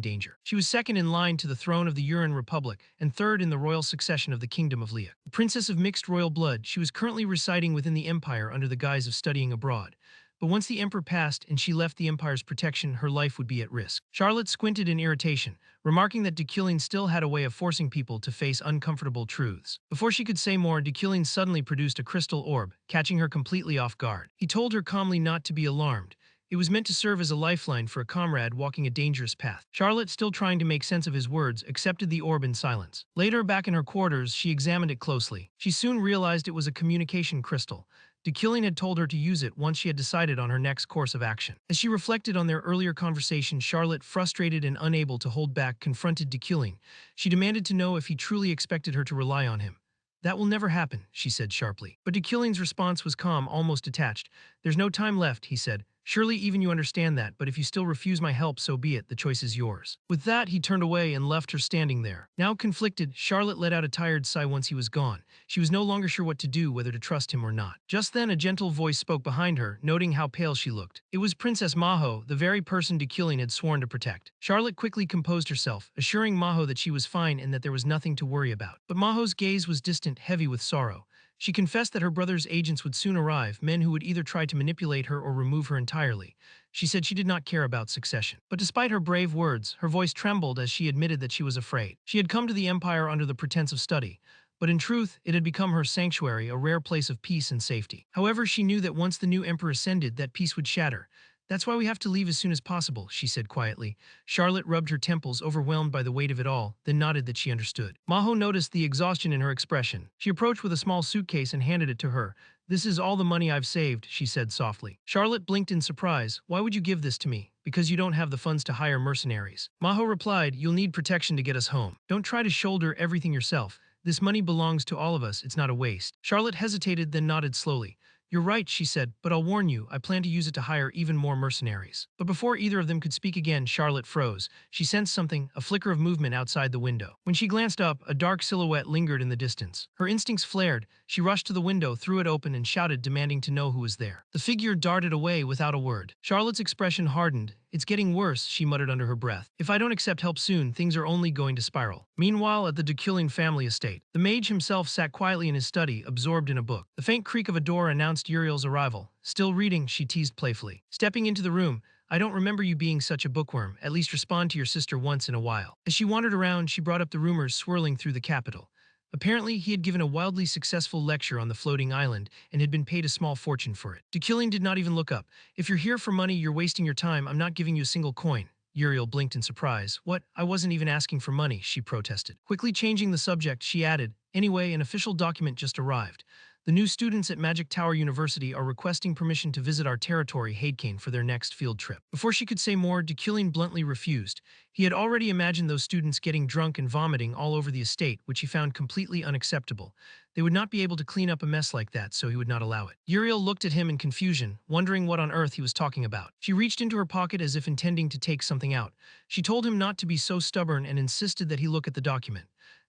danger. She was second in line to the throne of the Uran Republic and third in the royal succession of the Kingdom of Liak. A princess of mixed royal blood, she was currently residing within the empire under the guise of studying abroad. But once the emperor passed and she left the empire's protection, her life would be at risk. Charlotte squinted in irritation, remarking that Deceuling still had a way of forcing people to face uncomfortable truths. Before she could say more, Deceuling suddenly produced a crystal orb, catching her completely off guard. He told her calmly not to be alarmed. It was meant to serve as a lifeline for a comrade walking a dangerous path. Charlotte, still trying to make sense of his words, accepted the orb in silence. Later, back in her quarters, she examined it closely. She soon realized it was a communication crystal. Deceuling had told her to use it once she had decided on her next course of action. As she reflected on their earlier conversation, Charlotte, frustrated and unable to hold back, confronted Deceuling. She demanded to know if he truly expected her to rely on him. "That will never happen," she said sharply. But Deceuling's response was calm, almost detached. "There's no time left," he said. "Surely even you understand that, but if you still refuse my help, so be it, the choice is yours." With that, he turned away and left her standing there. Now conflicted, Charlotte let out a tired sigh once he was gone. She was no longer sure what to do, whether to trust him or not. Just then, a gentle voice spoke behind her, noting how pale she looked. It was Princess Manhwa, the very person Deceuling had sworn to protect. Charlotte quickly composed herself, assuring Manhwa that she was fine and that there was nothing to worry about. But Manhwa's gaze was distant, heavy with sorrow. She confessed that her brother's agents would soon arrive, men who would either try to manipulate her or remove her entirely. She said she did not care about succession. But despite her brave words, her voice trembled as she admitted that she was afraid. She had come to the empire under the pretense of study, but in truth, it had become her sanctuary, a rare place of peace and safety. However, she knew that once the new emperor ascended, that peace would shatter. That's why we have to leave as soon as possible, she said quietly. Charlotte rubbed her temples, overwhelmed by the weight of it all, then nodded that she understood. Maho noticed the exhaustion in her expression. She approached with a small suitcase and handed it to her. This is all the money I've saved, she said softly. Charlotte blinked in surprise. Why would you give this to me? Because you don't have the funds to hire mercenaries. Maho replied, you'll need protection to get us home. Don't try to shoulder everything yourself. This money belongs to all of us, it's not a waste. Charlotte hesitated, then nodded slowly. You're right, she said, but I'll warn you, I plan to use it to hire even more mercenaries. But before either of them could speak again, Charlotte froze. She sensed something, a flicker of movement outside the window. When she glanced up, a dark silhouette lingered in the distance. Her instincts flared. She rushed to the window, threw it open, and shouted, demanding to know who was there. The figure darted away without a word. Charlotte's expression hardened. It's getting worse, she muttered under her breath. If I don't accept help soon, things are only going to spiral. Meanwhile, at the Dekilling family estate, the mage himself sat quietly in his study, absorbed in a book. The faint creak of a door announced Uriel's arrival. Still reading, she teased playfully. Stepping into the room, I don't remember you being such a bookworm. At least respond to your sister once in a while. As she wandered around, she brought up the rumors swirling through the capital. Apparently, he had given a wildly successful lecture on the floating island and had been paid a small fortune for it. Dekilling did not even look up. If you're here for money, you're wasting your time. I'm not giving you a single coin. Uriel blinked in surprise. What? I wasn't even asking for money, she protested. Quickly changing the subject, she added, anyway, an official document just arrived. The new students at Magic Tower University are requesting permission to visit our territory, Hadekane, for their next field trip. Before she could say more, Dekilling bluntly refused. He had already imagined those students getting drunk and vomiting all over the estate, which he found completely unacceptable. They would not be able to clean up a mess like that, so he would not allow it. Uriel looked at him in confusion, wondering what on earth he was talking about. She reached into her pocket as if intending to take something out. She told him not to be so stubborn and insisted that he look at the document.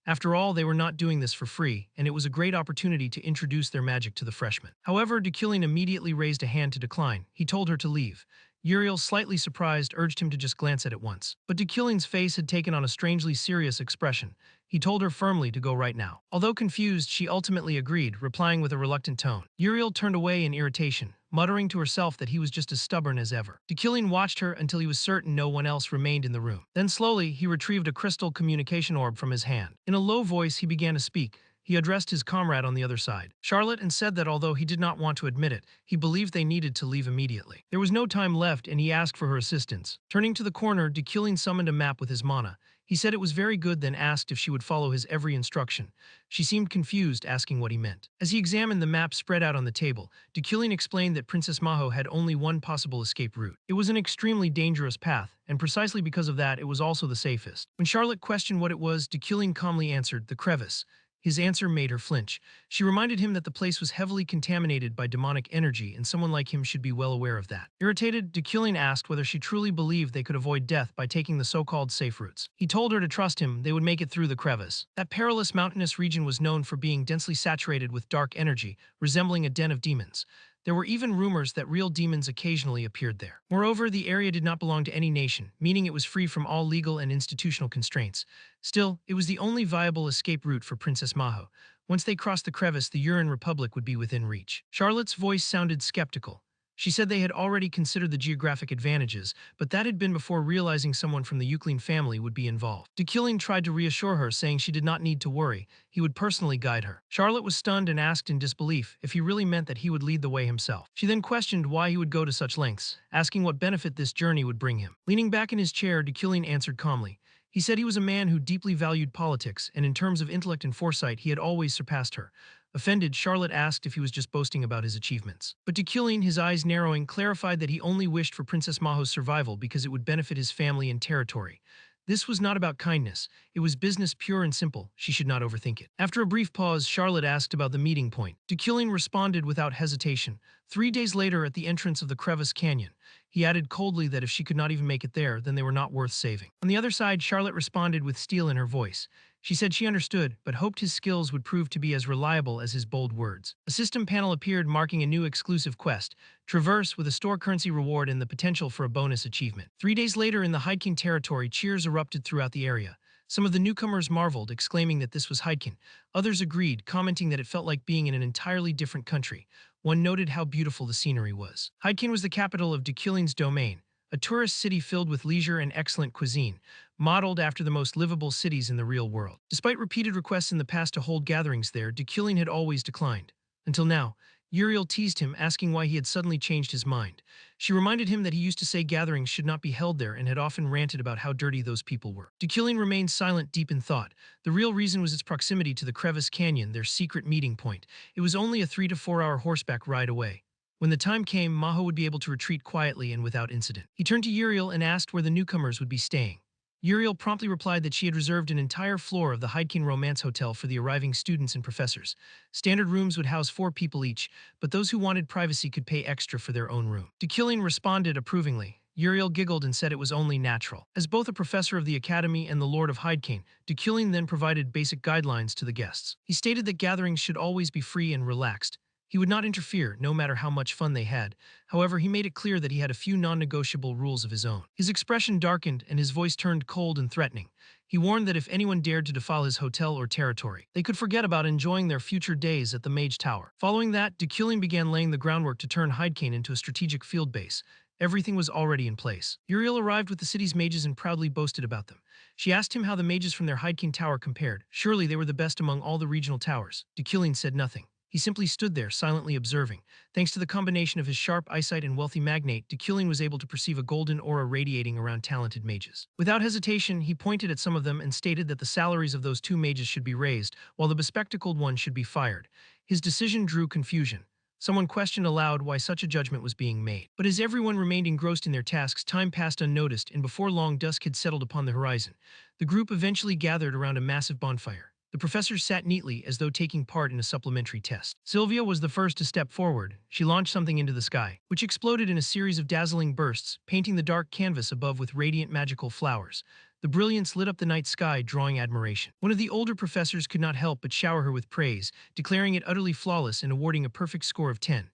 After all, they were not doing this for free, and it was a great opportunity to introduce their magic to the freshmen. However, Dekilling immediately raised a hand to decline. He told her to leave. Uriel, slightly surprised, urged him to just glance at it once. But Dekilling's face had taken on a strangely serious expression. He told her firmly to go right now. Although confused, she ultimately agreed, replying with a reluctant tone. Uriel turned away in irritation, muttering to herself that he was just as stubborn as ever. Dekilling watched her until he was certain no one else remained in the room. Then slowly, he retrieved a crystal communication orb from his hand. In a low voice, he began to speak. He addressed his comrade on the other side, Charlotte, and said that although he did not want to admit it, he believed they needed to leave immediately. There was no time left, and he asked for her assistance. Turning to the corner, Dekilling summoned a map with his mana. He said it was very good, then asked if she would follow his every instruction. She seemed confused, asking what he meant. As he examined the map spread out on the table, Dekilling explained that Princess Maho had only one possible escape route. It was an extremely dangerous path, and precisely because of that, it was also the safest. When Charlotte questioned what it was, Dekilling calmly answered, the crevice. His answer made her flinch. She reminded him that the place was heavily contaminated by demonic energy, and someone like him should be well aware of that. Irritated, Dekilling asked whether she truly believed they could avoid death by taking the so-called safe routes. He told her to trust him, they would make it through the crevice. That perilous mountainous region was known for being densely saturated with dark energy, resembling a den of demons. There were even rumors that real demons occasionally appeared there. Moreover, the area did not belong to any nation, meaning it was free from all legal and institutional constraints. Still, it was the only viable escape route for Princess Maho. Once they crossed the crevice, the Urin Republic would be within reach. Charlotte's voice sounded skeptical. She said they had already considered the geographic advantages, but that had been before realizing someone from the Euclid family would be involved. Dekilling tried to reassure her, saying she did not need to worry. He would personally guide her. Charlotte was stunned and asked in disbelief if he really meant that he would lead the way himself. She then questioned why he would go to such lengths, asking what benefit this journey would bring him. Leaning back in his chair, Dekilling answered calmly. He said he was a man who deeply valued politics, and in terms of intellect and foresight, he had always surpassed her. Offended, Charlotte asked if he was just boasting about his achievements. But Dekilling, his eyes narrowing, clarified that he only wished for Princess Maho's survival because it would benefit his family and territory. This was not about kindness. It was business pure and simple. She should not overthink it. After a brief pause, Charlotte asked about the meeting point. Dekilling responded without hesitation. 3 days later, at the entrance of the Crevice Canyon, he added coldly that if she could not even make it there, then they were not worth saving. On the other side, Charlotte responded with steel in her voice. She said she understood, but hoped his skills would prove to be as reliable as his bold words. A system panel appeared marking a new exclusive quest, Traverse, with a store currency reward and the potential for a bonus achievement. 3 days later, in the Hydekin territory, cheers erupted throughout the area. Some of the newcomers marveled, exclaiming that this was Hydekin. Others agreed, commenting that it felt like being in an entirely different country. One noted how beautiful the scenery was. Hydekin was the capital of Dekilling's domain, a tourist city filled with leisure and excellent cuisine, modeled after the most livable cities in the real world. Despite repeated requests in the past to hold gatherings there, Dekilling had always declined. Until now, Uriel teased him, asking why he had suddenly changed his mind. She reminded him that he used to say gatherings should not be held there and had often ranted about how dirty those people were. Dekillion remained silent, deep in thought. The real reason was its proximity to the Crevice Canyon, their secret meeting point. It was only a 3 to 4 hour horseback ride away. When the time came, Maho would be able to retreat quietly and without incident. He turned to Uriel and asked where the newcomers would be staying. Uriel promptly replied that she had reserved an entire floor of the Heidkin Romance Hotel for the arriving students and professors. Standard rooms would house 4 people each, but those who wanted privacy could pay extra for their own room. Dekillion responded approvingly. Uriel giggled and said it was only natural. As both a professor of the academy and the Lord of Heidkin, Dekillion then provided basic guidelines to the guests. He stated that gatherings should always be free and relaxed. He would not interfere, no matter how much fun they had. However, he made it clear that he had a few non-negotiable rules of his own. His expression darkened and his voice turned cold and threatening. He warned that if anyone dared to defile his hotel or territory, they could forget about enjoying their future days at the Mage Tower. Following that, Dekillion began laying the groundwork to turn Heidkin into a strategic field base. Everything was already in place. Uriel arrived with the city's mages and proudly boasted about them. She asked him how the mages from their Heidkin Tower compared. Surely they were the best among all the regional towers. Dekillion said nothing. He simply stood there, silently observing. Thanks to the combination of his sharp eyesight and wealthy magnate, Dekillion was able to perceive a golden aura radiating around talented mages. Without hesitation, he pointed at some of them and stated that the salaries of those 2 mages should be raised, while the bespectacled one should be fired. His decision drew confusion. Someone questioned aloud why such a judgment was being made. But as everyone remained engrossed in their tasks, time passed unnoticed, and before long dusk had settled upon the horizon. The group eventually gathered around a massive bonfire. The professors sat neatly, as though taking part in a supplementary test. Sylvia was the first to step forward. She launched something into the sky, which exploded in a series of dazzling bursts, painting the dark canvas above with radiant magical flowers. The brilliance lit up the night sky, drawing admiration. One of the older professors could not help but shower her with praise, declaring it utterly flawless and awarding a perfect score of 10.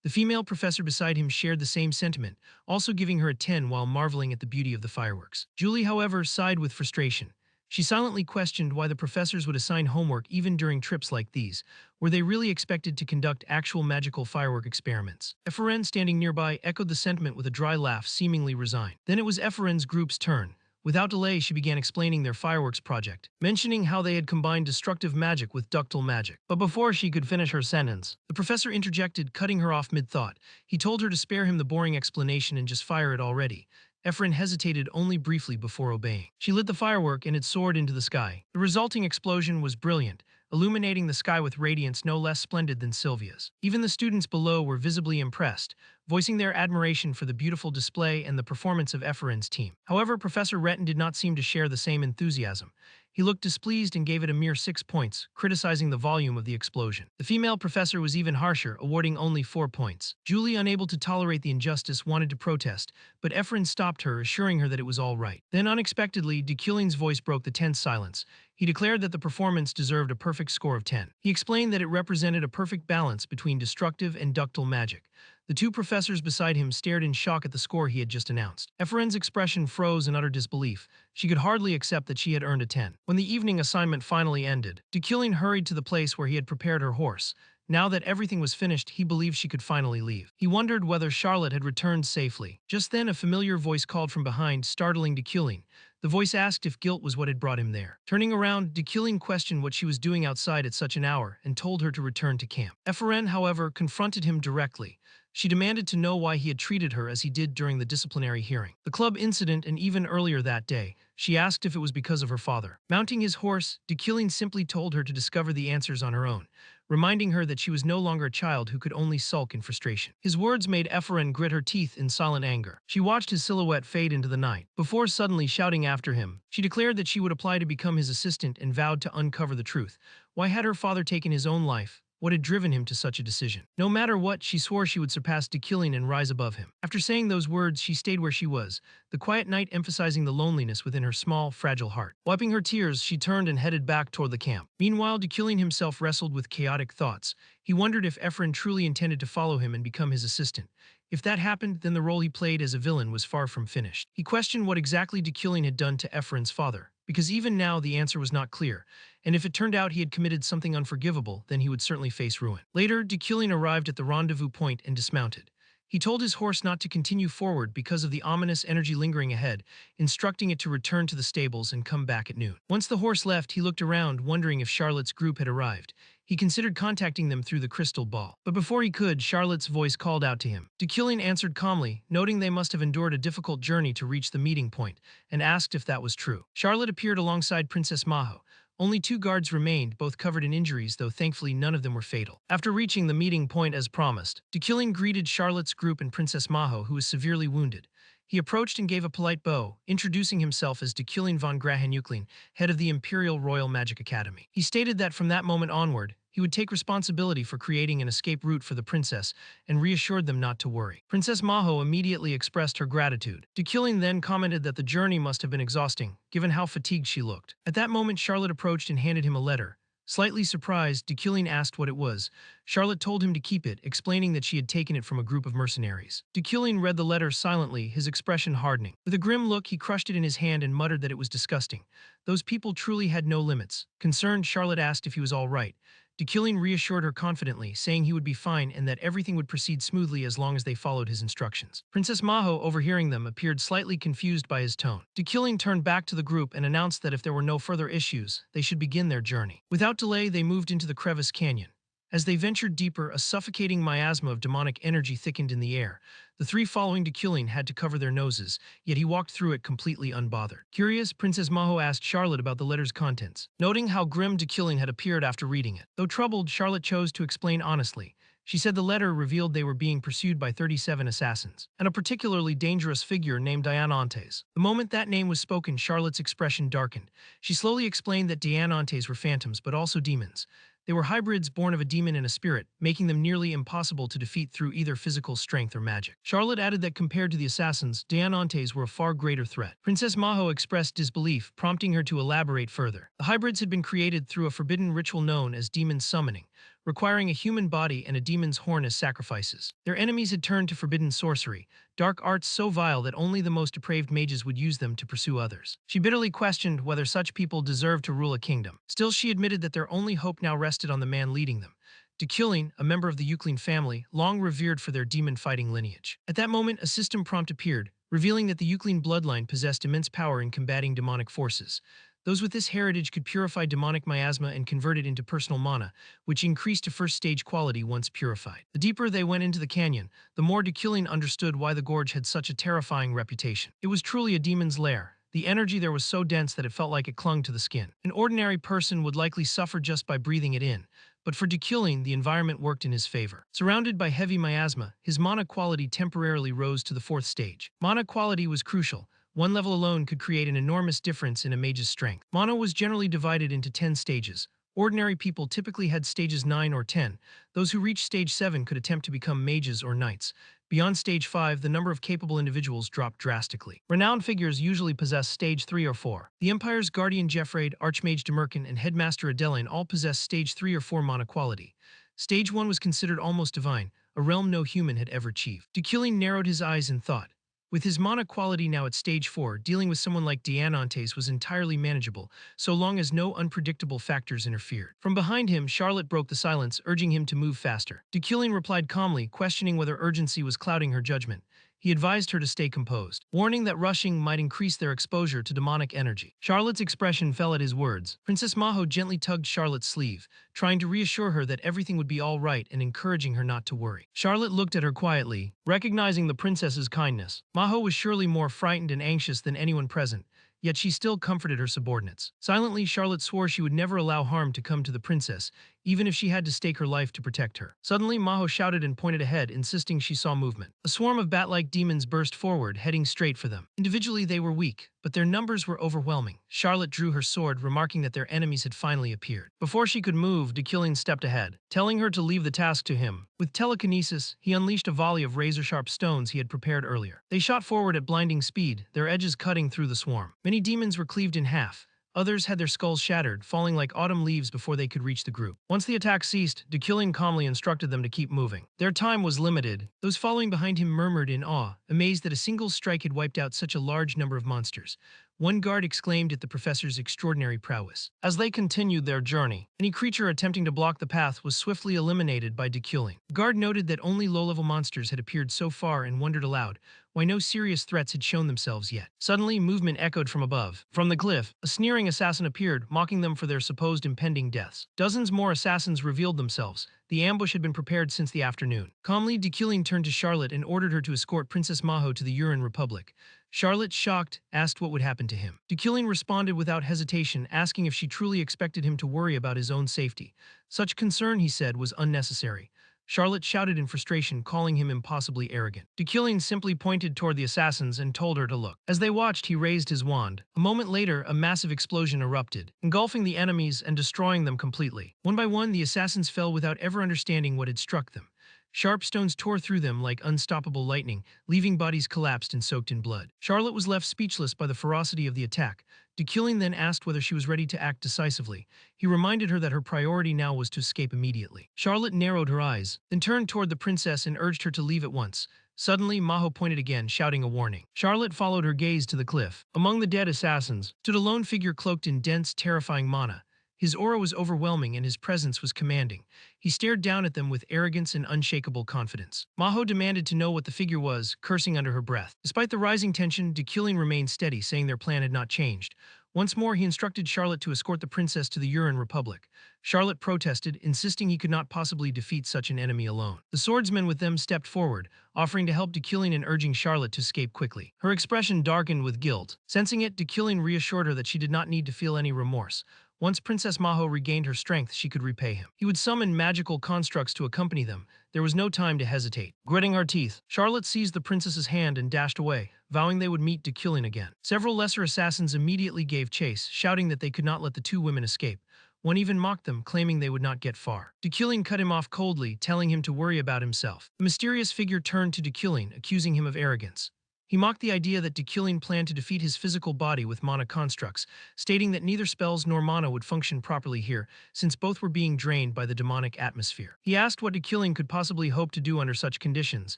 The female professor beside him shared the same sentiment, also giving her a 10 while marveling at the beauty of the fireworks. Julie, however, sighed with frustration. She silently questioned why the professors would assign homework even during trips like these. Were they really expected to conduct actual magical firework experiments? Epheren, standing nearby, echoed the sentiment with a dry laugh, seemingly resigned. Then it was Epheren's group's turn. Without delay, she began explaining their fireworks project, mentioning how they had combined destructive magic with ductile magic. But before she could finish her sentence, the professor interjected, cutting her off mid-thought. He told her to spare him the boring explanation and just fire it already. Epheren hesitated only briefly before obeying. She lit the firework and it soared into the sky. The resulting explosion was brilliant, illuminating the sky with radiance no less splendid than Sylvia's. Even the students below were visibly impressed, voicing their admiration for the beautiful display and the performance of Epheren's team. However, Professor Retton did not seem to share the same enthusiasm. He looked displeased and gave it a mere 6 points, criticizing the volume of the explosion. The female professor was even harsher, awarding only 4 points. Julie, unable to tolerate the injustice, wanted to protest, but Epheren stopped her, assuring her that it was all right. Then, unexpectedly, Dekillion's voice broke the tense silence. He declared that the performance deserved a perfect score of 10. He explained that it represented a perfect balance between destructive and ductile magic. The 2 professors beside him stared in shock at the score he had just announced. Epheren's expression froze in utter disbelief. She could hardly accept that she had earned a 10. When the evening assignment finally ended, Dekillion hurried to the place where he had prepared her horse. Now that everything was finished, he believed she could finally leave. He wondered whether Charlotte had returned safely. Just then, a familiar voice called from behind, startling Dekillion. The voice asked if guilt was what had brought him there. Turning around, Dekillion questioned what she was doing outside at such an hour and told her to return to camp. Epheren, however, confronted him directly. She demanded to know why he had treated her as he did during the disciplinary hearing, the club incident, and even earlier that day. She asked if it was because of her father. Mounting his horse, Dekillion simply told her to discover the answers on her own, reminding her that she was no longer a child who could only sulk in frustration. His words made Epheren grit her teeth in silent anger. She watched his silhouette fade into the night. Before suddenly shouting after him, she declared that she would apply to become his assistant and vowed to uncover the truth. Why had her father taken his own life? What had driven him to such a decision? No matter what, she swore she would surpass Dekillion and rise above him. After saying those words, she stayed where she was, the quiet night emphasizing the loneliness within her small, fragile heart. Wiping her tears, she turned and headed back toward the camp. Meanwhile, Dekillion himself wrestled with chaotic thoughts. He wondered if Epheren truly intended to follow him and become his assistant. If that happened, then the role he played as a villain was far from finished. He questioned what exactly Dekillion had done to Epheren's father, because even now the answer was not clear, and if it turned out he had committed something unforgivable, then he would certainly face ruin. Later, Dekillion arrived at the rendezvous point and dismounted. He told his horse not to continue forward because of the ominous energy lingering ahead, instructing it to return to the stables and come back at noon. Once the horse left, he looked around, wondering if Charlotte's group had arrived. He considered contacting them through the crystal ball. But before he could, Charlotte's voice called out to him. Dekillian answered calmly, noting they must have endured a difficult journey to reach the meeting point, and asked if that was true. Charlotte appeared alongside Princess Maho. Only 2 guards remained, both covered in injuries, though thankfully none of them were fatal. After reaching the meeting point as promised, Dekillian greeted Charlotte's group and Princess Maho, who was severely wounded. He approached and gave a polite bow, introducing himself as Dekillian von Grahanuklin, head of the Imperial Royal Magic Academy. He stated that from that moment onward, he would take responsibility for creating an escape route for the princess and reassured them not to worry. Princess Maho immediately expressed her gratitude. Dekillian then commented that the journey must have been exhausting, given how fatigued she looked. At that moment, Charlotte approached and handed him a letter. Slightly surprised, Dekillian asked what it was. Charlotte told him to keep it, explaining that she had taken it from a group of mercenaries. Dekillian read the letter silently, his expression hardening. With a grim look, he crushed it in his hand and muttered that it was disgusting. Those people truly had no limits. Concerned, Charlotte asked if he was all right. Dekillian reassured her confidently, saying he would be fine and that everything would proceed smoothly as long as they followed his instructions. Princess Maho, overhearing them, appeared slightly confused by his tone. Dekillian turned back to the group and announced that if there were no further issues, they should begin their journey. Without delay, they moved into the crevice canyon. As they ventured deeper, a suffocating miasma of demonic energy thickened in the air. The 3 following Dekillian had to cover their noses, yet he walked through it completely unbothered. Curious, Princess Maho asked Charlotte about the letter's contents, noting how grim Dekillian had appeared after reading it. Though troubled, Charlotte chose to explain honestly. She said the letter revealed they were being pursued by 37 assassins, and a particularly dangerous figure named Dianantes. The moment that name was spoken, Charlotte's expression darkened. She slowly explained that Dianantes were phantoms, but also demons. They were hybrids born of a demon and a spirit, making them nearly impossible to defeat through either physical strength or magic. Charlotte added that compared to the assassins, Dianantes were a far greater threat. Princess Maho expressed disbelief, prompting her to elaborate further. The hybrids had been created through a forbidden ritual known as demon summoning, requiring a human body and a demon's horn as sacrifices. Their enemies had turned to forbidden sorcery, dark arts so vile that only the most depraved mages would use them to pursue others. She bitterly questioned whether such people deserved to rule a kingdom. Still, she admitted that their only hope now rested on the man leading them. Dekillian, a member of the Uklin family, long revered for their demon-fighting lineage. At that moment, a system prompt appeared, revealing that the Uklin bloodline possessed immense power in combating demonic forces. Those with this heritage could purify demonic miasma and convert it into personal mana, which increased to first stage quality once purified. The deeper they went into the canyon, the more Dekillian understood why the gorge had such a terrifying reputation. It was truly a demon's lair. The energy there was so dense that it felt like it clung to the skin. An ordinary person would likely suffer just by breathing it in, but for Dekillian, the environment worked in his favor. Surrounded by heavy miasma, his mana quality temporarily rose to the 4th stage. Mana quality was crucial. One level alone could create an enormous difference in a mage's strength. Mana was generally divided into 10 stages. Ordinary people typically had stages 9 or 10. Those who reached stage 7 could attempt to become mages or knights. Beyond stage 5, the number of capable individuals dropped drastically. Renowned figures usually possess stage 3 or 4. The Empire's Guardian Jeffraid, Archmage Demerkin, and Headmaster Adelaine all possess stage 3 or 4 mana quality. Stage 1 was considered almost divine, a realm no human had ever achieved. Dekillian narrowed his eyes in thought. With his mana quality now at stage 4, dealing with someone like Dianantes was entirely manageable, so long as no unpredictable factors interfered. From behind him, Charlotte broke the silence, urging him to move faster. Dekillian replied calmly, questioning whether urgency was clouding her judgment. He advised her to stay composed, warning that rushing might increase their exposure to demonic energy. Charlotte's expression fell at his words. Princess Maho gently tugged Charlotte's sleeve, trying to reassure her that everything would be all right and encouraging her not to worry. Charlotte looked at her quietly, recognizing the princess's kindness. Maho was surely more frightened and anxious than anyone present, yet she still comforted her subordinates. Silently, Charlotte swore she would never allow harm to come to the princess, even if she had to stake her life to protect her. Suddenly, Maho shouted and pointed ahead, insisting she saw movement. A swarm of bat-like demons burst forward, heading straight for them. Individually, they were weak, but their numbers were overwhelming. Charlotte drew her sword, remarking that their enemies had finally appeared. Before she could move, Dekillian stepped ahead, telling her to leave the task to him. With telekinesis, he unleashed a volley of razor-sharp stones he had prepared earlier. They shot forward at blinding speed, their edges cutting through the swarm. Many demons were cleaved in half. Others had their skulls shattered, falling like autumn leaves before they could reach the group. Once the attack ceased, Dekillian calmly instructed them to keep moving. Their time was limited. Those following behind him murmured in awe, amazed that a single strike had wiped out such a large number of monsters. One guard exclaimed at the professor's extraordinary prowess. As they continued their journey, any creature attempting to block the path was swiftly eliminated by deculing. The guard noted that only low-level monsters had appeared so far and wondered aloud why no serious threats had shown themselves yet. Suddenly, movement echoed from above. From the cliff, a sneering assassin appeared, mocking them for their supposed impending deaths. Dozens more assassins revealed themselves. The ambush had been prepared since the afternoon. Calmly, deculing turned to Charlotte and ordered her to escort Princess Maho to the Urin Republic. Charlotte, shocked, asked what would happen to him. Deculing responded without hesitation, asking if she truly expected him to worry about his own safety. Such concern, he said, was unnecessary. Charlotte shouted in frustration, calling him impossibly arrogant. Deculing simply pointed toward the assassins and told her to look. As they watched, he raised his wand. A moment later, a massive explosion erupted, engulfing the enemies and destroying them completely. One by one, the assassins fell without ever understanding what had struck them. Sharp stones tore through them like unstoppable lightning, leaving bodies collapsed and soaked in blood. Charlotte was left speechless by the ferocity of the attack. Deculing then asked whether she was ready to act decisively. He reminded her that her priority now was to escape immediately. Charlotte narrowed her eyes, then turned toward the princess and urged her to leave at once. Suddenly, Maho pointed again, shouting a warning. Charlotte followed her gaze to the cliff. Among the dead assassins stood a lone figure cloaked in dense, terrifying mana. His aura was overwhelming and his presence was commanding. He stared down at them with arrogance and unshakable confidence. Maho demanded to know what the figure was, cursing under her breath. Despite the rising tension, deculing remained steady, saying their plan had not changed. Once more, he instructed Charlotte to escort the princess to the Urin Republic. Charlotte protested, insisting he could not possibly defeat such an enemy alone. The swordsman with them stepped forward, offering to help deculing and urging Charlotte to escape quickly. Her expression darkened with guilt. Sensing it, deculing reassured her that she did not need to feel any remorse. Once Princess Maho regained her strength, she could repay him. He would summon magical constructs to accompany them. There was no time to hesitate. Gritting her teeth, Charlotte seized the princess's hand and dashed away, vowing they would meet deculing again. Several lesser assassins immediately gave chase, shouting that they could not let the two women escape. One even mocked them, claiming they would not get far. Deculing cut him off coldly, telling him to worry about himself. The mysterious figure turned to Deculing, accusing him of arrogance. He mocked the idea that deculing planned to defeat his physical body with mana constructs, stating that neither spells nor mana would function properly here, since both were being drained by the demonic atmosphere. He asked what deculing could possibly hope to do under such conditions,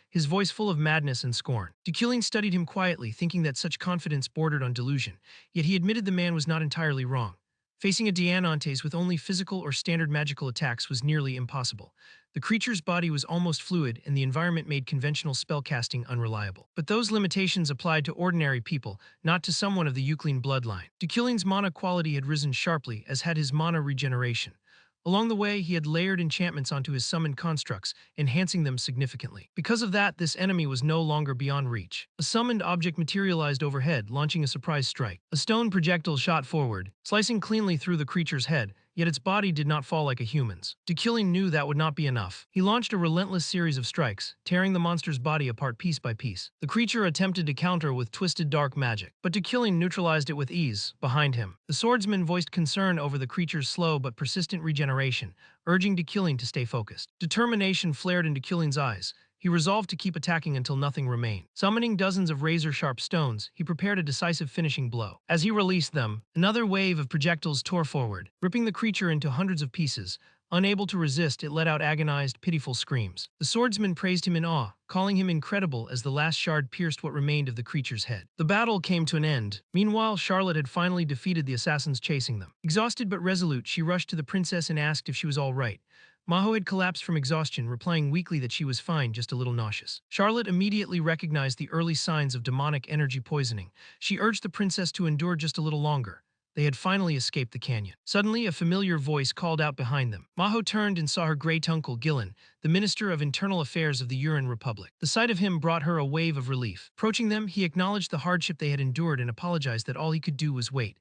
his voice full of madness and scorn. Deculing studied him quietly, thinking that such confidence bordered on delusion, yet he admitted the man was not entirely wrong. Facing a Dianantes with only physical or standard magical attacks was nearly impossible. The creature's body was almost fluid, and the environment made conventional spellcasting unreliable. But those limitations applied to ordinary people, not to someone of the Euclidean bloodline. Deculing's mana quality had risen sharply, as had his mana regeneration. Along the way, he had layered enchantments onto his summoned constructs, enhancing them significantly. Because of that, this enemy was no longer beyond reach. A summoned object materialized overhead, launching a surprise strike. A stone projectile shot forward, slicing cleanly through the creature's head, yet its body did not fall like a human's. Deculing knew that would not be enough. He launched a relentless series of strikes, tearing the monster's body apart piece by piece. The creature attempted to counter with twisted dark magic, but Deculing neutralized it with ease. Behind him, the swordsman voiced concern over the creature's slow but persistent regeneration, urging Deculing to stay focused. Determination flared in Deculing's eyes. He resolved to keep attacking until nothing remained. Summoning dozens of razor-sharp stones, he prepared a decisive finishing blow. As he released them, another wave of projectiles tore forward, ripping the creature into hundreds of pieces. Unable to resist, it let out agonized, pitiful screams. The swordsman praised him in awe, calling him incredible as the last shard pierced what remained of the creature's head. The battle came to an end. Meanwhile, Charlotte had finally defeated the assassins chasing them. Exhausted but resolute, she rushed to the princess and asked if she was all right. Maho had collapsed from exhaustion, replying weakly that she was fine, just a little nauseous. Charlotte immediately recognized the early signs of demonic energy poisoning. She urged the princess to endure just a little longer. They had finally escaped the canyon. Suddenly, a familiar voice called out behind them. Maho turned and saw her great uncle, Gillen, the Minister of Internal Affairs of the Urin Republic. The sight of him brought her a wave of relief. Approaching them, he acknowledged the hardship they had endured and apologized that all he could do was wait.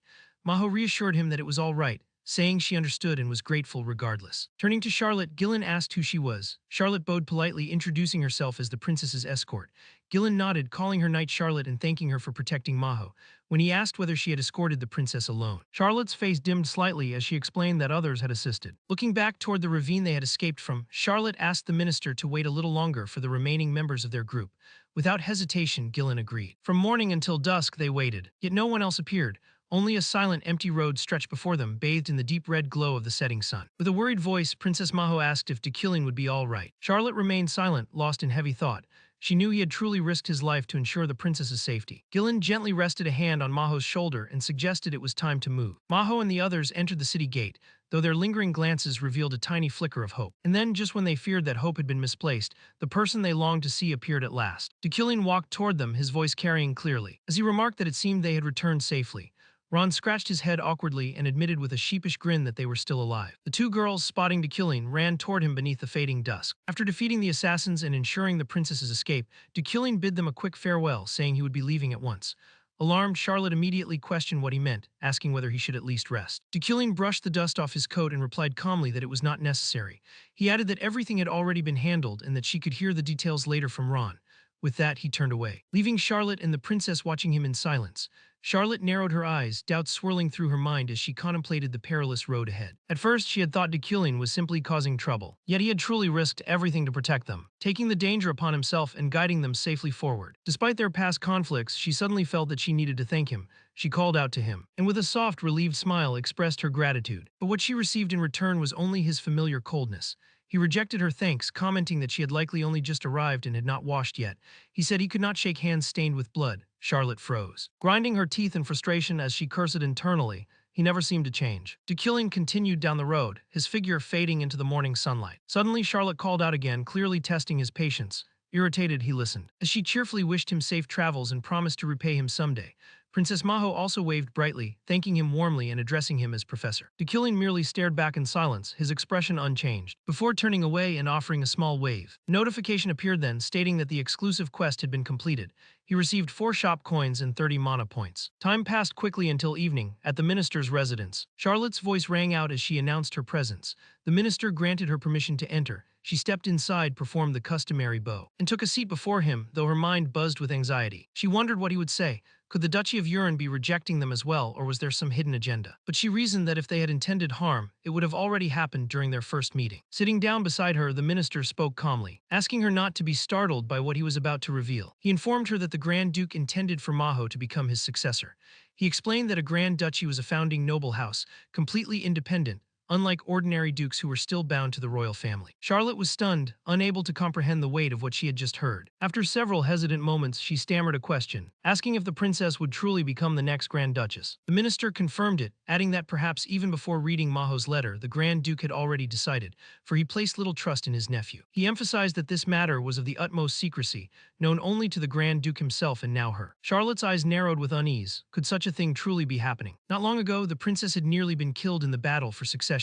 Maho reassured him that it was all right, saying she understood and was grateful regardless. Turning to Charlotte, Gillen asked who she was. Charlotte bowed politely, introducing herself as the princess's escort. Gillen nodded, calling her Knight Charlotte and thanking her for protecting Maho. When he asked whether she had escorted the princess alone, Charlotte's face dimmed slightly as she explained that others had assisted. Looking back toward the ravine they had escaped from, Charlotte asked the minister to wait a little longer for the remaining members of their group. Without hesitation, Gillen agreed. From morning until dusk they waited, yet no one else appeared. Only a silent, empty road stretched before them, bathed in the deep red glow of the setting sun. With a worried voice, Princess Maho asked if Deculing would be all right. Charlotte remained silent, lost in heavy thought. She knew he had truly risked his life to ensure the princess's safety. Gillen gently rested a hand on Maho's shoulder and suggested it was time to move. Maho and the others entered the city gate, though their lingering glances revealed a tiny flicker of hope. And then, just when they feared that hope had been misplaced, the person they longed to see appeared at last. Dekillian walked toward them, his voice carrying clearly. As he remarked that it seemed they had returned safely, Ron scratched his head awkwardly and admitted with a sheepish grin that they were still alive. The two girls, spotting Dekillian, ran toward him beneath the fading dusk. After defeating the assassins and ensuring the princess's escape, Dekillian bid them a quick farewell, saying he would be leaving at once. Alarmed, Charlotte immediately questioned what he meant, asking whether he should at least rest. Dekillian brushed the dust off his coat and replied calmly that it was not necessary. He added that everything had already been handled and that she could hear the details later from Ron. With that, he turned away, leaving Charlotte and the princess watching him in silence. Charlotte narrowed her eyes, doubts swirling through her mind as she contemplated the perilous road ahead. At first, she had thought Dekillian was simply causing trouble, yet he had truly risked everything to protect them, taking the danger upon himself and guiding them safely forward. Despite their past conflicts, she suddenly felt that she needed to thank him. She called out to him, and with a soft, relieved smile expressed her gratitude. But what she received in return was only his familiar coldness. He rejected her thanks, commenting that she had likely only just arrived and had not washed yet. He said he could not shake hands stained with blood. Charlotte froze, grinding her teeth in frustration as she cursed internally. He never seemed to change. Dekillian continued down the road, his figure fading into the morning sunlight. Suddenly, Charlotte called out again, clearly testing his patience. Irritated, he listened, as she cheerfully wished him safe travels and promised to repay him someday. Princess Maho also waved brightly, thanking him warmly and addressing him as Professor. Dekillian merely stared back in silence, his expression unchanged, before turning away and offering a small wave. A notification appeared then, stating that the exclusive quest had been completed. He received 4 shop coins and 30 mana points. Time passed quickly until evening, at the minister's residence. Charlotte's voice rang out as she announced her presence. The minister granted her permission to enter. She stepped inside, performed the customary bow, and took a seat before him, though her mind buzzed with anxiety. She wondered what he would say. Could the Duchy of Urin be rejecting them as well, or was there some hidden agenda? But she reasoned that if they had intended harm, it would have already happened during their first meeting. Sitting down beside her, the minister spoke calmly, asking her not to be startled by what he was about to reveal. He informed her that the Grand Duke intended for Maho to become his successor. He explained that a Grand Duchy was a founding noble house, completely independent, unlike ordinary dukes who were still bound to the royal family. Charlotte was stunned, unable to comprehend the weight of what she had just heard. After several hesitant moments, she stammered a question, asking if the princess would truly become the next Grand Duchess. The minister confirmed it, adding that perhaps even before reading Maho's letter, the Grand Duke had already decided, for he placed little trust in his nephew. He emphasized that this matter was of the utmost secrecy, known only to the Grand Duke himself and now her. Charlotte's eyes narrowed with unease. Could such a thing truly be happening? Not long ago, the princess had nearly been killed in the battle for succession.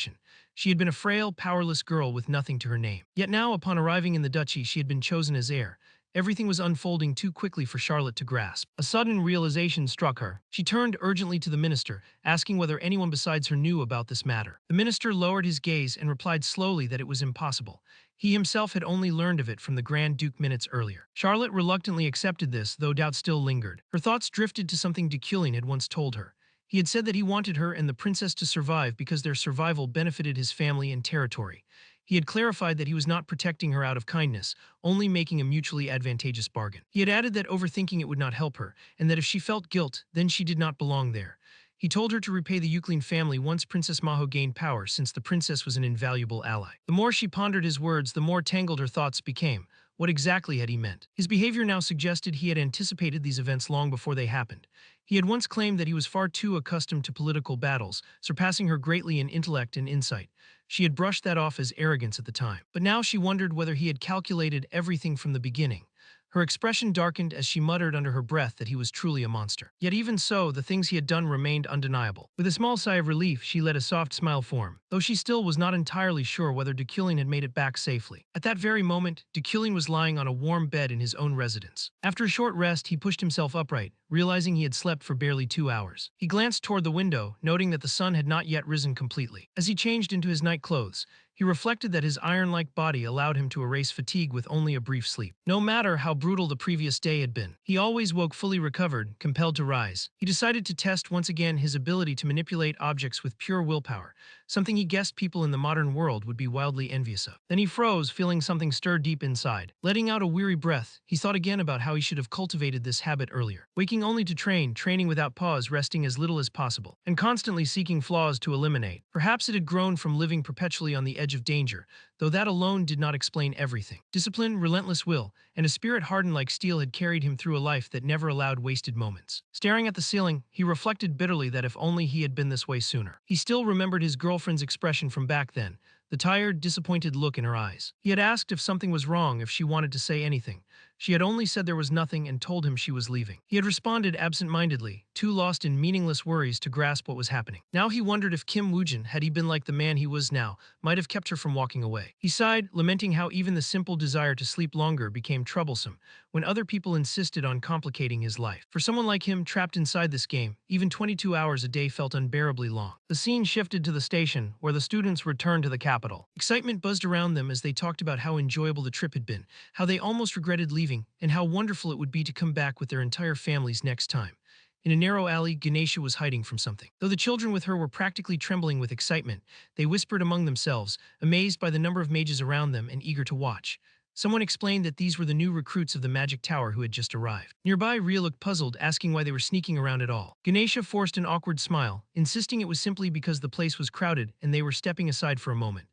She had been a frail, powerless girl with nothing to her name. Yet now, upon arriving in the duchy, she had been chosen as heir. Everything was unfolding too quickly for Charlotte to grasp. A sudden realization struck her. She turned urgently to the minister, asking whether anyone besides her knew about this matter. The minister lowered his gaze and replied slowly that it was impossible. He himself had only learned of it from the Grand Duke minutes earlier. Charlotte reluctantly accepted this, though doubt still lingered. Her thoughts drifted to something Dekillian had once told her. He had said that he wanted her and the princess to survive because their survival benefited his family and territory. He had clarified that he was not protecting her out of kindness, only making a mutually advantageous bargain. He had added that overthinking it would not help her, and that if she felt guilt, then she did not belong there. He told her to repay the Euclid family once Princess Maho gained power, since the princess was an invaluable ally. The more she pondered his words, the more tangled her thoughts became. What exactly had he meant? His behavior now suggested he had anticipated these events long before they happened. He had once claimed that he was far too accustomed to political battles, surpassing her greatly in intellect and insight. She had brushed that off as arrogance at the time. But now she wondered whether he had calculated everything from the beginning. Her expression darkened as she muttered under her breath that he was truly a monster. Yet even so, the things he had done remained undeniable. With a small sigh of relief, she let a soft smile form, though she still was not entirely sure whether Dekillian had made it back safely. At that very moment, Dekillian was lying on a warm bed in his own residence. After a short rest, he pushed himself upright, realizing he had slept for barely 2 hours. He glanced toward the window, noting that the sun had not yet risen completely. As he changed into his night clothes, he reflected that his iron-like body allowed him to erase fatigue with only a brief sleep. No matter how brutal the previous day had been, he always woke fully recovered, compelled to rise. He decided to test once again his ability to manipulate objects with pure willpower, something he guessed people in the modern world would be wildly envious of. Then he froze, feeling something stir deep inside. Letting out a weary breath, he thought again about how he should have cultivated this habit earlier. Waking only to train, training without pause, resting as little as possible, and constantly seeking flaws to eliminate. Perhaps it had grown from living perpetually on the edge of danger, though that alone did not explain everything. Discipline, relentless will, and a spirit hardened like steel had carried him through a life that never allowed wasted moments. Staring at the ceiling, he reflected bitterly that if only he had been this way sooner. He still remembered his girlfriend's expression from back then, the tired, disappointed look in her eyes. He had asked if something was wrong, if she wanted to say anything. She had only said there was nothing and told him she was leaving. He had responded absent-mindedly, too lost in meaningless worries to grasp what was happening. Now he wondered if Kim Woojin, had he been like the man he was now, might have kept her from walking away. He sighed, lamenting how even the simple desire to sleep longer became troublesome when other people insisted on complicating his life. For someone like him trapped inside this game, even 22 hours a day felt unbearably long. The scene shifted to the station, where the students returned to the capital. Excitement buzzed around them as they talked about how enjoyable the trip had been, how they almost regretted leaving, and how wonderful it would be to come back with their entire families next time. In a narrow alley, Ganesha was hiding from something. Though the children with her were practically trembling with excitement, they whispered among themselves, amazed by the number of mages around them and eager to watch. Someone explained that these were the new recruits of the magic tower who had just arrived. Nearby, Ria looked puzzled, asking why they were sneaking around at all. Ganesha forced an awkward smile, insisting it was simply because the place was crowded and they were stepping aside for a moment.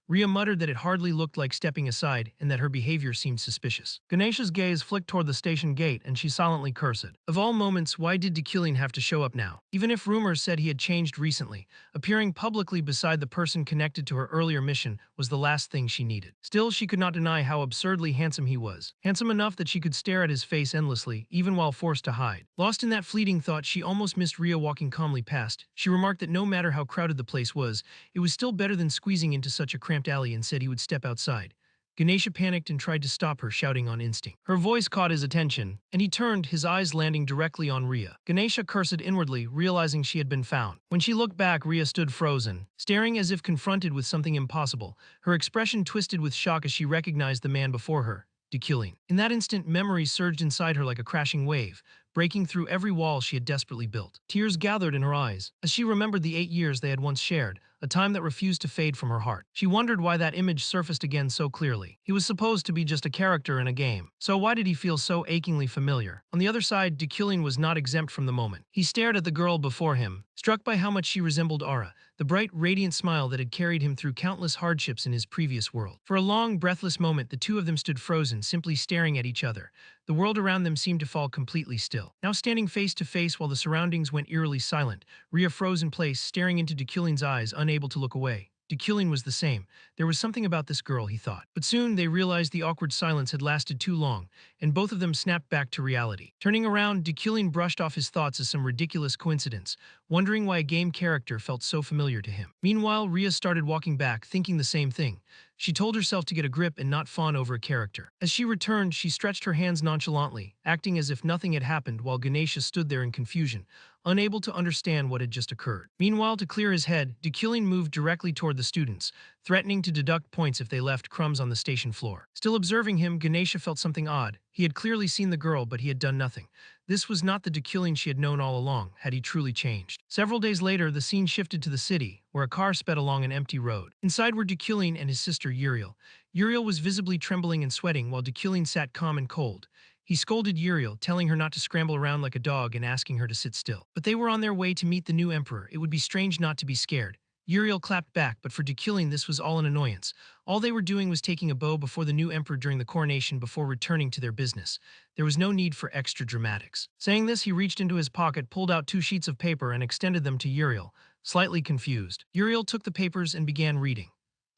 Ria muttered that it hardly looked like stepping aside and that her behavior seemed suspicious. Ganesha's gaze flicked toward the station gate and she silently cursed. Of all moments, why did Dekilin have to show up now? Even if rumors said he had changed recently, appearing publicly beside the person connected to her earlier mission was the last thing she needed. Still, she could not deny how absurdly handsome he was. Handsome enough that she could stare at his face endlessly, even while forced to hide. Lost in that fleeting thought, she almost missed Ria walking calmly past. She remarked that no matter how crowded the place was, it was still better than squeezing into such a cramped alley, and said he would step outside. Ganesha panicked and tried to stop her, shouting on instinct. Her voice caught his attention, and he turned, his eyes landing directly on Ria. Ganesha cursed inwardly, realizing she had been found. When she looked back, Ria stood frozen, staring as if confronted with something impossible. Her expression twisted with shock as she recognized the man before her, Dekilin. In that instant, memories surged inside her like a crashing wave, breaking through every wall she had desperately built. Tears gathered in her eyes as she remembered the 8 years they had once shared, a time that refused to fade from her heart. She wondered why that image surfaced again so clearly. He was supposed to be just a character in a game, so why did he feel so achingly familiar? On the other side, Dekilin was not exempt from the moment. He stared at the girl before him, struck by how much she resembled Aura, the bright, radiant smile that had carried him through countless hardships in his previous world. For a long, breathless moment, the two of them stood frozen, simply staring at each other. The world around them seemed to fall completely still. Now standing face to face while the surroundings went eerily silent, Ria froze in place, staring into Dekilin's eyes, unable to look away. Dekilin was the same. There was something about this girl, he thought. But soon they realized the awkward silence had lasted too long, and both of them snapped back to reality. Turning around, Dekilin brushed off his thoughts as some ridiculous coincidence, wondering why a game character felt so familiar to him. Meanwhile, Ria started walking back, thinking the same thing. She told herself to get a grip and not fawn over a character. As she returned, she stretched her hands nonchalantly, acting as if nothing had happened, while Ganesha stood there in confusion, unable to understand what had just occurred. Meanwhile, to clear his head, Dekilin moved directly toward the students, threatening to deduct points if they left crumbs on the station floor. Still observing him, Ganesha felt something odd. He had clearly seen the girl, but he had done nothing. This was not the Dekilin she had known all along, had he truly changed. Several days later, the scene shifted to the city, where a car sped along an empty road. Inside were Dekilin and his sister Uriel. Uriel was visibly trembling and sweating, while Dekilin sat calm and cold. He scolded Uriel, telling her not to scramble around like a dog and asking her to sit still. But they were on their way to meet the new emperor. It would be strange not to be scared. Uriel clapped back, but for Dekilin this was all an annoyance. All they were doing was taking a bow before the new emperor during the coronation before returning to their business. There was no need for extra dramatics. Saying this, he reached into his pocket, pulled out 2 sheets of paper, and extended them to Uriel, slightly confused. Uriel took the papers and began reading.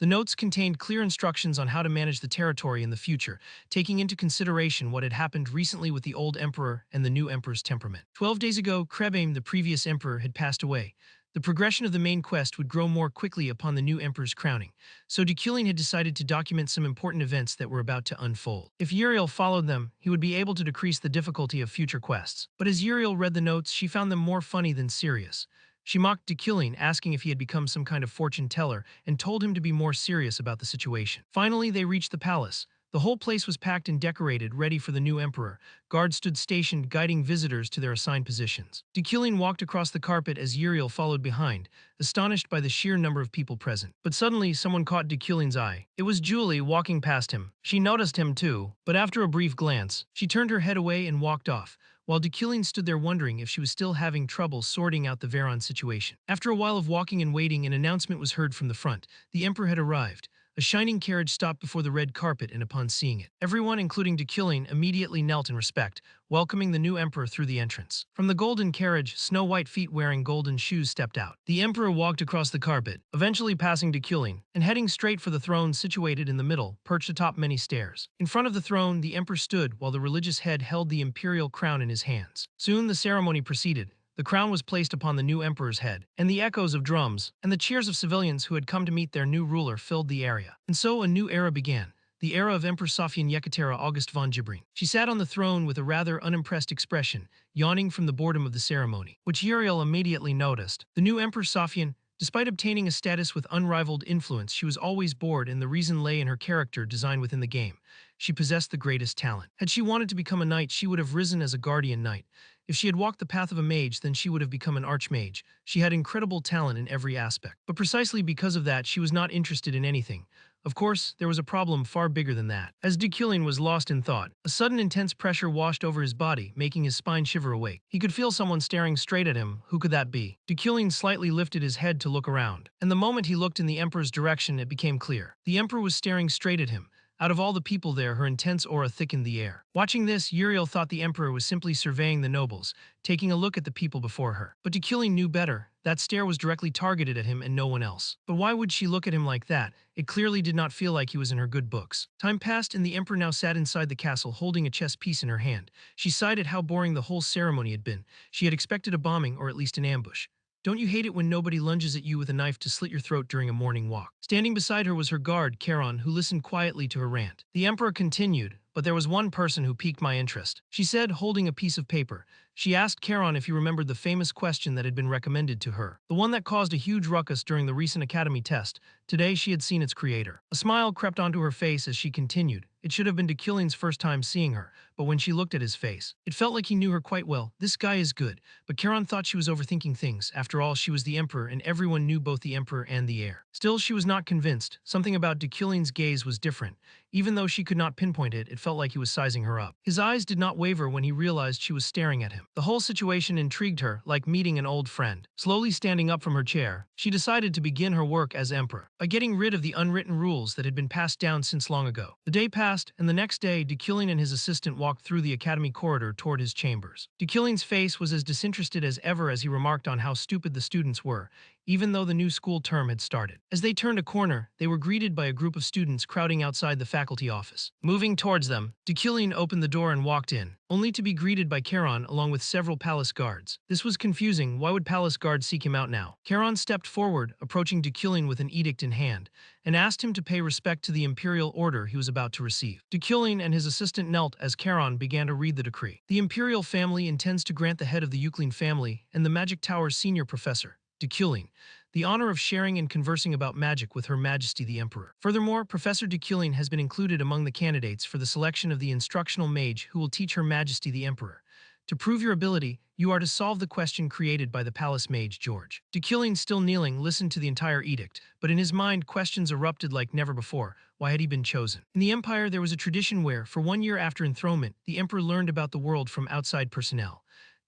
The notes contained clear instructions on how to manage the territory in the future, taking into consideration what had happened recently with the old emperor and the new emperor's temperament. 12 days ago, Krebame, the previous emperor, had passed away. The progression of the main quest would grow more quickly upon the new emperor's crowning, so Dekilin had decided to document some important events that were about to unfold. If Uriel followed them, he would be able to decrease the difficulty of future quests. But as Uriel read the notes, she found them more funny than serious. She mocked Dekilin, asking if he had become some kind of fortune teller, and told him to be more serious about the situation. Finally, they reached the palace. The whole place was packed and decorated, ready for the new emperor. Guards stood stationed, guiding visitors to their assigned positions. Dekilin walked across the carpet as Uriel followed behind, astonished by the sheer number of people present. But suddenly, someone caught Dekilin's eye. It was Julie, walking past him. She noticed him too, but after a brief glance, she turned her head away and walked off, while Dekilin stood there wondering if she was still having trouble sorting out the Veron situation. After a while of walking and waiting, an announcement was heard from the front. The emperor had arrived. A shining carriage stopped before the red carpet, and upon seeing it, everyone, including Dekilin, immediately knelt in respect, welcoming the new emperor through the entrance. From the golden carriage, snow-white feet wearing golden shoes stepped out. The emperor walked across the carpet, eventually passing Dekilin, and heading straight for the throne situated in the middle, perched atop many stairs. In front of the throne, the emperor stood while the religious head held the imperial crown in his hands. Soon the ceremony proceeded. The crown was placed upon the new emperor's head, and the echoes of drums and the cheers of civilians who had come to meet their new ruler filled the area. And so a new era began, the era of Empress Sofyan Yekatera August von Jibrin. She sat on the throne with a rather unimpressed expression, yawning from the boredom of the ceremony, which Uriel immediately noticed. The new Empress Sofyan, despite obtaining a status with unrivaled influence, she was always bored, and the reason lay in her character design within the game. She possessed the greatest talent. Had she wanted to become a knight, she would have risen as a guardian knight. If she had walked the path of a mage, then she would have become an archmage. She had incredible talent in every aspect. But precisely because of that, she was not interested in anything. Of course, there was a problem far bigger than that. As Dekilin was lost in thought, a sudden intense pressure washed over his body, making his spine shiver awake. He could feel someone staring straight at him. Who could that be? Dekilin slightly lifted his head to look around, and the moment he looked in the emperor's direction, it became clear. The emperor was staring straight at him. Out of all the people there, her intense aura thickened the air. Watching this, Uriel thought the emperor was simply surveying the nobles, taking a look at the people before her. But Dekilin knew better. That stare was directly targeted at him and no one else. But why would she look at him like that? It clearly did not feel like he was in her good books. Time passed, and the emperor now sat inside the castle holding a chess piece in her hand. She sighed at how boring the whole ceremony had been. She had expected a bombing or at least an ambush. Don't you hate it when nobody lunges at you with a knife to slit your throat during a morning walk? Standing beside her was her guard, Charon, who listened quietly to her rant. The emperor continued, but there was one person who piqued my interest, she said, holding a piece of paper. She asked Charon if he remembered the famous question that had been recommended to her, the one that caused a huge ruckus during the recent academy test. Today she had seen its creator. A smile crept onto her face as she continued. It should have been Dekilin's first time seeing her, but when she looked at his face, it felt like he knew her quite well. This guy is good, but Charon thought she was overthinking things. After all, she was the emperor, and everyone knew both the emperor and the heir. Still, she was not convinced. Something about Dekilin's gaze was different. Even though she could not pinpoint it, it felt like he was sizing her up. His eyes did not waver when he realized she was staring at him. The whole situation intrigued her, like meeting an old friend. Slowly standing up from her chair, she decided to begin her work as emperor by getting rid of the unwritten rules that had been passed down since long ago. The day passed, and the next day, Dekilin and his assistant walked through the academy corridor toward his chambers. Dekilin's face was as disinterested as ever as he remarked on how stupid the students were, even though the new school term had started. As they turned a corner, they were greeted by a group of students crowding outside the faculty office. Moving towards them, Dekilin opened the door and walked in, only to be greeted by Charon along with several palace guards. This was confusing. Why would palace guards seek him out now? Charon stepped forward, approaching Dekilin with an edict in hand, and asked him to pay respect to the imperial order he was about to receive. Dekilin and his assistant knelt as Charon began to read the decree. The imperial family intends to grant the head of the Euclid family and the Magic Tower's senior professor, Dekilin, the honor of sharing and conversing about magic with Her Majesty the Emperor. Furthermore, Professor Dekilin has been included among the candidates for the selection of the instructional mage who will teach Her Majesty the Emperor. To prove your ability, you are to solve the question created by the palace mage George. Dekilin, still kneeling, listened to the entire edict, but in his mind questions erupted like never before. Why had he been chosen? In the Empire, there was a tradition where, for 1 year after enthronement, the Emperor learned about the world from outside personnel.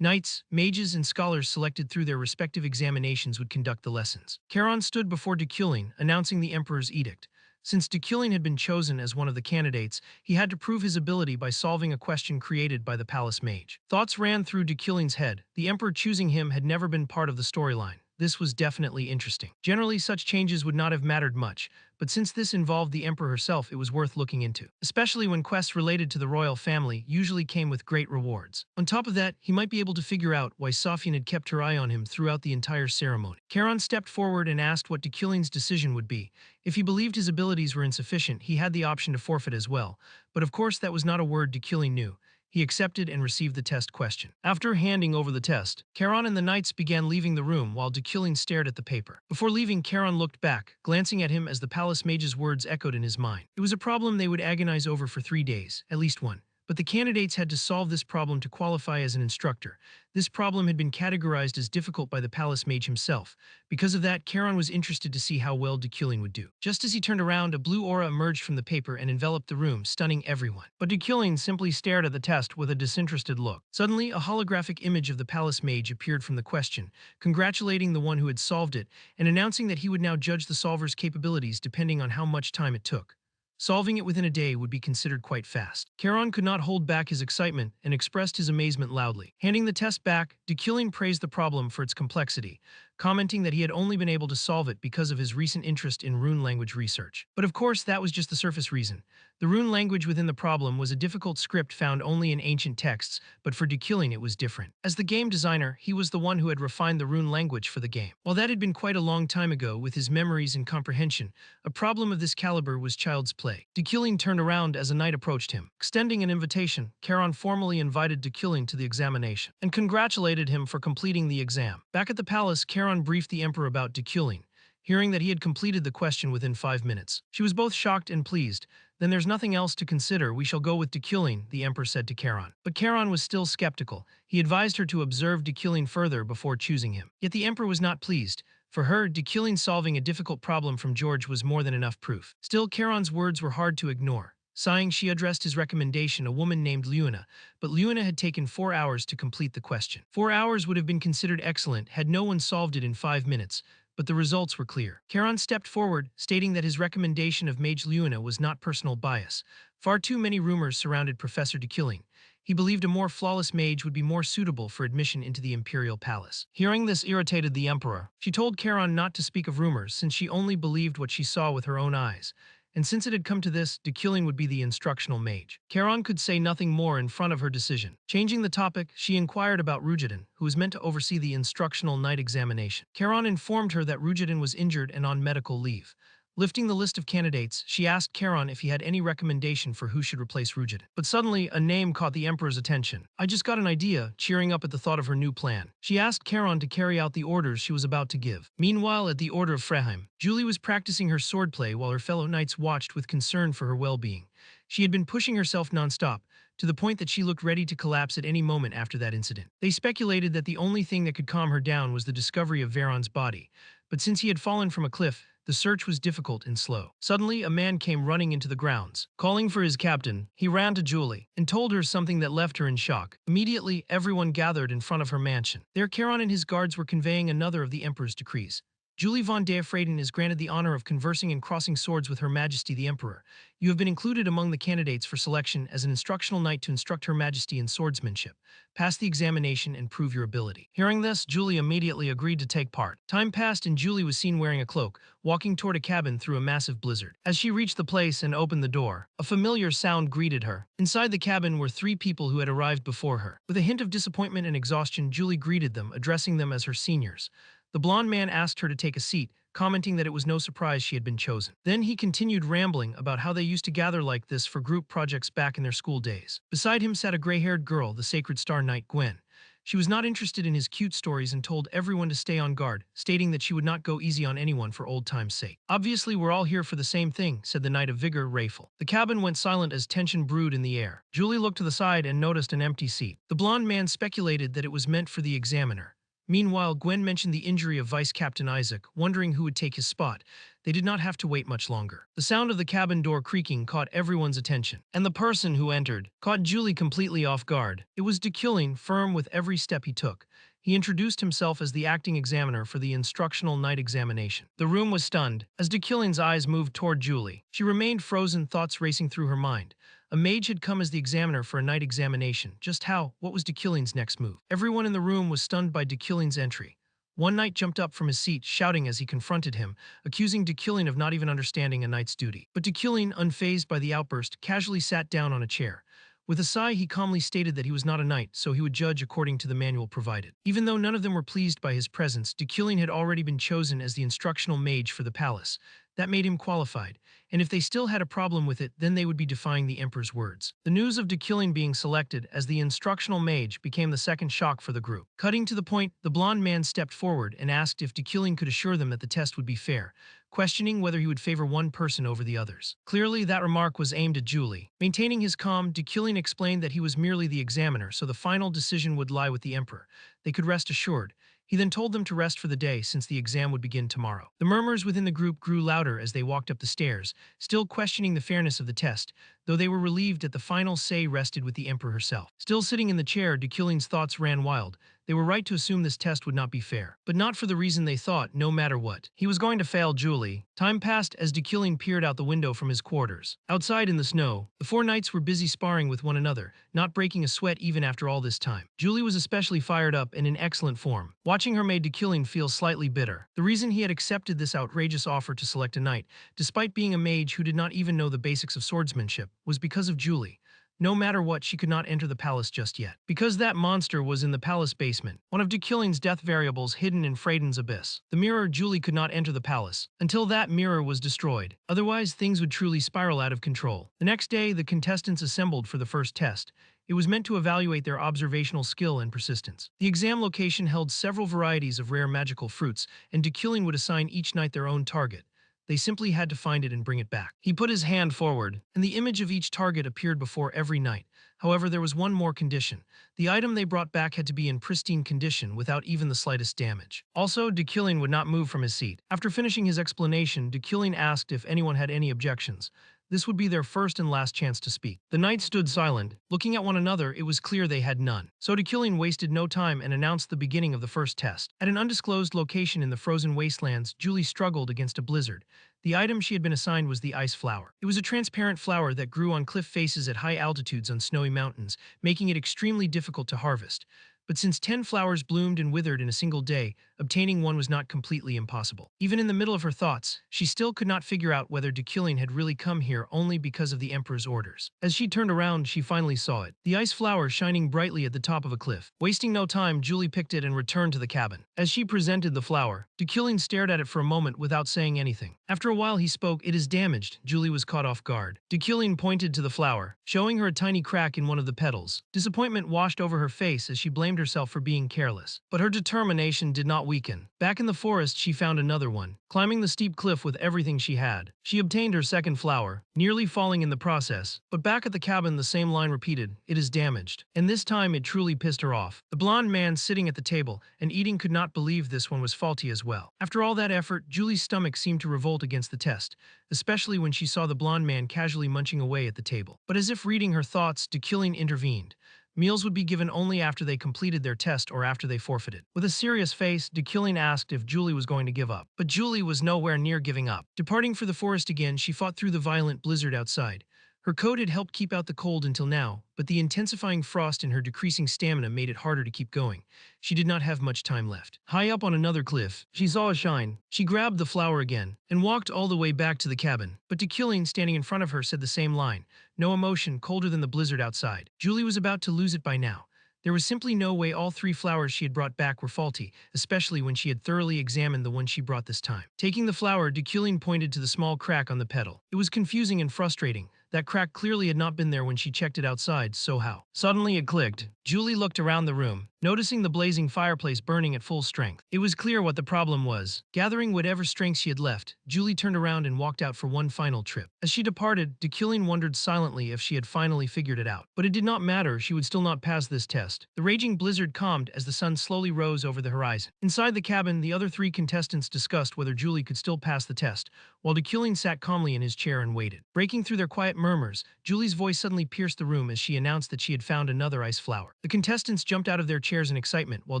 Knights, mages, and scholars selected through their respective examinations would conduct the lessons. Charon stood before Dekilin, announcing the Emperor's edict. Since Dekilin had been chosen as one of the candidates, he had to prove his ability by solving a question created by the palace mage. Thoughts ran through Dekilin's head. The Emperor choosing him had never been part of the storyline. This was definitely interesting. Generally, such changes would not have mattered much, but since this involved the Emperor herself, it was worth looking into, especially when quests related to the royal family usually came with great rewards. On top of that, he might be able to figure out why Sofyan had kept her eye on him throughout the entire ceremony. Charon stepped forward and asked what Dekilin's decision would be. If he believed his abilities were insufficient, he had the option to forfeit as well, but of course that was not a word Dekilin knew. He accepted and received the test question. After handing over the test, Charon and the knights began leaving the room while Dekilin stared at the paper. Before leaving, Charon looked back, glancing at him as the palace mage's words echoed in his mind. It was a problem they would agonize over for 3 days, at least one. But the candidates had to solve this problem to qualify as an instructor. This problem had been categorized as difficult by the palace mage himself. Because of that, Charon was interested to see how well Deculing would do. Just as he turned around, a blue aura emerged from the paper and enveloped the room, stunning everyone. But Deculing simply stared at the test with a disinterested look. Suddenly, a holographic image of the palace mage appeared from the question, congratulating the one who had solved it and announcing that he would now judge the solver's capabilities depending on how much time it took. Solving it within a day would be considered quite fast. Charon could not hold back his excitement and expressed his amazement loudly. Handing the test back, Deculing praised the problem for its complexity, commenting that he had only been able to solve it because of his recent interest in rune language research. But of course, that was just the surface reason. The rune language within the problem was a difficult script found only in ancient texts, but for Deculing it was different. As the game designer, he was the one who had refined the rune language for the game. While that had been quite a long time ago with his memories and comprehension, a problem of this caliber was child's play. Deculing turned around as a knight approached him. Extending an invitation, Charon formally invited Deculing to the examination and congratulated him for completing the exam. Back at the palace, Charon briefed the emperor about Deculing, hearing that he had completed the question within 5 minutes. She was both shocked and pleased. Then there's nothing else to consider, we shall go with Deculing, the emperor said to Charon. But Charon was still skeptical. He advised her to observe Deculing further before choosing him. Yet the emperor was not pleased. For her, Deculing solving a difficult problem from George was more than enough proof. Still, Charon's words were hard to ignore. Sighing, she addressed his recommendation, a woman named Leuna, but Leuna had taken 4 hours to complete the question. 4 hours would have been considered excellent had no one solved it in 5 minutes, but the results were clear. Charon stepped forward, stating that his recommendation of Mage Leuna was not personal bias. Far too many rumors surrounded Professor Deculing. He believed a more flawless mage would be more suitable for admission into the imperial palace. Hearing this irritated the emperor. She told Charon not to speak of rumors since she only believed what she saw with her own eyes. And since it had come to this, Deculing would be the instructional mage. Charon could say nothing more in front of her decision. Changing the topic, she inquired about Rujiden, who was meant to oversee the instructional night examination. Charon informed her that Rujiden was injured and on medical leave. Lifting the list of candidates, she asked Charon if he had any recommendation for who should replace Rujiden. But suddenly, a name caught the emperor's attention. I just got an idea, cheering up at the thought of her new plan. She asked Charon to carry out the orders she was about to give. Meanwhile, at the order of Freheim, Julie was practicing her swordplay while her fellow knights watched with concern for her well-being. She had been pushing herself non-stop, to the point that she looked ready to collapse at any moment after that incident. They speculated that the only thing that could calm her down was the discovery of Veron's body, but since he had fallen from a cliff, the search was difficult and slow. Suddenly, a man came running into the grounds. Calling for his captain, he ran to Julie and told her something that left her in shock. Immediately, everyone gathered in front of her mansion. There, Charon and his guards were conveying another of the emperor's decrees. Julie von Deafraden is granted the honor of conversing and crossing swords with Her Majesty the Emperor. You have been included among the candidates for selection as an instructional knight to instruct Her Majesty in swordsmanship. Pass the examination and prove your ability. Hearing this, Julie immediately agreed to take part. Time passed and Julie was seen wearing a cloak, walking toward a cabin through a massive blizzard. As she reached the place and opened the door, a familiar sound greeted her. Inside the cabin were 3 people who had arrived before her. With a hint of disappointment and exhaustion, Julie greeted them, addressing them as her seniors. The blonde man asked her to take a seat, commenting that it was no surprise she had been chosen. Then he continued rambling about how they used to gather like this for group projects back in their school days. Beside him sat a gray-haired girl, the Sacred Star Knight Gwen. She was not interested in his cute stories and told everyone to stay on guard, stating that she would not go easy on anyone for old time's sake. Obviously, we're all here for the same thing, said the Knight of Vigor, Rayful. The cabin went silent as tension brewed in the air. Julie looked to the side and noticed an empty seat. The blonde man speculated that it was meant for the examiner. Meanwhile, Gwen mentioned the injury of Vice Captain Isaac, wondering who would take his spot. They did not have to wait much longer. The sound of the cabin door creaking caught everyone's attention, and the person who entered caught Julie completely off guard. It was Deculing, firm with every step he took. He introduced himself as the acting examiner for the instructional night examination. The room was stunned. As Deculing's eyes moved toward Julie, she remained frozen, thoughts racing through her mind. A mage had come as the examiner for a night examination. Just how? What was Deculing's next move? Everyone in the room was stunned by Deculing's entry. One knight jumped up from his seat, shouting as he confronted him, accusing Deculing of not even understanding a knight's duty. But Deculing, unfazed by the outburst, casually sat down on a chair. With a sigh, he calmly stated that he was not a knight, so he would judge according to the manual provided. Even though none of them were pleased by his presence, Deculing had already been chosen as the instructional mage for the palace. That made him qualified, and if they still had a problem with it, then they would be defying the Emperor's words. The news of Dekilin being selected as the instructional mage became the second shock for the group. Cutting to the point, the blonde man stepped forward and asked if Dekilin could assure them that the test would be fair, questioning whether he would favor one person over the others. Clearly, that remark was aimed at Julie. Maintaining his calm, Dekilin explained that he was merely the examiner, so the final decision would lie with the Emperor. They could rest assured. He then told them to rest for the day since the exam would begin tomorrow. The murmurs within the group grew louder as they walked up the stairs, still questioning the fairness of the test, though they were relieved that the final say rested with the Emperor herself. Still sitting in the chair, Dekilin's thoughts ran wild. They were right to assume this test would not be fair, but not for the reason they thought, no matter what. He was going to fail Julie. Time passed as Dekilin peered out the window from his quarters. Outside in the snow, the four knights were busy sparring with one another, not breaking a sweat even after all this time. Julie was especially fired up and in excellent form. Watching her made Dekilin feel slightly bitter. The reason he had accepted this outrageous offer to select a knight, despite being a mage who did not even know the basics of swordsmanship, was because of Julie. No matter what, she could not enter the palace just yet. Because that monster was in the palace basement, one of Dekilin's death variables hidden in Freyden's abyss. The mirror, Julie could not enter the palace until that mirror was destroyed. Otherwise, things would truly spiral out of control. The next day, the contestants assembled for the first test. It was meant to evaluate their observational skill and persistence. The exam location held several varieties of rare magical fruits, and Dekilin would assign each knight their own target. They simply had to find it and bring it back. He put his hand forward, and the image of each target appeared before every knight. However, there was one more condition. The item they brought back had to be in pristine condition without even the slightest damage. Also, Dekilin would not move from his seat. After finishing his explanation, Dekilin asked if anyone had any objections. This would be their first and last chance to speak. The knights stood silent. Looking at one another, it was clear they had none. So Dekilin wasted no time and announced the beginning of the first test. At an undisclosed location in the frozen wastelands, Julie struggled against a blizzard. The item she had been assigned was the ice flower. It was a transparent flower that grew on cliff faces at high altitudes on snowy mountains, making it extremely difficult to harvest. But since 10 flowers bloomed and withered in a single day, obtaining one was not completely impossible. Even in the middle of her thoughts, she still could not figure out whether Dekilin had really come here only because of the Emperor's orders. As she turned around, she finally saw it. The ice flower shining brightly at the top of a cliff. Wasting no time, Julie picked it and returned to the cabin. As she presented the flower, Dekilin stared at it for a moment without saying anything. After a while he spoke, "It is damaged." Julie was caught off guard. Dekilin pointed to the flower, showing her a tiny crack in one of the petals. Disappointment washed over her face as she blamed herself for being careless. But her determination did not weaken. Back in the forest, she found another one, climbing the steep cliff with everything she had. She obtained her second flower, nearly falling in the process. But back at the cabin, the same line repeated, "It is damaged." And this time it truly pissed her off. The blonde man sitting at the table and eating could not believe this one was faulty as well. After all that effort, Julie's stomach seemed to revolt against the test, especially when she saw the blonde man casually munching away at the table. But as if reading her thoughts, Dekilin intervened. Meals would be given only after they completed their test or after they forfeited. With a serious face, Dekilin asked if Julie was going to give up. But Julie was nowhere near giving up. Departing for the forest again, she fought through the violent blizzard outside. Her coat had helped keep out the cold until now, but the intensifying frost and her decreasing stamina made it harder to keep going. She did not have much time left. High up on another cliff, she saw a shine. She grabbed the flower again and walked all the way back to the cabin. But Dekilin, standing in front of her, said the same line. No emotion, colder than the blizzard outside. Julie was about to lose it by now. There was simply no way all 3 flowers she had brought back were faulty, especially when she had thoroughly examined the one she brought this time. Taking the flower, Dekilin pointed to the small crack on the petal. It was confusing and frustrating. That crack clearly had not been there when she checked it outside, so how? Suddenly it clicked. Julie looked around the room, noticing the blazing fireplace burning at full strength. It was clear what the problem was. Gathering whatever strength she had left, Julie turned around and walked out for one final trip. As she departed, Dekilin wondered silently if she had finally figured it out. But it did not matter, she would still not pass this test. The raging blizzard calmed as the sun slowly rose over the horizon. Inside the cabin, the other 3 contestants discussed whether Julie could still pass the test, while Dekilin sat calmly in his chair and waited. Breaking through their quiet murmurs, Julie's voice suddenly pierced the room as she announced that she had found another ice flower. The contestants jumped out of their chairs in excitement, while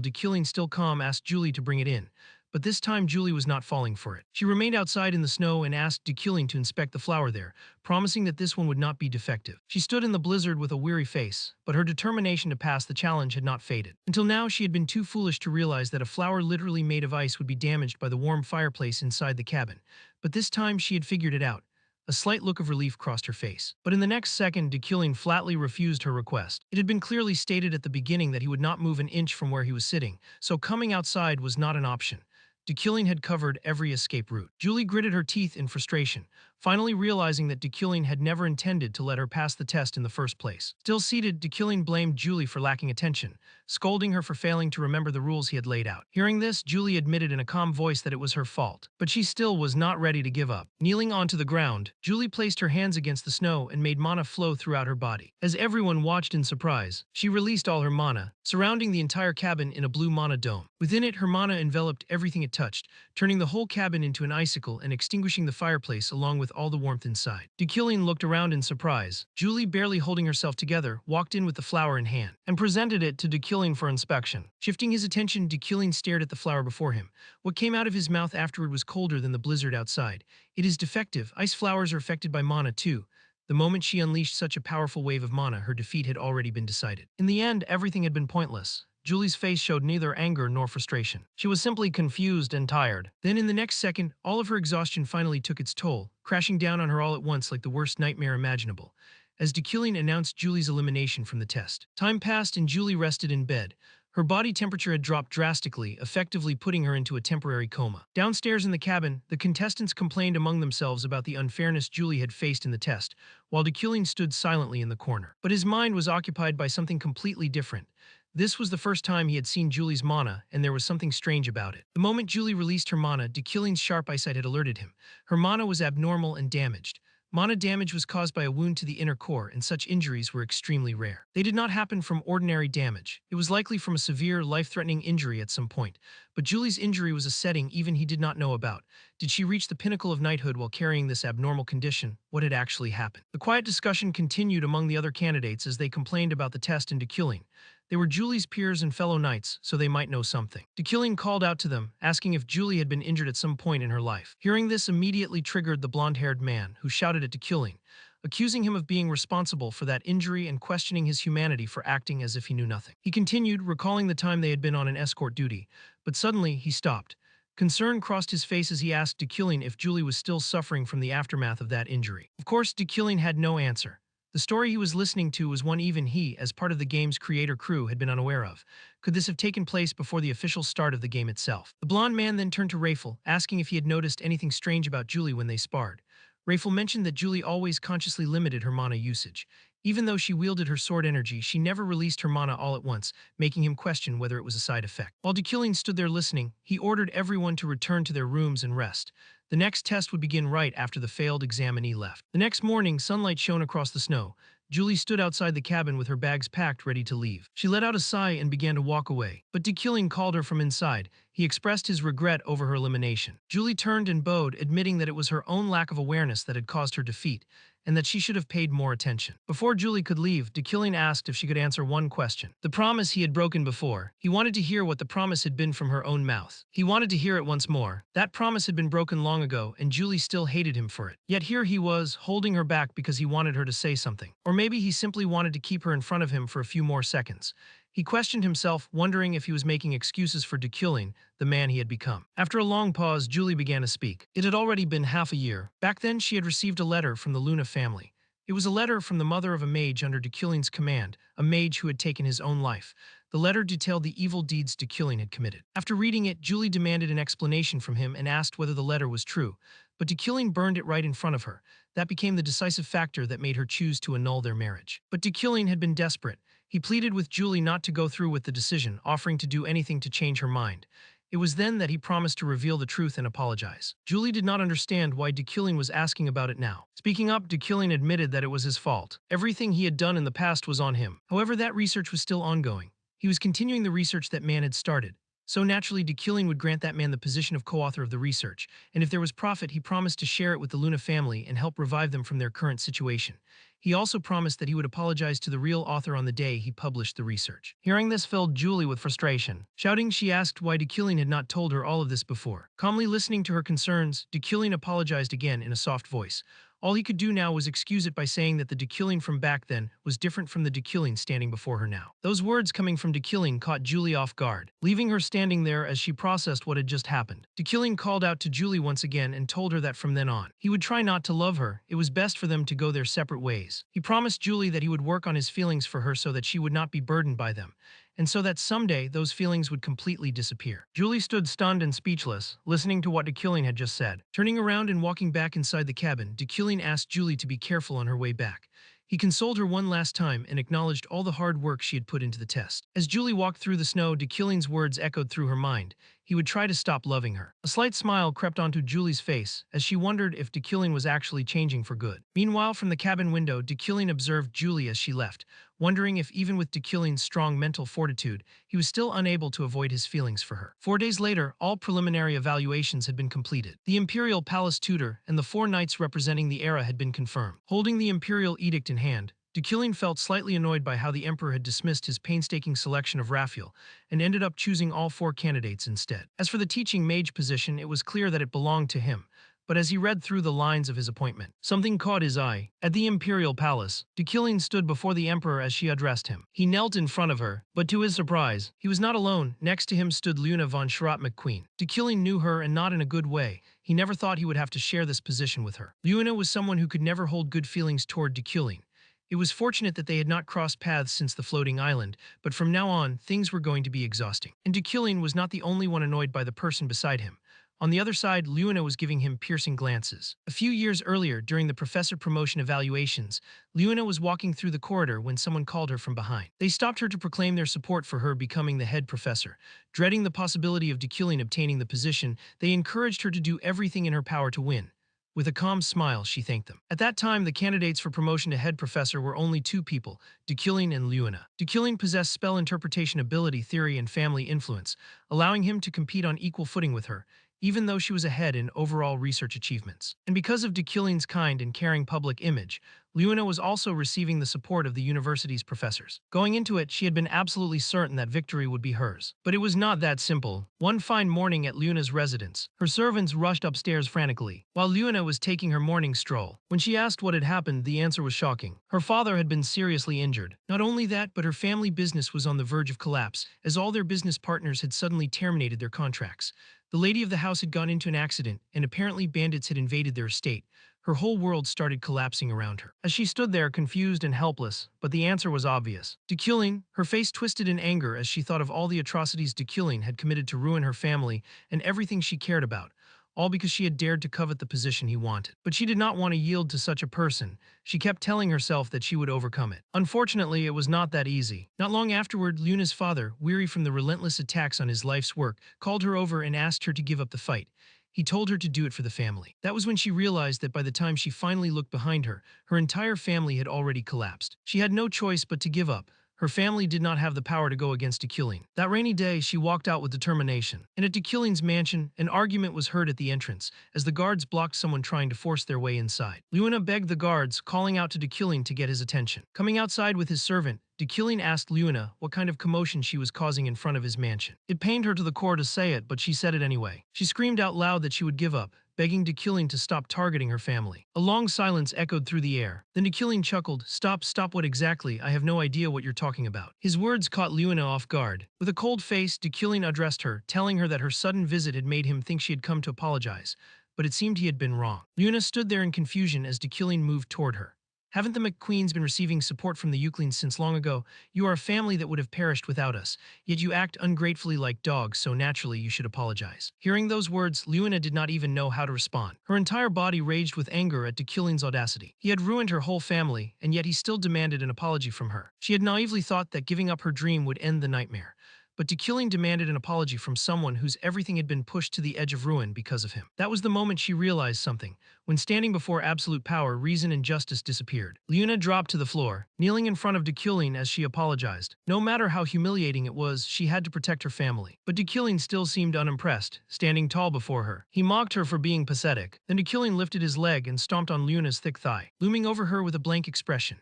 Dekilin, still calm, asked Julie to bring it in. But this time Julie was not falling for it. She remained outside in the snow and asked Dekilin to inspect the flower there, promising that this one would not be defective. She stood in the blizzard with a weary face, but her determination to pass the challenge had not faded. Until now, she had been too foolish to realize that a flower literally made of ice would be damaged by the warm fireplace inside the cabin. But this time she had figured it out. A slight look of relief crossed her face. But in the next second, Dekilin flatly refused her request. It had been clearly stated at the beginning that he would not move an inch from where he was sitting, so coming outside was not an option. Dekilling had covered every escape route. Julie gritted her teeth in frustration, finally realizing that Dekilling had never intended to let her pass the test in the first place. Still seated, Dekilling blamed Julie for lacking attention, scolding her for failing to remember the rules he had laid out. Hearing this, Julie admitted in a calm voice that it was her fault, but she still was not ready to give up. Kneeling onto the ground, Julie placed her hands against the snow and made mana flow throughout her body. As everyone watched in surprise, she released all her mana, surrounding the entire cabin in a blue mana dome. Within it, her mana enveloped everything it touched, turning the whole cabin into an icicle and extinguishing the fireplace along with all the warmth inside. Dekilling looked around in surprise. Julie, barely holding herself together, walked in with the flower in hand and presented it to Dekilling for inspection. Shifting his attention, Dekilling stared at the flower before him. What came out of his mouth afterward was colder than the blizzard outside. It is defective. Ice flowers are affected by mana too. The moment she unleashed such a powerful wave of mana, her defeat had already been decided. In the end, everything had been pointless. Julie's face showed neither anger nor frustration. She was simply confused and tired. Then in the next second, all of her exhaustion finally took its toll, crashing down on her all at once like the worst nightmare imaginable, as Dekilling announced Julie's elimination from the test. Time passed and Julie rested in bed. Her body temperature had dropped drastically, effectively putting her into a temporary coma. Downstairs in the cabin, the contestants complained among themselves about the unfairness Julie had faced in the test, while Dekilling stood silently in the corner. But his mind was occupied by something completely different. This was the first time he had seen Julie's mana, and there was something strange about it. The moment Julie released her mana, Dekilling's sharp eyesight had alerted him. Her mana was abnormal and damaged. Mana damage was caused by a wound to the inner core, and such injuries were extremely rare. They did not happen from ordinary damage. It was likely from a severe, life-threatening injury at some point. But Julie's injury was a setting even he did not know about. Did she reach the pinnacle of knighthood while carrying this abnormal condition? What had actually happened? The quiet discussion continued among the other candidates as they complained about the test and Dekilling. They were Julie's peers and fellow knights, so they might know something. Dekilling called out to them, asking if Julie had been injured at some point in her life. Hearing this immediately triggered the blonde-haired man, who shouted at Dekilling, accusing him of being responsible for that injury and questioning his humanity for acting as if he knew nothing. He continued, recalling the time they had been on an escort duty, but suddenly he stopped. Concern crossed his face as he asked Dekilling if Julie was still suffering from the aftermath of that injury. Of course, Dekilling had no answer. The story he was listening to was one even he, as part of the game's creator crew, had been unaware of. Could this have taken place before the official start of the game itself? The blonde man then turned to Rafel, asking if he had noticed anything strange about Julie when they sparred. Rafel mentioned that Julie always consciously limited her mana usage. Even though she wielded her sword energy, she never released her mana all at once, making him question whether it was a side effect. While Dekilling stood there listening, he ordered everyone to return to their rooms and rest. The next test would begin right after the failed examinee left. The next morning, sunlight shone across the snow. Julie stood outside the cabin with her bags packed, ready to leave. She let out a sigh and began to walk away, but Dekilling called her from inside. He expressed his regret over her elimination. Julie turned and bowed, admitting that it was her own lack of awareness that had caused her defeat, and that she should have paid more attention. Before Julie could leave, Dekilling asked if she could answer one question. The promise he had broken before. He wanted to hear what the promise had been from her own mouth. He wanted to hear it once more. That promise had been broken long ago, and Julie still hated him for it. Yet here he was, holding her back because he wanted her to say something. Or maybe he simply wanted to keep her in front of him for a few more seconds. He questioned himself, wondering if he was making excuses for Dekilling, the man he had become. After a long pause, Julie began to speak. It had already been half a year. Back then, she had received a letter from the Luna family. It was a letter from the mother of a mage under Dekilling's command, a mage who had taken his own life. The letter detailed the evil deeds Dekilling had committed. After reading it, Julie demanded an explanation from him and asked whether the letter was true. But Dekilling burned it right in front of her. That became the decisive factor that made her choose to annul their marriage. But Dekilling had been desperate. He pleaded with Julie not to go through with the decision, offering to do anything to change her mind. It was then that he promised to reveal the truth and apologize. Julie did not understand why Dekilling was asking about it now. Speaking up, Dekilling admitted that it was his fault. Everything he had done in the past was on him. However, that research was still ongoing. He was continuing the research that man had started. So naturally, Dekilling would grant that man the position of co-author of the research, and if there was profit, he promised to share it with the Luna family and help revive them from their current situation. He also promised that he would apologize to the real author on the day he published the research. Hearing this filled Julie with frustration. Shouting, she asked why Dekilling had not told her all of this before. Calmly listening to her concerns, Dekilling apologized again in a soft voice. All he could do now was excuse it by saying that the Dekilling from back then was different from the Dekilling standing before her now. Those words coming from Dekilling caught Julie off guard, leaving her standing there as she processed what had just happened. Dekilling called out to Julie once again and told her that from then on, he would try not to love her. It was best for them to go their separate ways. He promised Julie that he would work on his feelings for her so that she would not be burdened by them, and so that someday those feelings would completely disappear. Julie stood stunned and speechless, listening to what Dekillian had just said. Turning around and walking back inside the cabin, Dekillian asked Julie to be careful on her way back. He consoled her one last time and acknowledged all the hard work she had put into the test. As Julie walked through the snow, Dekillian's words echoed through her mind. He would try to stop loving her. A slight smile crept onto Julie's face as she wondered if Dekillian was actually changing for good. Meanwhile, from the cabin window, Dekillian observed Julie as she left, wondering if even with Dekillian's strong mental fortitude, he was still unable to avoid his feelings for her. 4 days later, all preliminary evaluations had been completed. The Imperial Palace tutor and the 4 knights representing the era had been confirmed. Holding the Imperial Edict in hand, Dekillian felt slightly annoyed by how the Emperor had dismissed his painstaking selection of Raphael and ended up choosing all 4 candidates instead. As for the teaching mage position, it was clear that it belonged to him. But as he read through the lines of his appointment, something caught his eye. At the Imperial Palace, Dekillian stood before the Emperor as she addressed him. He knelt in front of her, but to his surprise, he was not alone. Next to him stood Luna von Schrat McQueen. Dekillian knew her, and not in a good way. He never thought he would have to share this position with her. Luna was someone who could never hold good feelings toward Dekillian. It was fortunate that they had not crossed paths since the floating island, but from now on, things were going to be exhausting. And Dekillian was not the only one annoyed by the person beside him. On the other side, Luna was giving him piercing glances. A few years earlier, during the professor promotion evaluations, Luna was walking through the corridor when someone called her from behind. They stopped her to proclaim their support for her becoming the head professor. Dreading the possibility of Dekillian obtaining the position, they encouraged her to do everything in her power to win. With a calm smile, she thanked them. At that time, the candidates for promotion to head professor were only 2 people, Dekillian and Luna. Dekillian possessed spell interpretation ability, theory, and family influence, allowing him to compete on equal footing with her, even though she was ahead in overall research achievements. And because of Dekillian's kind and caring public image, Luna was also receiving the support of the university's professors. Going into it, she had been absolutely certain that victory would be hers. But it was not that simple. One fine morning at Luna's residence, her servants rushed upstairs frantically, while Luna was taking her morning stroll. When she asked what had happened, the answer was shocking. Her father had been seriously injured. Not only that, but her family business was on the verge of collapse, as all their business partners had suddenly terminated their contracts. The lady of the house had gone into an accident, and apparently bandits had invaded their estate. Her whole world started collapsing around her. As she stood there, confused and helpless, but the answer was obvious. Dekillian, her face twisted in anger as she thought of all the atrocities Dekillian had committed to ruin her family and everything she cared about, all because she had dared to covet the position he wanted. But she did not want to yield to such a person. She kept telling herself that she would overcome it. Unfortunately, it was not that easy. Not long afterward, Luna's father, weary from the relentless attacks on his life's work, called her over and asked her to give up the fight. He told her to do it for the family. That was when she realized that by the time she finally looked behind her, her entire family had already collapsed. She had no choice but to give up. Her family did not have the power to go against Dekillian. That rainy day, she walked out with determination. And at Dekillian's mansion, an argument was heard at the entrance, as the guards blocked someone trying to force their way inside. Luna begged the guards, calling out to Dekillian to get his attention. Coming outside with his servant, Dekillian asked Luna what kind of commotion she was causing in front of his mansion. It pained her to the core to say it, but she said it anyway. She screamed out loud that she would give up, begging Dekillian to stop targeting her family. A long silence echoed through the air. Then Dekillian chuckled, Stop, what exactly? I have no idea what you're talking about." His words caught Luna off guard. With a cold face, Dekillian addressed her, telling her that her sudden visit had made him think she had come to apologize, but it seemed he had been wrong. Luna stood there in confusion as Dekillian moved toward her. "Haven't the McQueens been receiving support from the Euclines since long ago? You are a family that would have perished without us, yet you act ungratefully like dogs, so naturally you should apologize." Hearing those words, Luna did not even know how to respond. Her entire body raged with anger at Dekillian's audacity. He had ruined her whole family, and yet he still demanded an apology from her. She had naively thought that giving up her dream would end the nightmare. But Dekillian demanded an apology from someone whose everything had been pushed to the edge of ruin because of him. That was the moment she realized something. When standing before absolute power, reason and justice disappeared. Luna dropped to the floor, kneeling in front of Dekillian as she apologized. No matter how humiliating it was, she had to protect her family. But Dekillian still seemed unimpressed, standing tall before her. He mocked her for being pathetic. Then Dekillian lifted his leg and stomped on Luna's thick thigh, looming over her with a blank expression.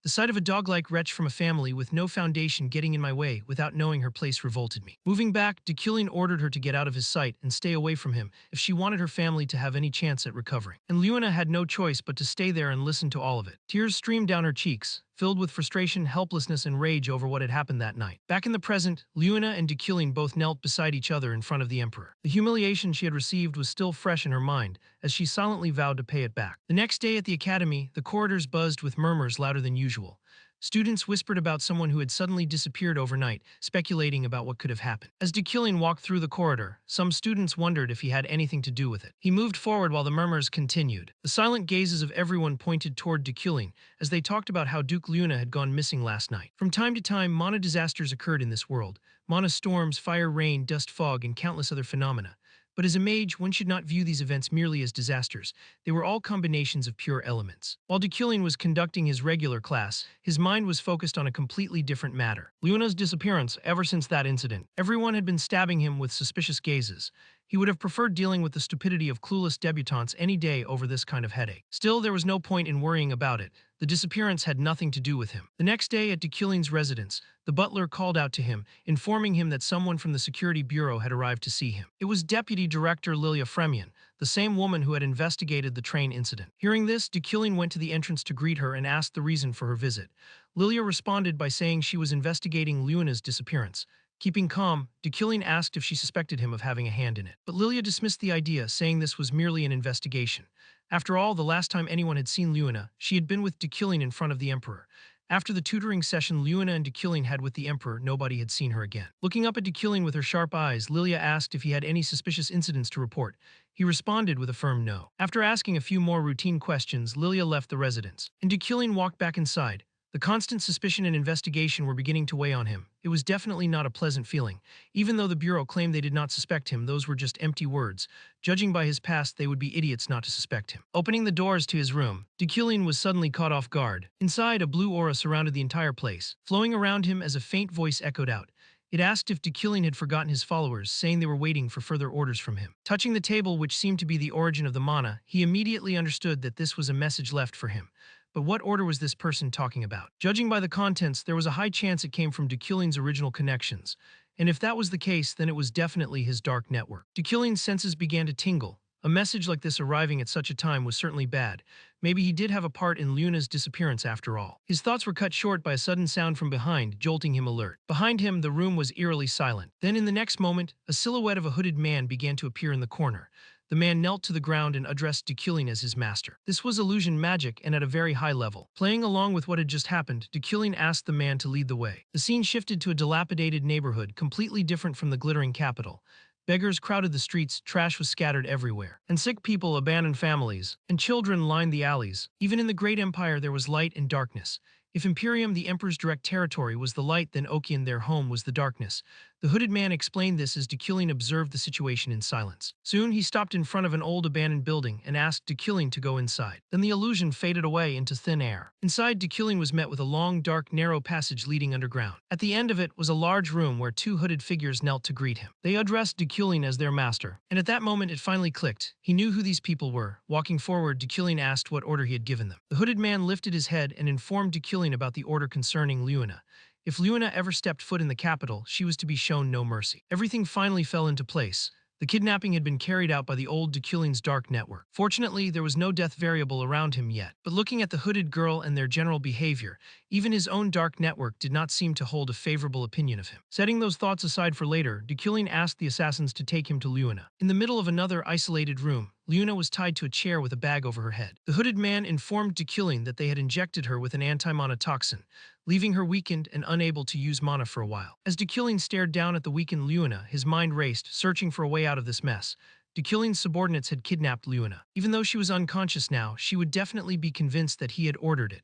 The sight of a dog-like wretch from a family with no foundation getting in my way without knowing her place revolted me. Moving back, Dekillian ordered her to get out of his sight and stay away from him if she wanted her family to have any chance at recovering. And Luna had no choice but to stay there and listen to all of it. Tears streamed down her cheeks, filled with frustration, helplessness, and rage over what had happened that night. Back in the present, Luna and Dekillian both knelt beside each other in front of the Emperor. The humiliation she had received was still fresh in her mind, as she silently vowed to pay it back. The next day at the academy, the corridors buzzed with murmurs louder than usual. Students whispered about someone who had suddenly disappeared overnight, speculating about what could have happened. As Dekilin walked through the corridor, some students wondered if he had anything to do with it. He moved forward while the murmurs continued. The silent gazes of everyone pointed toward Dekilin as they talked about how Duke Luna had gone missing last night. From time to time, mana disasters occurred in this world. Mana storms, fire, rain, dust, fog, and countless other phenomena. But as a mage, one should not view these events merely as disasters. They were all combinations of pure elements. While Dekilin was conducting his regular class, his mind was focused on a completely different matter. Luna's disappearance. Ever since that incident, everyone had been stabbing him with suspicious gazes. He would have preferred dealing with the stupidity of clueless debutantes any day over this kind of headache. Still, there was no point in worrying about it. The disappearance had nothing to do with him. The next day at Dekilin's residence, the butler called out to him, informing him that someone from the security bureau had arrived to see him. It was Deputy Director Lilia Fremian, the same woman who had investigated the train incident. Hearing this, Dekilin went to the entrance to greet her and asked the reason for her visit. Lilia responded by saying she was investigating Luna's disappearance. Keeping calm, Dekilin asked if she suspected him of having a hand in it. But Lilia dismissed the idea, saying this was merely an investigation. After all, the last time anyone had seen Luna, she had been with Dekilin in front of the Emperor. After the tutoring session Luna and Dekilin had with the Emperor, nobody had seen her again. Looking up at Dekilin with her sharp eyes, Lilia asked if he had any suspicious incidents to report. He responded with a firm no. After asking a few more routine questions, Lilia left the residence, and Dekilin walked back inside. The constant suspicion and investigation were beginning to weigh on him. It was definitely not a pleasant feeling. Even though the Bureau claimed they did not suspect him, those were just empty words. Judging by his past, they would be idiots not to suspect him. Opening the doors to his room, Dekilin was suddenly caught off guard. Inside, a blue aura surrounded the entire place, flowing around him as a faint voice echoed out. It asked if Dekilin had forgotten his followers, saying they were waiting for further orders from him. Touching the table, which seemed to be the origin of the mana, he immediately understood that this was a message left for him. But what order was this person talking about? Judging by the contents, there was a high chance it came from Dekilin's original connections. And if that was the case, then it was definitely his dark network. Dekilin's senses began to tingle. A message like this arriving at such a time was certainly bad. Maybe he did have a part in Luna's disappearance after all. His thoughts were cut short by a sudden sound from behind, jolting him alert. Behind him, the room was eerily silent. Then in the next moment, a silhouette of a hooded man began to appear in the corner. The man knelt to the ground and addressed Dekilin as his master. This was illusion magic and at a very high level. Playing along with what had just happened, Dekilin asked the man to lead the way. The scene shifted to a dilapidated neighborhood, completely different from the glittering capital. Beggars crowded the streets, trash was scattered everywhere, and sick people abandoned families, and children lined the alleys. Even in the great empire there was light and darkness. If Imperium, the Emperor's direct territory, was the light, then Okian, their home, was the darkness. The hooded man explained this as Dekilin observed the situation in silence. Soon he stopped in front of an old abandoned building and asked Dekilin to go inside. Then the illusion faded away into thin air. Inside, Dekilin was met with a long, dark, narrow passage leading underground. At the end of it was a large room where two hooded figures knelt to greet him. They addressed Dekilin as their master, and at that moment it finally clicked. He knew who these people were. Walking forward, Dekilin asked what order he had given them. The hooded man lifted his head and informed Dekilin about the order concerning Luna. If Luna ever stepped foot in the capital, she was to be shown no mercy. Everything finally fell into place. The kidnapping had been carried out by the old Dekilin's dark network. Fortunately, there was no death variable around him yet. But looking at the hooded girl and their general behavior, even his own dark network did not seem to hold a favorable opinion of him. Setting those thoughts aside for later, Dekilin asked the assassins to take him to Luna. In the middle of another isolated room, Luna was tied to a chair with a bag over her head. The hooded man informed Dekilin that they had injected her with an anti-mana toxin, leaving her weakened and unable to use mana for a while. As Dekilin stared down at the weakened Luna, his mind raced, searching for a way out of this mess. Dekilin's subordinates had kidnapped Luna. Even though she was unconscious now, she would definitely be convinced that he had ordered it.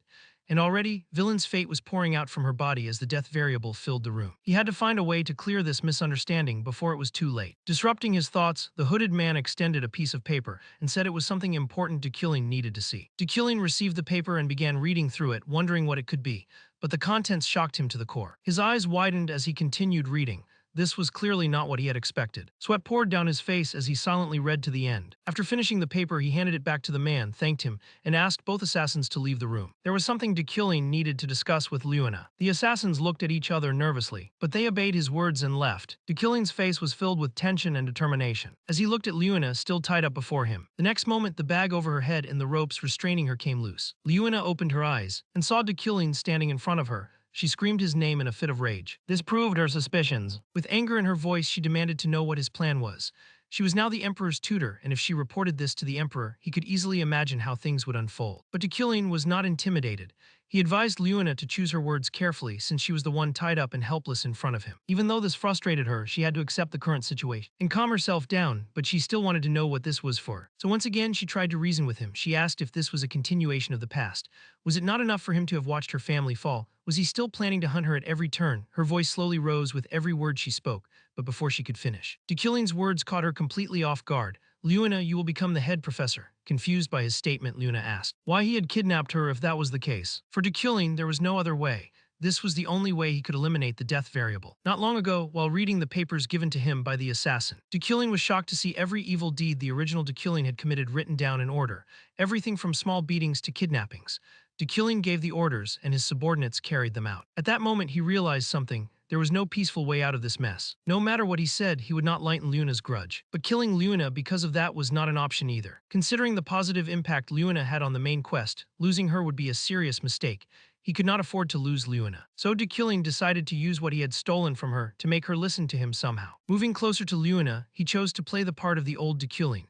And already, Villain's fate was pouring out from her body as the death variable filled the room. He had to find a way to clear this misunderstanding before it was too late. Disrupting his thoughts, the hooded man extended a piece of paper and said it was something important Dekilin needed to see. Dekilin received the paper and began reading through it, wondering what it could be, but the contents shocked him to the core. His eyes widened as he continued reading. This was clearly not what he had expected. Sweat poured down his face as he silently read to the end. After finishing the paper, he handed it back to the man, thanked him, and asked both assassins to leave the room. There was something Dekilin needed to discuss with Luna. The assassins looked at each other nervously, but they obeyed his words and left. Dekilin's face was filled with tension and determination as he looked at Luna, still tied up before him. The next moment, the bag over her head and the ropes restraining her came loose. Luna opened her eyes and saw Dekilin standing in front of her. She screamed his name in a fit of rage. This proved her suspicions. With anger in her voice, she demanded to know what his plan was. She was now the Emperor's tutor, and if she reported this to the Emperor, he could easily imagine how things would unfold. But Dekilin was not intimidated. He advised Liuna to choose her words carefully since she was the one tied up and helpless in front of him. Even though this frustrated her, she had to accept the current situation and calm herself down, but she still wanted to know what this was for. So once again, she tried to reason with him. She asked if this was a continuation of the past. Was it not enough for him to have watched her family fall? Was he still planning to hunt her at every turn? Her voice slowly rose with every word she spoke, but before she could finish, Dekilling's words caught her completely off guard. Liuna, you will become the head professor. Confused by his statement, Liuna asked why he had kidnapped her if that was the case. For Dekilling, there was no other way. This was the only way he could eliminate the death variable. Not long ago, while reading the papers given to him by the assassin, Dekilling was shocked to see every evil deed the original Dekilling had committed written down in order, everything from small beatings to kidnappings. Dekilling gave the orders, and his subordinates carried them out. At that moment, he realized something. There was no peaceful way out of this mess. No matter what he said, he would not lighten Liuna's grudge. But killing Liuna because of that was not an option either. Considering the positive impact Liuna had on the main quest, losing her would be a serious mistake. He could not afford to lose Liuna. So Dekilling decided to use what he had stolen from her to make her listen to him somehow. Moving closer to Liuna, he chose to play the part of the old Dekilling.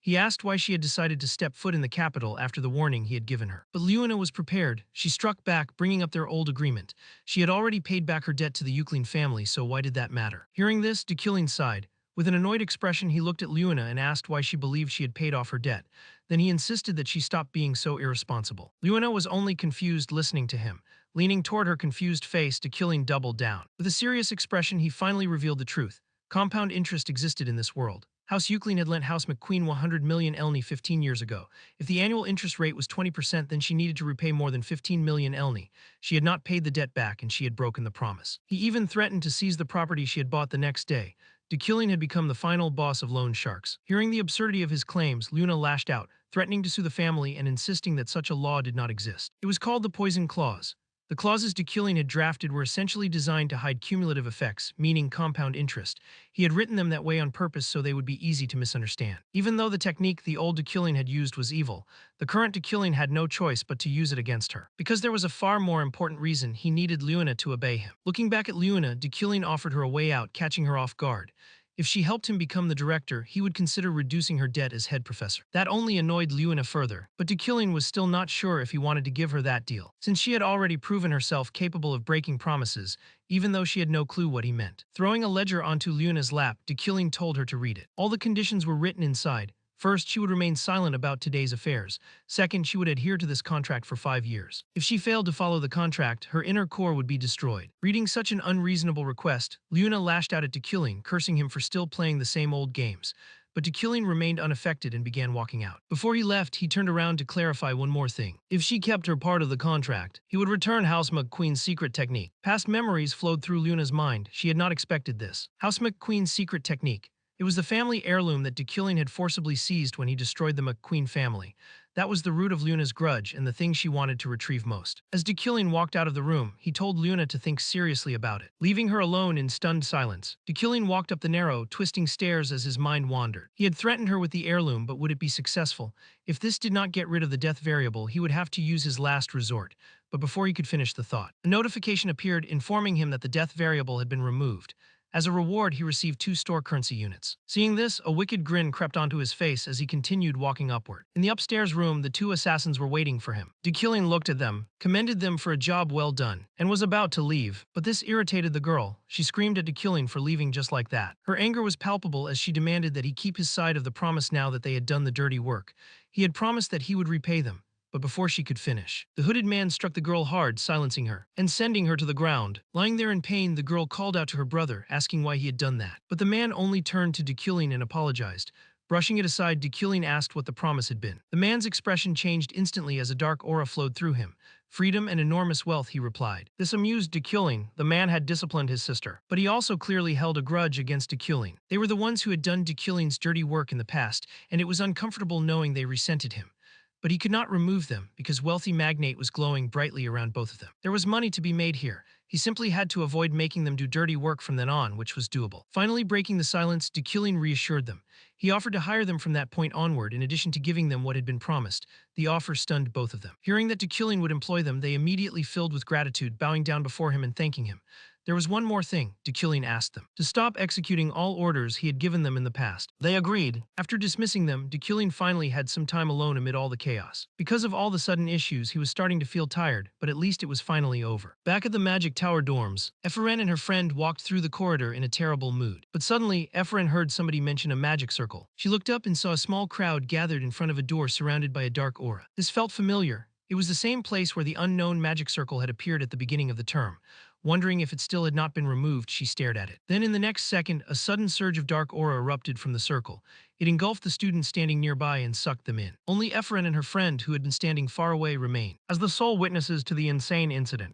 He asked why she had decided to step foot in the capital after the warning he had given her. But Liuna was prepared. She struck back, bringing up their old agreement. She had already paid back her debt to the Euclid family, so why did that matter? Hearing this, Dekilling sighed. With an annoyed expression, he looked at Liuna and asked why she believed she had paid off her debt. Then he insisted that she stop being so irresponsible. Liuna was only confused listening to him. Leaning toward her confused face, Dekilling doubled down. With a serious expression, he finally revealed the truth. Compound interest existed in this world. House Euclid had lent House McQueen 100 million elni 15 years ago. If the annual interest rate was 20%, then she needed to repay more than 15 million elni. She had not paid the debt back, and she had broken the promise. He even threatened to seize the property she had bought the next day. Dekilling had become the final boss of loan sharks. Hearing the absurdity of his claims, Liuna lashed out, threatening to sue the family and insisting that such a law did not exist. It was called the Poison Clause. The clauses Dekilling had drafted were essentially designed to hide cumulative effects, meaning compound interest. He had written them that way on purpose so they would be easy to misunderstand. Even though the technique the old Dekilling had used was evil, the current Dekilling had no choice but to use it against her. Because there was a far more important reason, he needed Liuna to obey him. Looking back at Liuna, Dekilling offered her a way out, catching her off guard. If she helped him become the director, he would consider reducing her debt as head professor. That only annoyed Liuna further, but Dekilling was still not sure if he wanted to give her that deal, since she had already proven herself capable of breaking promises, even though she had no clue what he meant. Throwing a ledger onto Liuna's lap, Dekilling told her to read it. All the conditions were written inside. First, she would remain silent about today's affairs. Second, she would adhere to this contract for 5 years. If she failed to follow the contract, her inner core would be destroyed. Reading such an unreasonable request, Liuna lashed out at Dekilling, cursing him for still playing the same old games. But Dekilling remained unaffected and began walking out. Before he left, he turned around to clarify one more thing. If she kept her part of the contract, he would return House McQueen's secret technique. Past memories flowed through Liuna's mind. She had not expected this. House McQueen's secret technique. It was the family heirloom that Dekilling had forcibly seized when he destroyed the McQueen family. That was the root of Liuna's grudge and the thing she wanted to retrieve most. As Dekilling walked out of the room, he told Liuna to think seriously about it. Leaving her alone in stunned silence, Dekilling walked up the narrow, twisting stairs as his mind wandered. He had threatened her with the heirloom, but would it be successful? If this did not get rid of the death variable, he would have to use his last resort. But before he could finish the thought, a notification appeared informing him that the death variable had been removed. As a reward, he received 2 store currency units. Seeing this, a wicked grin crept onto his face as he continued walking upward. In the upstairs room, the 2 assassins were waiting for him. Dekilling looked at them, commended them for a job well done, and was about to leave. But this irritated the girl. She screamed at Dekilling for leaving just like that. Her anger was palpable as she demanded that he keep his side of the promise now that they had done the dirty work. He had promised that he would repay them. But before she could finish, the hooded man struck the girl hard, silencing her and sending her to the ground. Lying there in pain, the girl called out to her brother, asking why he had done that. But the man only turned to Dekilling and apologized. Brushing it aside, Dekilling asked what the promise had been. The man's expression changed instantly as a dark aura flowed through him. Freedom and enormous wealth, he replied. This amused Dekilling. The man had disciplined his sister, but he also clearly held a grudge against Dekilling. They were the ones who had done Dekilling's dirty work in the past, and it was uncomfortable knowing they resented him. But he could not remove them because wealthy magnate was glowing brightly around both of them. There was money to be made here. He simply had to avoid making them do dirty work from then on, which was doable. Finally breaking the silence, Dekilling reassured them. He offered to hire them from that point onward in addition to giving them what had been promised. The offer stunned both of them. Hearing that Dekilling would employ them, they immediately filled with gratitude, bowing down before him and thanking him. There was one more thing, Decillion asked them. To stop executing all orders he had given them in the past. They agreed. After dismissing them, Decillion finally had some time alone amid all the chaos. Because of all the sudden issues, he was starting to feel tired, but at least it was finally over. Back at the Magic Tower dorms, Ephraim and her friend walked through the corridor in a terrible mood. But suddenly, Ephraim heard somebody mention a magic circle. She looked up and saw a small crowd gathered in front of a door surrounded by a dark aura. This felt familiar. It was the same place where the unknown magic circle had appeared at the beginning of the term. Wondering if it still had not been removed, she stared at it. Then in the next second, a sudden surge of dark aura erupted from the circle. It engulfed the students standing nearby and sucked them in. Only Ephraim and her friend, who had been standing far away, remained. As the sole witnesses to the insane incident,